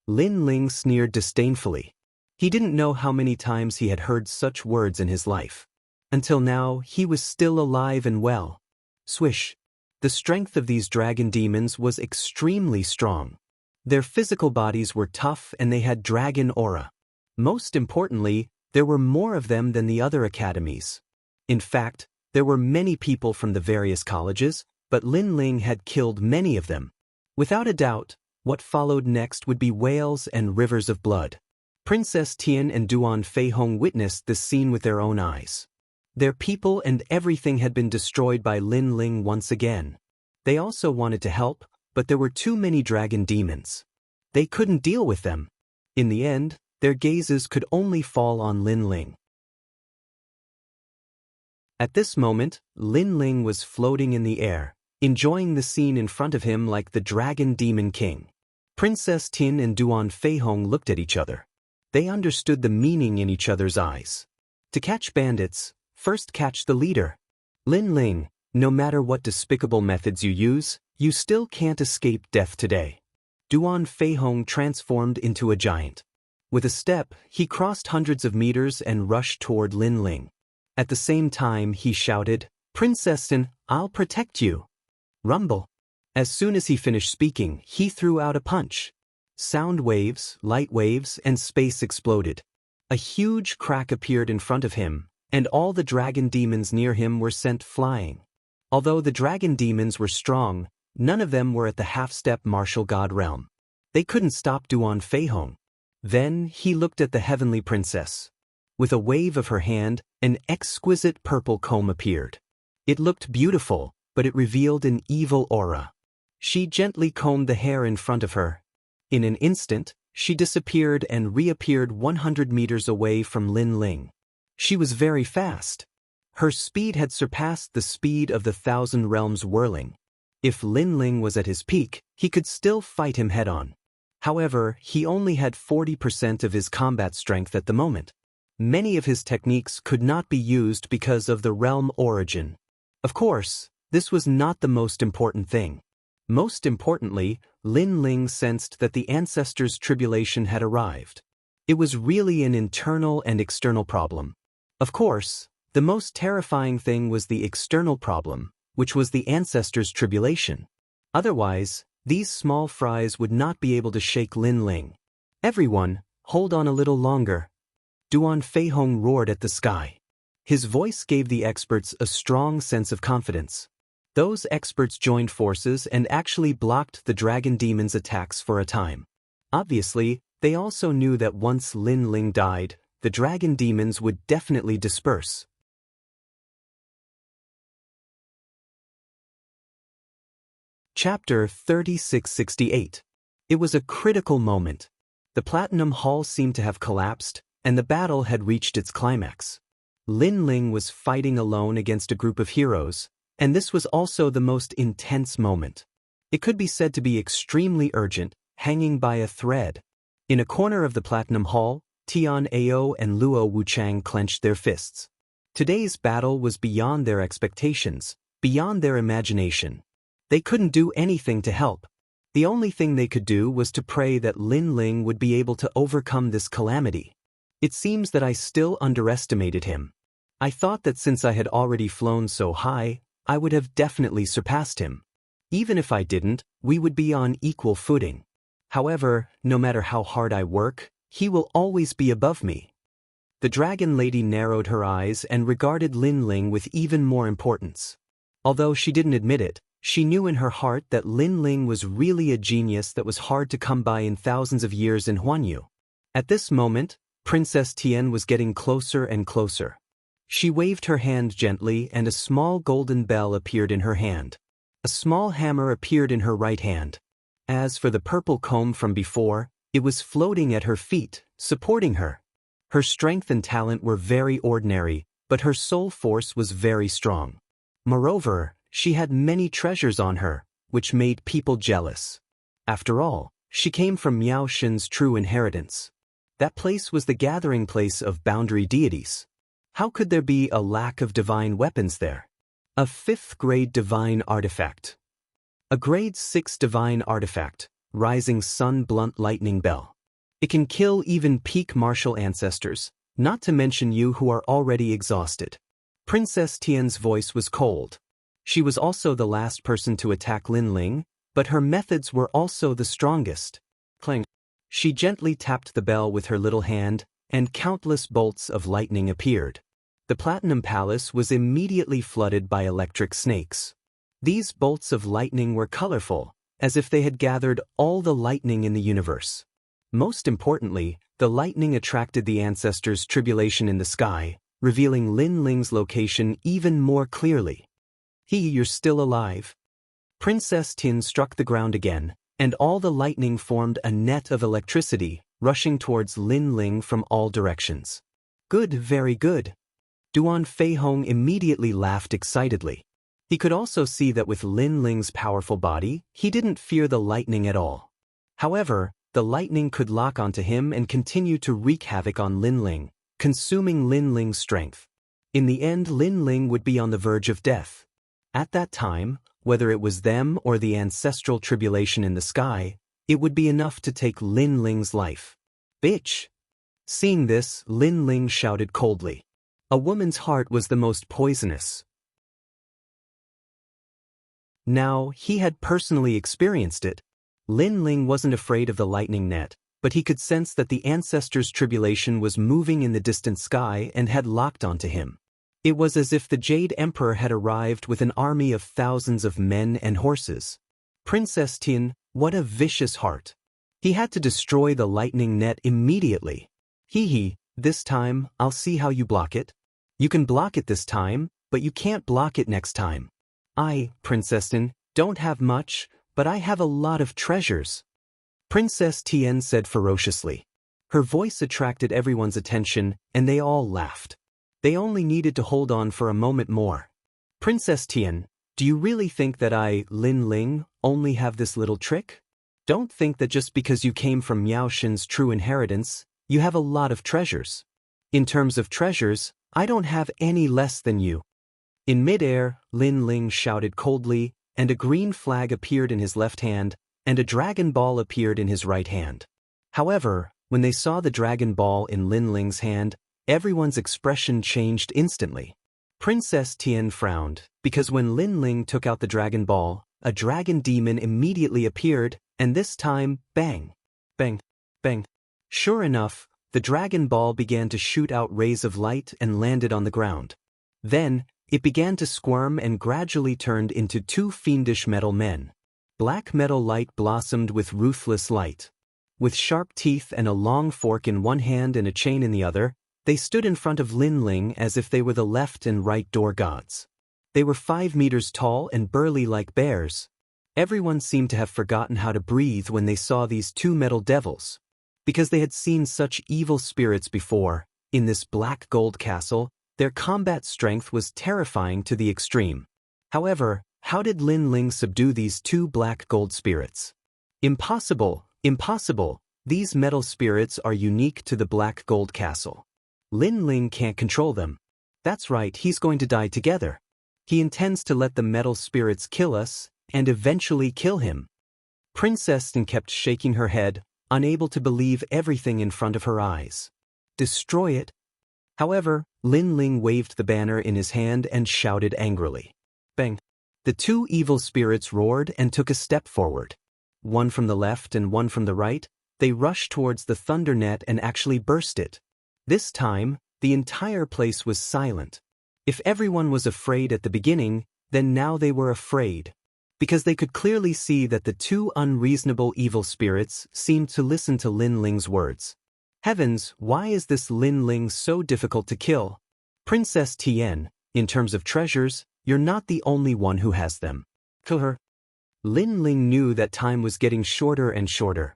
Lin Ling sneered disdainfully. He didn't know how many times he had heard such words in his life. Until now, he was still alive and well. Swish. The strength of these dragon demons was extremely strong. Their physical bodies were tough and they had dragon aura. Most importantly, there were more of them than the other academies. In fact, there were many people from the various colleges, but Lin Ling had killed many of them. Without a doubt, what followed next would be whales and rivers of blood. Princess Tian and Duan Feihong witnessed this scene with their own eyes. Their people and everything had been destroyed by Lin Ling once again. They also wanted to help, but there were too many dragon demons. They couldn't deal with them. In the end, their gazes could only fall on Lin Ling. At this moment, Lin Ling was floating in the air, enjoying the scene in front of him like the dragon demon king. Princess Tin and Duan Feihong looked at each other. They understood the meaning in each other's eyes. To catch bandits, first catch the leader. Lin Ling, no matter what despicable methods you use, you still can't escape death today. Duan Feihong transformed into a giant. With a step, he crossed hundreds of meters and rushed toward Lin Ling. At the same time, he shouted, "Princess Tin, I'll protect you." Rumble. As soon as he finished speaking, he threw out a punch. Sound waves, light waves, and space exploded. A huge crack appeared in front of him, and all the dragon demons near him were sent flying. Although the dragon demons were strong, none of them were at the half-step martial god realm. They couldn't stop Duan Feihong. Then he looked at the heavenly princess. With a wave of her hand, an exquisite purple comb appeared. It looked beautiful, but it revealed an evil aura. She gently combed the hair in front of her. In an instant, she disappeared and reappeared 100 meters away from Lin Ling. She was very fast. Her speed had surpassed the speed of the 1,000 realms whirling. If Lin Ling was at his peak, he could still fight him head-on. However, he only had 40% of his combat strength at the moment. Many of his techniques could not be used because of the realm origin. Of course, this was not the most important thing. Most importantly, Lin Ling sensed that the ancestors' tribulation had arrived. It was really an internal and external problem. Of course, the most terrifying thing was the external problem, which was the ancestors' tribulation. Otherwise, these small fries would not be able to shake Lin Ling. "Everyone, hold on a little longer." Duan Feihong roared at the sky. His voice gave the experts a strong sense of confidence. Those experts joined forces and actually blocked the dragon demon's attacks for a time. Obviously, they also knew that once Lin Ling died, the dragon demons would definitely disperse. Chapter 3668. It was a critical moment. The Platinum Hall seemed to have collapsed, and the battle had reached its climax. Lin Ling was fighting alone against a group of heroes, and this was also the most intense moment. It could be said to be extremely urgent, hanging by a thread. In a corner of the Platinum Hall, Tian Ao and Luo Wuchang clenched their fists. Today's battle was beyond their expectations, beyond their imagination. They couldn't do anything to help. The only thing they could do was to pray that Lin Ling would be able to overcome this calamity. It seems that I still underestimated him. I thought that since I had already flown so high, I would have definitely surpassed him. Even if I didn't, we would be on equal footing. However, no matter how hard I work, he will always be above me. The dragon lady narrowed her eyes and regarded Lin Ling with even more importance. Although she didn't admit it, she knew in her heart that Lin Ling was really a genius that was hard to come by in thousands of years in Huanyu. At this moment, Princess Tian was getting closer and closer. She waved her hand gently and a small golden bell appeared in her hand. A small hammer appeared in her right hand. As for the purple comb from before, it was floating at her feet, supporting her. Her strength and talent were very ordinary, but her soul force was very strong. Moreover, she had many treasures on her, which made people jealous. After all, she came from Miao Shen's true inheritance. That place was the gathering place of boundary deities. How could there be a lack of divine weapons there? A 5th grade divine artifact. A grade 6 divine artifact, Rising Sun Blunt Lightning Bell. It can kill even peak martial ancestors, not to mention you who are already exhausted. Princess Tian's voice was cold. She was also the last person to attack Lin Ling, but her methods were also the strongest. Clang. She gently tapped the bell with her little hand, and countless bolts of lightning appeared. The Platinum Palace was immediately flooded by electric snakes. These bolts of lightning were colorful, as if they had gathered all the lightning in the universe. Most importantly, the lightning attracted the ancestors' tribulation in the sky, revealing Lin Ling's location even more clearly. You're still alive." Princess Tin struck the ground again, and all the lightning formed a net of electricity, rushing towards Lin Ling from all directions. "Good, very good." Duan Feihong immediately laughed excitedly. He could also see that with Lin Ling's powerful body, he didn't fear the lightning at all. However, the lightning could lock onto him and continue to wreak havoc on Lin Ling, consuming Lin Ling's strength. In the end, Lin Ling would be on the verge of death. At that time, whether it was them or the ancestral tribulation in the sky, it would be enough to take Lin Ling's life. "Bitch!" Seeing this, Lin Ling shouted coldly. A woman's heart was the most poisonous. Now, he had personally experienced it. Lin Ling wasn't afraid of the lightning net, but he could sense that the ancestors' tribulation was moving in the distant sky and had locked onto him. It was as if the Jade Emperor had arrived with an army of thousands of men and horses. Princess Tin, what a vicious heart. He had to destroy the lightning net immediately. This time, I'll see how you block it. You can block it this time, but you can't block it next time. I, Princess Tin, don't have much, but I have a lot of treasures. Princess Tian said ferociously. Her voice attracted everyone's attention, and they all laughed. They only needed to hold on for a moment more. "Princess Tian, do you really think that I, Lin Ling, only have this little trick? Don't think that just because you came from Miao Shen's true inheritance, you have a lot of treasures. In terms of treasures, I don't have any less than you. In midair, Lin Ling shouted coldly, and a green flag appeared in his left hand, and a dragon ball appeared in his right hand. However, when they saw the dragon ball in Lin Ling's hand, everyone's expression changed instantly. Princess Tian frowned, because when Lin Ling took out the dragon ball, a dragon demon immediately appeared, and this time, bang, bang, bang. Sure enough, the dragon ball began to shoot out rays of light and landed on the ground. Then, it began to squirm and gradually turned into two fiendish metal men. Black metal light blossomed with ruthless light. With sharp teeth and a long fork in one hand and a chain in the other, they stood in front of Lin Ling as if they were the left and right door gods. They were 5 meters tall and burly like bears. Everyone seemed to have forgotten how to breathe when they saw these two metal devils. Because they had seen such evil spirits before, in this black gold castle, their combat strength was terrifying to the extreme. However, how did Lin Ling subdue these two black gold spirits? Impossible, impossible. These metal spirits are unique to the black gold castle. Lin Ling can't control them. That's right, he's going to die together. He intends to let the metal spirits kill us, and eventually kill him. Princess Tian kept shaking her head, unable to believe everything in front of her eyes. Destroy it. However, Lin Ling waved the banner in his hand and shouted angrily. Bang! The two evil spirits roared and took a step forward. One from the left and one from the right, they rushed towards the thunder net and actually burst it. This time, the entire place was silent. If everyone was afraid at the beginning, then now they were afraid. Because they could clearly see that the two unreasonable evil spirits seemed to listen to Lin Ling's words. Heavens, why is this Lin Ling so difficult to kill? Princess Tian, in terms of treasures, you're not the only one who has them. Kill her. Lin Ling knew that time was getting shorter and shorter.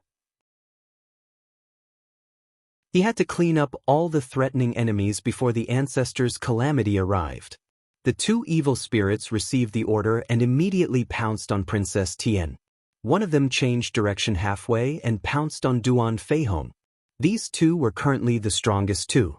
He had to clean up all the threatening enemies before the ancestors' calamity arrived. The two evil spirits received the order and immediately pounced on Princess Tian. One of them changed direction halfway and pounced on Duan Feihong. These two were currently the strongest two.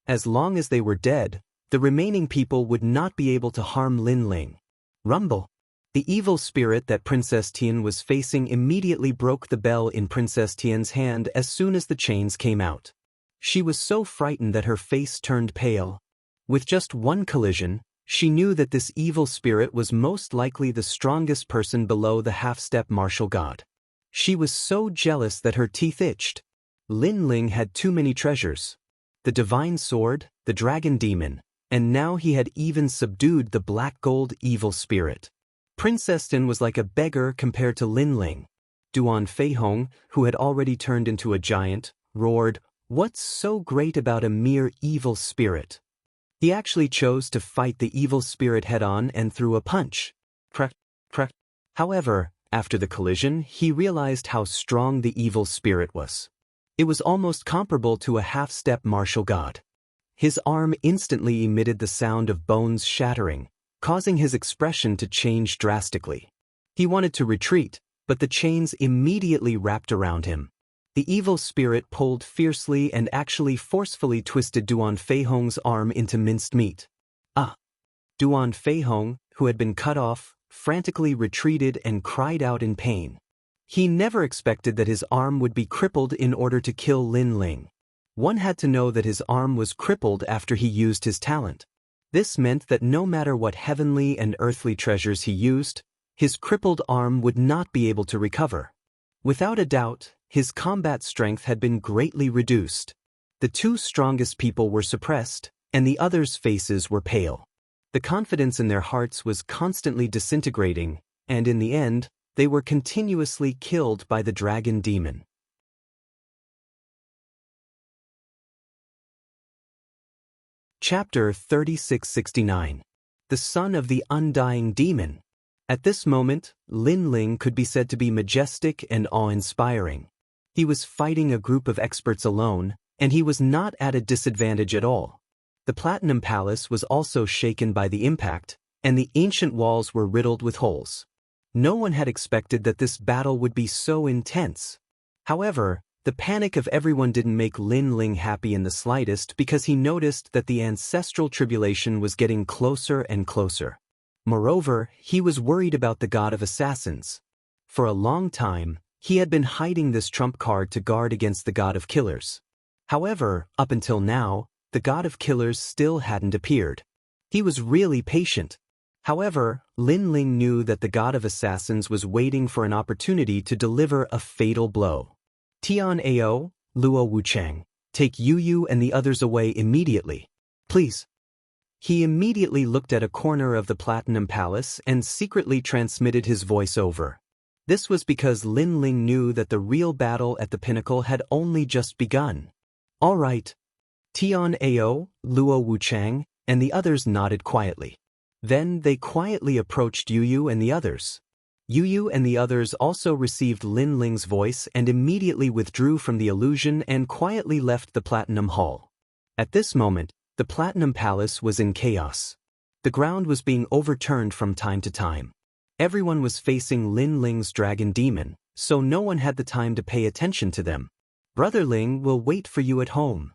As long as they were dead, the remaining people would not be able to harm Lin Ling. Rumble! The evil spirit that Princess Tian was facing immediately broke the bell in Princess Tian's hand as soon as the chains came out. She was so frightened that her face turned pale. With just one collision, she knew that this evil spirit was most likely the strongest person below the half-step martial god. She was so jealous that her teeth itched. Lin Ling had too many treasures. The divine sword, the dragon demon, and now he had even subdued the black gold evil spirit. Princess Tian was like a beggar compared to Lin Ling. Duan Feihong, who had already turned into a giant, roared, "What's so great about a mere evil spirit?" He actually chose to fight the evil spirit head-on and threw a punch. Crack, crack. However, after the collision, he realized how strong the evil spirit was. It was almost comparable to a half-step martial god. His arm instantly emitted the sound of bones shattering, causing his expression to change drastically. He wanted to retreat, but the chains immediately wrapped around him. The evil spirit pulled fiercely and actually forcefully twisted Duan Feihong's arm into minced meat. Ah! Duan Feihong, who had been cut off, frantically retreated and cried out in pain. He never expected that his arm would be crippled in order to kill Lin Ling. One had to know that his arm was crippled after he used his talent. This meant that no matter what heavenly and earthly treasures he used, his crippled arm would not be able to recover. Without a doubt, his combat strength had been greatly reduced. The two strongest people were suppressed, and the others' faces were pale. The confidence in their hearts was constantly disintegrating, and in the end, they were continuously killed by the dragon demon. Chapter 3669. The Son of the Undying Demon. At this moment, Lin Ling could be said to be majestic and awe-inspiring. He was fighting a group of experts alone, and he was not at a disadvantage at all. The Platinum Palace was also shaken by the impact, and the ancient walls were riddled with holes. No one had expected that this battle would be so intense. However, The panic of everyone didn't make Lin Ling happy in the slightest because he noticed that the ancestral tribulation was getting closer and closer. Moreover, he was worried about the god of assassins. For a long time, he had been hiding this trump card to guard against the god of killers. However, up until now, the god of killers still hadn't appeared. He was really patient. However, Lin Ling knew that the god of assassins was waiting for an opportunity to deliver a fatal blow. Tian Ao, Luo Wuchang, take Yu Yu and the others away immediately. Please. He immediately looked at a corner of the Platinum Palace and secretly transmitted his voice over. This was because Lin Ling knew that the real battle at the pinnacle had only just begun. All right. Tian Ao, Luo Wuchang, and the others nodded quietly. Then they quietly approached Yu Yu and the others. Yu Yu and the others also received Lin Ling's voice and immediately withdrew from the illusion and quietly left the Platinum Hall. At this moment, the Platinum Palace was in chaos. The ground was being overturned from time to time. Everyone was facing Lin Ling's dragon demon, so no one had the time to pay attention to them. Brother Ling will wait for you at home.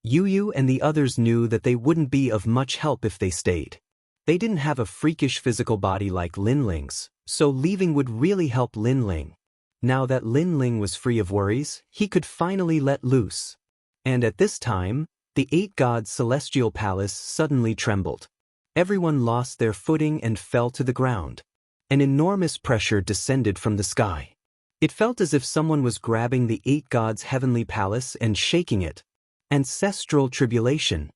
Yu Yu and the others knew that they wouldn't be of much help if they stayed. They didn't have a freakish physical body like Lin Ling's, so leaving would really help Lin Ling. Now that Lin Ling was free of worries, he could finally let loose. And at this time, the 8 gods' celestial palace suddenly trembled. Everyone lost their footing and fell to the ground. An enormous pressure descended from the sky. It felt as if someone was grabbing the 8 gods' heavenly palace and shaking it. Ancestral tribulation.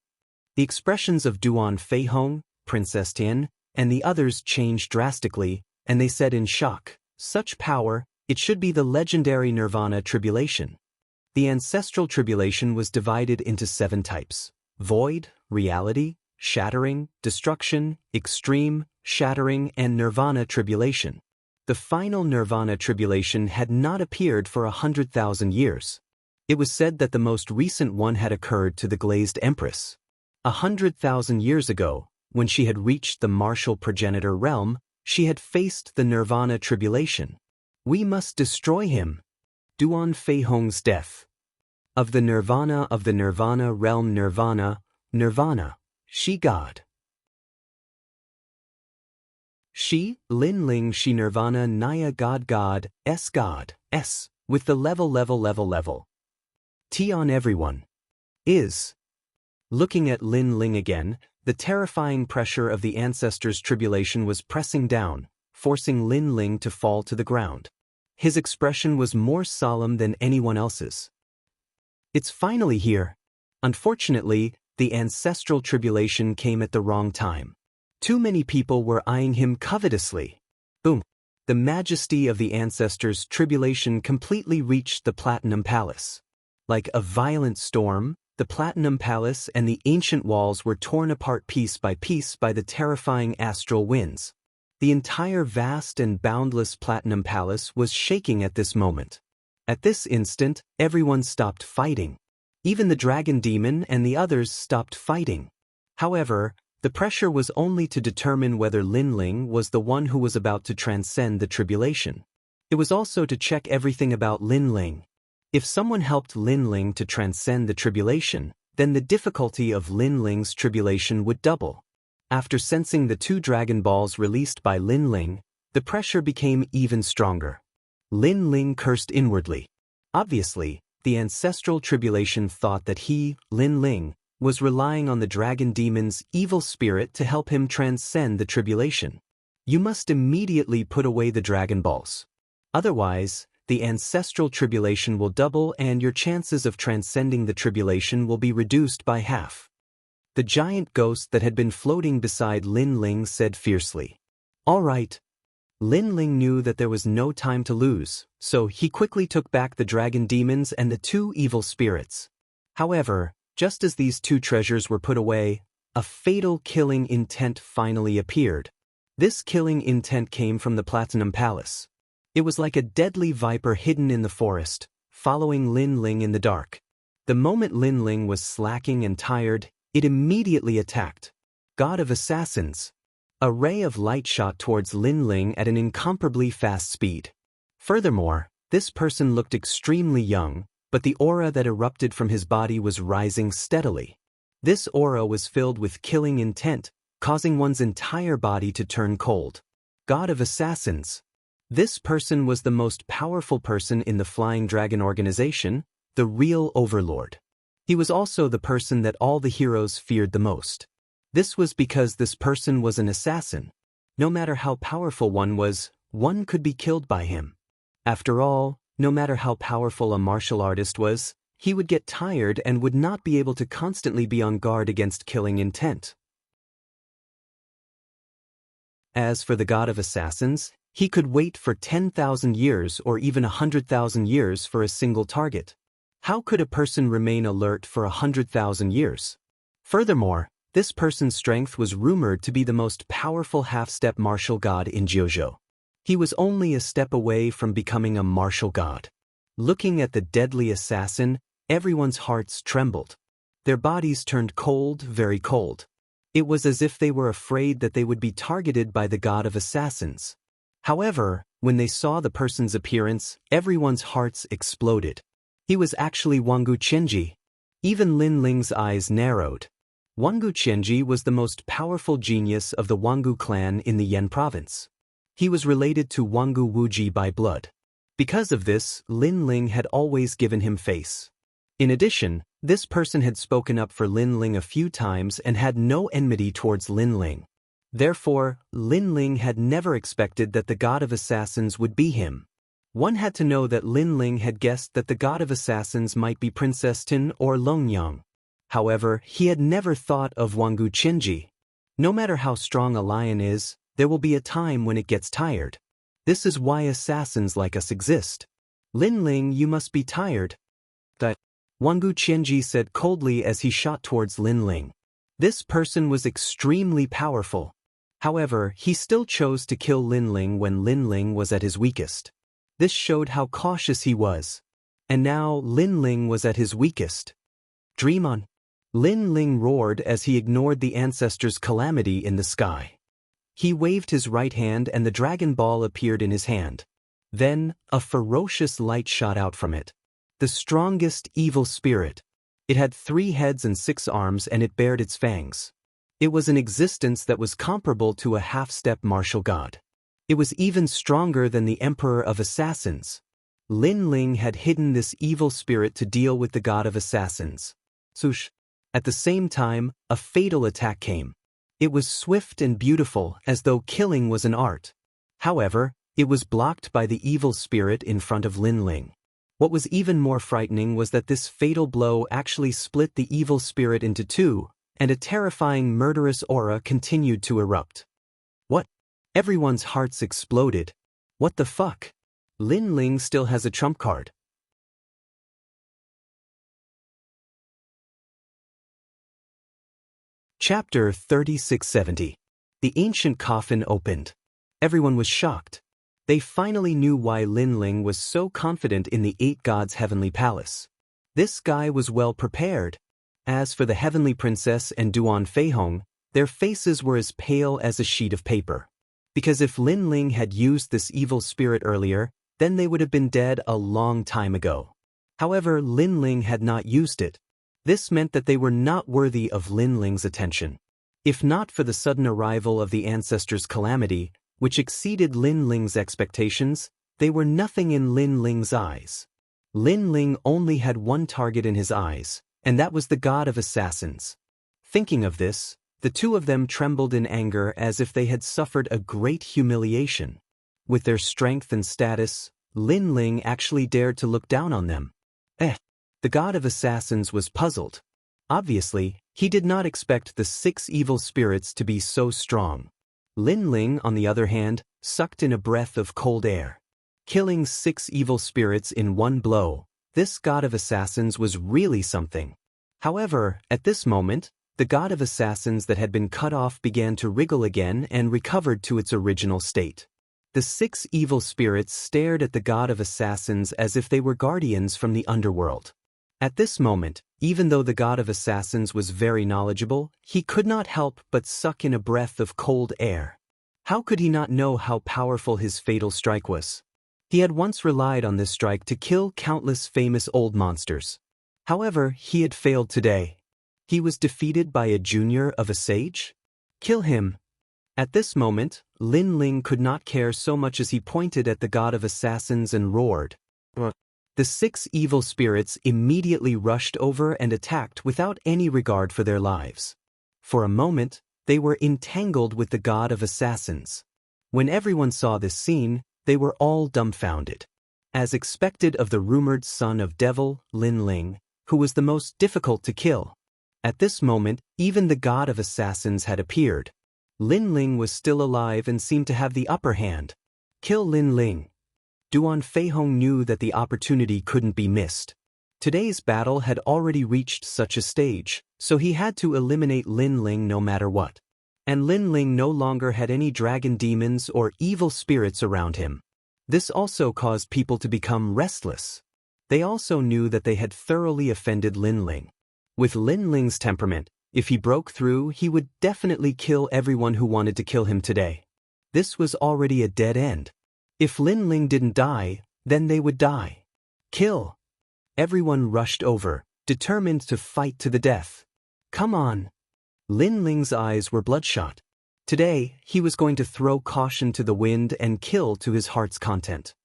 The expressions of Duan Feihong, Princess Tian, and the others changed drastically, and they said in shock, "Such power, it should be the legendary Nirvana tribulation." The ancestral tribulation was divided into 7 types: void, reality, shattering, destruction, extreme, shattering, and Nirvana tribulation. The final Nirvana tribulation had not appeared for 100,000 years. It was said that the most recent one had occurred to the Glazed Empress. 100,000 years ago, when she had reached the martial progenitor realm, she had faced the Nirvana tribulation. We must destroy him. Duan Feihong's death. Of the Nirvana realm Nirvana, she god. She, Lin Ling she Nirvana Naya god, S, with the level. T on everyone. Is. Looking at Lin Ling again, the terrifying pressure of the ancestors' tribulation was pressing down, forcing Lin Ling to fall to the ground. His expression was more solemn than anyone else's. It's finally here. Unfortunately, the ancestral tribulation came at the wrong time. Too many people were eyeing him covetously. Boom. The majesty of the ancestors' tribulation completely reached the Platinum Palace. Like a violent storm, the Platinum Palace and the ancient walls were torn apart piece by the terrifying astral winds. The entire vast and boundless Platinum Palace was shaking at this moment. At this instant, everyone stopped fighting. Even the dragon demon and the others stopped fighting. However, the pressure was only to determine whether Lin Ling was the one who was about to transcend the tribulation. It was also to check everything about Lin Ling. If someone helped Lin Ling to transcend the tribulation, then the difficulty of Lin Ling's tribulation would double. After sensing the 2 Dragon Balls released by Lin Ling, the pressure became even stronger. Lin Ling cursed inwardly. Obviously, the ancestral tribulation thought that he, Lin Ling, was relying on the dragon demon's evil spirit to help him transcend the tribulation. You must immediately put away the Dragon Balls. Otherwise, the ancestral tribulation will double and your chances of transcending the tribulation will be reduced by half. The giant ghost that had been floating beside Lin Ling said fiercely. All right. Lin Ling knew that there was no time to lose, so he quickly took back the dragon demons and the 2 evil spirits. However, just as these 2 treasures were put away, a fatal killing intent finally appeared. This killing intent came from the Platinum Palace. It was like a deadly viper hidden in the forest, following Lin Ling in the dark. The moment Lin Ling was slacking and tired, it immediately attacked. God of Assassins. A ray of light shot towards Lin Ling at an incomparably fast speed. Furthermore, this person looked extremely young, but the aura that erupted from his body was rising steadily. This aura was filled with killing intent, causing one's entire body to turn cold. God of Assassins. This person was the most powerful person in the Flying Dragon organization, the real overlord. He was also the person that all the heroes feared the most. This was because this person was an assassin. No matter how powerful one was, one could be killed by him. After all, no matter how powerful a martial artist was, he would get tired and would not be able to constantly be on guard against killing intent. As for the God of Assassins, he could wait for 10,000 years or even 100,000 years for a single target. How could a person remain alert for 100,000 years? Furthermore, this person's strength was rumored to be the most powerful half-step martial god in JoJo. He was only a step away from becoming a martial god. Looking at the deadly assassin, everyone's hearts trembled. Their bodies turned cold, very cold. It was as if they were afraid that they would be targeted by the God of Assassins. However, when they saw the person's appearance, everyone's hearts exploded. He was actually Wangu Chenji. Even Lin Ling's eyes narrowed. Wangu Chenji was the most powerful genius of the Wangu clan in the Yen province. He was related to Wangu Wuji by blood. Because of this, Lin Ling had always given him face. In addition, this person had spoken up for Lin Ling a few times and had no enmity towards Lin Ling. Therefore, Lin Ling had never expected that the God of Assassins would be him. One had to know that Lin Ling had guessed that the God of Assassins might be Princess Tin or Longyang. However, he had never thought of Wangu Chenji. No matter how strong a lion is, there will be a time when it gets tired. This is why assassins like us exist. Lin Ling, you must be tired. That Wangu Chenji said coldly as he shot towards Lin Ling. This person was extremely powerful. However, he still chose to kill Lin Ling when Lin Ling was at his weakest. This showed how cautious he was. And now Lin Ling was at his weakest. Dream on. Lin Ling roared as he ignored the ancestors' calamity in the sky. He waved his right hand and the Dragon Ball appeared in his hand. Then, a ferocious light shot out from it. The strongest evil spirit. It had 3 heads and 6 arms and it bared its fangs. It was an existence that was comparable to a half-step martial god. It was even stronger than the Emperor of Assassins. Lin Ling had hidden this evil spirit to deal with the God of Assassins. Sush. At the same time, a fatal attack came. It was swift and beautiful, as though killing was an art. However, it was blocked by the evil spirit in front of Lin Ling. What was even more frightening was that this fatal blow actually split the evil spirit into 2, and a terrifying murderous aura continued to erupt. What? Everyone's hearts exploded. What the fuck? Lin Ling still has a trump card. Chapter 3670. The ancient coffin opened. Everyone was shocked. They finally knew why Lin Ling was so confident in the 8 gods' heavenly palace. This guy was well prepared. As for the heavenly princess and Duan Feihong, their faces were as pale as a sheet of paper. Because if Lin Ling had used this evil spirit earlier, then they would have been dead a long time ago. However, Lin Ling had not used it. This meant that they were not worthy of Lin Ling's attention. If not for the sudden arrival of the ancestors' calamity, which exceeded Lin Ling's expectations, they were nothing in Lin Ling's eyes. Lin Ling only had one target in his eyes, and that was the God of Assassins. Thinking of this, the 2 of them trembled in anger as if they had suffered a great humiliation. With their strength and status, Lin Ling actually dared to look down on them. The God of Assassins was puzzled. Obviously, he did not expect the 6 evil spirits to be so strong. Lin Ling, on the other hand, sucked in a breath of cold air. Killing 6 evil spirits in one blow, this God of Assassins was really something. However, at this moment, the God of Assassins that had been cut off began to wriggle again and recovered to its original state. The 6 evil spirits stared at the God of Assassins as if they were guardians from the underworld. At this moment, even though the God of Assassins was very knowledgeable, he could not help but suck in a breath of cold air. How could he not know how powerful his fatal strike was? He had once relied on this strike to kill countless famous old monsters. However, he had failed today. He was defeated by a junior of a sage? Kill him. At this moment, Lin Ling could not care so much as he pointed at the god of assassins and roared. The 6 evil spirits immediately rushed over and attacked without any regard for their lives. For a moment, they were entangled with the god of assassins. When everyone saw this scene, they were all dumbfounded. As expected of the rumored son of devil, Lin Ling, who was the most difficult to kill. At this moment, even the god of assassins had appeared. Lin Ling was still alive and seemed to have the upper hand. Kill Lin Ling. Duan Feihong knew that the opportunity couldn't be missed. Today's battle had already reached such a stage, so he had to eliminate Lin Ling no matter what. And Lin Ling no longer had any dragon demons or evil spirits around him. This also caused people to become restless. They also knew that they had thoroughly offended Lin Ling. With Lin Ling's temperament, if he broke through, he would definitely kill everyone who wanted to kill him today. This was already a dead end. If Lin Ling didn't die, then they would die. Kill! Everyone rushed over, determined to fight to the death. Come on! Lin Ling's eyes were bloodshot. Today, he was going to throw caution to the wind and kill to his heart's content.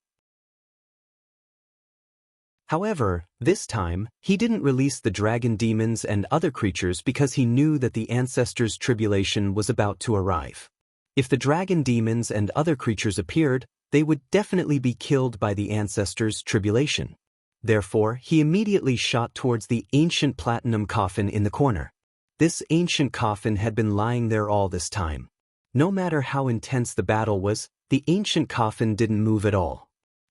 However, this time, he didn't release the dragon demons and other creatures because he knew that the ancestors' tribulation was about to arrive. If the dragon demons and other creatures appeared, they would definitely be killed by the ancestors' tribulation. Therefore, he immediately shot towards the ancient platinum coffin in the corner. This ancient coffin had been lying there all this time. No matter how intense the battle was, the ancient coffin didn't move at all.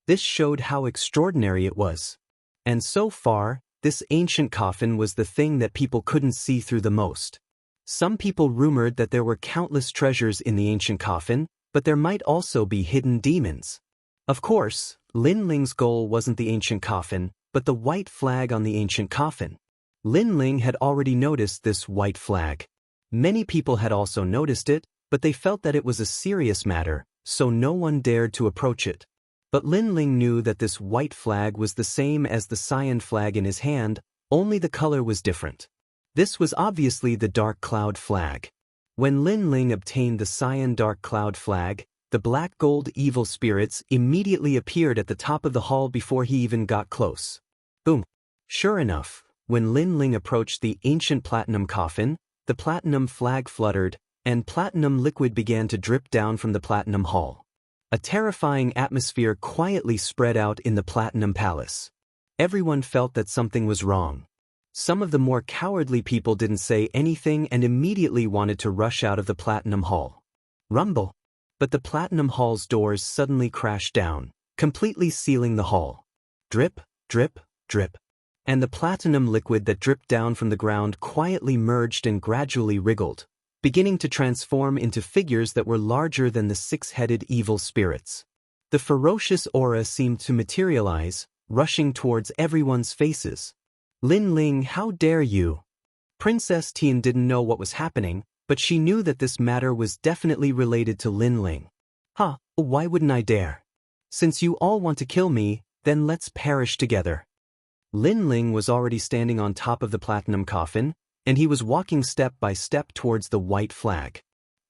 This showed how extraordinary it was. And so far, this ancient coffin was the thing that people couldn't see through the most. Some people rumored that there were countless treasures in the ancient coffin, but there might also be hidden demons. Of course, Lin Ling's goal wasn't the ancient coffin, but the white flag on the ancient coffin. Lin Ling had already noticed this white flag. Many people had also noticed it, but they felt that it was a serious matter, so no one dared to approach it. But Lin Ling knew that this white flag was the same as the cyan flag in his hand, only the color was different. This was obviously the dark cloud flag. When Lin Ling obtained the cyan dark cloud flag, the black gold evil spirits immediately appeared at the top of the hall before he even got close. Boom! Sure enough, when Lin Ling approached the ancient platinum coffin, the platinum flag fluttered, and platinum liquid began to drip down from the platinum hall. A terrifying atmosphere quietly spread out in the platinum palace. Everyone felt that something was wrong. Some of the more cowardly people didn't say anything and immediately wanted to rush out of the platinum hall. Rumble! But the platinum hall's doors suddenly crashed down, completely sealing the hall. Drip, drip, drip. And the platinum liquid that dripped down from the ground quietly merged and gradually wriggled, beginning to transform into figures that were larger than the 6-headed evil spirits. The ferocious aura seemed to materialize, rushing towards everyone's faces. Lin Ling, how dare you? Princess Tian didn't know what was happening, but she knew that this matter was definitely related to Lin Ling. Why wouldn't I dare? Since you all want to kill me, then let's perish together. Lin Ling was already standing on top of the platinum coffin, and he was walking step by step towards the white flag.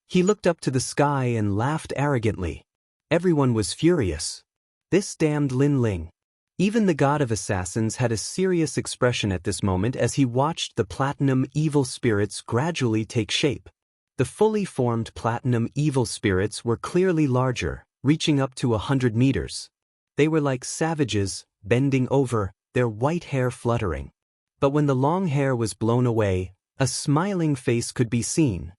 He looked up to the sky and laughed arrogantly. Everyone was furious. This damned Lin Ling. Even the god of assassins had a serious expression at this moment as he watched the platinum evil spirits gradually take shape. The fully formed platinum evil spirits were clearly larger, reaching up to 100 meters. They were like savages, bending over, their white hair fluttering. But when the long hair was blown away, a smiling face could be seen.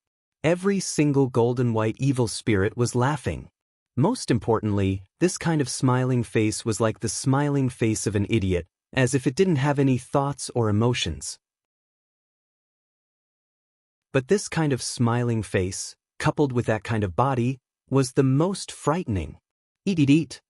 Every single golden white evil spirit was laughing. Most importantly, this kind of smiling face was like the smiling face of an idiot, as if it didn't have any thoughts or emotions. But this kind of smiling face, coupled with that kind of body, was the most frightening. Eat, eat, eat.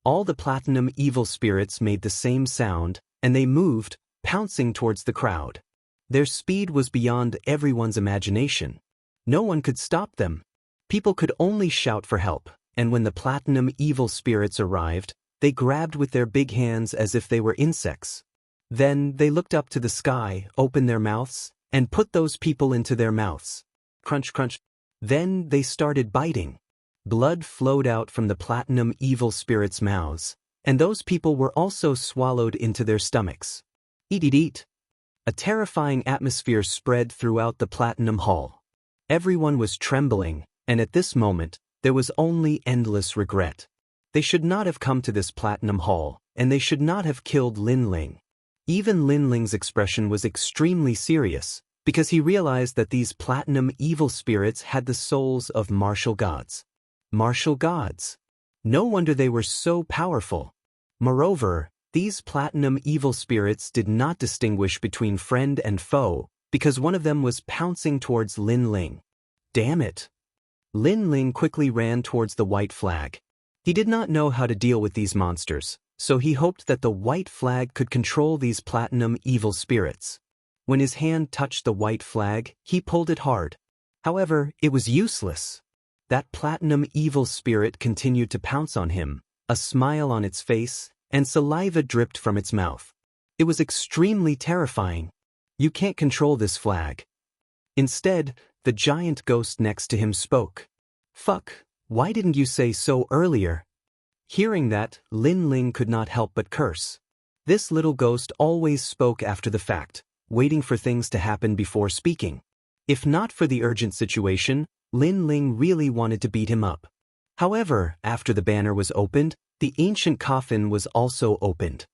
All the platinum evil spirits made the same sound, and they moved, pouncing towards the crowd. Their speed was beyond everyone's imagination. No one could stop them. People could only shout for help, and when the platinum evil spirits arrived, They grabbed with their big hands as if they were insects. Then they looked up to the sky, opened their mouths, and put those people into their mouths. Crunch, crunch. Then they started biting. Blood flowed out from the platinum evil spirits' mouths, and those people were also swallowed into their stomachs. Eat, eat, eat. A terrifying atmosphere spread throughout the platinum hall. Everyone was trembling, and at this moment, there was only endless regret. They should not have come to this platinum hall, and they should not have killed Lin Ling. Even Lin Ling's expression was extremely serious, because he realized that these platinum evil spirits had the souls of martial gods. Martial gods. No wonder they were so powerful. Moreover, these platinum evil spirits did not distinguish between friend and foe, because one of them was pouncing towards Lin Ling. Damn it! Lin Ling quickly ran towards the white flag. He did not know how to deal with these monsters, so he hoped that the white flag could control these platinum evil spirits. When his hand touched the white flag, he pulled it hard. However, it was useless. That platinum evil spirit continued to pounce on him, a smile on its face, and saliva dripped from its mouth. It was extremely terrifying. You can't control this flag. Instead, the giant ghost next to him spoke. Fuck, why didn't you say so earlier? Hearing that, Lin Ling could not help but curse. This little ghost always spoke after the fact, waiting for things to happen before speaking. If not for the urgent situation, Lin Ling really wanted to beat him up. However, after the banner was opened, the ancient coffin was also opened.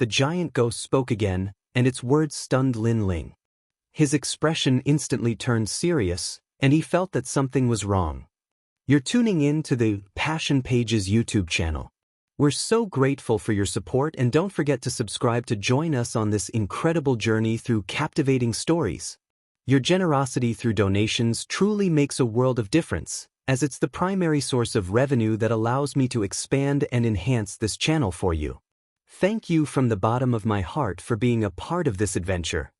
The giant ghost spoke again, and its words stunned Lin Ling. His expression instantly turned serious, and he felt that something was wrong. You're tuning in to the Passion Pages YouTube channel. We're so grateful for your support, and don't forget to subscribe to join us on this incredible journey through captivating stories. Your generosity through donations truly makes a world of difference, as it's the primary source of revenue that allows me to expand and enhance this channel for you. Thank you from the bottom of my heart for being a part of this adventure.